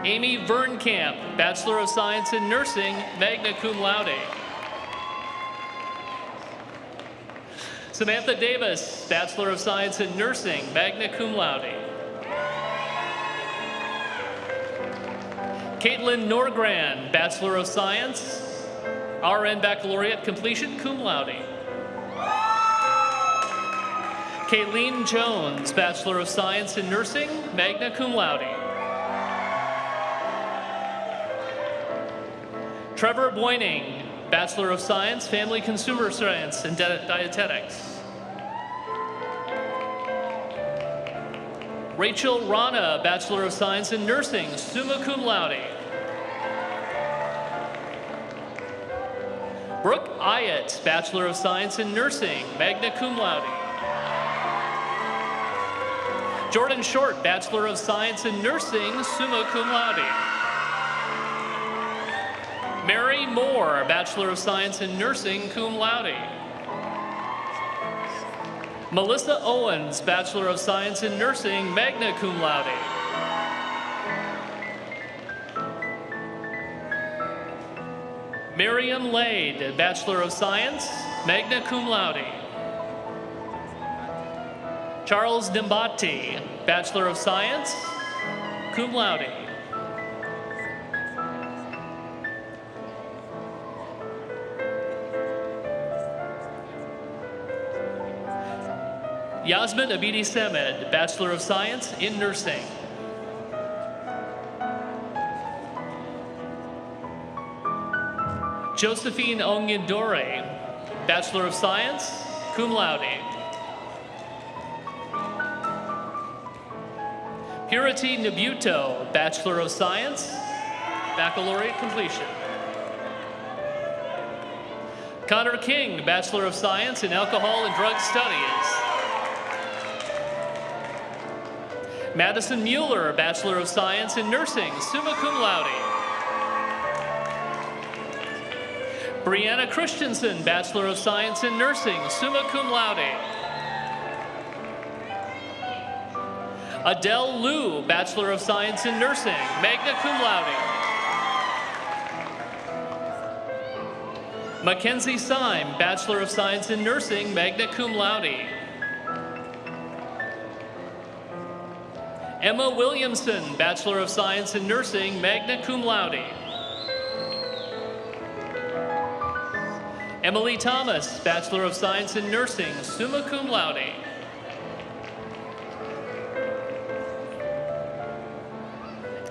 Amy Vernkamp, Bachelor of Science in Nursing, magna cum laude. Samantha Davis, Bachelor of Science in Nursing, magna cum laude. Caitlin Norgran, Bachelor of Science, RN Baccalaureate completion, cum laude. Kayleen Jones, Bachelor of Science in Nursing, magna cum laude. Trevor Boyning, Bachelor of Science, Family Consumer Science and Dietetics. Rachel Rana, Bachelor of Science in Nursing, summa cum laude. Brooke Ayat, Bachelor of Science in Nursing, magna cum laude. Jordan Short, Bachelor of Science in Nursing, summa cum laude. Mary Moore, Bachelor of Science in Nursing, cum laude. Melissa Owens, Bachelor of Science in Nursing, magna cum laude. Miriam Lade, Bachelor of Science, magna cum laude. Charles Dimbati, Bachelor of Science, cum laude. Yasmin Abidi Semed, Bachelor of Science in Nursing. Josephine Onyedore, Bachelor of Science, cum laude. Purity Nabuto, Bachelor of Science, baccalaureate completion. Connor King, Bachelor of Science in Alcohol and Drug Studies. Madison Mueller, Bachelor of Science in Nursing, summa cum laude. Brianna Christensen, Bachelor of Science in Nursing, summa cum laude. Adele Liu, Bachelor of Science in Nursing, magna cum laude. Mackenzie Syme, Bachelor of Science in Nursing, magna cum laude. Emma Williamson, Bachelor of Science in Nursing, magna cum laude. Emily Thomas, Bachelor of Science in Nursing, summa cum laude.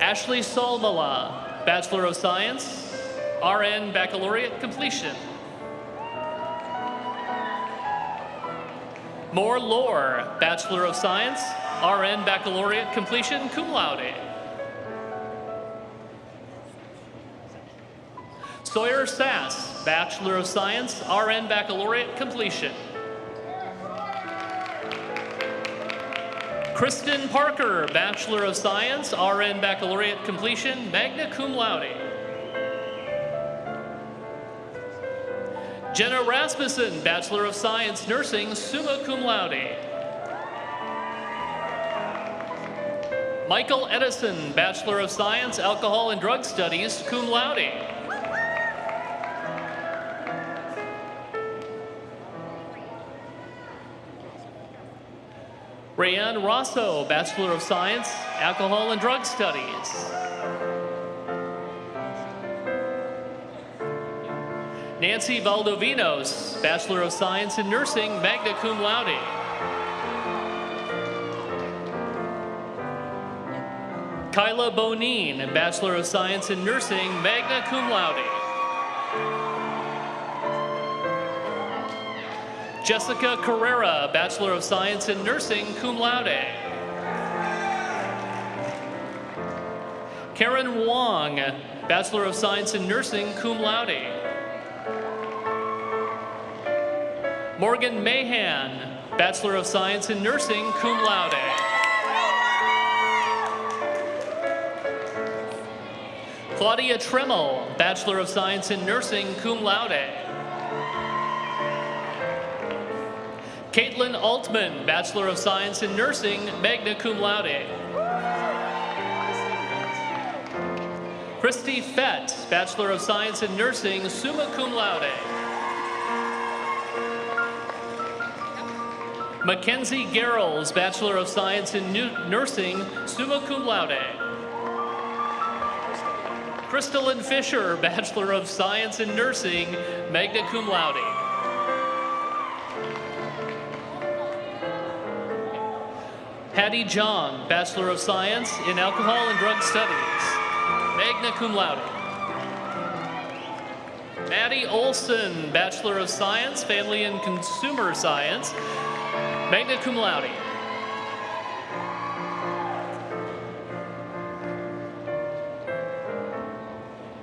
Ashley Solmala, Bachelor of Science, RN Baccalaureate completion. Moore Lore, Bachelor of Science, RN Baccalaureate completion, cum laude. Sawyer Sass, Bachelor of Science, RN Baccalaureate completion. Kristen Parker, Bachelor of Science, RN Baccalaureate completion, magna cum laude. Jenna Rasmussen, Bachelor of Science, Nursing, summa cum laude. Michael Edison, Bachelor of Science, Alcohol and Drug Studies, cum laude. Rayanne Rosso, Bachelor of Science, Alcohol and Drug Studies. Nancy Valdovinos, Bachelor of Science in Nursing, magna cum laude. Kyla Bonine, Bachelor of Science in Nursing, magna cum laude. Jessica Carrera, Bachelor of Science in Nursing, cum laude. Karen Wong, Bachelor of Science in Nursing, cum laude. Morgan Mahan, Bachelor of Science in Nursing, cum laude. Claudia Tremmel, Bachelor of Science in Nursing, cum laude. Caitlin Altman, Bachelor of Science in Nursing, magna cum laude. Christy Fett, Bachelor of Science in Nursing, summa cum laude. Mackenzie Garrels, Bachelor of Science in Nursing, summa cum laude. Crystalyn Fisher, Bachelor of Science in Nursing, magna cum laude. Patty Jong, Bachelor of Science in Alcohol and Drug Studies, magna cum laude. Maddie Olson, Bachelor of Science, Family and Consumer Science, magna cum laude.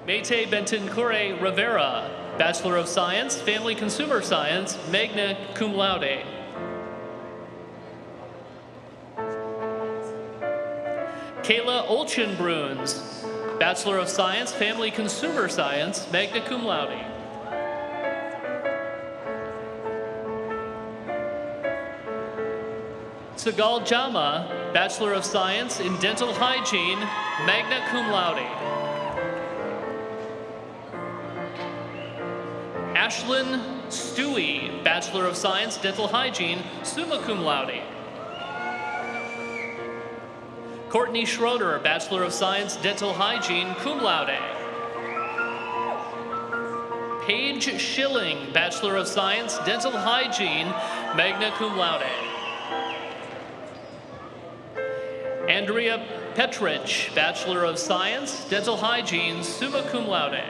Mayte Bentancure Rivera, Bachelor of Science, Family Consumer Science, magna cum laude. Kayla Olchenbruns, Bachelor of Science, Family Consumer Science, magna cum laude. Sagal Jama, Bachelor of Science in Dental Hygiene, magna cum laude. Ashlyn Stewie, Bachelor of Science, Dental Hygiene, summa cum laude. Courtney Schroeder, Bachelor of Science, Dental Hygiene, cum laude. Paige Schilling, Bachelor of Science, Dental Hygiene, magna cum laude. Andrea Petrich, Bachelor of Science, Dental Hygiene, summa cum laude.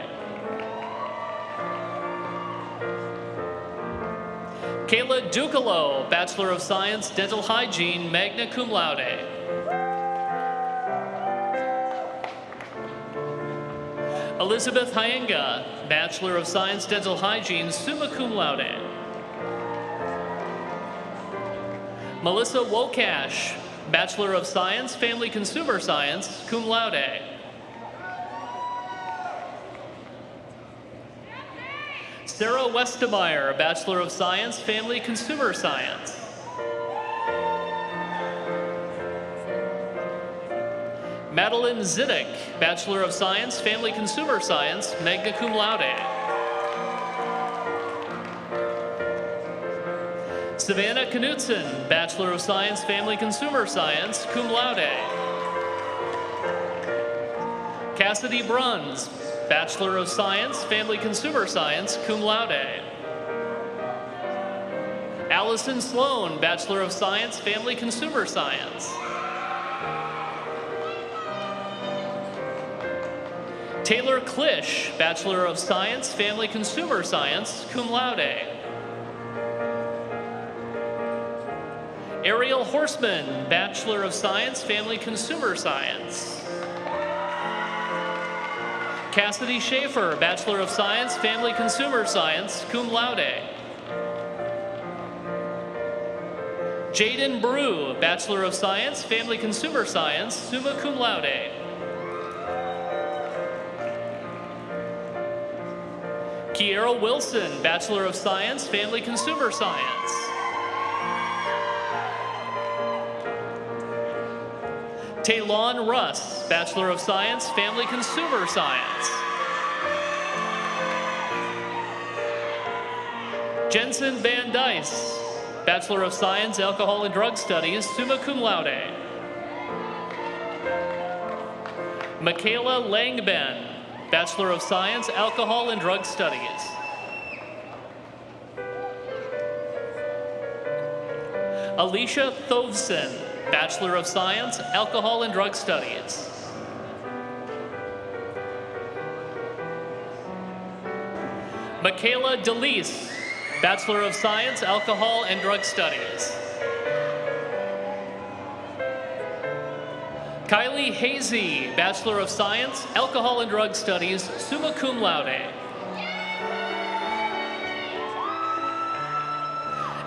Kayla Ducalo, Bachelor of Science, Dental Hygiene, magna cum laude. Elizabeth Hyenga, Bachelor of Science, Dental Hygiene, summa cum laude. Melissa Wokash, Bachelor of Science, Family Consumer Science, cum laude. Sarah Westemeyer, Bachelor of Science, Family Consumer Science. Madeline Zidek, Bachelor of Science, Family Consumer Science, magna cum laude. Savannah Knutson, Bachelor of Science, Family Consumer Science, cum laude. Cassidy Bruns, Bachelor of Science, Family Consumer Science, cum laude. Allison Sloan, Bachelor of Science, Family Consumer Science. Taylor Klish, Bachelor of Science, Family Consumer Science, cum laude. Ariel Horseman, Bachelor of Science, Family Consumer Science. Cassidy Schaefer, Bachelor of Science, Family Consumer Science, cum laude. Jaden Brew, Bachelor of Science, Family Consumer Science, summa cum laude. Kiera Wilson, Bachelor of Science, Family Consumer Science. Taylon Russ, Bachelor of Science, Family Consumer Science. Jensen Van Dice, Bachelor of Science, Alcohol and Drug Studies, summa cum laude. Michaela Langben, Bachelor of Science, Alcohol and Drug Studies. Alicia Thovson, Bachelor of Science, Alcohol and Drug Studies. Michaela DeLise, Bachelor of Science, Alcohol and Drug Studies. Kylie Hazy, Bachelor of Science, Alcohol and Drug Studies, summa cum laude.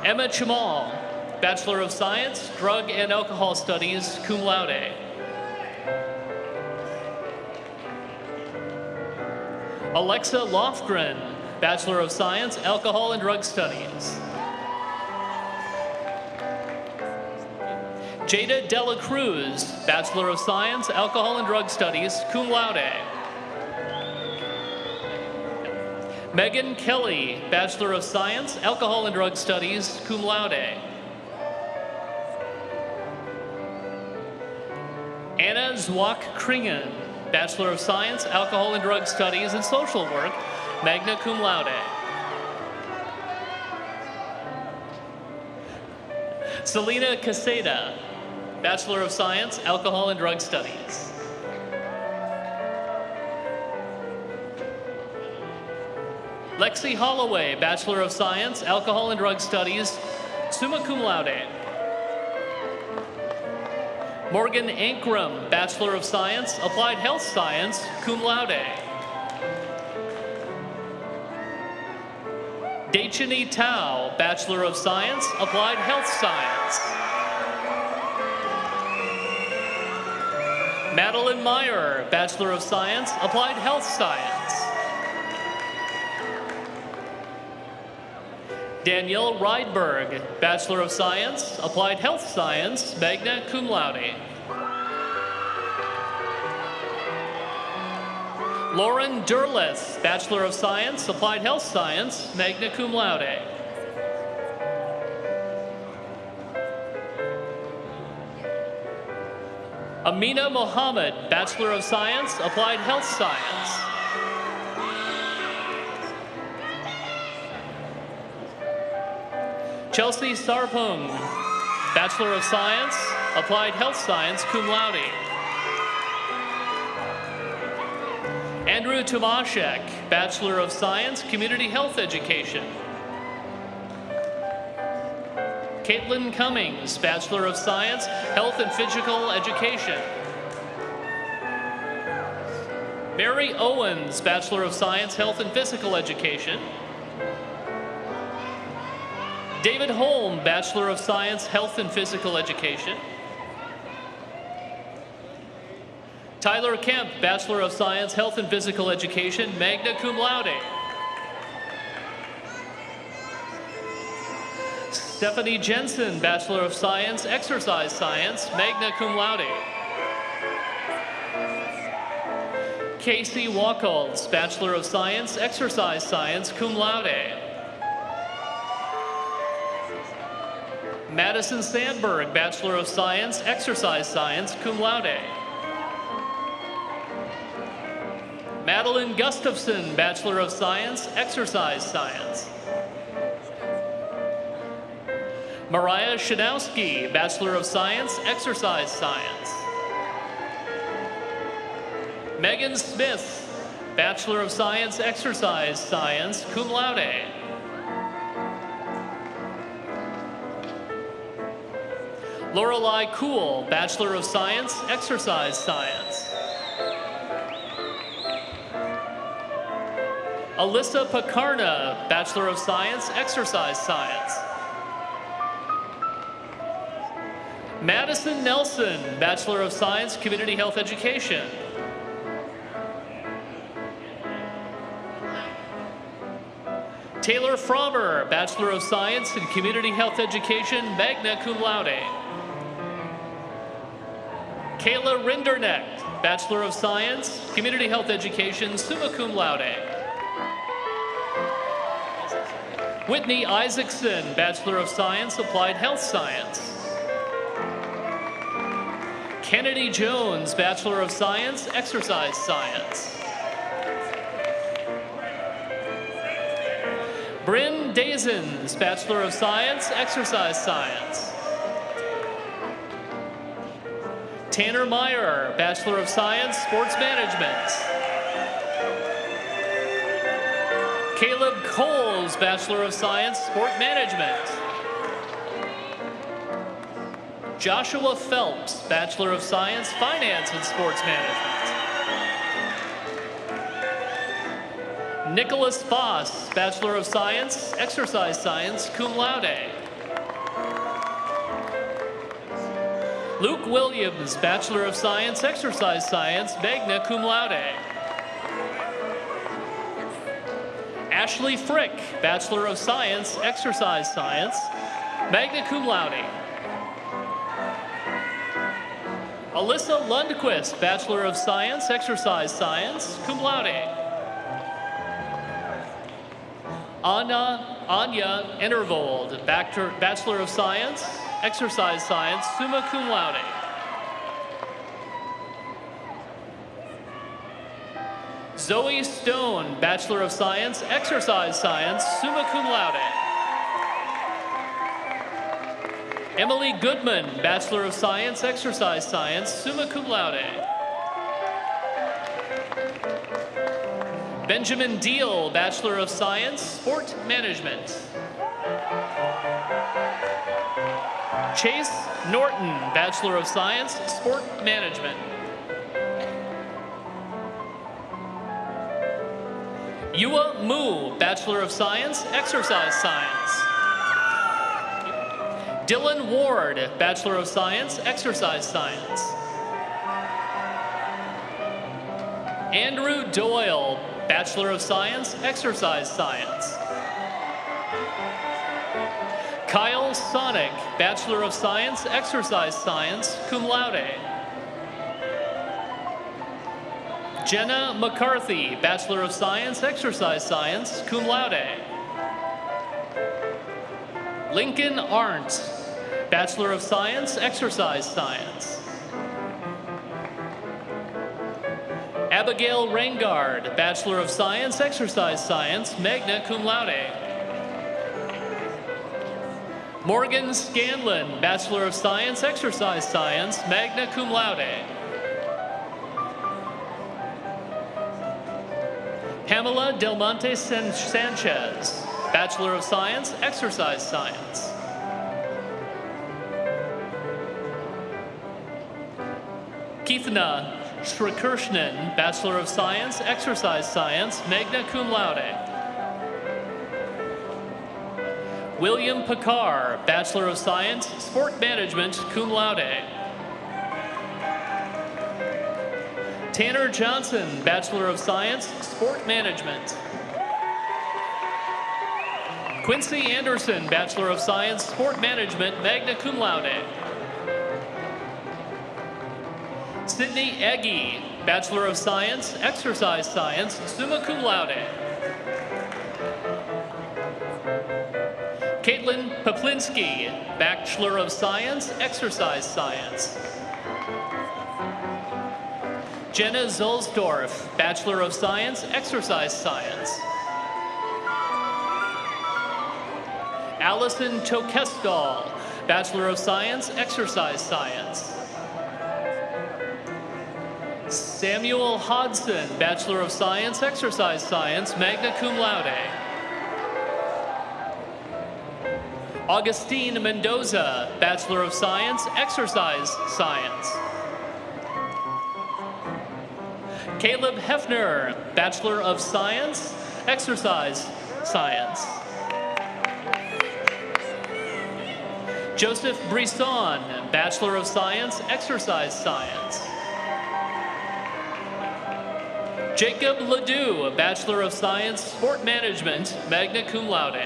Emma Chamal, Bachelor of Science, Drug and Alcohol Studies, cum laude. Alexa Lofgren, Bachelor of Science, Alcohol and Drug Studies. Jada Dela Cruz, Bachelor of Science, Alcohol and Drug Studies, cum laude. Megan Kelly, Bachelor of Science, Alcohol and Drug Studies, cum laude. Anna Zwak Kringen, Bachelor of Science, Alcohol and Drug Studies and Social Work, magna cum laude. Selena Caseda, Bachelor of Science, Alcohol and Drug Studies. Lexi Holloway, Bachelor of Science, Alcohol and Drug Studies, summa cum laude. Morgan Ankrum, Bachelor of Science, Applied Health Science, cum laude. Dechini Tao, Bachelor of Science, Applied Health Science. Madeline Meyer, Bachelor of Science, Applied Health Science. Danielle Rydberg, Bachelor of Science, Applied Health Science, magna cum laude. Lauren Derleth, Bachelor of Science, Applied Health Science, magna cum laude. Amina Mohammed, Bachelor of Science, Applied Health Science. Chelsea Sarpung, Bachelor of Science, Applied Health Science, cum laude. Andrew Tomaszek, Bachelor of Science, Community Health Education. Caitlin Cummings, Bachelor of Science, Health and Physical Education. Mary Owens, Bachelor of Science, Health and Physical Education. David Holm, Bachelor of Science, Health and Physical Education. Tyler Kemp, Bachelor of Science, Health and Physical Education, magna cum laude. Stephanie Jensen, Bachelor of Science, Exercise Science, magna cum laude. Casey Wacholz, Bachelor of Science, Exercise Science, cum laude. Madison Sandberg, Bachelor of Science, Exercise Science, cum laude. Madeline Gustafson, Bachelor of Science, Exercise Science. Mariah Shanowski, Bachelor of Science, Exercise Science. Megan Smith, Bachelor of Science, Exercise Science, cum laude. Lorelei Kuhl, Bachelor of Science, Exercise Science. Alyssa Pacarna, Bachelor of Science, Exercise Science. Madison Nelson, Bachelor of Science, Community Health Education. Taylor Frommer, Bachelor of Science in Community Health Education, magna cum laude. Kayla Rindernecht, Bachelor of Science, Community Health Education, summa cum laude. Whitney Isaacson, Bachelor of Science, Applied Health Science. Kennedy Jones, Bachelor of Science, Exercise Science. Bryn Dazens, Bachelor of Science, Exercise Science. Tanner Meyer, Bachelor of Science, Sports Management. Caleb Coles, Bachelor of Science, Sport Management. Joshua Phelps, Bachelor of Science, Finance and Sports Management. Nicholas Foss, Bachelor of Science, Exercise Science, cum laude. Luke Williams, Bachelor of Science, Exercise Science, magna cum laude. Ashley Frick, Bachelor of Science, Exercise Science, magna cum laude. Alyssa Lundquist, Bachelor of Science, Exercise Science, cum laude. Anya Enervold, Bachelor of Science, Exercise Science, summa cum laude. Zoe Stone, Bachelor of Science, Exercise Science, summa cum laude. Emily Goodman, Bachelor of Science, Exercise Science, summa cum laude. Benjamin Deal, Bachelor of Science, Sport Management. Chase Norton, Bachelor of Science, Sport Management. Yua Mu, Bachelor of Science, Exercise Science. Dylan Ward, Bachelor of Science, Exercise Science. Andrew Doyle, Bachelor of Science, Exercise Science. Kyle Sonic, Bachelor of Science, Exercise Science, cum laude. Jenna McCarthy, Bachelor of Science, Exercise Science, cum laude. Lincoln Arndt, Bachelor of Science, Exercise Science. Abigail Reingard, Bachelor of Science, Exercise Science, magna cum laude. Morgan Scanlon, Bachelor of Science, Exercise Science, magna cum laude. Pamela Del Monte Sanchez, Bachelor of Science, Exercise Science. Keithna Shrikirshnan, Bachelor of Science, Exercise Science, magna cum laude. William Picard, Bachelor of Science, Sport Management, cum laude. Tanner Johnson, Bachelor of Science, Sport Management. Quincy Anderson, Bachelor of Science, Sport Management, magna cum laude. Sydney Eggy, Bachelor of Science, Exercise Science, summa cum laude. Caitlin Poplinski, Bachelor of Science, Exercise Science. Jenna Zulsdorf, Bachelor of Science, Exercise Science. Allison Tokeskal, Bachelor of Science, Exercise Science. Samuel Hodson, Bachelor of Science, Exercise Science, magna cum laude. Augustine Mendoza, Bachelor of Science, Exercise Science. Caleb Hefner, Bachelor of Science, Exercise Science. Joseph Brisson, Bachelor of Science, Exercise Science. Jacob Ledoux, Bachelor of Science, Sport Management, magna cum laude.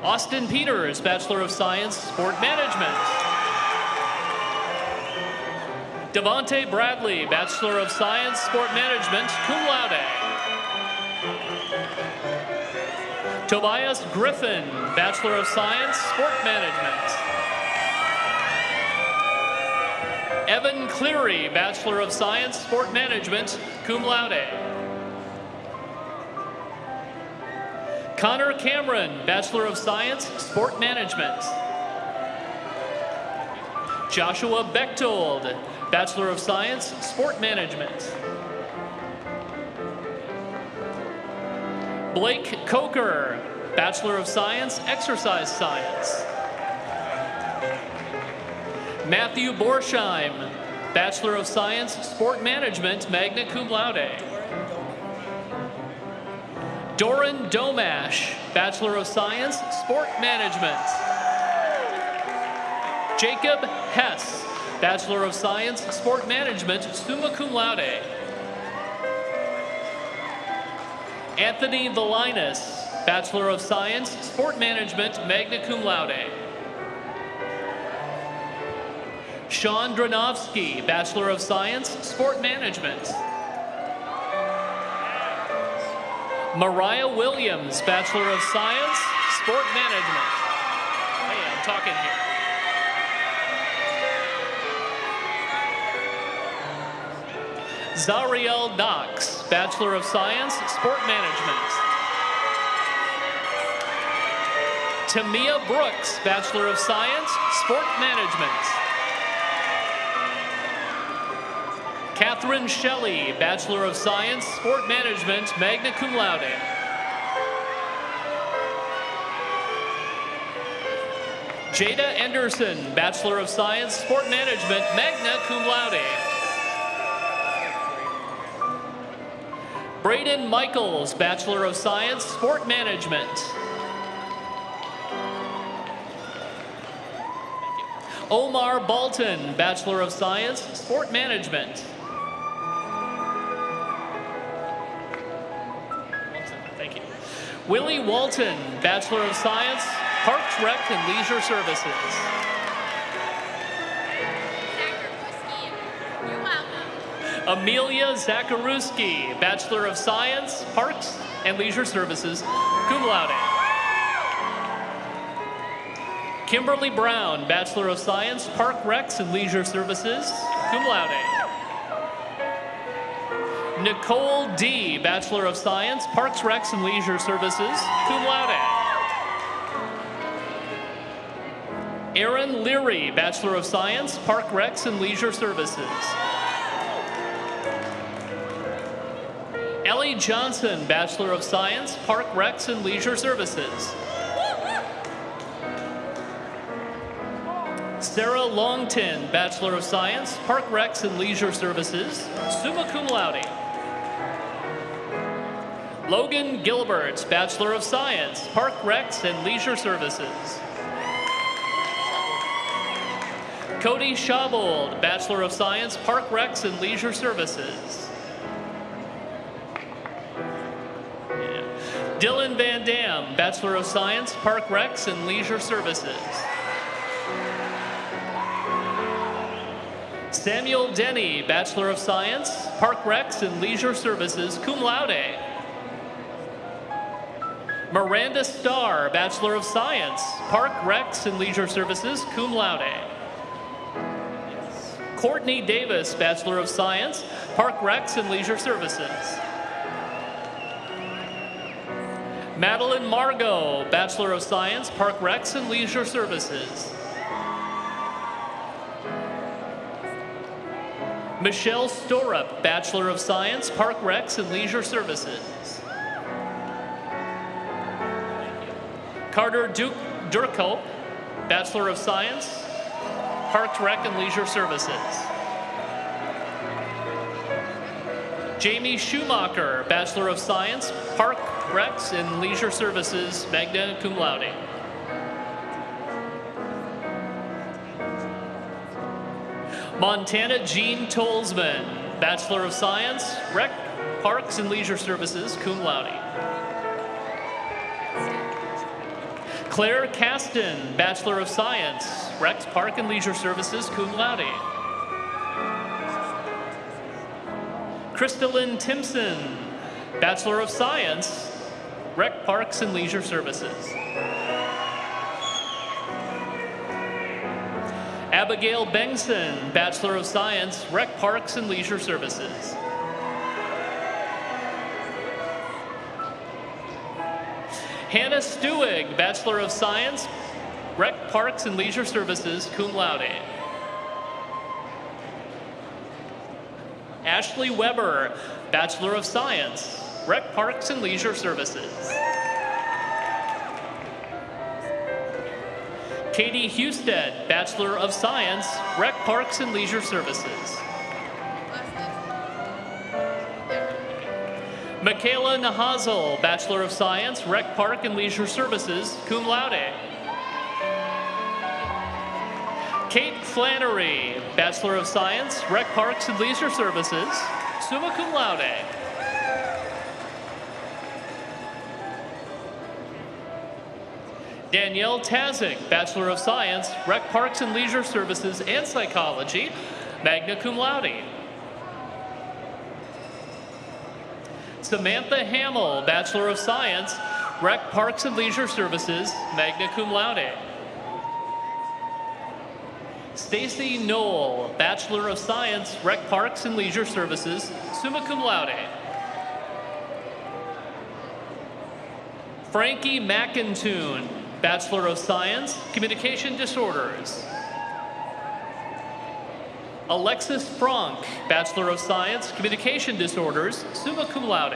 Austin Peters, Bachelor of Science, Sport Management. Devontae Bradley, Bachelor of Science, Sport Management, cum laude. Tobias Griffin, Bachelor of Science, Sport Management. Evan Cleary, Bachelor of Science, Sport Management, cum laude. Connor Cameron, Bachelor of Science, Sport Management. Joshua Bechtold, Bachelor of Science, Sport Management. Blake Coker, Bachelor of Science, Exercise Science. Matthew Borsheim, Bachelor of Science, Sport Management, magna cum laude. Doran Domash, Bachelor of Science, Sport Management. Jacob Hess, Bachelor of Science, Sport Management, summa cum laude. Anthony Valinas, Bachelor of Science, Sport Management, magna cum laude. Sean Dranovsky, Bachelor of Science, Sport Management. Mariah Williams, Bachelor of Science, Sport Management. Hey, I'm talking here. Zariel Knox, Bachelor of Science, Sport Management. Tamia Brooks, Bachelor of Science, Sport Management. Catherine Shelley, Bachelor of Science, Sport Management, magna cum laude. Jada Anderson, Bachelor of Science, Sport Management, magna cum laude. Braden Michaels, Bachelor of Science, Sport Management. Omar Balton, Bachelor of Science, Sport Management. Thank you. Willie Walton, Bachelor of Science, Parks, Rec, and Leisure Services. Amelia Zakaruski, Bachelor of Science, Parks and Leisure Services, cum laude. Kimberly Brown, Bachelor of Science, Park, Recs, and Leisure Services, cum laude. Nicole D., Bachelor of Science, Parks, Recs, and Leisure Services, cum laude. Aaron Leary, Bachelor of Science, Park, Recs, and Leisure Services. Ellie Johnson, Bachelor of Science, Park, Recs, and Leisure Services. Sarah Longton, Bachelor of Science, Park, Recs, and Leisure Services, summa cum laude. Logan Gilbert, Bachelor of Science, Park, Recs, and Leisure Services. Cody Schabold, Bachelor of Science, Park, Recs, and Leisure Services. Dylan Van Dam, Bachelor of Science, Park, Recs, and Leisure Services. Samuel Denny, Bachelor of Science, Park, Recs, and Leisure Services, cum laude. Miranda Starr, Bachelor of Science, Park, Recs, and Leisure Services, cum laude. Courtney Davis, Bachelor of Science, Park, Recs, and Leisure Services. Madeline Margot, Bachelor of Science, Park, Recs, and Leisure Services. Michelle Storup, Bachelor of Science, Park, Recs, and Leisure Services. Carter Durkope, Bachelor of Science, Parks, Rec, and Leisure Services. Jamie Schumacher, Bachelor of Science, Park, Recs, and Leisure Services, magna cum laude. Montana Jean Tolsman, Bachelor of Science, Rec, Parks, and Leisure Services, cum laude. Claire Caston, Bachelor of Science, Recs, Park, and Leisure Services, cum laude. Crystalyn Timpson, Bachelor of Science, Rec, Parks, and Leisure Services. Abigail Bengson, Bachelor of Science, Rec, Parks, and Leisure Services. Hannah Stewig, Bachelor of Science, Rec, Parks, and Leisure Services, cum laude. Ashley Weber, Bachelor of Science, Rec, Parks, and Leisure Services. Katie Husted, Bachelor of Science, Rec, Parks, and Leisure Services. Michaela Nahazel, Bachelor of Science, Rec, Park, and Leisure Services, cum laude. Kate Flannery, Bachelor of Science, Rec, Parks, and Leisure Services, summa cum laude. Danielle Tazik, Bachelor of Science, Rec, Parks, and Leisure Services, and Psychology, magna cum laude. Samantha Hamill, Bachelor of Science, Rec, Parks, and Leisure Services, magna cum laude. Stacy Knoll, Bachelor of Science, Rec Parks and Leisure Services, summa cum laude. Frankie McIntoon, Bachelor of Science, Communication Disorders. Alexis Frank, Bachelor of Science, Communication Disorders, summa cum laude.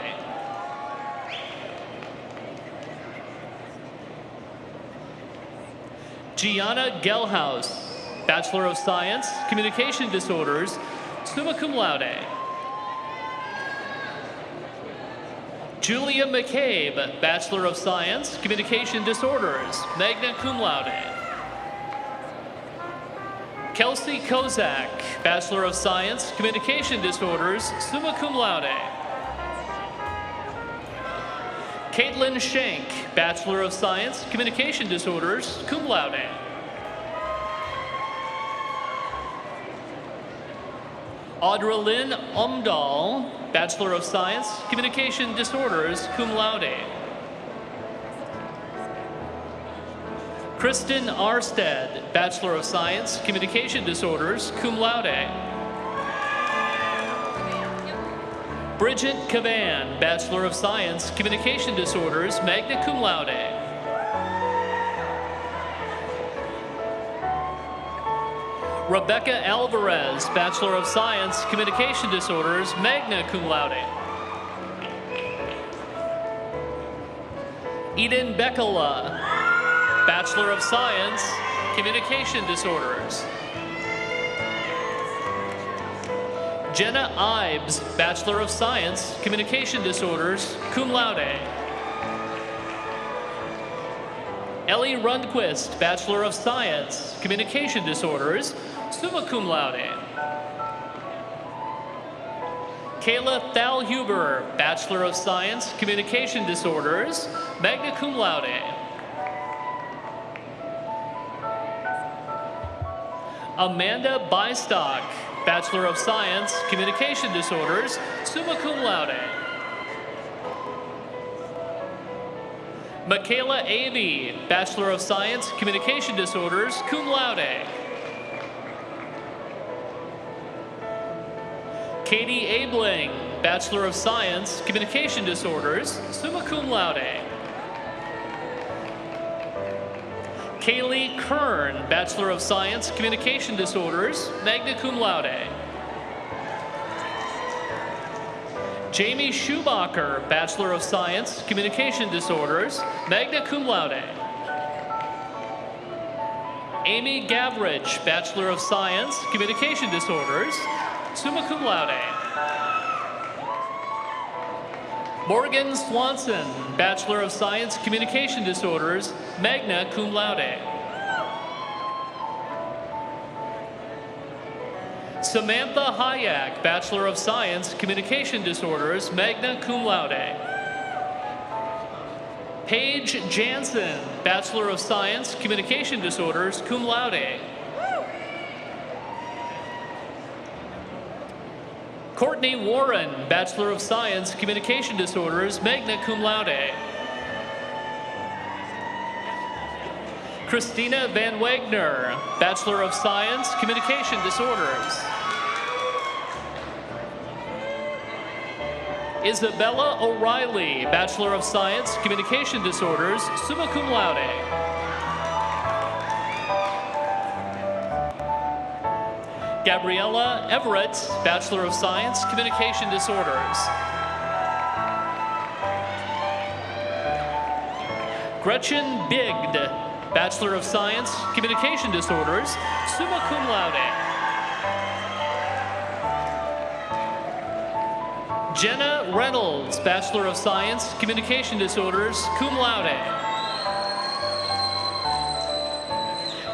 Gianna Gelhaus, Bachelor of Science, Communication Disorders, summa cum laude. Julia McCabe, Bachelor of Science, Communication Disorders, magna cum laude. Kelsey Kozak, Bachelor of Science, Communication Disorders, summa cum laude. Caitlin Schenk, Bachelor of Science, Communication Disorders, cum laude. Audra Lynn Umdahl, Bachelor of Science, Communication Disorders, cum laude. Kristen Arstead, Bachelor of Science, Communication Disorders, cum laude. Bridget Cavan, Bachelor of Science, Communication Disorders, magna cum laude. Rebecca Alvarez, Bachelor of Science, Communication Disorders, magna cum laude. Eden Bekala, Bachelor of Science, Communication Disorders. Jenna Ives, Bachelor of Science, Communication Disorders, cum laude. Ellie Rundquist, Bachelor of Science, Communication Disorders, summa cum laude. Kayla Thalhuber, Bachelor of Science, Communication Disorders, magna cum laude. Amanda Bystock, Bachelor of Science, Communication Disorders, summa cum laude. Michaela Avey, Bachelor of Science, Communication Disorders, cum laude. Katie Abling, Bachelor of Science, Communication Disorders, summa cum laude. Kaylee Kern, Bachelor of Science, Communication Disorders, magna cum laude. Jamie Schubacher, Bachelor of Science, Communication Disorders, magna cum laude. Amy Gavrich, Bachelor of Science, Communication Disorders, summa cum laude. Morgan Swanson, Bachelor of Science, Communication Disorders, magna cum laude. Samantha Hayek, Bachelor of Science, Communication Disorders, magna cum laude. Paige Jansen, Bachelor of Science, Communication Disorders, cum laude. Courtney Warren, Bachelor of Science, Communication Disorders, magna cum laude. Christina Van Wagner, Bachelor of Science, Communication Disorders. Isabella O'Reilly, Bachelor of Science, Communication Disorders, summa cum laude. Gabriella Everett, Bachelor of Science, Communication Disorders. Gretchen Bigd, Bachelor of Science, Communication Disorders, summa cum laude. Jenna Reynolds, Bachelor of Science, Communication Disorders, cum laude.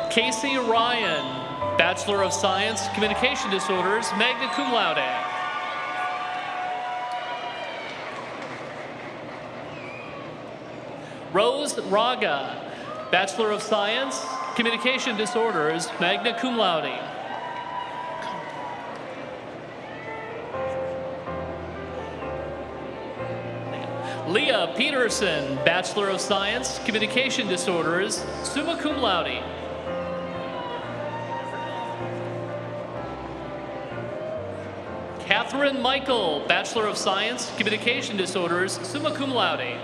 Casey Ryan, Bachelor of Science, Communication Disorders, magna cum laude. Rose Raga, Bachelor of Science, Communication Disorders, magna cum laude. Leah Peterson, Bachelor of Science, Communication Disorders, summa cum laude. Catherine Michael, Bachelor of Science, Communication Disorders, summa cum laude.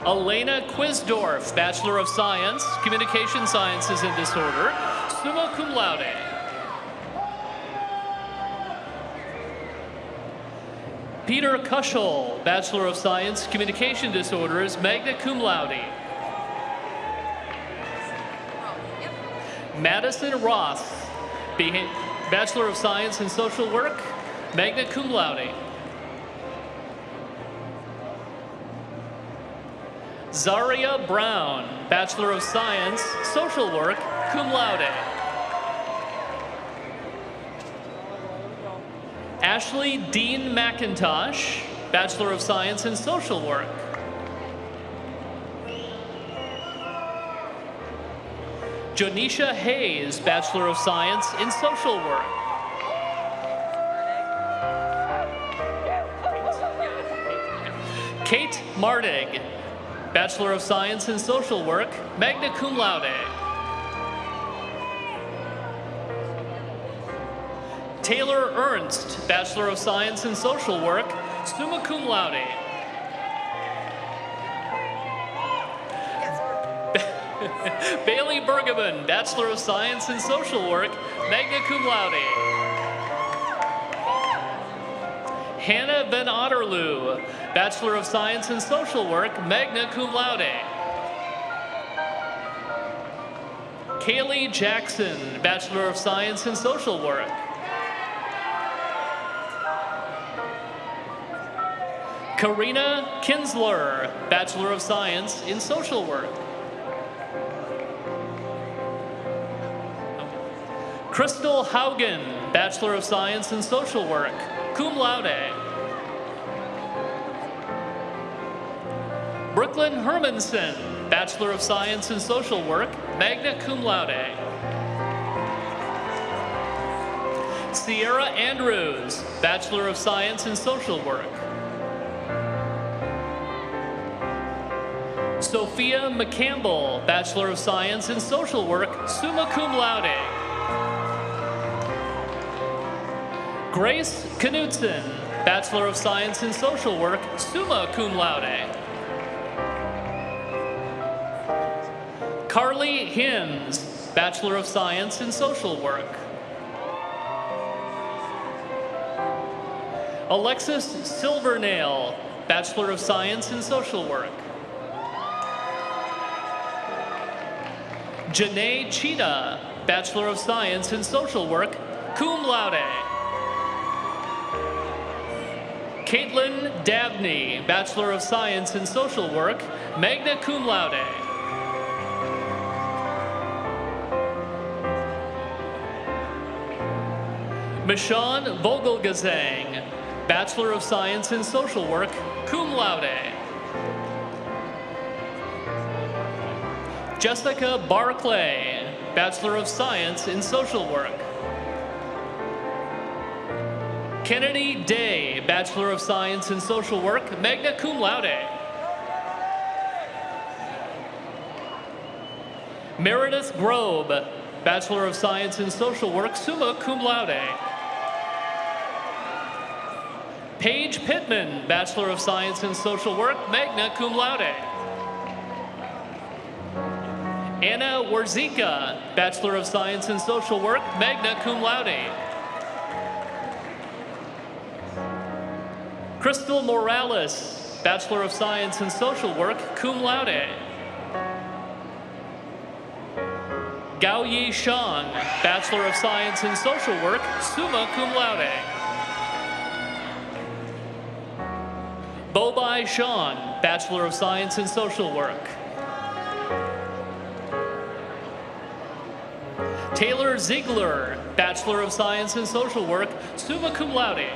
Elena Quisdorf, Bachelor of Science, Communication Sciences and Disorder, summa cum laude. Peter Kuschel, Bachelor of Science, Communication Disorders, magna cum laude. Madison Roth, Bachelor of Science in Social Work, magna cum laude. Zaria Brown, Bachelor of Science, Social Work, cum laude. Ashley Dean McIntosh, Bachelor of Science in Social Work. Jonisha Hayes, Bachelor of Science in Social Work. Kate Mardig, Bachelor of Science in Social Work, magna cum laude. Taylor Ernst, Bachelor of Science in Social Work, summa cum laude. Bailey Bergman, Bachelor of Science in Social Work, magna cum laude. Hannah Van Otterloo, Bachelor of Science in Social Work, magna cum laude. Kaylee Jackson, Bachelor of Science in Social Work. Karina Kinsler, Bachelor of Science in Social Work. Crystal Haugen, Bachelor of Science in Social Work, cum laude. Brooklyn Hermanson, Bachelor of Science in Social Work, magna cum laude. Sierra Andrews, Bachelor of Science in Social Work. Sophia McCampbell, Bachelor of Science in Social Work, summa cum laude. Grace Knudsen, Bachelor of Science in Social Work, summa cum laude. Carly Hims, Bachelor of Science in Social Work. Alexis Silvernail, Bachelor of Science in Social Work. Janae Cheetah, Bachelor of Science in Social Work, cum laude. Caitlin Dabney, Bachelor of Science in Social Work, magna cum laude. Michonne Vogelgesang, Bachelor of Science in Social Work, cum laude. Jessica Barclay, Bachelor of Science in Social Work. Kennedy Day, Bachelor of Science in Social Work, magna cum laude. Meredith Grobe, Bachelor of Science in Social Work, summa cum laude. Paige Pittman, Bachelor of Science in Social Work, magna cum laude. Anna Warzika, Bachelor of Science in Social Work, magna cum laude. Crystal Morales, Bachelor of Science in Social Work, cum laude. Gao Yi Shang, Bachelor of Science in Social Work, summa cum laude. Bobai Sean, Bachelor of Science in Social Work. Taylor Ziegler, Bachelor of Science in Social Work, summa cum laude.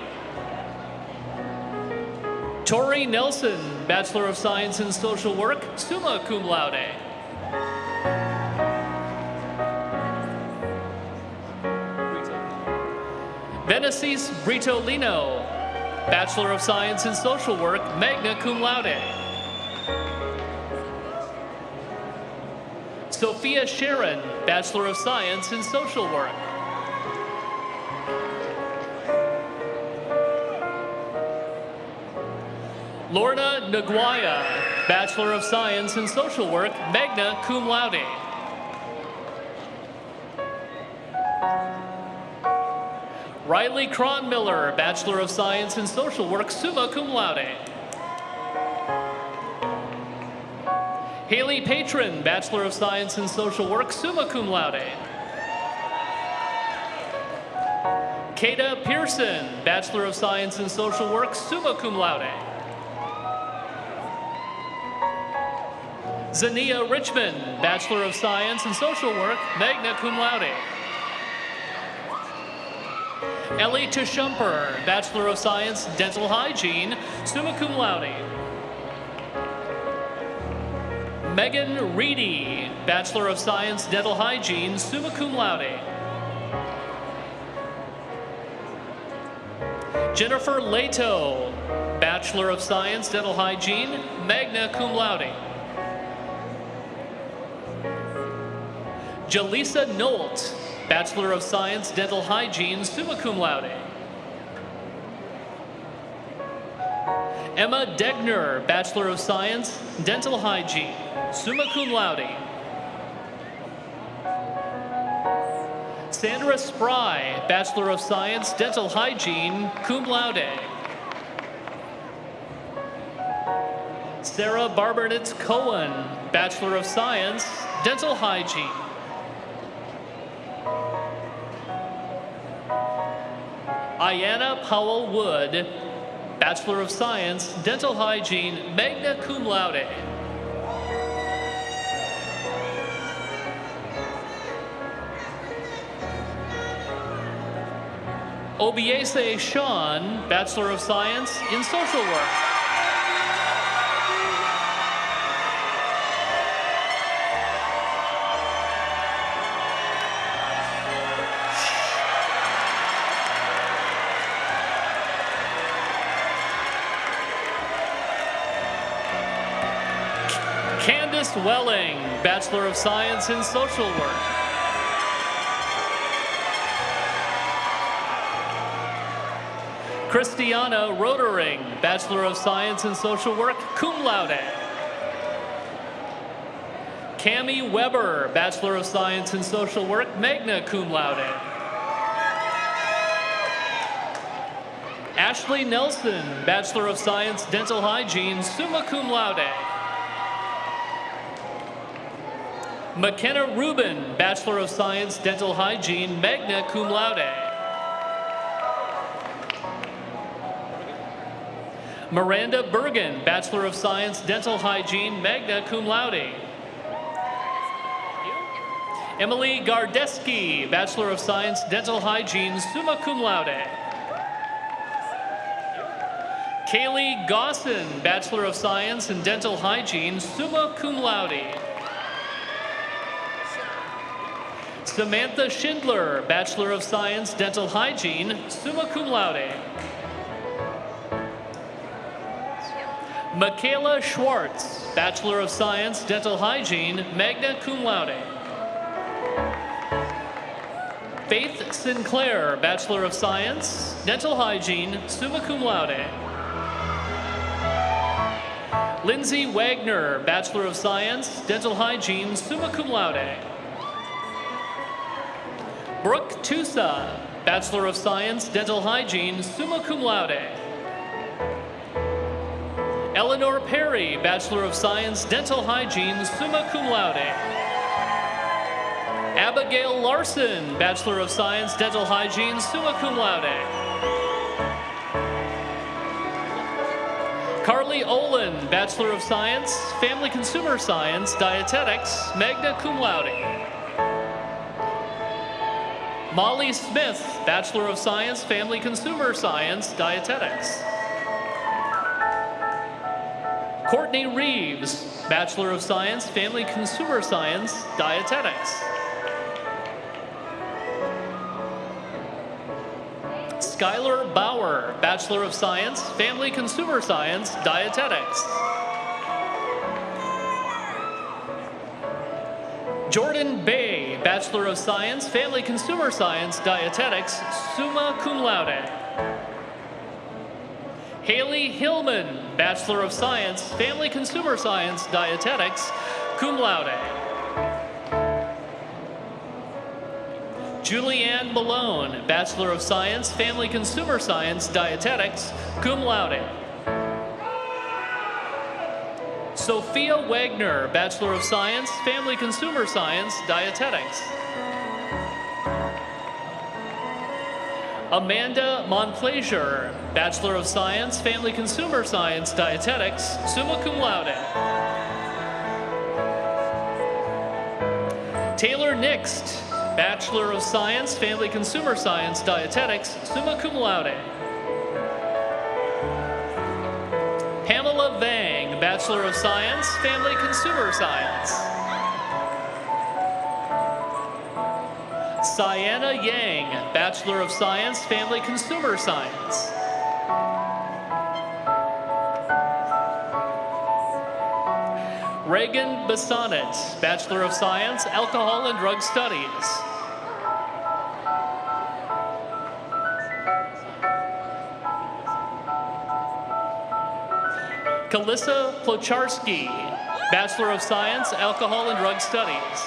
Tori Nelson, Bachelor of Science in Social Work, summa cum laude. Venesis Britolino, Bachelor of Science in Social Work, magna cum laude. Sophia Sharon, Bachelor of Science in Social Work. Lorna Naguaya, Bachelor of Science in Social Work, magna cum laude. Riley Cronmiller, Bachelor of Science in Social Work, summa cum laude. Haley Patron, Bachelor of Science in Social Work, summa cum laude. Kata Pearson, Bachelor of Science in Social Work, summa cum laude. Zania Richmond, Bachelor of Science in Social Work, magna cum laude. Ellie Teshumper, Bachelor of Science, Dental Hygiene, summa cum laude. Megan Reedy, Bachelor of Science, Dental Hygiene, summa cum laude. Jennifer Leto, Bachelor of Science, Dental Hygiene, magna cum laude. Jaleesa Nolt, Bachelor of Science, Dental Hygiene, summa cum laude. Emma Degner, Bachelor of Science, Dental Hygiene, summa cum laude. Sandra Spry, Bachelor of Science, Dental Hygiene, cum laude. Sarah Barbernitz Cohen, Bachelor of Science, Dental Hygiene. Ayanna Powell Wood, Bachelor of Science, Dental Hygiene, magna cum laude. Obiese Sean, Bachelor of Science in Social Work. Candace Welling, Bachelor of Science in Social Work. Christiana Rodering, Bachelor of Science in Social Work, cum laude. Cami Weber, Bachelor of Science in Social Work, magna cum laude. Ashley Nelson, Bachelor of Science, Dental Hygiene, summa cum laude. McKenna Rubin, Bachelor of Science, Dental Hygiene, magna cum laude. Miranda Bergen, Bachelor of Science, Dental Hygiene, magna cum laude. Emily Gardeski, Bachelor of Science, Dental Hygiene, summa cum laude. Kaylee Gosson, Bachelor of Science in Dental Hygiene, summa cum laude. Samantha Schindler, Bachelor of Science, Dental Hygiene, summa cum laude. Michaela Schwartz, Bachelor of Science, Dental Hygiene, magna cum laude. Faith Sinclair, Bachelor of Science, Dental Hygiene, summa cum laude. Lindsay Wagner, Bachelor of Science, Dental Hygiene, summa cum laude. Brooke Tusa, Bachelor of Science, Dental Hygiene, summa cum laude. Eleanor Perry, Bachelor of Science, Dental Hygiene, summa cum laude. Abigail Larson, Bachelor of Science, Dental Hygiene, summa cum laude. Carly Olin, Bachelor of Science, Family Consumer Science, Dietetics, magna cum laude. Molly Smith, Bachelor of Science, Family Consumer Science, Dietetics. Courtney Reeves, Bachelor of Science, Family Consumer Science, Dietetics. Skylar Bauer, Bachelor of Science, Family Consumer Science, Dietetics. Jordan Bay, Bachelor of Science, Family Consumer Science, Dietetics, summa cum laude. Haley Hillman, Bachelor of Science, Family Consumer Science, Dietetics, cum laude. Julianne Malone, Bachelor of Science, Family Consumer Science, Dietetics, cum laude. Sophia Wagner, Bachelor of Science, Family Consumer Science, Dietetics. Amanda Monplaisir, Bachelor of Science, Family Consumer Science, Dietetics, summa cum laude. Taylor Nixt, Bachelor of Science, Family Consumer Science, Dietetics, summa cum laude. Pamela Vang, Bachelor of Science, Family Consumer Science. Sienna Yang, Bachelor of Science, Family Consumer Science. Reagan Bassonnet, Bachelor of Science, Alcohol and Drug Studies. Kalissa Plocharski, Bachelor of Science, Alcohol and Drug Studies.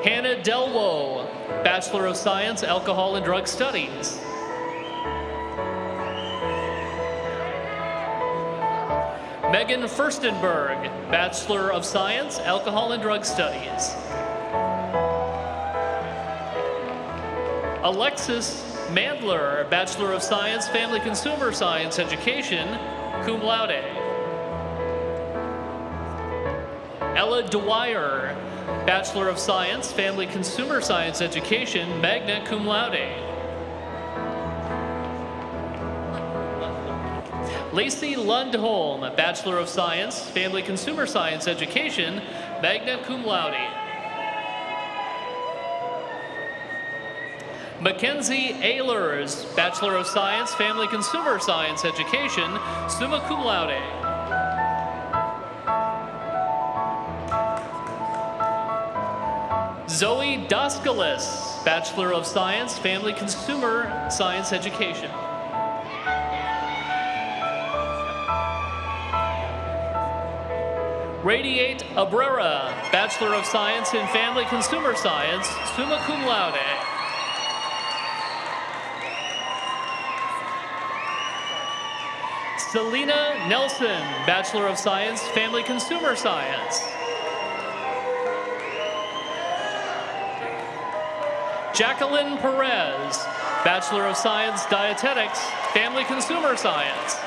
Hannah Delwo, Bachelor of Science, Alcohol and Drug Studies. Megan Furstenberg, Bachelor of Science, Alcohol and Drug Studies. Alexis Mandler, Bachelor of Science, Family Consumer Science Education, cum laude. Ella Dwyer, Bachelor of Science, Family Consumer Science Education, magna cum laude. Lacey Lundholm, Bachelor of Science, Family Consumer Science Education, magna cum laude. Mackenzie Ehlers, Bachelor of Science, Family Consumer Science Education, summa cum laude. Zoe Doskalis, Bachelor of Science, Family Consumer Science Education. Radiate Abrera, Bachelor of Science in Family Consumer Science, summa cum laude. Selena Nelson, Bachelor of Science, Family Consumer Science. Jacqueline Perez, Bachelor of Science, Dietetics, Family Consumer Science.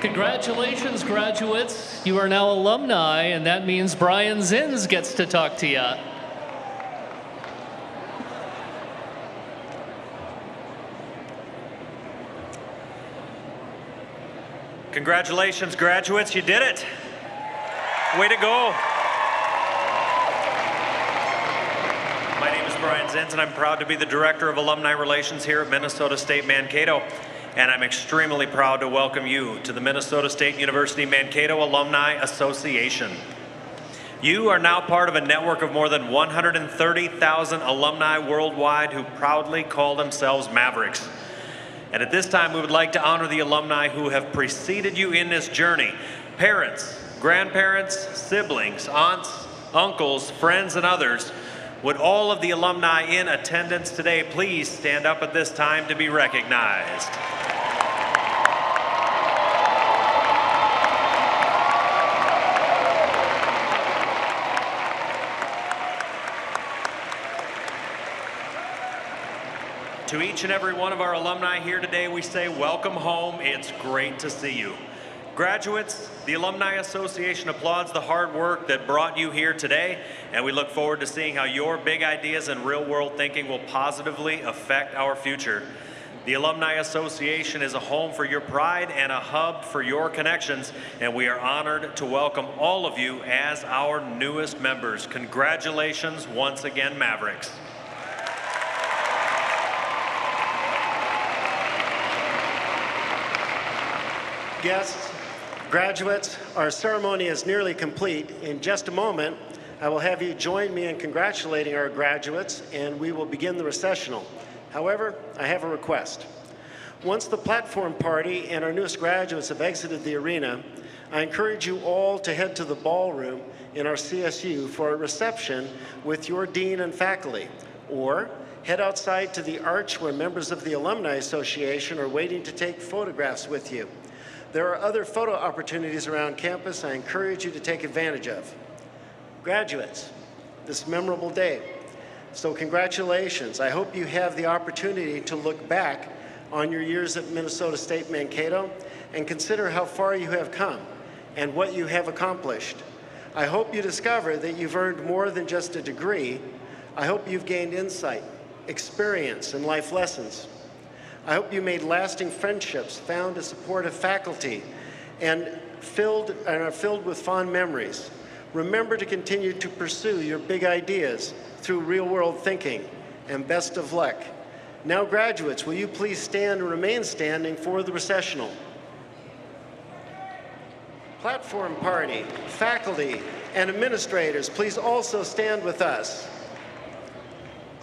Congratulations, graduates. You are now alumni, and that means Brian Zins gets to talk to you. Congratulations, graduates, you did it. Way to go. My name is Brian Zins, and I'm proud to be the Director of Alumni Relations here at Minnesota State Mankato. And I'm extremely proud to welcome you to the Minnesota State University Mankato Alumni Association. You are now part of a network of more than 130,000 alumni worldwide who proudly call themselves Mavericks. And at this time, we would like to honor the alumni who have preceded you in this journey. Parents, grandparents, siblings, aunts, uncles, friends, and others. Would all of the alumni in attendance today please stand up at this time to be recognized? To each and every one of our alumni here today, we say welcome home. It's great to see you. Graduates, the Alumni Association applauds the hard work that brought you here today, and we look forward to seeing how your big ideas and real-world thinking will positively affect our future. The Alumni Association is a home for your pride and a hub for your connections, and we are honored to welcome all of you as our newest members. Congratulations once again, Mavericks. Guests, graduates, our ceremony is nearly complete. In just a moment, I will have you join me in congratulating our graduates, and we will begin the recessional. However, I have a request. Once the platform party and our newest graduates have exited the arena, I encourage you all to head to the ballroom in our CSU for a reception with your dean and faculty, or head outside to the arch where members of the Alumni Association are waiting to take photographs with you. There are other photo opportunities around campus I encourage you to take advantage of. Graduates, this memorable day. So congratulations. I hope you have the opportunity to look back on your years at Minnesota State Mankato and consider how far you have come and what you have accomplished. I hope you discover that you've earned more than just a degree. I hope you've gained insight, experience, and life lessons. I hope you made lasting friendships, found a supportive faculty, and are filled with fond memories. Remember to continue to pursue your big ideas through real-world thinking, and best of luck. Now, graduates, will you please stand and remain standing for the recessional? Platform party, faculty, and administrators, please also stand with us.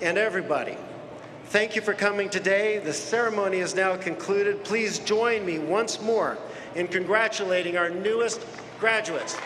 And everybody, thank you for coming today. The ceremony is now concluded. Please join me once more in congratulating our newest graduates.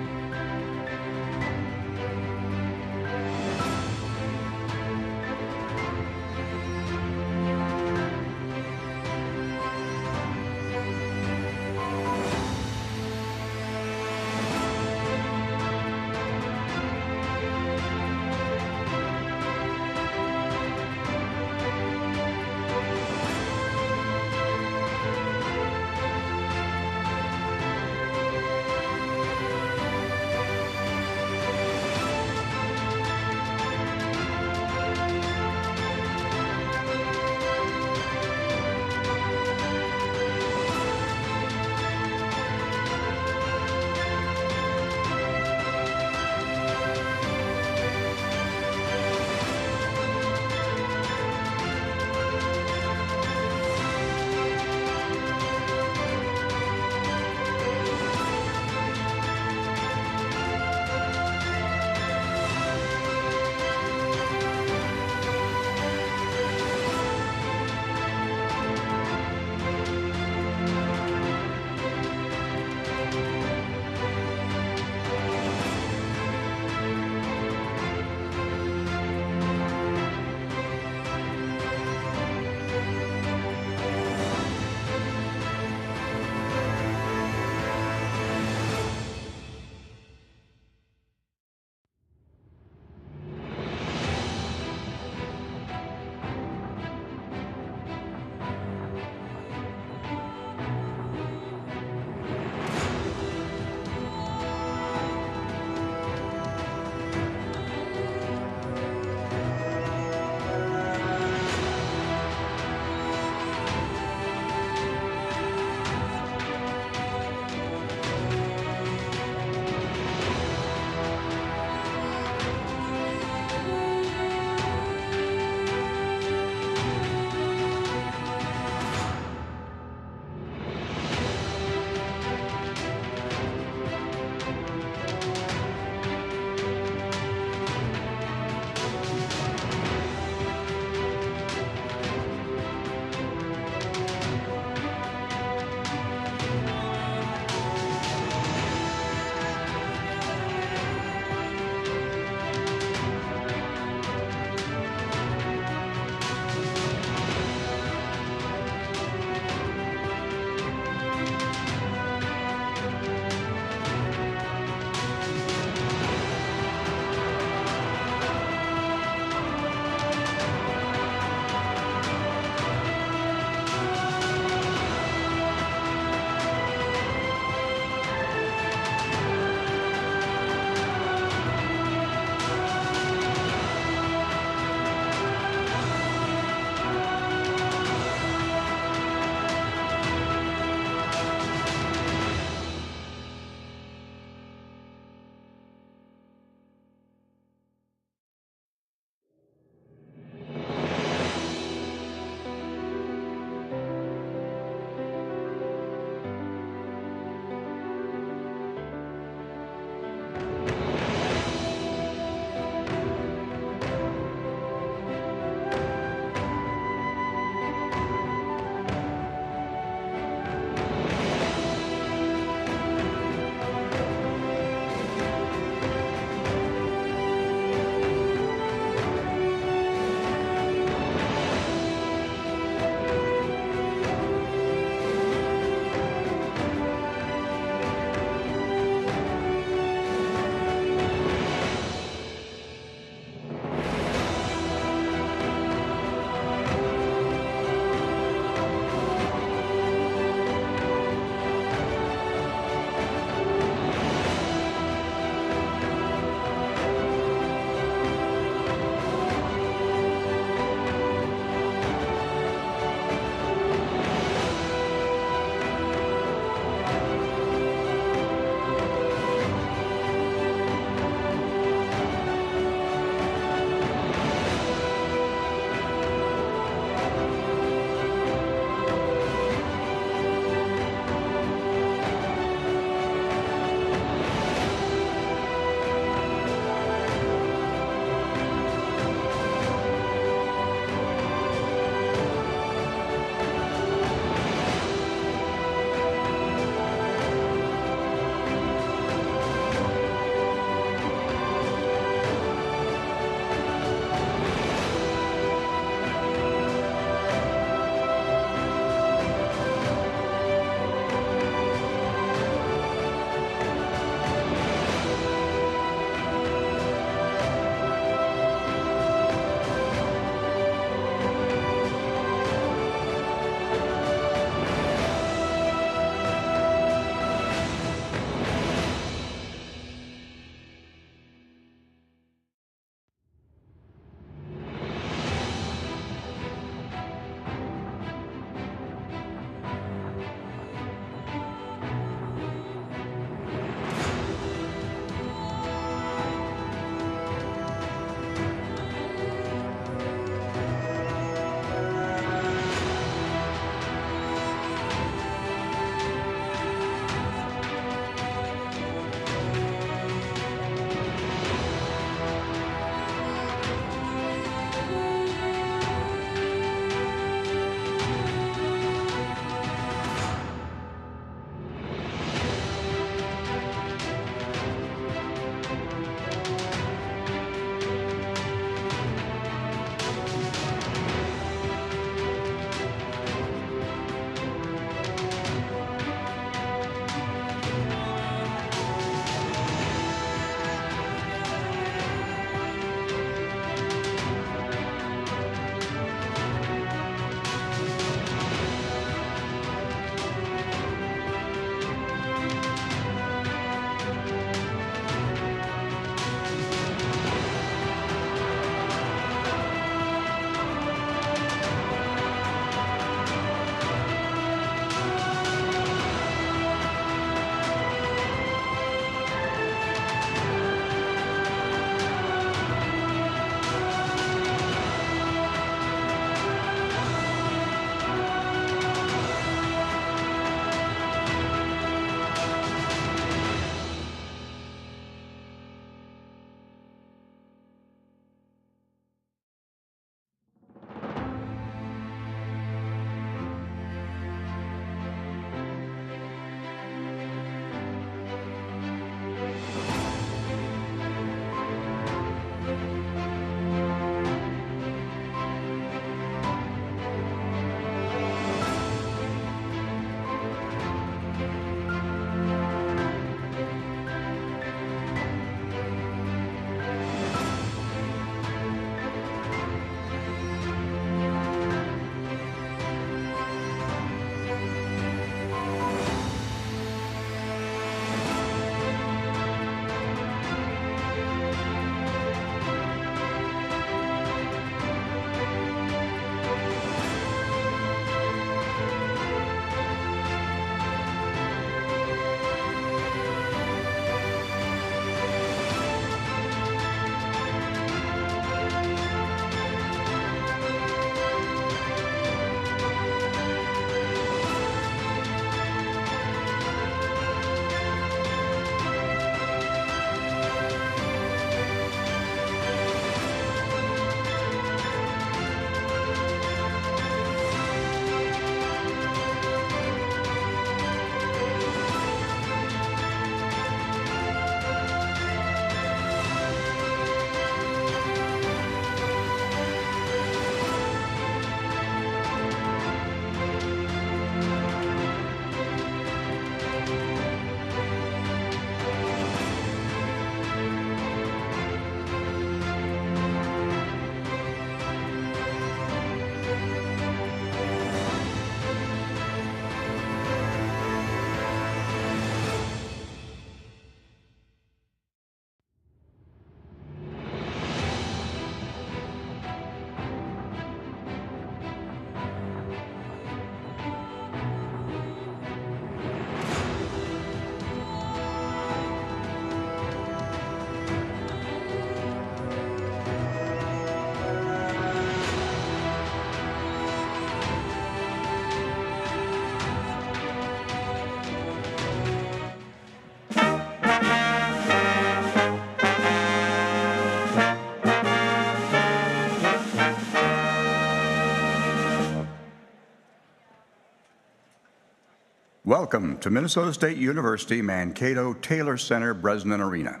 Welcome to Minnesota State University Mankato Taylor Center Bresnan Arena.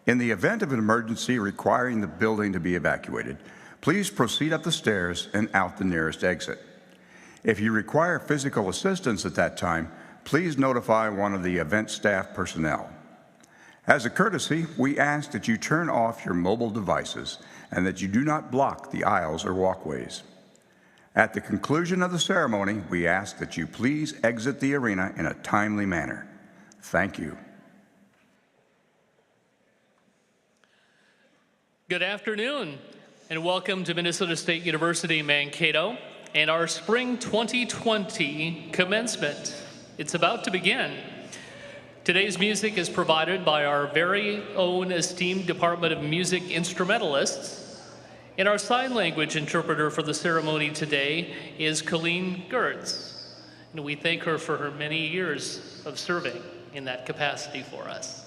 In the event of an emergency requiring the building to be evacuated, please proceed up the stairs and out the nearest exit. If you require physical assistance at that time, please notify one of the event staff personnel. As a courtesy, we ask that you turn off your mobile devices and that you do not block the aisles or walkways. At the conclusion of the ceremony, we ask that you please exit the arena in a timely manner. Thank you. Good afternoon, and welcome to Minnesota State University Mankato and our Spring 2020 commencement. It's about to begin. Today's music is provided by our very own esteemed Department of Music instrumentalists. And our sign language interpreter for the ceremony today is Colleen Gertz. And we thank her for her many years of serving in that capacity for us.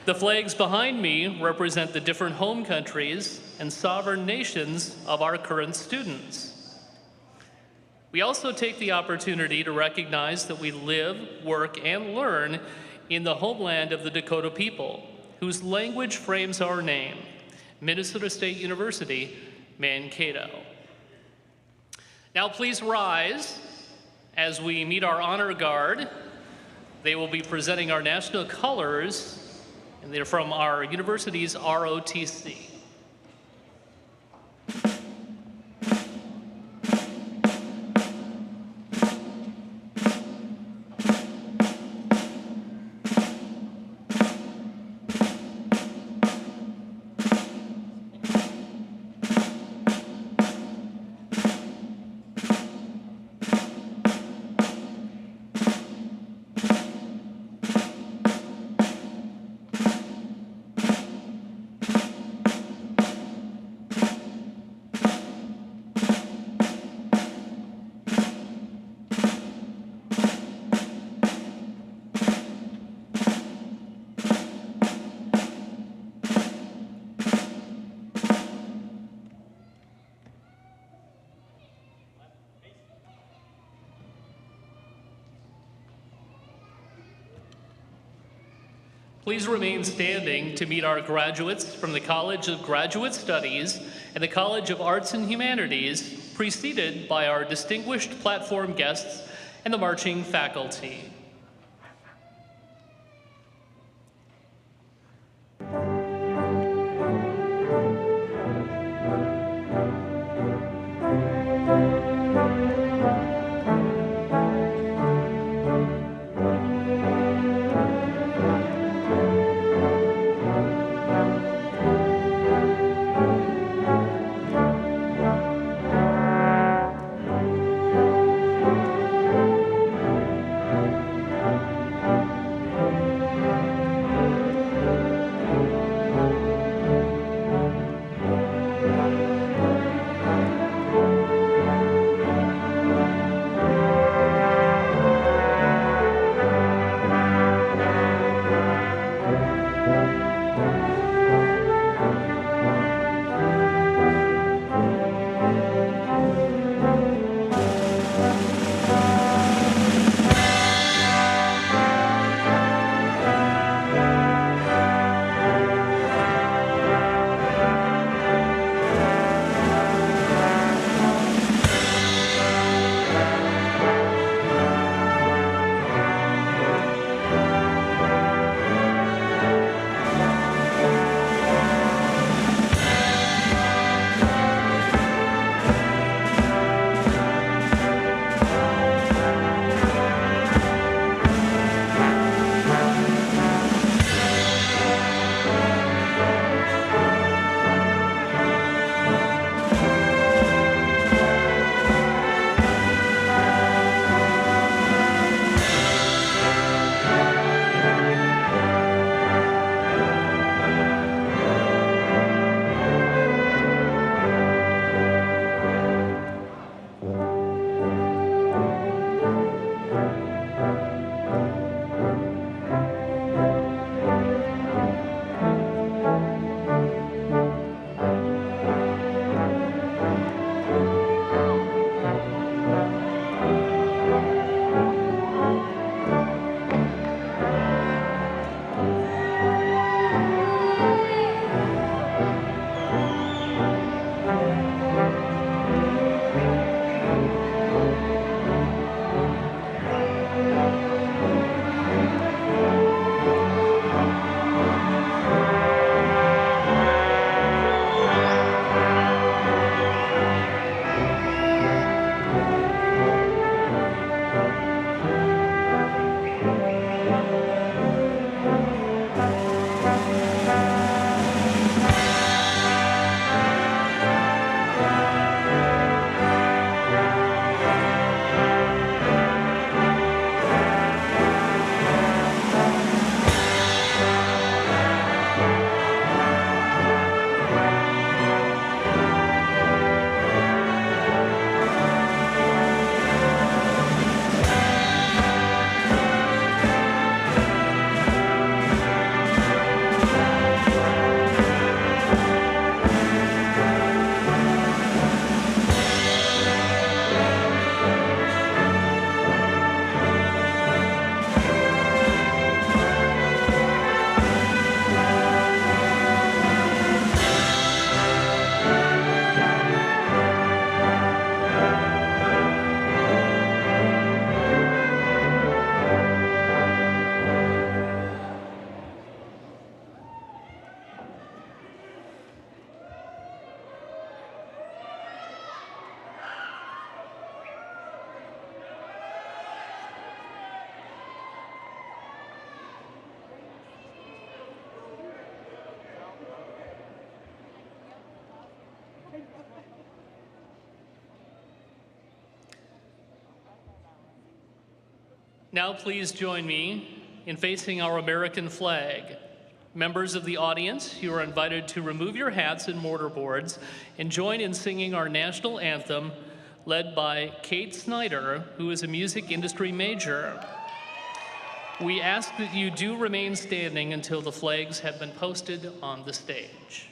The flags behind me represent the different home countries and sovereign nations of our current students. We also take the opportunity to recognize that we live, work, and learn in the homeland of the Dakota people, whose language frames our name, Minnesota State University, Mankato. Now please rise as we meet our honor guard. They will be presenting our national colors, and they're from our university's ROTC. Please remain standing to meet our graduates from the College of Graduate Studies and the College of Arts and Humanities, preceded by our distinguished platform guests and the marching faculty. Now please join me in facing our American flag. Members of the audience, you are invited to remove your hats and mortarboards and join in singing our national anthem, led by Kate Snyder, who is a music industry major. We ask that you do remain standing until the flags have been posted on the stage.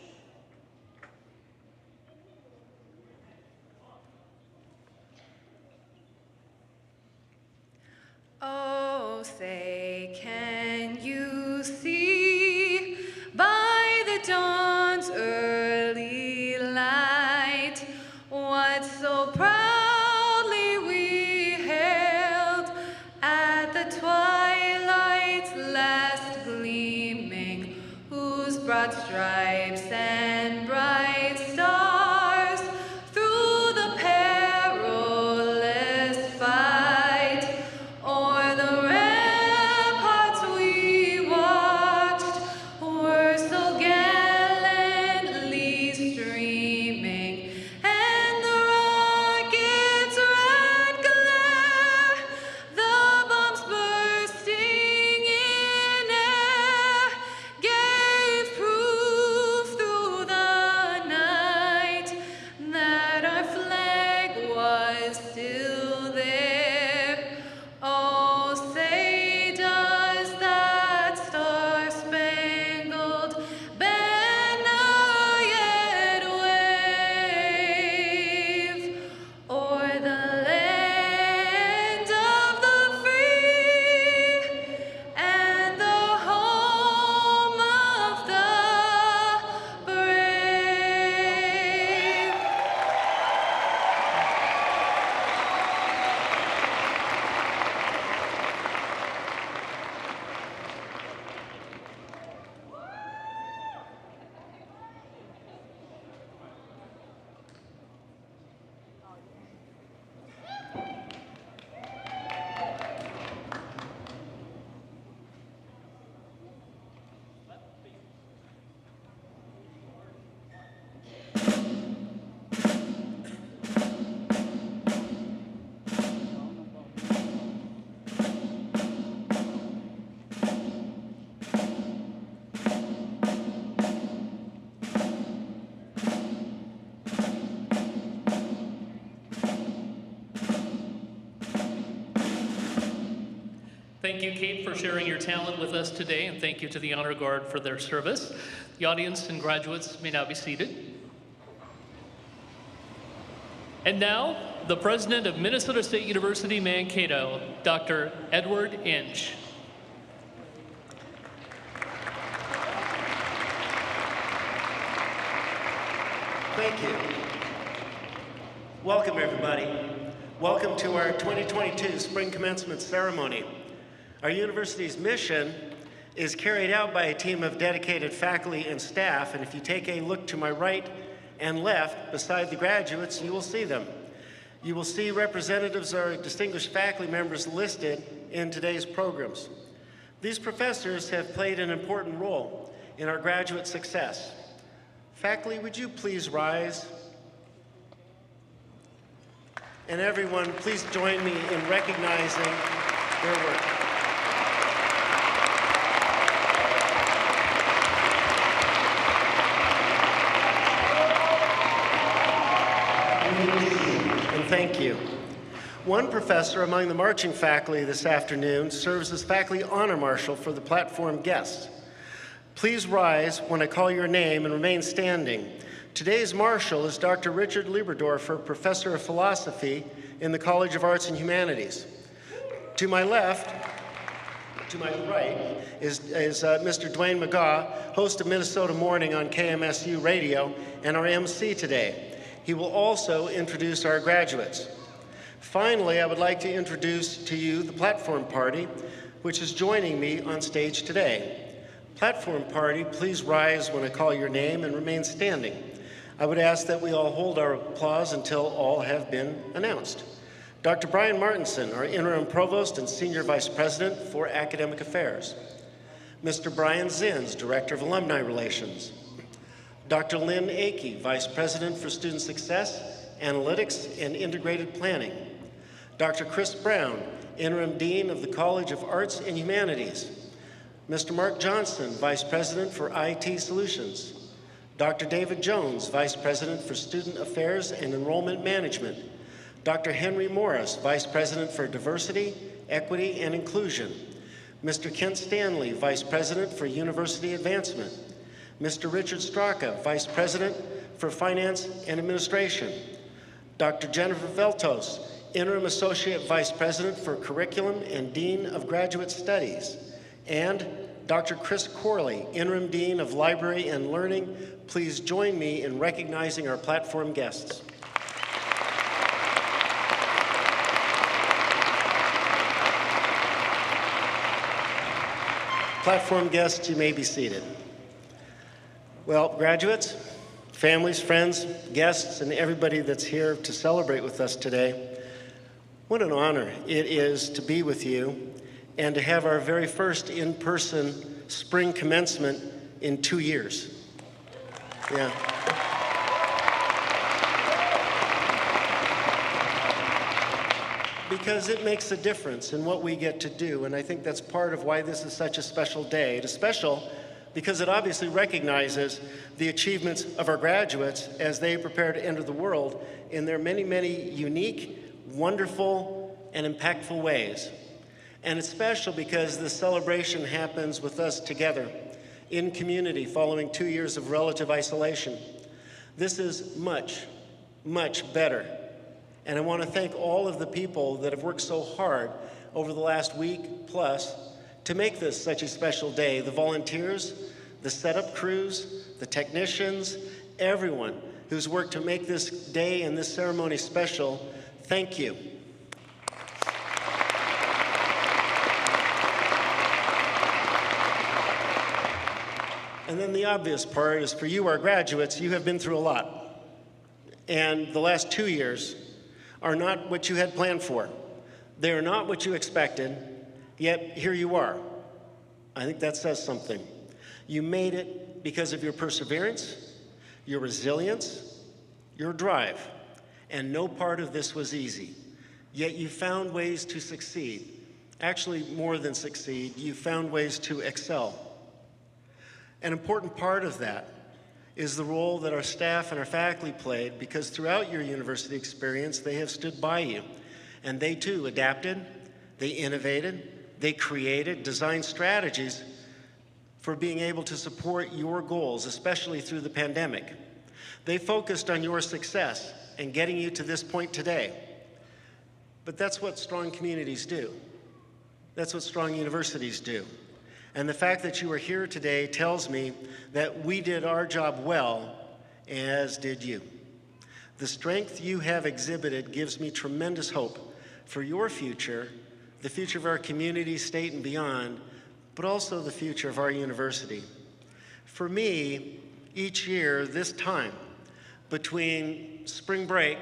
Oh, say, can you see by the dawn's early light what so proudly we hailed at the twilight's last gleaming, whose broad stripes and bright stars through the perilous fight o'er the ramparts we watched were so gallantly streaming, and the rocket's red glare, the bombs bursting in air, gave proof through the night that our flag was still there. Oh, say does that star-spangled banner yet wave o'er the land of the free and the home of the brave? Thank you, Kate, for sharing your talent with us today, and thank you to the Honor Guard for their service. The audience and graduates may now be seated. And now, the president of Minnesota State University Mankato, Dr. Edward Inch. Thank you. Welcome, everybody. Welcome to our 2022 Spring Commencement Ceremony. Our university's mission is carried out by a team of dedicated faculty and staff, and if you take a look to my right and left beside the graduates, you will see them. You will see representatives of our distinguished faculty members listed in today's programs. These professors have played an important role in our graduate success. Faculty, would you please rise? And everyone, please join me in recognizing their work. And thank you. One professor among the marching faculty this afternoon serves as faculty honor marshal for the platform guests. Please rise when I call your name and remain standing. Today's marshal is Dr. Richard Lieberdorfer, professor of philosophy in the College of Arts and Humanities. To my left, to my right, is Mr. Dwayne McGaugh, host of Minnesota Morning on KMSU Radio and our MC today. He will also introduce our graduates. Finally, I would like to introduce to you the Platform Party, which is joining me on stage today. Platform Party, please rise when I call your name and remain standing. I would ask that we all hold our applause until all have been announced. Dr. Brian Martinson, our Interim Provost and Senior Vice President for Academic Affairs. Mr. Brian Zins, Director of Alumni Relations. Dr. Lynn Akey, Vice President for Student Success, Analytics, and Integrated Planning. Dr. Chris Brown, Interim Dean of the College of Arts and Humanities. Mr. Mark Johnson, Vice President for IT Solutions. Dr. David Jones, Vice President for Student Affairs and Enrollment Management. Dr. Henry Morris, Vice President for Diversity, Equity, and Inclusion. Mr. Kent Stanley, Vice President for University Advancement. Mr. Richard Straka, Vice President for Finance and Administration. Dr. Jennifer Veltos, Interim Associate Vice President for Curriculum and Dean of Graduate Studies. And Dr. Chris Corley, Interim Dean of Library and Learning. Please join me in recognizing our platform guests. Platform guests, you may be seated. Well, graduates, families, friends, guests, and everybody that's here to celebrate with us today, what an honor it is to be with you and to have our very first in-person spring commencement in 2 years. Yeah. Because it makes a difference in what we get to do, and I think that's part of why this is such a special day. It is special because it obviously recognizes the achievements of our graduates as they prepare to enter the world in their many, many unique, wonderful, and impactful ways. And it's special because this celebration happens with us together in community following 2 years of relative isolation. This is much, much better. And I want to thank all of the people that have worked so hard over the last week plus to make this such a special day. The volunteers, the setup crews, the technicians, everyone who's worked to make this day and this ceremony special, thank you. And then the obvious part is for you, our graduates, you have been through a lot. And the last 2 years are not what you had planned for. They are not what you expected, yet here you are. I think that says something. You made it because of your perseverance, your resilience, your drive, and no part of this was easy. Yet you found ways to succeed. Actually, more than succeed, you found ways to excel. An important part of that is the role that our staff and our faculty played, because throughout your university experience, they have stood by you. And they too adapted, they innovated, they created, designed strategies for being able to support your goals, especially through the pandemic. They focused on your success and getting you to this point today. But that's what strong communities do. That's what strong universities do. And the fact that you are here today tells me that we did our job well, as did you. The strength you have exhibited gives me tremendous hope for your future, the future of our community, state, and beyond, but also the future of our university. For me, each year, this time, between spring break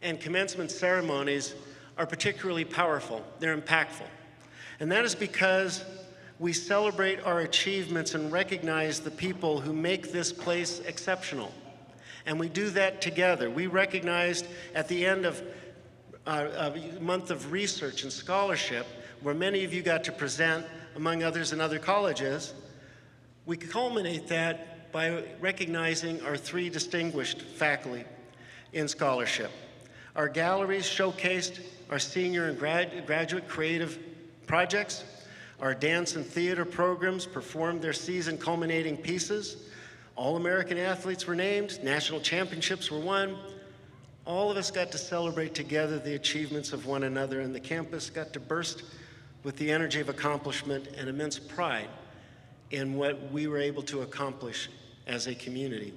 and commencement ceremonies are particularly powerful. They're impactful. And that is because we celebrate our achievements and recognize the people who make this place exceptional. And we do that together. We recognized at the end of a month of research and scholarship, where many of you got to present, among others in other colleges, we culminate that by recognizing our 3 distinguished faculty in scholarship. Our galleries showcased our senior and graduate creative projects. Our dance and theater programs performed their season culminating pieces. All-American athletes were named, national championships were won. All of us got to celebrate together the achievements of one another, and the campus got to burst with the energy of accomplishment and immense pride in what we were able to accomplish as a community.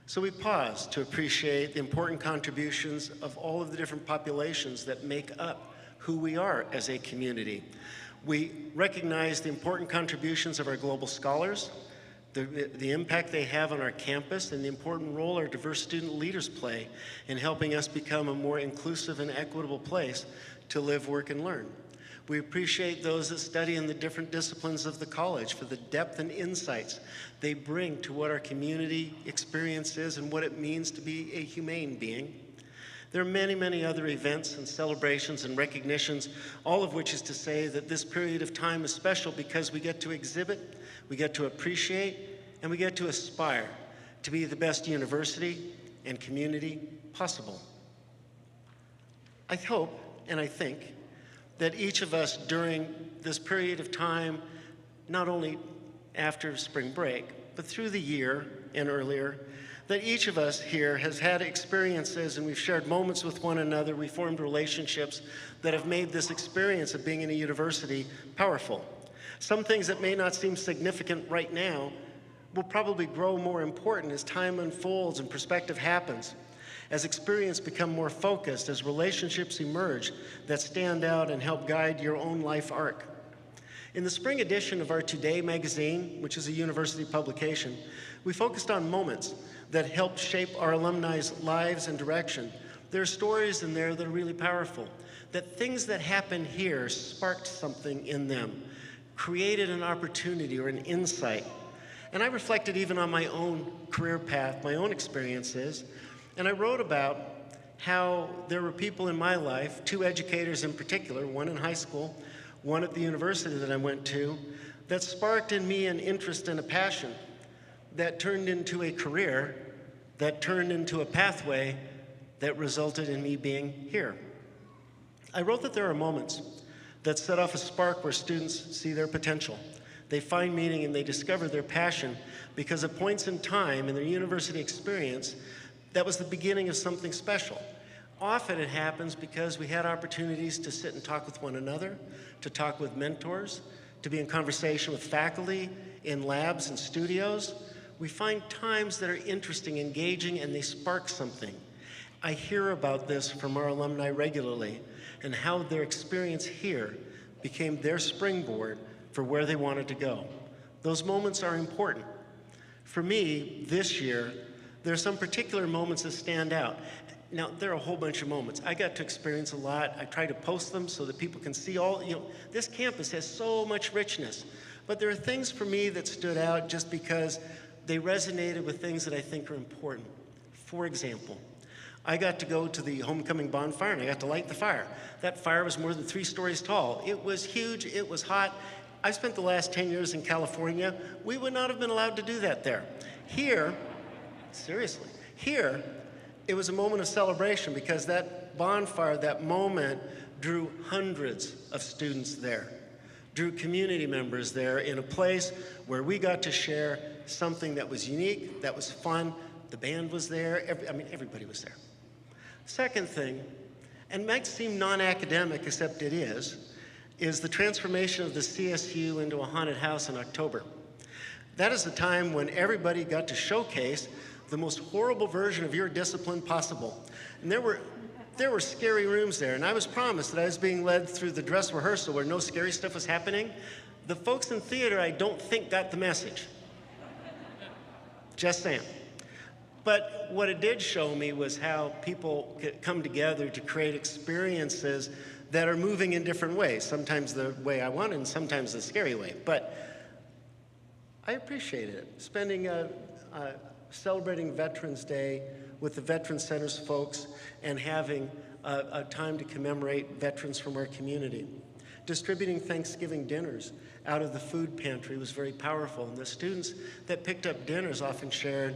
So we pause to appreciate the important contributions of all of the different populations that make up who we are as a community. We recognize the important contributions of our global scholars, the impact they have on our campus, and the important role our diverse student leaders play in helping us become a more inclusive and equitable place to live, work, and learn. We appreciate those that study in the different disciplines of the college for the depth and insights they bring to what our community experience is and what it means to be a humane being. There are many, many other events and celebrations and recognitions, all of which is to say that this period of time is special because we get to exhibit, we get to appreciate, and we get to aspire to be the best university and community possible. I hope and I think that each of us during this period of time, not only after spring break, but through the year and earlier, that each of us here has had experiences and we've shared moments with one another, we formed relationships that have made this experience of being in a university powerful. Some things that may not seem significant right now will probably grow more important as time unfolds and perspective happens, as experience become more focused, as relationships emerge that stand out and help guide your own life arc. In the spring edition of our Today magazine, which is a university publication, we focused on moments that helped shape our alumni's lives and direction. There are stories in there that are really powerful, that things that happened here sparked something in them, created an opportunity or an insight. And I reflected even on my own career path, my own experiences, and I wrote about how there were people in my life, two educators in particular, one in high school, one at the university that I went to, that sparked in me an interest and a passion that turned into a career, that turned into a pathway that resulted in me being here. I wrote that there are moments that set off a spark where students see their potential. They find meaning and they discover their passion because at points in time in their university experience, that was the beginning of something special. Often it happens because we had opportunities to sit and talk with one another, to talk with mentors, to be in conversation with faculty, in labs and studios. We find times that are interesting, engaging, and they spark something. I hear about this from our alumni regularly and how their experience here became their springboard for where they wanted to go. Those moments are important. For me, this year, there are some particular moments that stand out. Now, there are a whole bunch of moments. I got to experience a lot. I try to post them so that people can see all, this campus has so much richness. But there are things for me that stood out just because they resonated with things that I think are important. For example, I got to go to the homecoming bonfire and I got to light the fire. That fire was more than 3 stories tall. It was huge, it was hot. I spent the last 10 years in California. We would not have been allowed to do that there. Here, seriously, here, it was a moment of celebration because that bonfire, that moment, drew hundreds of students there, drew community members there in a place where we got to share something that was unique, that was fun. The band was there, everybody was there. Second thing, and might seem non-academic except it is the transformation of the CSU into a haunted house in October. That is the time when everybody got to showcase the most horrible version of your discipline possible. And there were scary rooms there, and I was promised that I was being led through the dress rehearsal where no scary stuff was happening. The folks in theater, I don't think, got the message. Just saying. But what it did show me was how people come together to create experiences that are moving in different ways, sometimes the way I want and sometimes the scary way. But I appreciated it, spending celebrating Veterans Day with the Veterans Center's folks and having a time to commemorate veterans from our community. Distributing Thanksgiving dinners out of the food pantry was very powerful. And the students that picked up dinners often shared,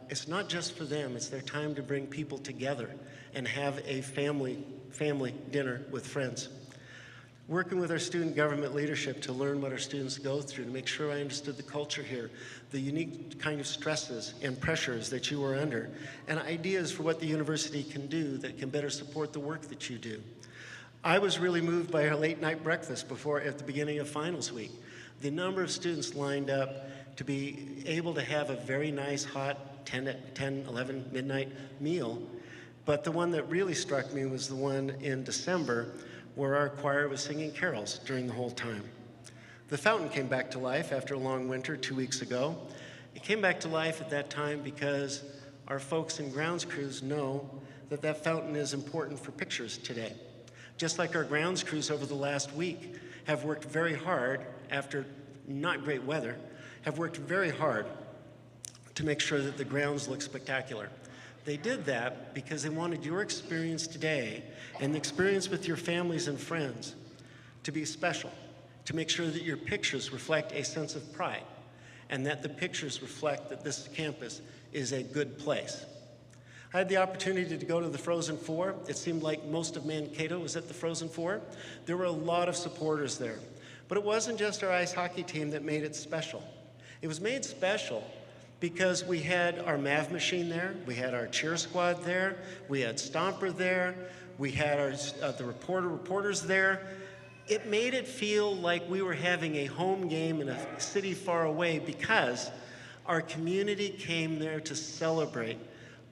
it's not just for them, it's their time to bring people together and have a family dinner with friends. Working with our student government leadership to learn what our students go through, to make sure I understood the culture here, the unique kind of stresses and pressures that you are under, and ideas for what the university can do that can better support the work that you do. I was really moved by our late night breakfast at the beginning of finals week. The number of students lined up to be able to have a very nice hot 10, 11 midnight meal. But the one that really struck me was the one in December where our choir was singing carols during the whole time. The fountain came back to life after a long winter 2 weeks ago. It came back to life at that time because our folks in grounds crews know that that fountain is important for pictures today. Just like our grounds crews over the last week have worked very hard after not great weather, have worked very hard to make sure that the grounds look spectacular. They did that because they wanted your experience today and the experience with your families and friends to be special, to make sure that your pictures reflect a sense of pride and that the pictures reflect that this campus is a good place. I had the opportunity to go to the Frozen Four. It seemed like most of Mankato was at the Frozen Four. There were a lot of supporters there. But it wasn't just our ice hockey team that made it special. It was made special because we had our MAV machine there, we had our cheer squad there, we had Stomper there, we had the reporters there. It made it feel like we were having a home game in a city far away because our community came there to celebrate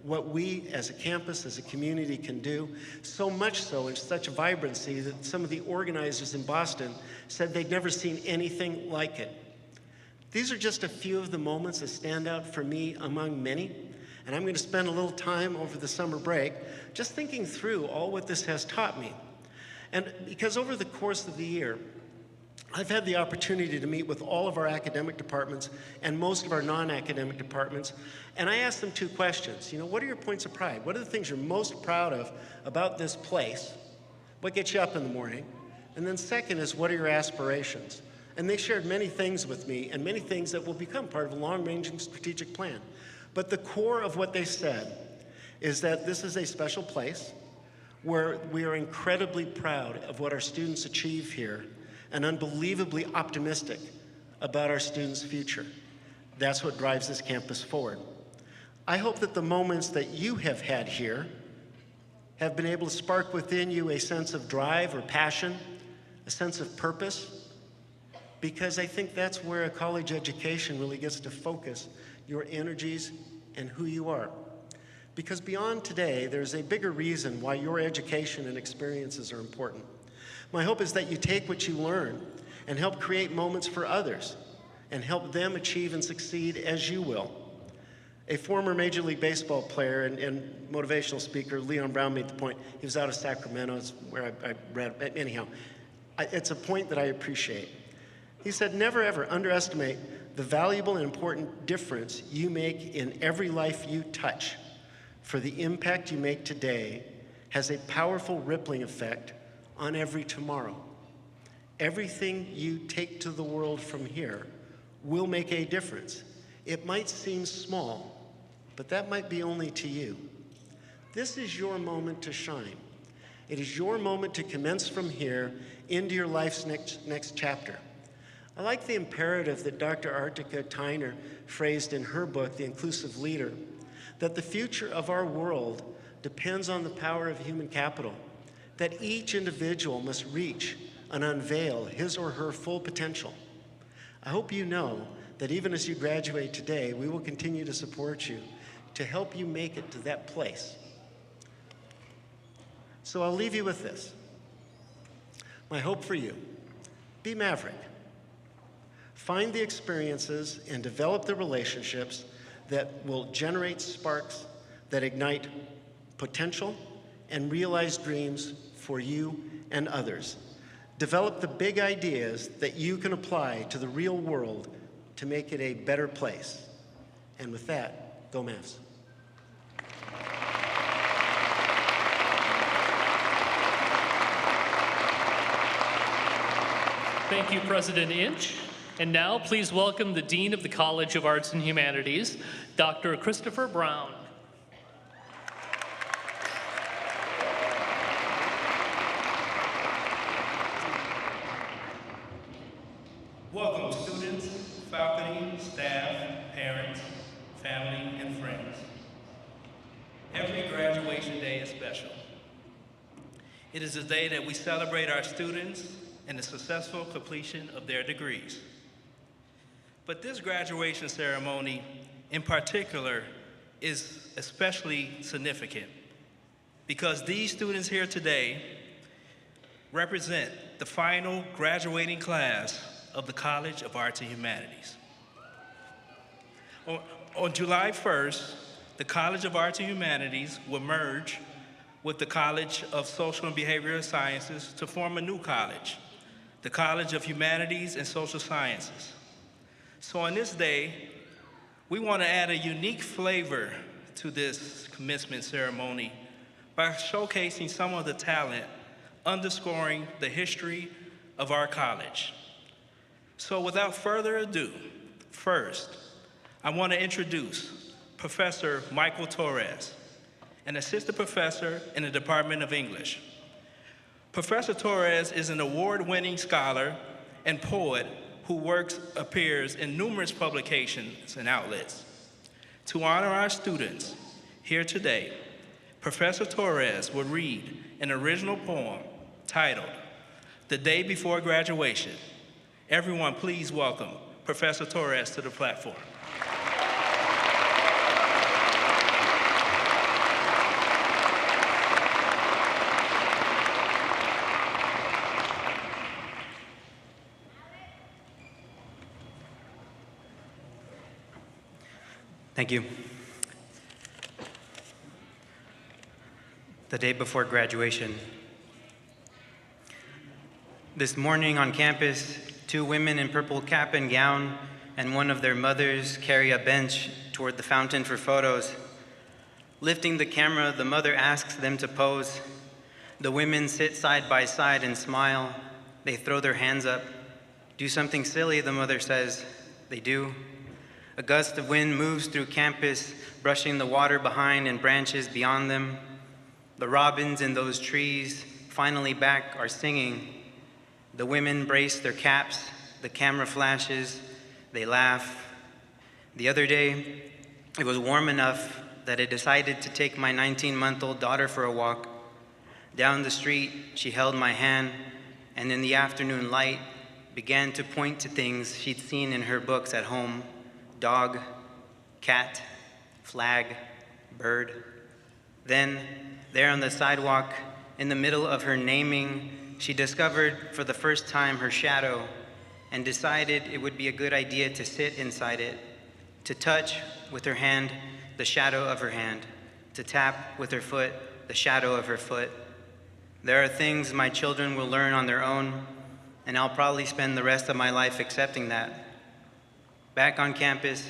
what we as a campus, as a community can do, so much so in such vibrancy that some of the organizers in Boston said they'd never seen anything like it. These are just a few of the moments that stand out for me among many, and I'm going to spend a little time over the summer break just thinking through all what this has taught me. And because over the course of the year, I've had the opportunity to meet with all of our academic departments and most of our non-academic departments, and I asked them two questions. You know, what are your points of pride? What are the things you're most proud of about this place? What gets you up in the morning? And then second is, what are your aspirations? And they shared many things with me and many things that will become part of a long-ranging strategic plan. But the core of what they said is that this is a special place where we are incredibly proud of what our students achieve here and unbelievably optimistic about our students' future. That's what drives this campus forward. I hope that the moments that you have had here have been able to spark within you a sense of drive or passion, a sense of purpose, because I think that's where a college education really gets to focus your energies and who you are. Because beyond today, there's a bigger reason why your education and experiences are important. My hope is that you take what you learn and help create moments for others and help them achieve and succeed as you will. A former Major League Baseball player and motivational speaker, Leon Brown, made the point. He was out of Sacramento, is where I read. Anyhow, it's a point that I appreciate. He said, never ever underestimate the valuable and important difference you make in every life you touch, for the impact you make today has a powerful rippling effect on every tomorrow. Everything you take to the world from here will make a difference. It might seem small, but that might be only to you. This is your moment to shine. It is your moment to commence from here into your life's next chapter. I like the imperative that Dr. Artika Tyner phrased in her book, The Inclusive Leader, that the future of our world depends on the power of human capital, that each individual must reach and unveil his or her full potential. I hope you know that even as you graduate today, we will continue to support you to help you make it to that place. So I'll leave you with this. My hope for you, be maverick. Find the experiences and develop the relationships that will generate sparks that ignite potential and realize dreams for you and others. Develop the big ideas that you can apply to the real world to make it a better place. And with that, go Mavs. Thank you, President Inch. And now, please welcome the Dean of the College of Arts and Humanities, Dr. Christopher Brown. Welcome, students, faculty, staff, parents, family, and friends. Every graduation day is special. It is a day that we celebrate our students and the successful completion of their degrees. But this graduation ceremony in particular is especially significant because these students here today represent the final graduating class of the College of Arts and Humanities. On July 1st, the College of Arts and Humanities will merge with the College of Social and Behavioral Sciences to form a new college, the College of Humanities and Social Sciences. So on this day, we want to add a unique flavor to this commencement ceremony by showcasing some of the talent, underscoring the history of our college. So without further ado, first, I want to introduce Professor Michael Torres, an assistant professor in the Department of English. Professor Torres is an award-winning scholar and poet who appears in numerous publications and outlets. To honor our students here today, Professor Torres will read an original poem titled, "The Day Before Graduation." Everyone, please welcome Professor Torres to the platform. Thank you. The day before graduation. This morning on campus, 2 women in purple cap and gown and one of their mothers carry a bench toward the fountain for photos. Lifting the camera, the mother asks them to pose. The women sit side by side and smile. They throw their hands up. Do something silly, the mother says. They do. A gust of wind moves through campus, brushing the water behind and branches beyond them. The robins in those trees, finally back, are singing. The women brace their caps, the camera flashes, they laugh. The other day, it was warm enough that I decided to take my 19-month-old daughter for a walk. Down the street, she held my hand, and in the afternoon light, began to point to things she'd seen in her books at home. Dog, cat, flag, bird. Then, there on the sidewalk, in the middle of her naming, she discovered for the first time her shadow and decided it would be a good idea to sit inside it, to touch with her hand the shadow of her hand, to tap with her foot the shadow of her foot. There are things my children will learn on their own, and I'll probably spend the rest of my life accepting that. Back on campus,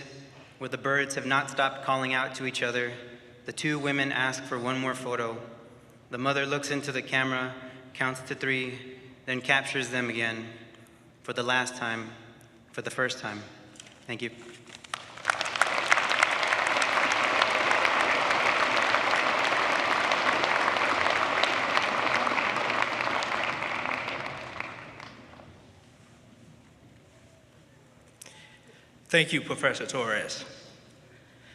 where the birds have not stopped calling out to each other, the 2 women ask for one more photo. The mother looks into the camera, counts to 3, then captures them again, for the last time, for the first time. Thank you. Thank you, Professor Torres.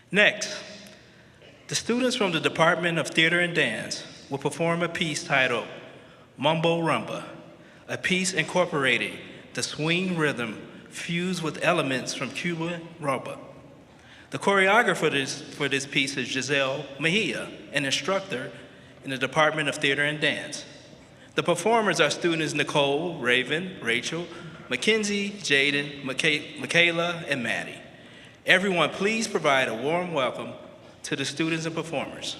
Next, the students from the Department of Theater and Dance will perform a piece titled Mumbo Rumba, a piece incorporating the swing rhythm fused with elements from Cuban rumba. The choreographer for this piece is Giselle Mejia, an instructor in the Department of Theater and Dance. The performers are students Nicole, Raven, Rachel, Mackenzie, Jaden, Michaela, and Maddie. Everyone, please provide a warm welcome to the students and performers.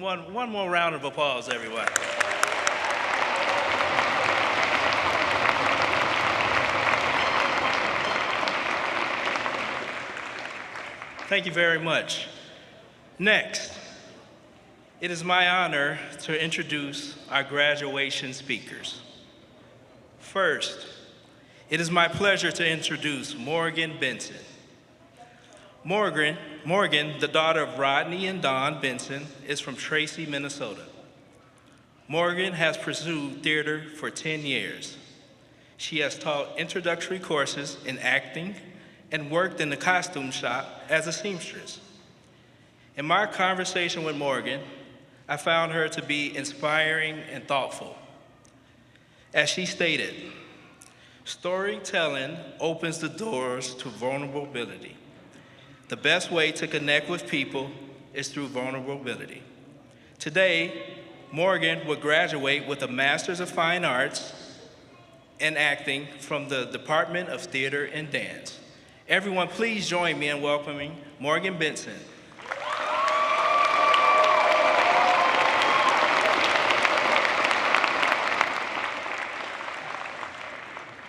One more round of applause, everyone. Thank you very much. Next, it is my honor to introduce our graduation speakers. First, it is my pleasure to introduce Morgan Benson. Morgan, the daughter of Rodney and Dawn Benson, is from Tracy, Minnesota. Morgan has pursued theater for 10 years. She has taught introductory courses in acting and worked in the costume shop as a seamstress. In my conversation with Morgan, I found her to be inspiring and thoughtful. As she stated, storytelling opens the doors to vulnerability. The best way to connect with people is through vulnerability. Today, Morgan will graduate with a Master's of Fine Arts in Acting from the Department of Theater and Dance. Everyone, please join me in welcoming Morgan Benson.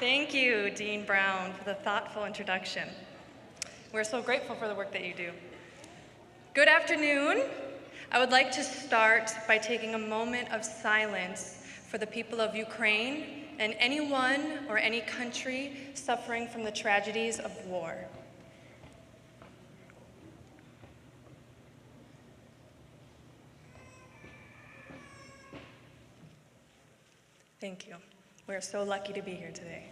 Thank you, Dean Brown, for the thoughtful introduction. We're so grateful for the work that you do. Good afternoon. I would like to start by taking a moment of silence for the people of Ukraine and anyone or any country suffering from the tragedies of war. Thank you. We're so lucky to be here today.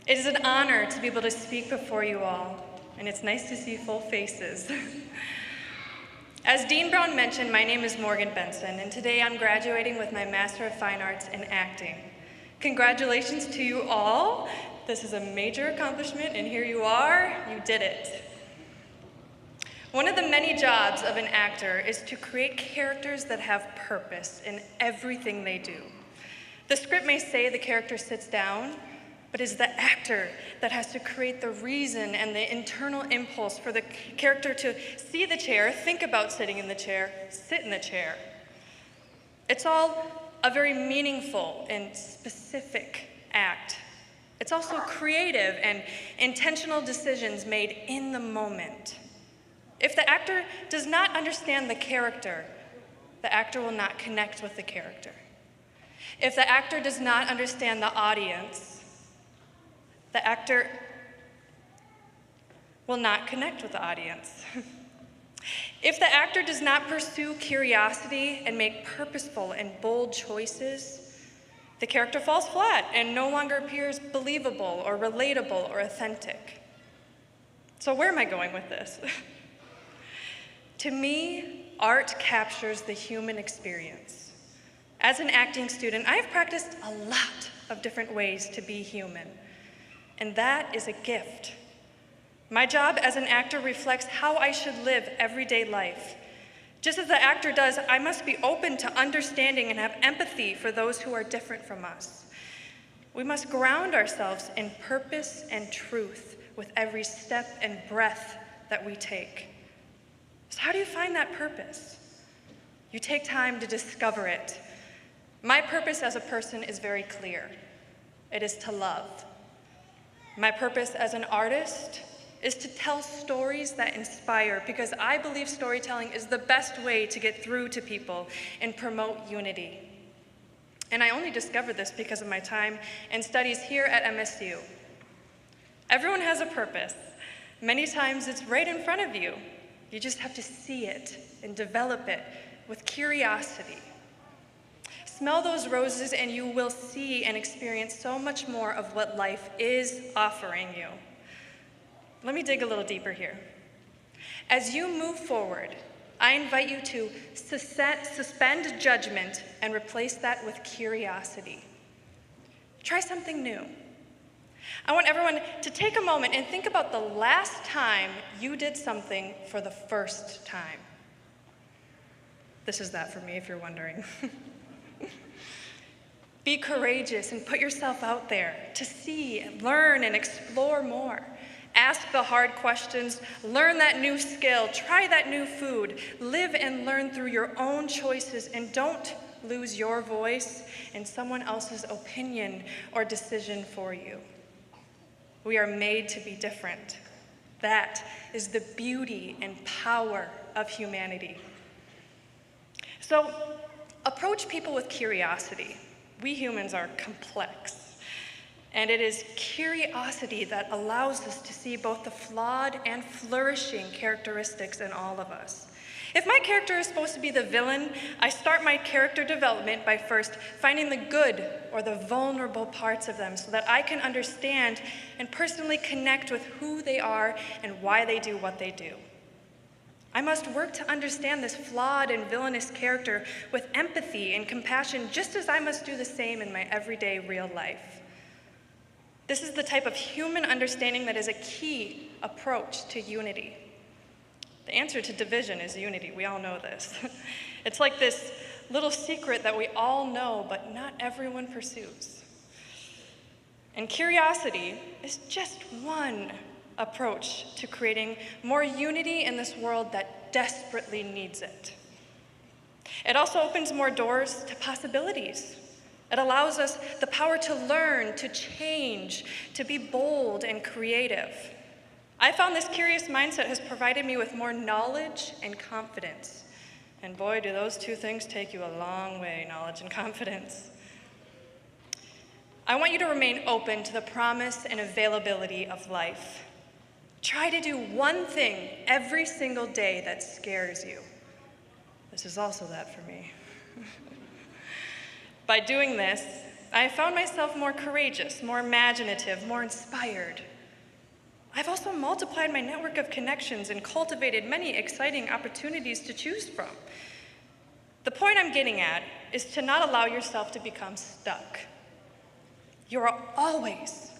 It is an honor to be able to speak before you all, and it's nice to see full faces. As Dean Brown mentioned, my name is Morgan Benson, and today I'm graduating with my Master of Fine Arts in Acting. Congratulations to you all. This is a major accomplishment, and here you are, you did it. One of the many jobs of an actor is to create characters that have purpose in everything they do. The script may say the character sits down, but it's the actor that has to create the reason and the internal impulse for the character to see the chair, think about sitting in the chair, sit in the chair. It's all a very meaningful and specific act. It's also creative and intentional decisions made in the moment. If the actor does not understand the character, the actor will not connect with the character. If the actor does not understand the audience, the actor will not connect with the audience. If the actor does not pursue curiosity and make purposeful and bold choices, the character falls flat and no longer appears believable or relatable or authentic. So where am I going with this? To me, art captures the human experience. As an acting student, I've practiced a lot of different ways to be human. And that is a gift. My job as an actor reflects how I should live everyday life. Just as the actor does, I must be open to understanding and have empathy for those who are different from us. We must ground ourselves in purpose and truth with every step and breath that we take. So how do you find that purpose? You take time to discover it. My purpose as a person is very clear. It is to love. My purpose as an artist is to tell stories that inspire, because I believe storytelling is the best way to get through to people and promote unity. And I only discovered this because of my time and studies here at MSU. Everyone has a purpose. Many times it's right in front of you. You just have to see it and develop it with curiosity. Smell those roses and you will see and experience so much more of what life is offering you. Let me dig a little deeper here. As you move forward, I invite you to suspend judgment and replace that with curiosity. Try something new. I want everyone to take a moment and think about the last time you did something for the first time. This is that for me, if you're wondering. Be courageous and put yourself out there to see, learn, and explore more. Ask the hard questions, learn that new skill, try that new food, live and learn through your own choices, and don't lose your voice in someone else's opinion or decision for you. We are made to be different. That is the beauty and power of humanity. So approach people with curiosity. We humans are complex. And it is curiosity that allows us to see both the flawed and flourishing characteristics in all of us. If my character is supposed to be the villain, I start my character development by first finding the good or the vulnerable parts of them so that I can understand and personally connect with who they are and why they do what they do. I must work to understand this flawed and villainous character with empathy and compassion, just as I must do the same in my everyday real life. This is the type of human understanding that is a key approach to unity. The answer to division is unity. We all know this. It's like this little secret that we all know, but not everyone pursues. And curiosity is just one approach to creating more unity in this world that desperately needs it. It also opens more doors to possibilities. It allows us the power to learn, to change, to be bold and creative. I found this curious mindset has provided me with more knowledge and confidence. And boy, do those two things take you a long way, knowledge and confidence. I want you to remain open to the promise and availability of life. Try to do one thing every single day that scares you. This is also that for me. By doing this, I have found myself more courageous, more imaginative, more inspired. I've also multiplied my network of connections and cultivated many exciting opportunities to choose from. The point I'm getting at is to not allow yourself to become stuck. You are always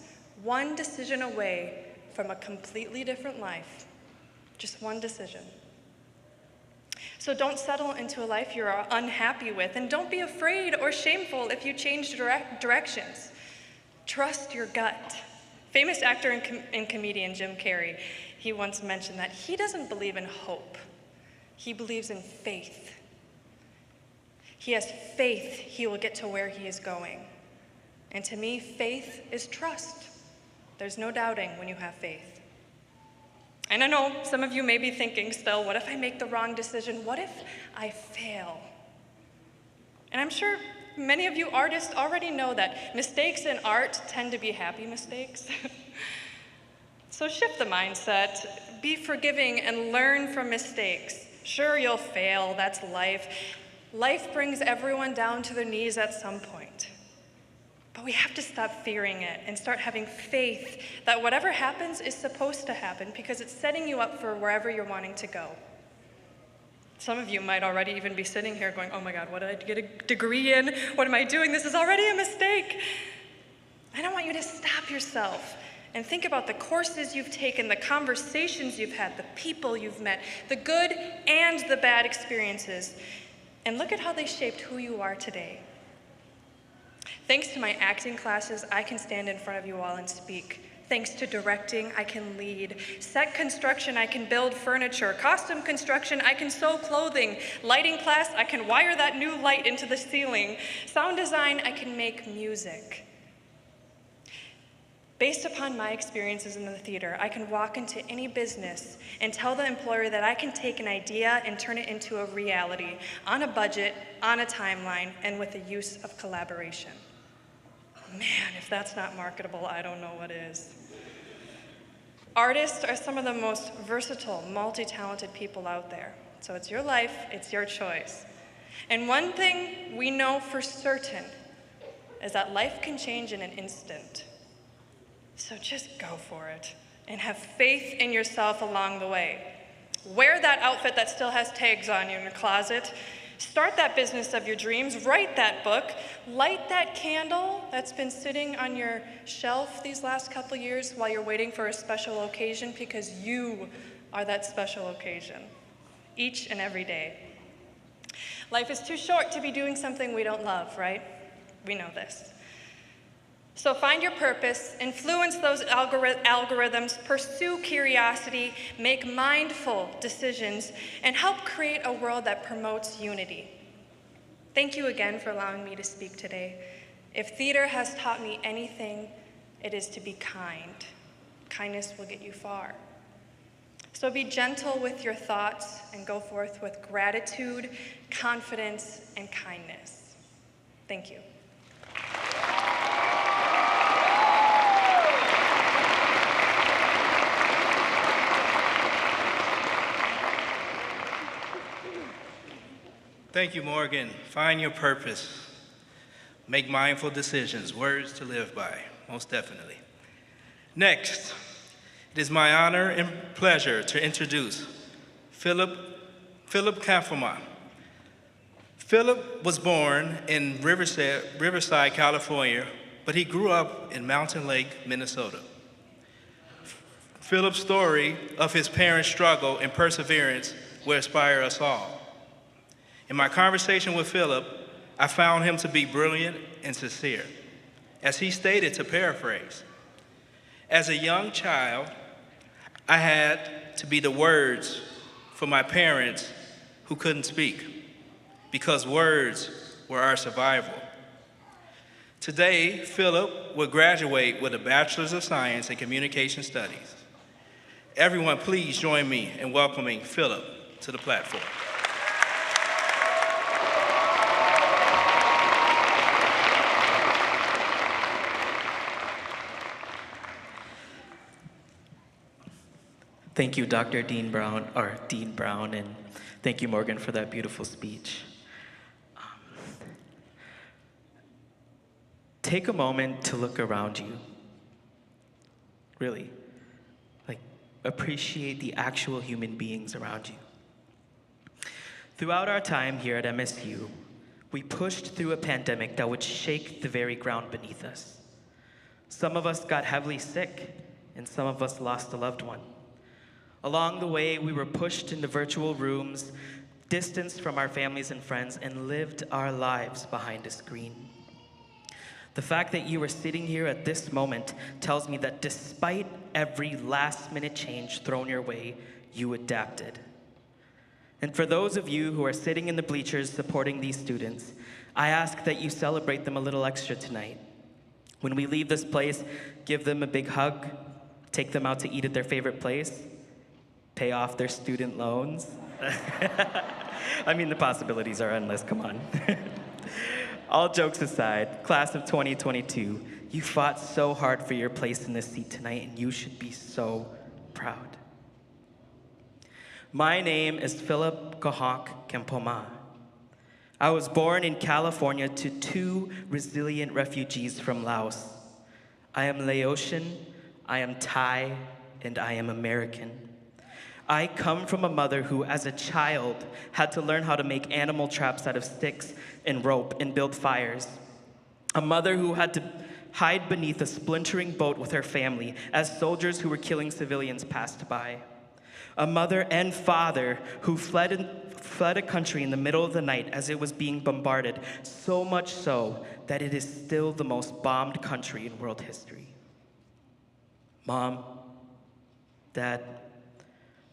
one decision away from a completely different life. Just one decision. So don't settle into a life you're unhappy with, and don't be afraid or shameful if you change directions. Trust your gut. Famous actor and comedian Jim Carrey, he once mentioned that he doesn't believe in hope. He believes in faith. He has faith he will get to where he is going. And to me, faith is trust. There's no doubting when you have faith. And I know some of you may be thinking still, what if I make the wrong decision? What if I fail? And I'm sure many of you artists already know that mistakes in art tend to be happy mistakes. So shift the mindset, be forgiving, and learn from mistakes. Sure, you'll fail, that's life. Life brings everyone down to their knees at some point. But we have to stop fearing it and start having faith that whatever happens is supposed to happen because it's setting you up for wherever you're wanting to go. Some of you might already even be sitting here going, oh my God, what did I get a degree in? What am I doing? This is already a mistake. I don't want you to stop yourself and think about the courses you've taken, the conversations you've had, the people you've met, the good and the bad experiences, and look at how they shaped who you are today. Thanks to my acting classes, I can stand in front of you all and speak. Thanks to directing, I can lead. Set construction, I can build furniture. Costume construction, I can sew clothing. Lighting class, I can wire that new light into the ceiling. Sound design, I can make music. Based upon my experiences in the theater, I can walk into any business and tell the employer that I can take an idea and turn it into a reality on a budget, on a timeline, and with the use of collaboration. Man, if that's not marketable, I don't know what is. Artists are some of the most versatile, multi-talented people out there. So it's your life, it's your choice. And one thing we know for certain is that life can change in an instant. So just go for it and have faith in yourself along the way. Wear that outfit that still has tags on you in your closet. Start that business of your dreams, write that book, light that candle that's been sitting on your shelf these last couple years while you're waiting for a special occasion because you are that special occasion, each and every day. Life is too short to be doing something we don't love, right? We know this. So find your purpose, influence those algorithms, pursue curiosity, make mindful decisions, and help create a world that promotes unity. Thank you again for allowing me to speak today. If theater has taught me anything, it is to be kind. Kindness will get you far. So be gentle with your thoughts and go forth with gratitude, confidence, and kindness. Thank you. Thank you, Morgan. Find your purpose. Make mindful decisions, words to live by, most definitely. Next, it is my honor and pleasure to introduce Philip Conferring. Philip was born in Riverside, California, but he grew up in Mountain Lake, Minnesota. Philip's story of his parents' struggle and perseverance will inspire us all. In my conversation with Philip, I found him to be brilliant and sincere. As he stated, to paraphrase, as a young child, I had to be the words for my parents who couldn't speak, because words were our survival. Today, Philip will graduate with a Bachelor's of Science in Communication Studies. Everyone, please join me in welcoming Philip to the platform. Thank you, Dr. Dean Brown, and thank you, Morgan, for that beautiful speech. Take a moment to look around you. Really, appreciate the actual human beings around you. Throughout our time here at MSU, we pushed through a pandemic that would shake the very ground beneath us. Some of us got heavily sick, and some of us lost a loved one. Along the way, we were pushed into virtual rooms, distanced from our families and friends, and lived our lives behind a screen. The fact that you are sitting here at this moment tells me that despite every last-minute change thrown your way, you adapted. And for those of you who are sitting in the bleachers supporting these students, I ask that you celebrate them a little extra tonight. When we leave this place, give them a big hug, take them out to eat at their favorite place, pay off their student loans. I mean, the possibilities are endless, come on. All jokes aside, class of 2022, you fought so hard for your place in this seat tonight, and you should be so proud. My name is Philip Conferring. I was born in California to two resilient refugees from Laos. I am Laotian, I am Thai, and I am American. I come from a mother who, as a child, had to learn how to make animal traps out of sticks and rope and build fires. A mother who had to hide beneath a splintering boat with her family as soldiers who were killing civilians passed by. A mother and father who fled a country in the middle of the night as it was being bombarded, so much so that it is still the most bombed country in world history. Mom, Dad,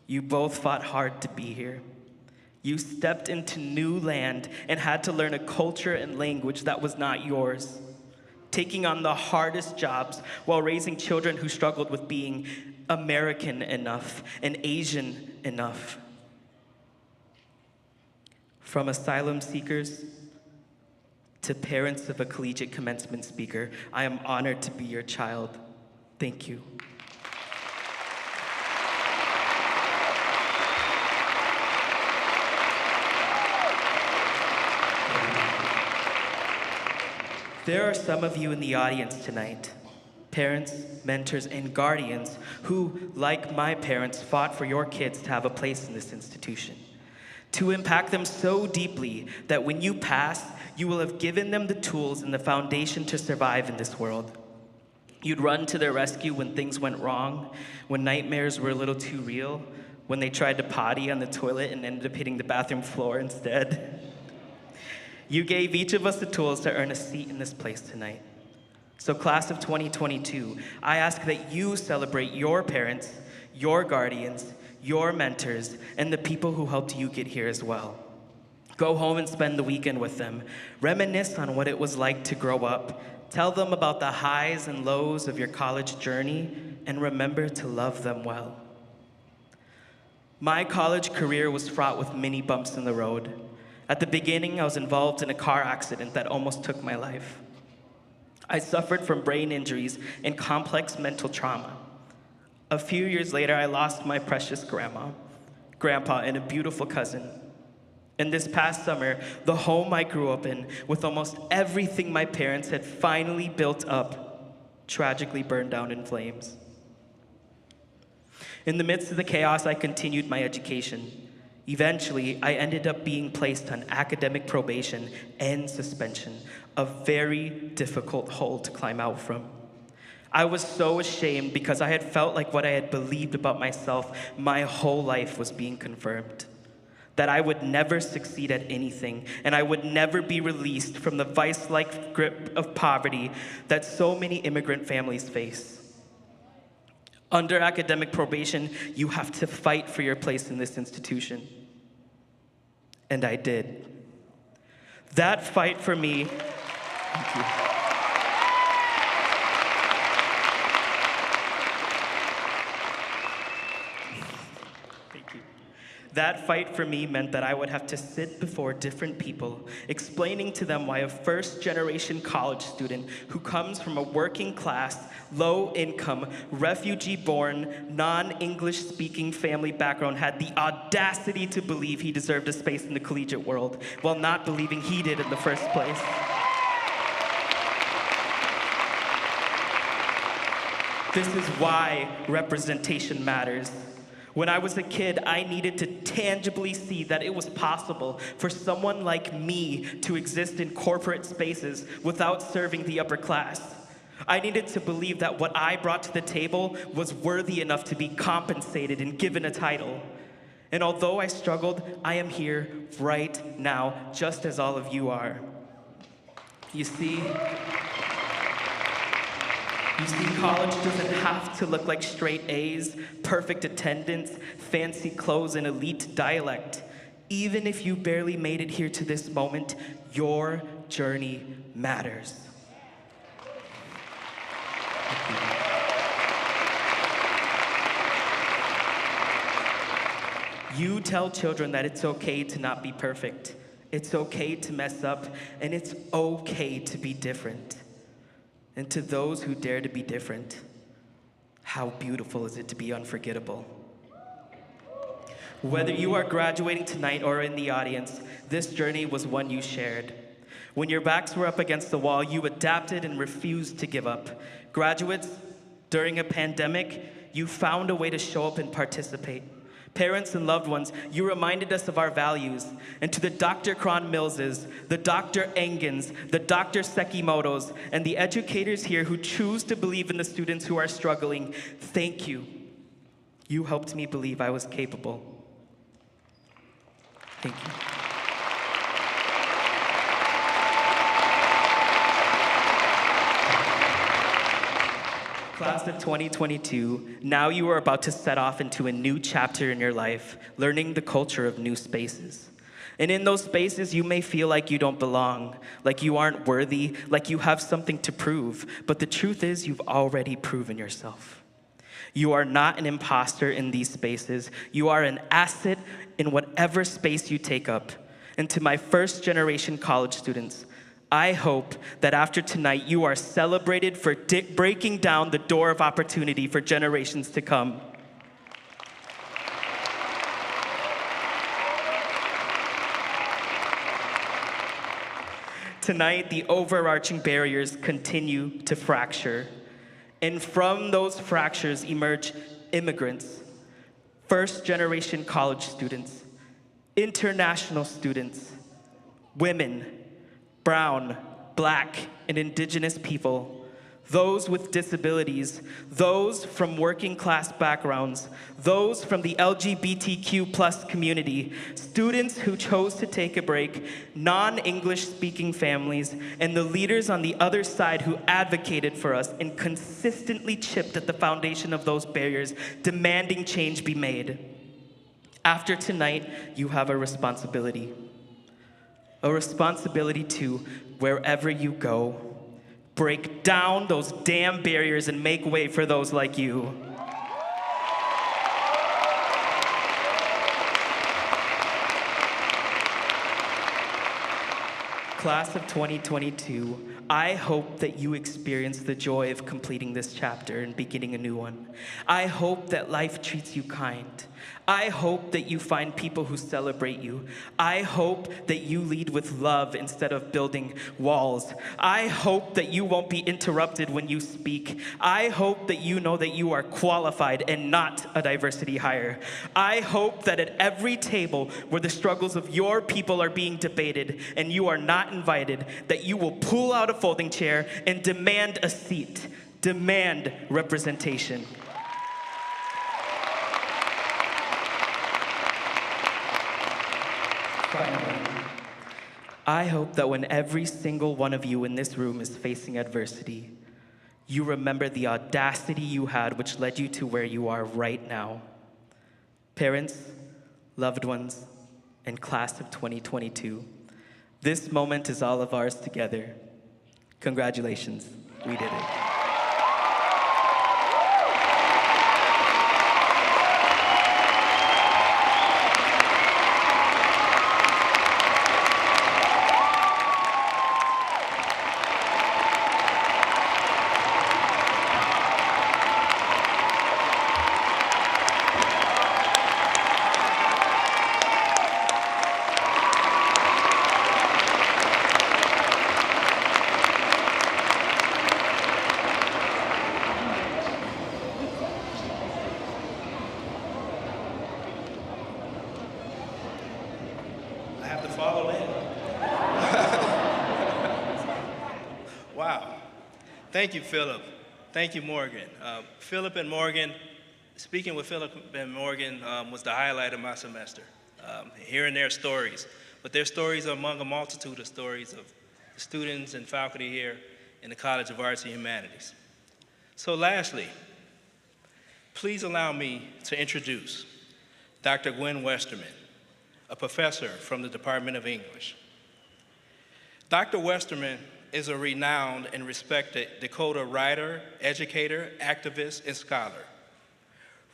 you both fought hard to be here. You stepped into new land and had to learn a culture and language that was not yours, taking on the hardest jobs while raising children who struggled with being American enough and Asian enough. From asylum seekers to parents of a collegiate commencement speaker, I am honored to be your child. Thank you. There are some of you in the audience tonight, parents, mentors, and guardians who, like my parents, fought for your kids to have a place in this institution, to impact them so deeply that when you pass, you will have given them the tools and the foundation to survive in this world. You'd run to their rescue when things went wrong, when nightmares were a little too real, when they tried to potty on the toilet and ended up hitting the bathroom floor instead. You gave each of us the tools to earn a seat in this place tonight. So class of 2022, I ask that you celebrate your parents, your guardians, your mentors, and the people who helped you get here as well. Go home and spend the weekend with them. Reminisce on what it was like to grow up. Tell them about the highs and lows of your college journey, and remember to love them well. My college career was fraught with many bumps in the road. At the beginning, I was involved in a car accident that almost took my life. I suffered from brain injuries and complex mental trauma. A few years later, I lost my precious grandpa, and a beautiful cousin. And this past summer, the home I grew up in, with almost everything my parents had finally built up, tragically burned down in flames. In the midst of the chaos, I continued my education. Eventually, I ended up being placed on academic probation and suspension, a very difficult hole to climb out from. I was so ashamed because I had felt like what I had believed about myself my whole life was being confirmed. That I would never succeed at anything, and I would never be released from the vice-like grip of poverty that so many immigrant families face. Under academic probation, you have to fight for your place in this institution. And I did. That fight for me, thank you. That fight for me meant that I would have to sit before different people, explaining to them why a first-generation college student who comes from a working-class, low-income, refugee-born, non-English-speaking family background had the audacity to believe he deserved a space in the collegiate world, while not believing he did in the first place. This is why representation matters. When I was a kid, I needed to tangibly see that it was possible for someone like me to exist in corporate spaces without serving the upper class. I needed to believe that what I brought to the table was worthy enough to be compensated and given a title. And although I struggled, I am here right now, just as all of you are. You see, college doesn't have to look like straight A's, perfect attendance, fancy clothes, and elite dialect. Even if you barely made it here to this moment, your journey matters. You tell children that it's okay to not be perfect. It's okay to mess up, and it's okay to be different. And to those who dare to be different, how beautiful is it to be unforgettable? Whether you are graduating tonight or in the audience, this journey was one you shared. When your backs were up against the wall, you adapted and refused to give up. Graduates, during a pandemic, you found a way to show up and participate. Parents and loved ones, you reminded us of our values. And to the Dr. Cron Millses, the Dr. Engens, the Dr. Sekimotos, and the educators here who choose to believe in the students who are struggling, thank you. You helped me believe I was capable. Thank you. Class of 2022, now you are about to set off into a new chapter in your life, learning the culture of new spaces. And in those spaces, you may feel like you don't belong, like you aren't worthy, like you have something to prove. But the truth is, you've already proven yourself. You are not an imposter in these spaces. You are an asset in whatever space you take up. And to my first-generation college students, I hope that after tonight, you are celebrated for breaking down the door of opportunity for generations to come. Tonight, the overarching barriers continue to fracture. And from those fractures emerge immigrants, first-generation college students, international students, women, brown, black, and indigenous people, those with disabilities, those from working class backgrounds, those from the LGBTQ+ community, students who chose to take a break, non-English speaking families, and the leaders on the other side who advocated for us and consistently chipped at the foundation of those barriers, demanding change be made. After tonight, you have a responsibility. A responsibility to, wherever you go, break down those damn barriers and make way for those like you. Class of 2022, I hope that you experience the joy of completing this chapter and beginning a new one. I hope that life treats you kind. I hope that you find people who celebrate you. I hope that you lead with love instead of building walls. I hope that you won't be interrupted when you speak. I hope that you know that you are qualified and not a diversity hire. I hope that at every table where the struggles of your people are being debated and you are not invited, that you will pull out a folding chair and demand a seat. Demand representation. Finally, I hope that when every single one of you in this room is facing adversity, you remember the audacity you had which led you to where you are right now. Parents, loved ones, and class of 2022, this moment is all of ours together. Congratulations, we did it. Thank you, Philip. Thank you, Morgan. Philip and Morgan, speaking with Philip and Morgan was the highlight of my semester, hearing their stories. But their stories are among a multitude of stories of students and faculty here in the College of Arts and Humanities. So lastly, please allow me to introduce Dr. Gwen Westerman, a professor from the Department of English. Dr. Westerman is a renowned and respected Dakota writer, educator, activist, and scholar.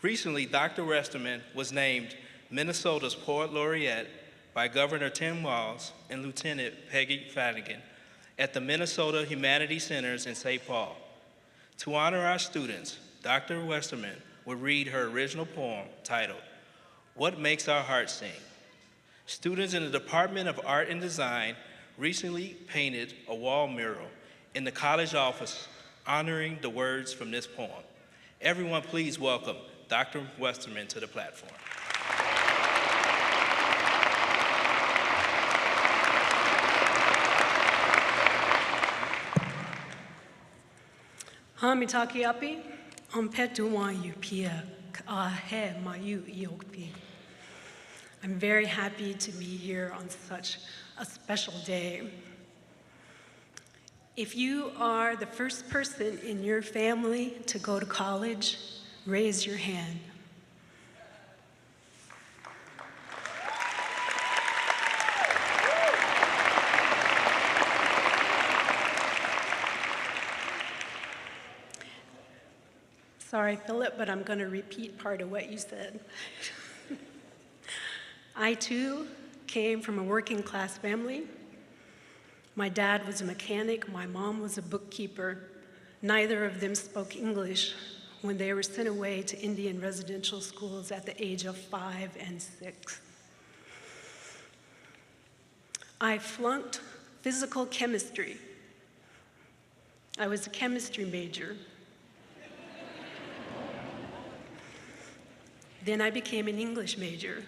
Recently, Dr. Westerman was named Minnesota's Poet Laureate by Governor Tim Walz and Lieutenant Peggy Flanagan at the Minnesota Humanities Centers in St. Paul. To honor our students, Dr. Westerman will read her original poem titled, "What Makes Our Hearts Sing?" Students in the Department of Art and Design recently painted a wall mural in the college office honoring the words from this poem. Everyone please welcome Dr. Westerman to the platform. Hamitakiapi, Ampetuwa Yupia, Ahe Mayu Iokpi. I'm very happy to be here on such a special day. If you are the first person in your family to go to college, raise your hand. Sorry, Philip, but I'm going to repeat part of what you said. I, too, came from a working class family. My dad was a mechanic, my mom was a bookkeeper. Neither of them spoke English when they were sent away to Indian residential schools at the age of 5 and 6. I flunked physical chemistry. I was a chemistry major. Then I became an English major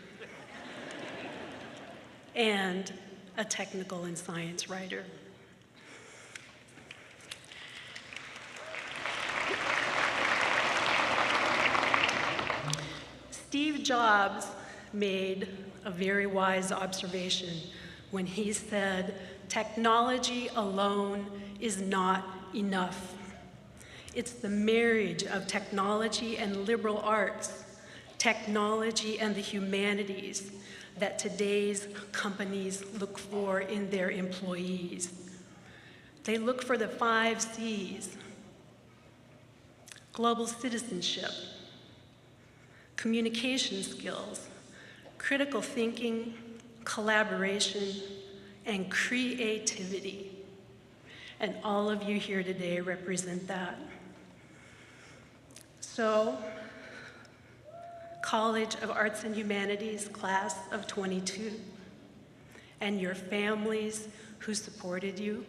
and a technical and science writer. Jobs made a very wise observation when he said, technology alone is not enough. It's the marriage of technology and liberal arts, technology and the humanities that today's companies look for in their employees. They look for the 5 C's: global citizenship, communication skills, critical thinking, collaboration, and creativity. And all of you here today represent that. So, College of Arts and Humanities, class of 22, and your families who supported you,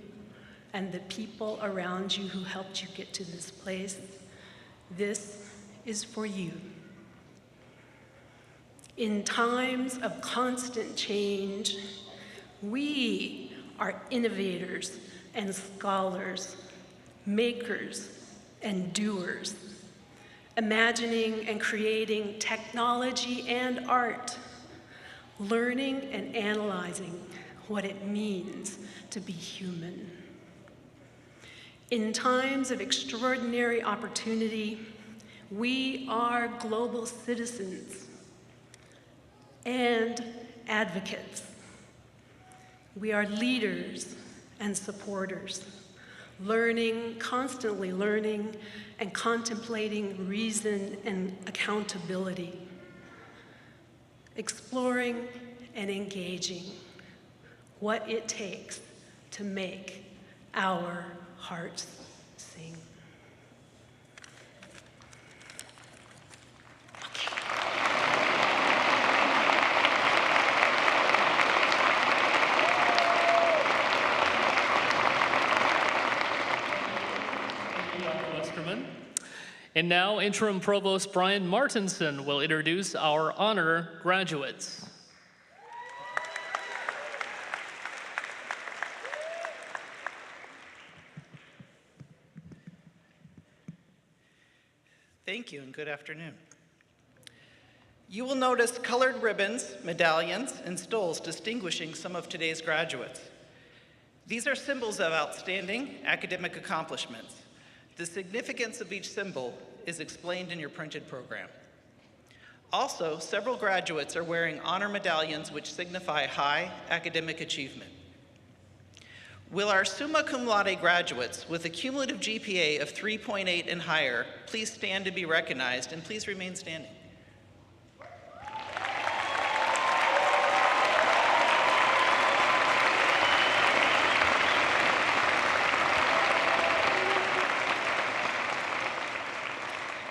and the people around you who helped you get to this place, this is for you. In times of constant change, we are innovators and scholars, makers and doers, imagining and creating technology and art, learning and analyzing what it means to be human. In times of extraordinary opportunity, we are global citizens and advocates. We are leaders and supporters, learning, constantly learning, and contemplating reason and accountability, exploring and engaging what it takes to make our hearts sing. And now, Interim Provost Brian Martinson will introduce our honor graduates. Thank you and good afternoon. You will notice colored ribbons, medallions, and stoles distinguishing some of today's graduates. These are symbols of outstanding academic accomplishments. The significance of each symbol is explained in your printed program. Also, several graduates are wearing honor medallions which signify high academic achievement. Will our summa cum laude graduates with a cumulative GPA of 3.8 and higher please stand to be recognized, and please remain standing.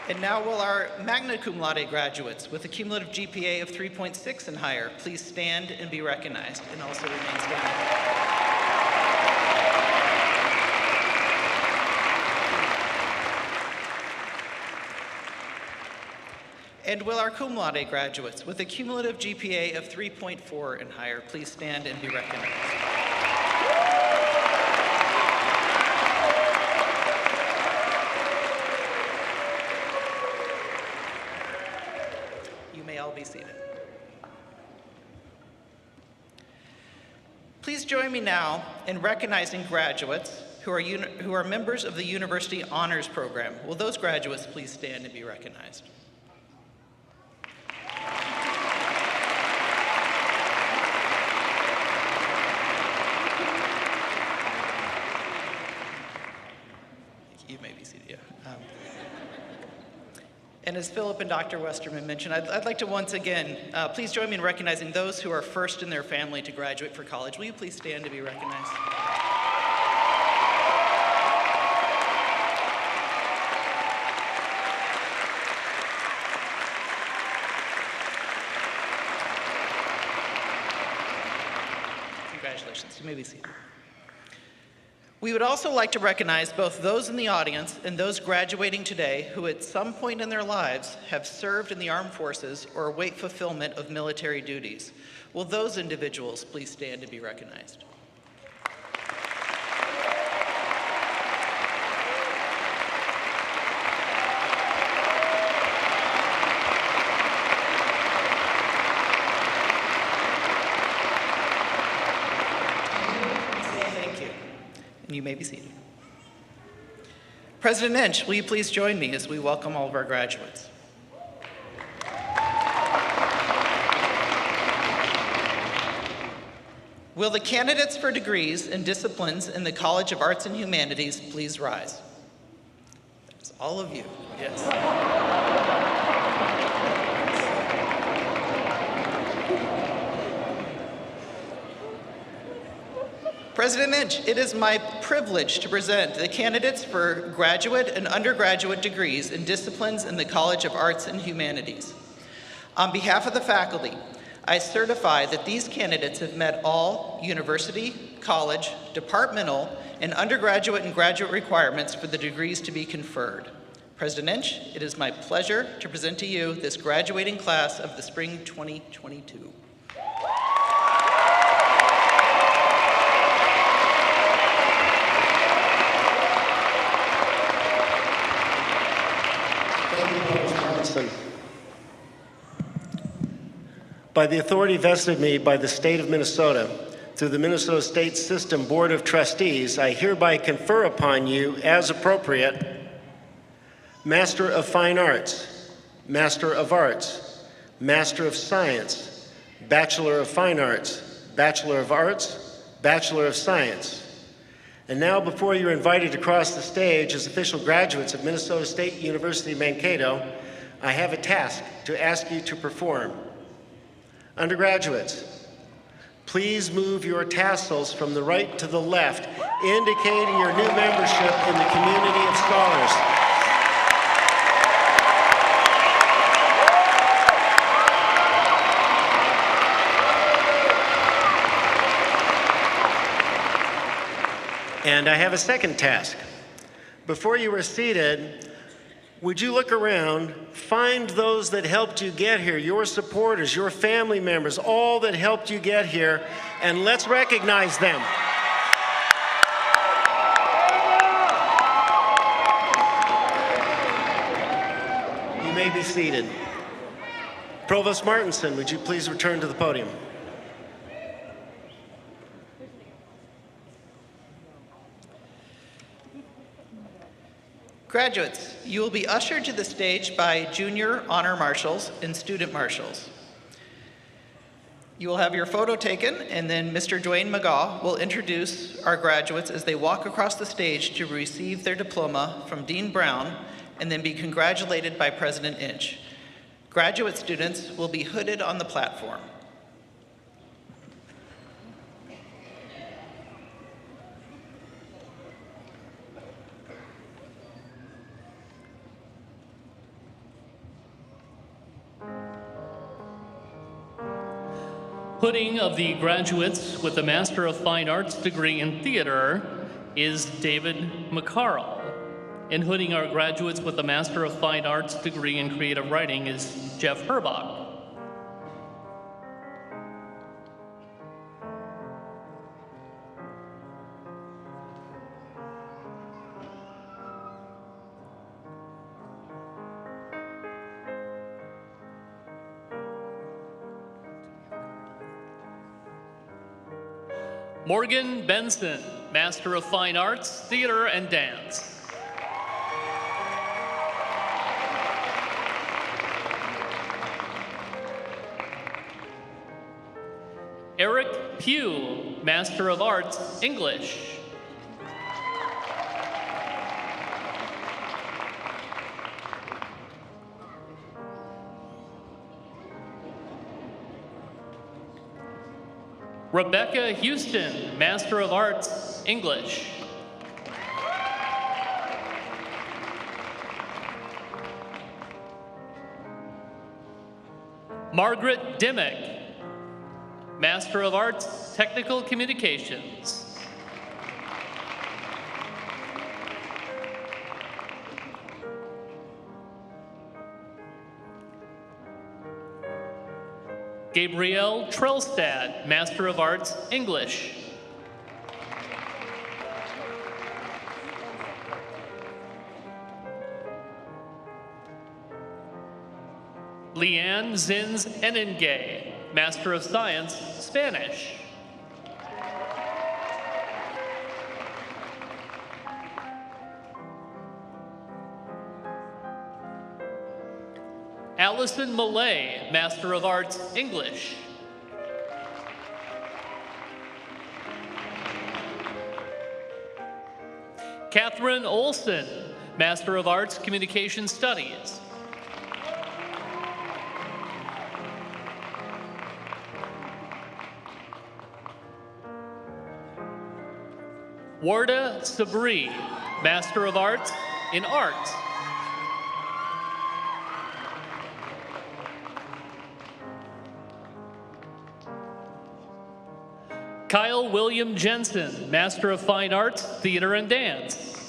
And now will our magna cum laude graduates with a cumulative GPA of 3.6 and higher please stand and be recognized, and also remain standing. And will our cum laude graduates with a cumulative GPA of 3.4 and higher please stand and be recognized. You may all be seated. Please join me now in recognizing graduates who are members of the University Honors Program. Will those graduates please stand and be recognized? You may be seated, yeah. And as Philip and Dr. Westerman mentioned, I'd like to once again, please join me in recognizing those who are first in their family to graduate for college. Will you please stand to be recognized? Congratulations, you may be seated. We would also like to recognize both those in the audience and those graduating today who at some point in their lives have served in the armed forces or await fulfillment of military duties. Will those individuals please stand to be recognized? You may be seated. President Inch, will you please join me as we welcome all of our graduates? Will the candidates for degrees and disciplines in the College of Arts and Humanities please rise? That's all of you, yes. President Inch, it is my privilege to present the candidates for graduate and undergraduate degrees in disciplines in the College of Arts and Humanities. On behalf of the faculty, I certify that these candidates have met all university, college, departmental, and undergraduate and graduate requirements for the degrees to be conferred. President Inch, it is my pleasure to present to you this graduating class of the spring 2022. By the authority vested in me by the state of Minnesota, through the Minnesota State System Board of Trustees, I hereby confer upon you, as appropriate, Master of Fine Arts, Master of Arts, Master of Science, Bachelor of Fine Arts, Bachelor of Arts, Bachelor of Science. And now, before you're invited to cross the stage as official graduates of Minnesota State University Mankato, I have a task to ask you to perform. Undergraduates, please move your tassels from the right to the left, indicating your new membership in the community of scholars. And I have a second task. Before you are seated, would you look around, find those that helped you get here, your supporters, your family members, all that helped you get here, and let's recognize them. You may be seated. Provost Martinson, would you please return to the podium? Graduates, you will be ushered to the stage by junior honor marshals and student marshals. You will have your photo taken, and then Mr. Dwayne McGaw will introduce our graduates as they walk across the stage to receive their diploma from Dean Brown and then be congratulated by President Inch. Graduate students will be hooded on the platform. Hooding of the graduates with the Master of Fine Arts degree in theater is David McCarl. And hooding our graduates with the Master of Fine Arts degree in creative writing is Jeff Herbach. Morgan Benson, Master of Fine Arts, Theater and Dance. Eric Pugh, Master of Arts, English. Rebecca Houston, Master of Arts, English. Margaret Dimmick, Master of Arts, Technical Communications. Gabrielle Trelstad, Master of Arts, English. Leanne Zins Enengay, Master of Science, Spanish. Allison Millay, Master of Arts, English. Catherine Olson, Master of Arts, Communication Studies. Warda Sabri, Master of Arts in Arts. Kyle William Jensen, Master of Fine Arts, Theater and Dance.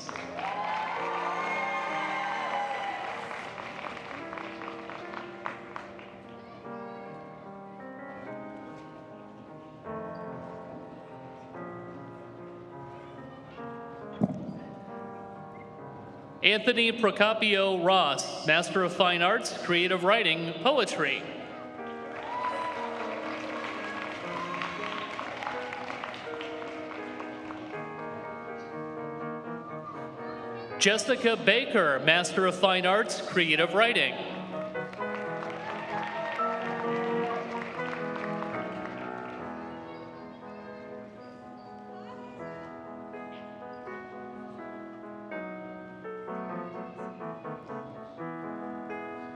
Anthony Procopio Ross, Master of Fine Arts, Creative Writing, Poetry. Jessica Baker, Master of Fine Arts, Creative Writing.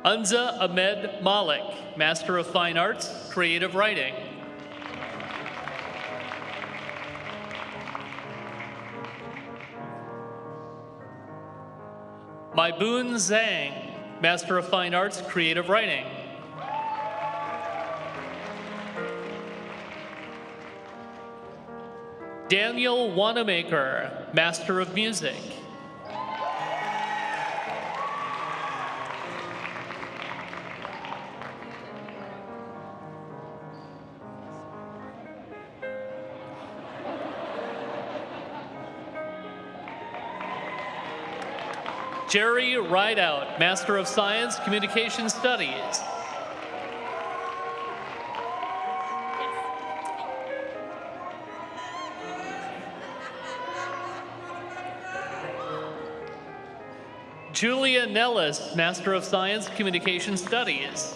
Unza Ahmed Malik, Master of Fine Arts, Creative Writing. Maibun Zhang, Master of Fine Arts, Creative Writing. Daniel Wanamaker, Master of Music. Jerry Rideout, Master of Science, Communication Studies. Julia Nellis, Master of Science, Communication Studies.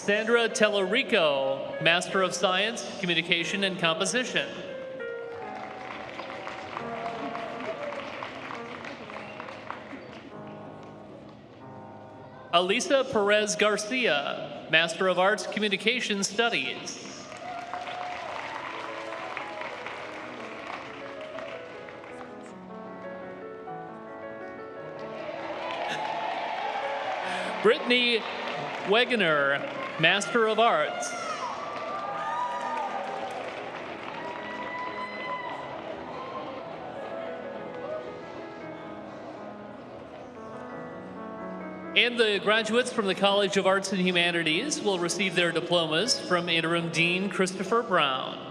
Sandra Tellerico, Master of Science, Communication and Composition. Alisa Perez Garcia, Master of Arts, Communication Studies. Brittany Wegener, Master of Arts. And the graduates from the College of Arts and Humanities will receive their diplomas from Interim Dean Christopher Brown.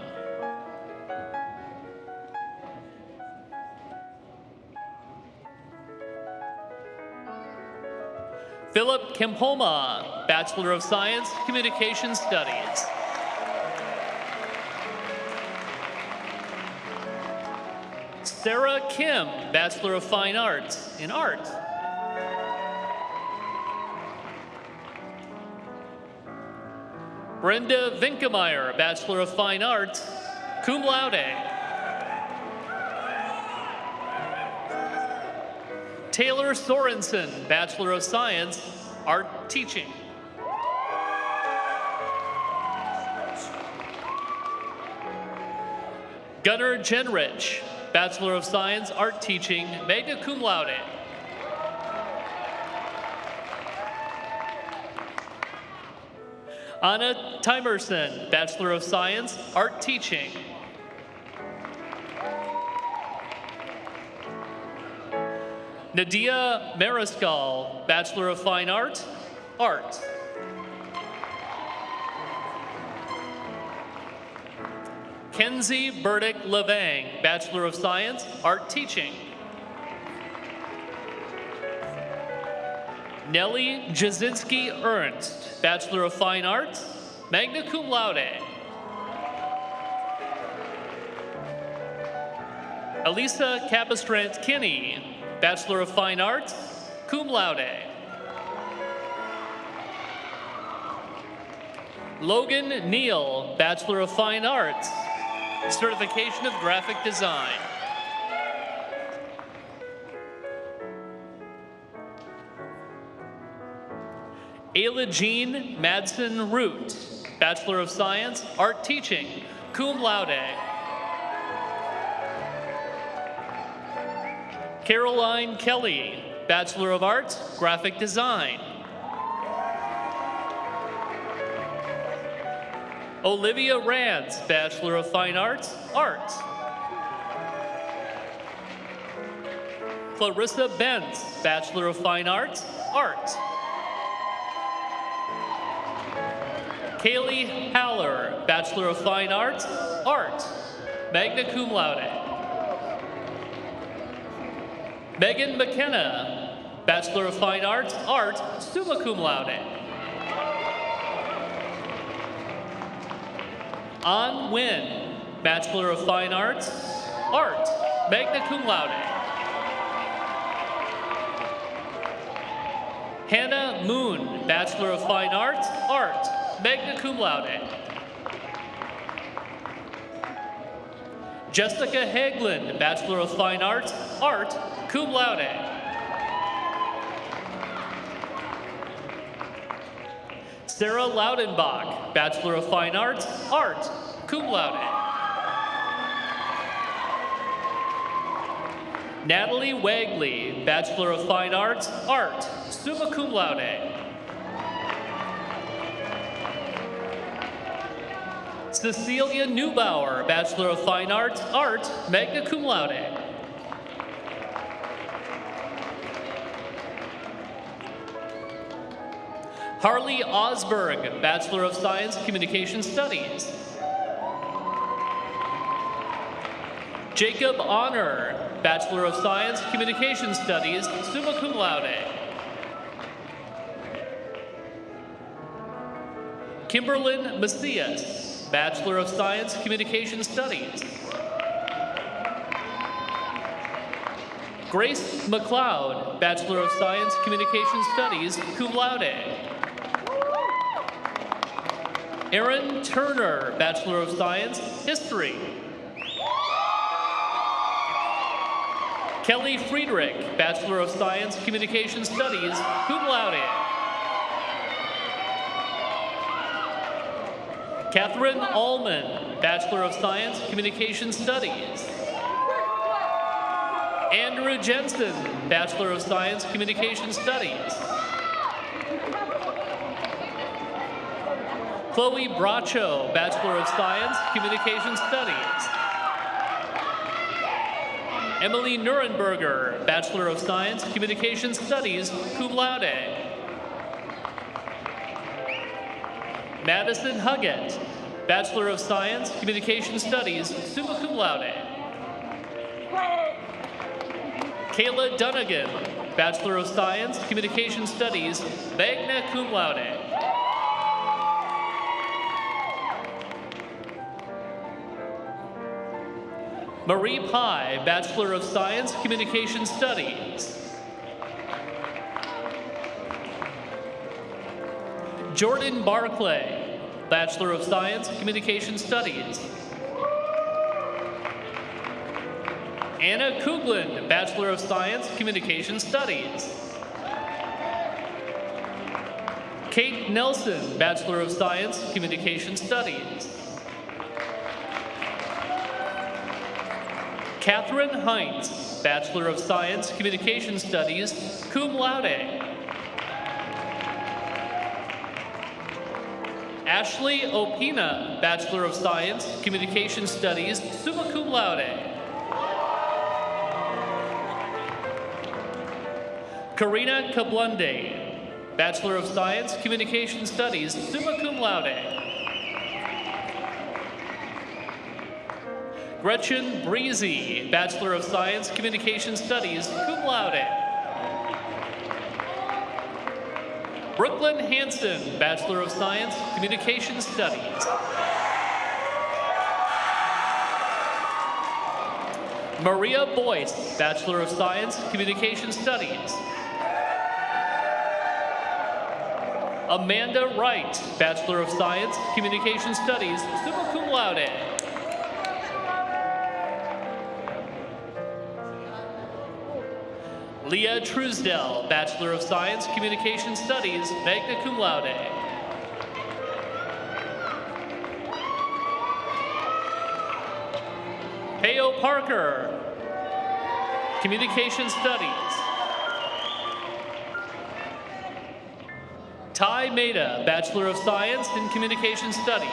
Philip Kempoma, Bachelor of Science, Communication Studies. Sarah Kim, Bachelor of Fine Arts in Art. Brenda Vinkemeyer, Bachelor of Fine Arts, cum laude. Taylor Sorensen, Bachelor of Science, Art Teaching. Gunnar Jenrich, Bachelor of Science, Art Teaching, magna cum laude. Anna Timerson, Bachelor of Science, Art Teaching. Nadia Mariscal, Bachelor of Fine Art, Art. Kenzie Burdick Levang, Bachelor of Science, Art Teaching. Nellie Jasinski Ernst, Bachelor of Fine Arts, magna cum laude. Elisa Capistrant-Kinney, Bachelor of Fine Arts, cum laude. Logan Neal, Bachelor of Fine Arts, Certification of Graphic Design. Ayla Jean Madsen Root, Bachelor of Science, Art Teaching, cum laude. Caroline Kelly, Bachelor of Arts, Graphic Design. Olivia Rands, Bachelor of Fine Arts, Art. Clarissa Benz, Bachelor of Fine Arts, Art. Kaylee Haller, Bachelor of Fine Arts, Art, magna cum laude. Megan McKenna, Bachelor of Fine Arts, Art, summa cum laude. An Nguyen, Bachelor of Fine Arts, Art, magna cum laude. Hannah Moon, Bachelor of Fine Arts, Art, magna cum laude. Jessica Haglund, Bachelor of Fine Arts, Art, cum laude. Sarah Laudenbach, Bachelor of Fine Arts, Art, cum laude. Natalie Wagley, Bachelor of Fine Arts, Art, summa cum laude. Cecilia Neubauer, Bachelor of Fine Arts, Art, magna cum laude. Harley Osberg, Bachelor of Science, Communication Studies. Jacob Honor, Bachelor of Science, Communication Studies, summa cum laude. Kimberlyn Macias, Bachelor of Science, Communication Studies. Grace McLeod, Bachelor of Science, Communication Studies, cum laude. Aaron Turner, Bachelor of Science, History. Kelly Friedrich, Bachelor of Science, Communication Studies, cum laude. Catherine Allman, Bachelor of Science, Communication Studies. Andrew Jensen, Bachelor of Science, Communication Studies. Chloe Bracho, Bachelor of Science, Communication Studies. Emily Nuremberger, Bachelor of Science, Communication Studies, cum laude. Madison Huggett, Bachelor of Science, Communication Studies, summa cum laude. Kayla Dunnigan, Bachelor of Science, Communication Studies, magna cum laude. Marie Pye, Bachelor of Science, Communication Studies. Jordan Barclay, Bachelor of Science, Communication Studies. Anna Kuglin, Bachelor of Science, Communication Studies. Kate Nelson, Bachelor of Science, Communication Studies. Catherine Heinz, Bachelor of Science, Communication Studies, cum laude. Ashley Opina, Bachelor of Science, Communication Studies, summa cum laude. Karina Kablunde, Bachelor of Science, Communication Studies, summa cum laude. Gretchen Breezy, Bachelor of Science, Communication Studies, cum laude. Brooklyn Hanson, Bachelor of Science, Communication Studies. Maria Boyce, Bachelor of Science, Communication Studies. Amanda Wright, Bachelor of Science, Communication Studies, summa cum laude. Leah Truesdell, Bachelor of Science, Communication Studies, magna cum laude. Peo Parker, Communication Studies. Ty Maida, Bachelor of Science in Communication Studies.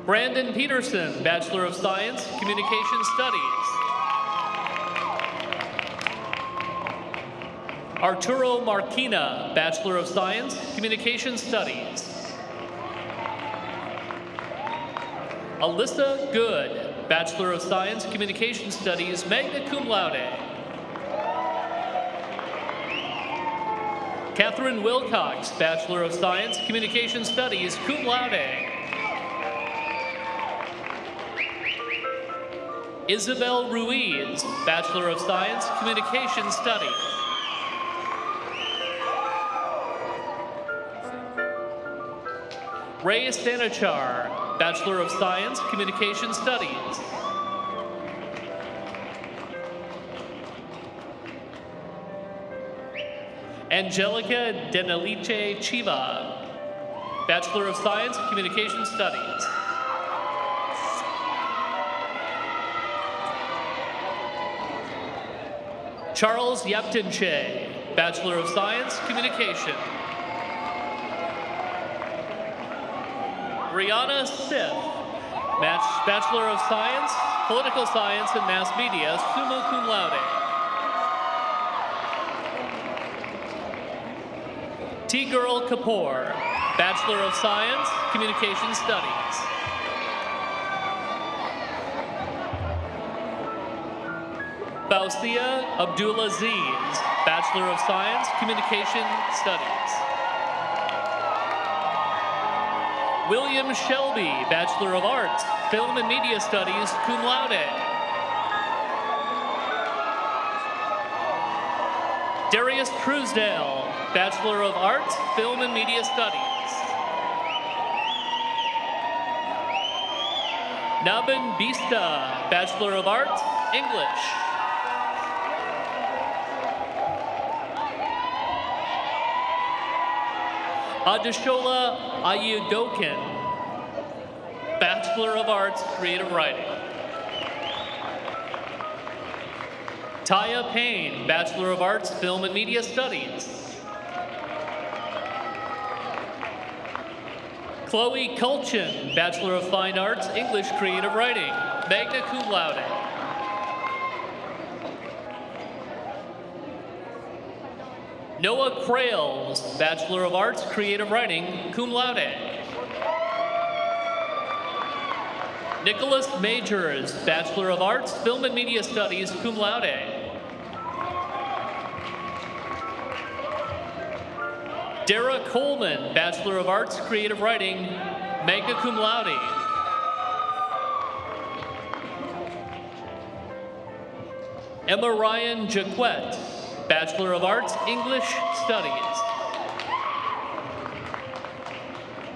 Brandon Peterson, Bachelor of Science, Communication Studies. Arturo Marquina, Bachelor of Science, Communication Studies. Alyssa Good, Bachelor of Science, Communication Studies, magna cum laude. Catherine Wilcox, Bachelor of Science, Communication Studies, cum laude. Isabel Ruiz, Bachelor of Science, Communication Studies. Ray Stanichar, Bachelor of Science, Communication Studies. Angelica Denalice Chiva, Bachelor of Science, Communication Studies. Charles Yaptinche, Bachelor of Science, Communication. Rihanna Sith, Bachelor of Science, Political Science and Mass Media, summa cum laude. T-Girl Kapoor, Bachelor of Science, Communication Studies. Faustia Abdulaziz, Bachelor of Science, Communication Studies. William Shelby, Bachelor of Arts, Film and Media Studies, cum laude. Darius Truesdale, Bachelor of Arts, Film and Media Studies. Nabin Bista, Bachelor of Arts, English. Adeshola Ayudokin, Bachelor of Arts, Creative Writing. Taya Payne, Bachelor of Arts, Film and Media Studies. Chloe Kulchin, Bachelor of Fine Arts, English Creative Writing, magna cum laude. Noah Krales, Bachelor of Arts, Creative Writing, cum laude. Nicholas Majors, Bachelor of Arts, Film and Media Studies, cum laude. Dara Coleman, Bachelor of Arts, Creative Writing, magna cum laude. Emma Ryan Jaquette, Bachelor of Arts, English Studies.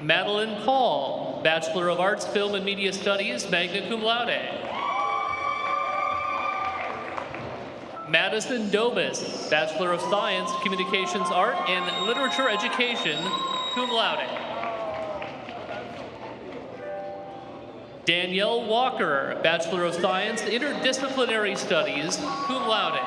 Madeline Paul, Bachelor of Arts, Film and Media Studies, magna cum laude. Madison Dobis, Bachelor of Science, Communications Art and Literature Education, cum laude. Danielle Walker, Bachelor of Science, Interdisciplinary Studies, cum laude.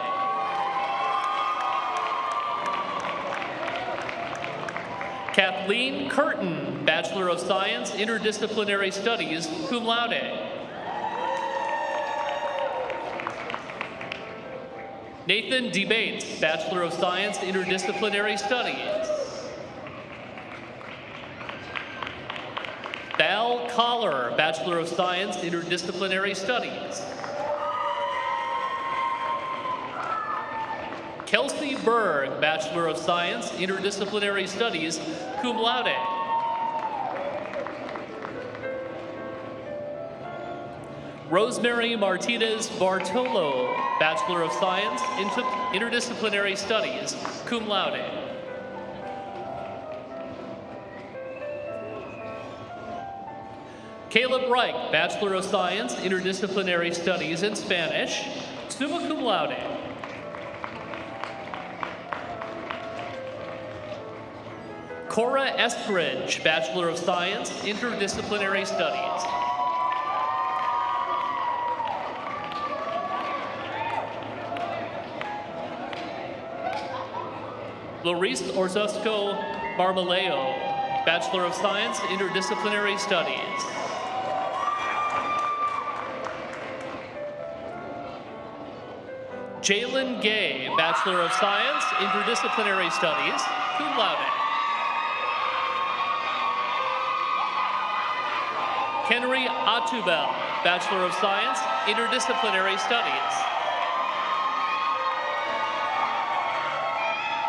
Kathleen Curtin, Bachelor of Science, Interdisciplinary Studies, cum laude. Nathan Debates, Bachelor of Science, Interdisciplinary Studies. Val Collar, Bachelor of Science, Interdisciplinary Studies. Kelsey Berg, Bachelor of Science, Interdisciplinary Studies, cum laude. Rosemary Martinez Bartolo, Bachelor of Science, Interdisciplinary Studies, cum laude. Caleb Reich, Bachelor of Science, Interdisciplinary Studies in Spanish, summa cum laude. Cora Estridge, Bachelor of Science, Interdisciplinary Studies. Luis Orzusco Marmaleo, Bachelor of Science, Interdisciplinary Studies. Jalen Gay, Bachelor of Science, Interdisciplinary Studies, cum laude. Kenry Atubel, Bachelor of Science, Interdisciplinary Studies.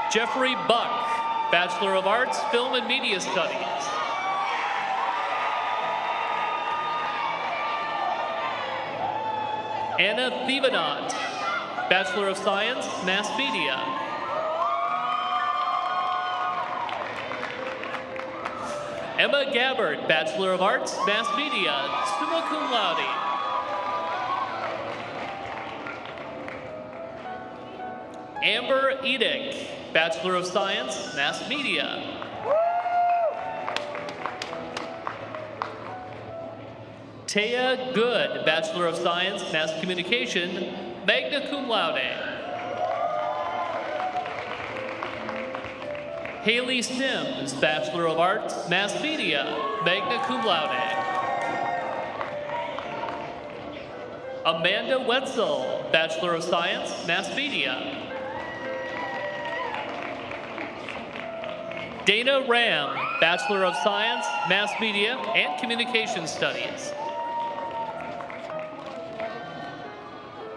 Jeffrey Buck, Bachelor of Arts, Film and Media Studies. Anna Thivenot, Bachelor of Science, Mass Media. Emma Gabbard, Bachelor of Arts, Mass Media, summa cum laude. Amber Edick, Bachelor of Science, Mass Media. Taya Good, Bachelor of Science, Mass Communication, magna cum laude. Haley Sims, Bachelor of Arts, Mass Media, magna cum laude. Amanda Wetzel, Bachelor of Science, Mass Media. Dana Ram, Bachelor of Science, Mass Media and Communication Studies.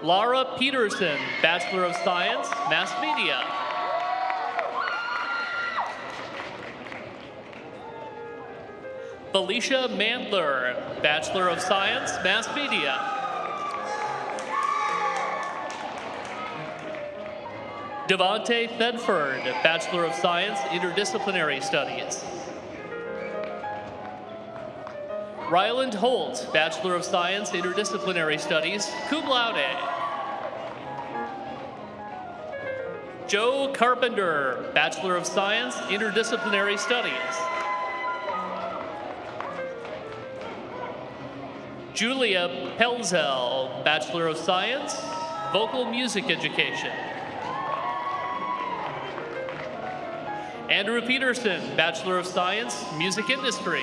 Laura Peterson, Bachelor of Science, Mass Media. Felicia Mandler, Bachelor of Science, Mass Media. Devontae Thedford, Bachelor of Science, Interdisciplinary Studies. Ryland Holt, Bachelor of Science, Interdisciplinary Studies, cum laude. Joe Carpenter, Bachelor of Science, Interdisciplinary Studies. Julia Pelzel, Bachelor of Science, Vocal Music Education. Andrew Peterson, Bachelor of Science, Music Industry.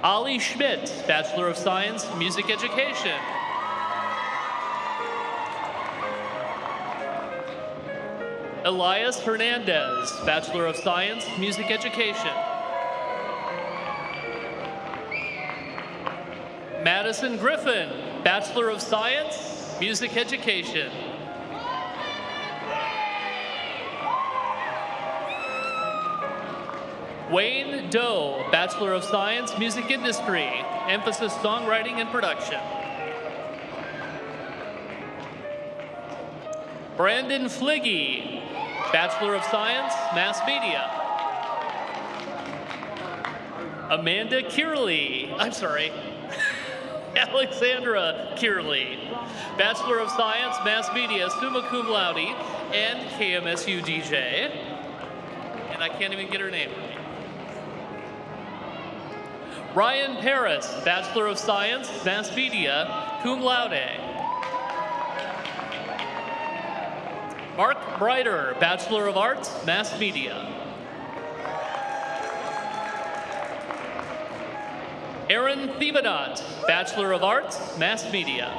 Ollie Schmidt, Bachelor of Science, Music Education. Elias Hernandez, Bachelor of Science, Music Education. Madison Griffin, Bachelor of Science, Music Education. Wayne Doe, Bachelor of Science, Music Industry, emphasis songwriting and production. Brandon Fliggy, Bachelor of Science, Mass Media. Amanda Kierley, Alexandra Kierley, Bachelor of Science, Mass Media, summa cum laude, and KMSU DJ. And I can't even get her name right. Ryan Paris, Bachelor of Science, Mass Media, cum laude. Mark Brighter, Bachelor of Arts, Mass Media. Aaron Thivenot, Bachelor of Arts, Mass Media.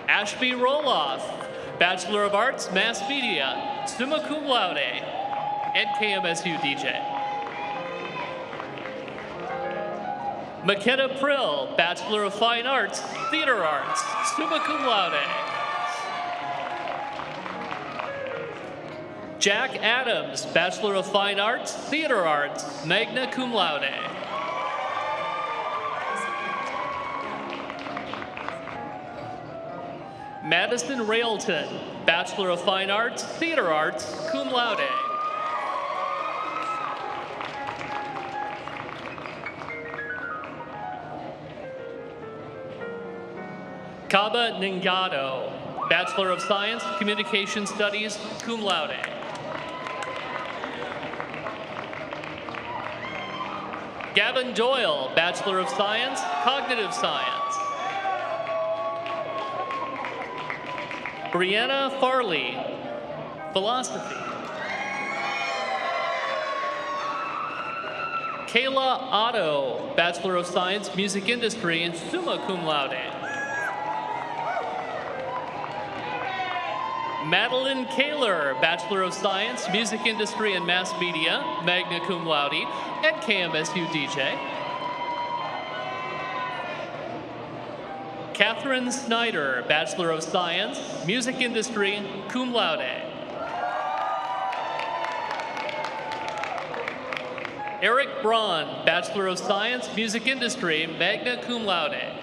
Ashby Roloff, Bachelor of Arts, Mass Media, summa cum laude, and KMSU DJ. McKenna Prill, Bachelor of Fine Arts, Theater Arts, summa cum laude. Jack Adams, Bachelor of Fine Arts, Theater Arts, magna cum laude. Madison Railton, Bachelor of Fine Arts, Theater Arts, cum laude. Kaba Ningado, Bachelor of Science, Communication Studies, cum laude. Gavin Doyle, Bachelor of Science, Cognitive Science. Brianna Farley, Philosophy. Kayla Otto, Bachelor of Science, Music Industry, summa cum laude. Madeline Kaler, Bachelor of Science, Music Industry and Mass Media, magna cum laude, and KMSU DJ. Catherine Snyder, Bachelor of Science, Music Industry, cum laude. Eric Braun, Bachelor of Science, Music Industry, magna cum laude.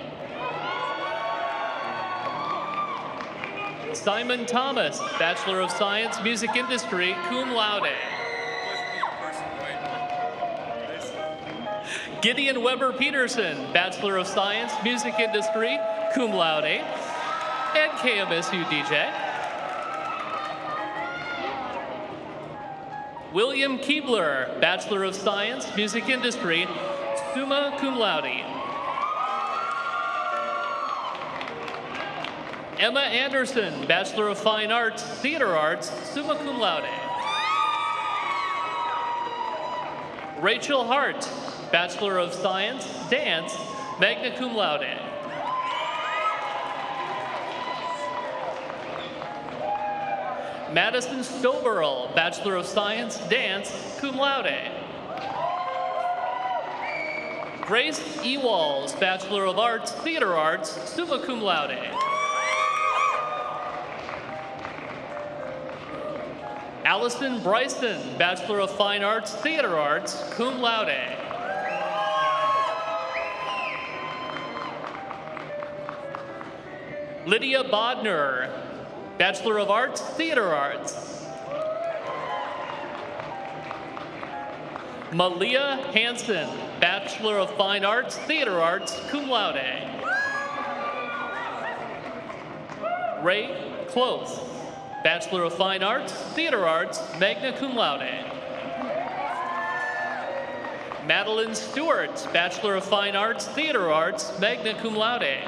Simon Thomas, Bachelor of Science, Music Industry, cum laude. Gideon Weber Peterson, Bachelor of Science, Music Industry, cum laude, and KMSU DJ. William Keebler, Bachelor of Science, Music Industry, summa cum laude. Emma Anderson, Bachelor of Fine Arts, Theater Arts, summa cum laude. Rachel Hart, Bachelor of Science, Dance, magna cum laude. Madison Stoberl, Bachelor of Science, Dance, cum laude. Grace Ewalls, Bachelor of Arts, Theater Arts, summa cum laude. Allison Bryson, Bachelor of Fine Arts, Theater Arts, cum laude. Lydia Bodner, Bachelor of Arts, Theater Arts. Malia Hansen, Bachelor of Fine Arts, Theater Arts, cum laude. Ray Close, Bachelor of Fine Arts, Theater Arts, magna cum laude. Madeline Stewart, Bachelor of Fine Arts, Theater Arts, magna cum laude.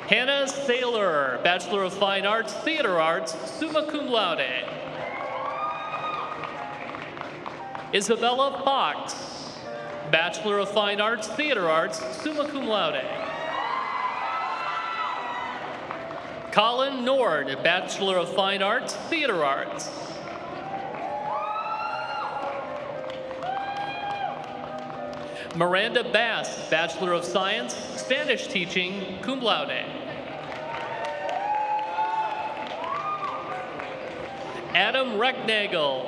Hannah Saylor, Bachelor of Fine Arts, Theater Arts, summa cum laude. Isabella Fox, Bachelor of Fine Arts, Theater Arts, summa cum laude. Colin Nord, Bachelor of Fine Arts, Theater Arts. Miranda Bass, Bachelor of Science, Spanish Teaching, cum laude. Adam Recknagel,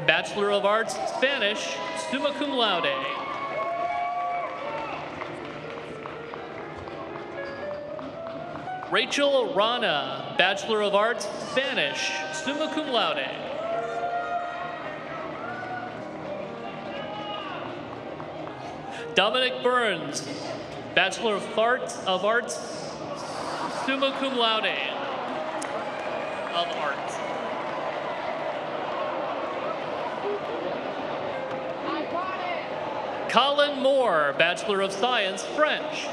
Bachelor of Arts, Spanish, summa cum laude. Rachel Rana, Bachelor of Arts, Spanish, summa cum laude. Dominic Burns, Bachelor of Arts, summa cum laude. Of Arts. Colin Moore, Bachelor of Science, French.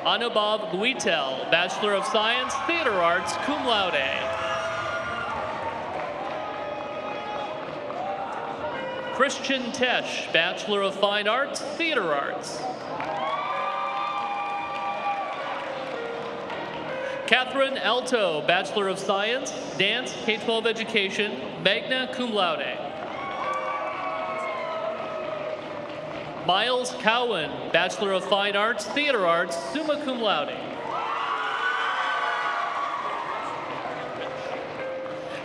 Anubhav Luitel, Bachelor of Science, Theater Arts, cum laude. Christian Tesh, Bachelor of Fine Arts, Theater Arts. Catherine Alto, Bachelor of Science, Dance, K-12 Education, magna cum laude. Miles Cowan, Bachelor of Fine Arts, Theater Arts, summa cum laude.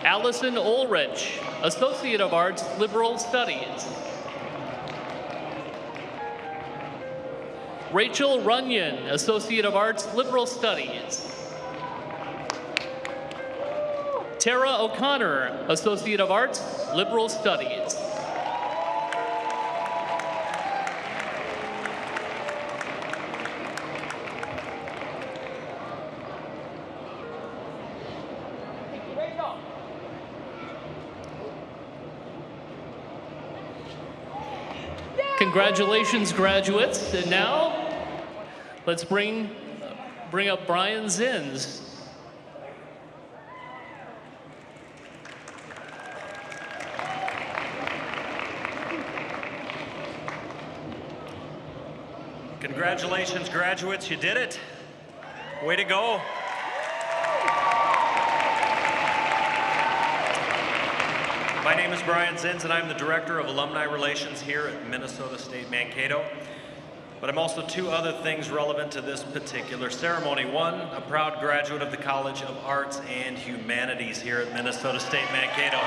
Allison Ulrich, Associate of Arts, Liberal Studies. Rachel Runyon, Associate of Arts, Liberal Studies. Tara O'Connor, Associate of Arts, Liberal Studies. Congratulations, graduates. And now, let's bring up Brian Zins. Congratulations, graduates, you did it. Way to go. My name is Brian Zins, and I'm the Director of Alumni Relations here at Minnesota State Mankato. But I'm also two other things relevant to this particular ceremony. One, a proud graduate of the College of Arts and Humanities here at Minnesota State Mankato.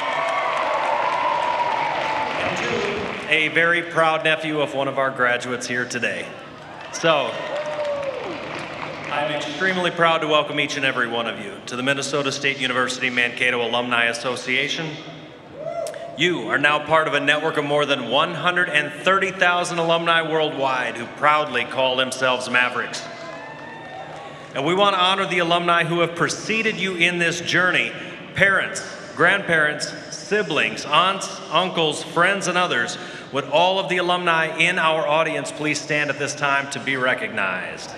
And two, a very proud nephew of one of our graduates here today. So, I'm extremely proud to welcome each and every one of you to the Minnesota State University Mankato Alumni Association. You are now part of a network of more than 130,000 alumni worldwide who proudly call themselves Mavericks. And we want to honor the alumni who have preceded you in this journey: parents, grandparents, siblings, aunts, uncles, friends, and others. Would all of the alumni in our audience please stand at this time to be recognized?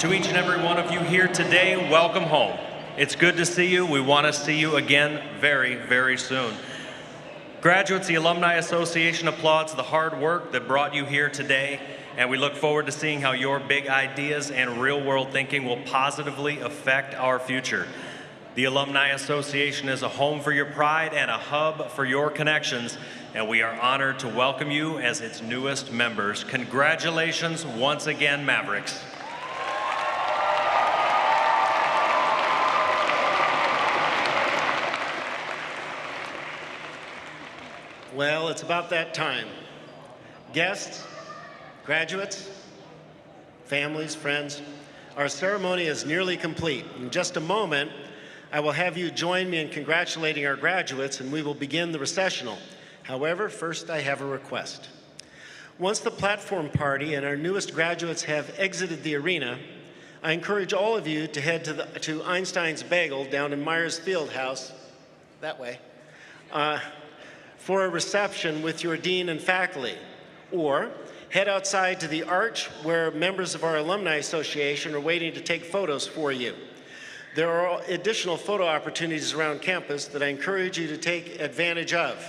To each and every one of you here today, welcome home. It's good to see you. We want to see you again very, very soon. Graduates, the Alumni Association applauds the hard work that brought you here today, and we look forward to seeing how your big ideas and real-world thinking will positively affect our future. The Alumni Association is a home for your pride and a hub for your connections, and we are honored to welcome you as its newest members. Congratulations once again, Mavericks. Well, it's about that time. Guests, graduates, families, friends, our ceremony is nearly complete. In just a moment, I will have you join me in congratulating our graduates, and we will begin the recessional. However, first I have a request. Once the platform party and our newest graduates have exited the arena, I encourage all of you to head to Einstein's Bagel down in Myers Fieldhouse, that way, for a reception with your dean and faculty, or head outside to the Arch where members of our Alumni Association are waiting to take photos for you. There are additional photo opportunities around campus that I encourage you to take advantage of.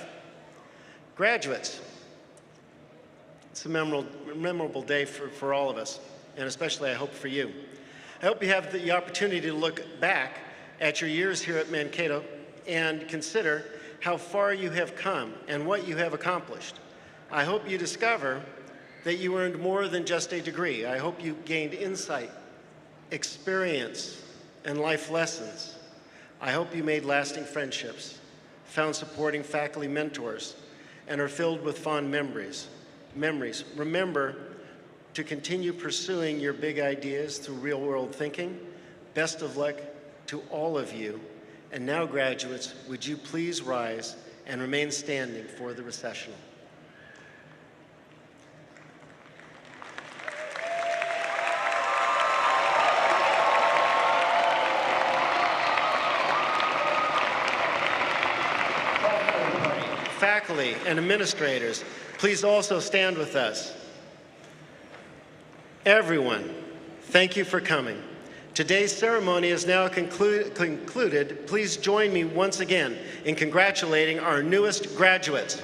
Graduates, it's a memorable day for all of us, and especially I hope for you. I hope you have the opportunity to look back at your years here at Mankato and consider how far you have come and what you have accomplished. I hope you discover that you earned more than just a degree. I hope you gained insight, experience, and life lessons. I hope you made lasting friendships, found supporting faculty mentors, and are filled with fond memories. Remember to continue pursuing your big ideas through real-world thinking. Best of luck to all of you. And now, graduates, would you please rise and remain standing for the recessional. Faculty and administrators, please also stand with us. Everyone, thank you for coming. Today's ceremony is now concluded. Please join me once again in congratulating our newest graduates.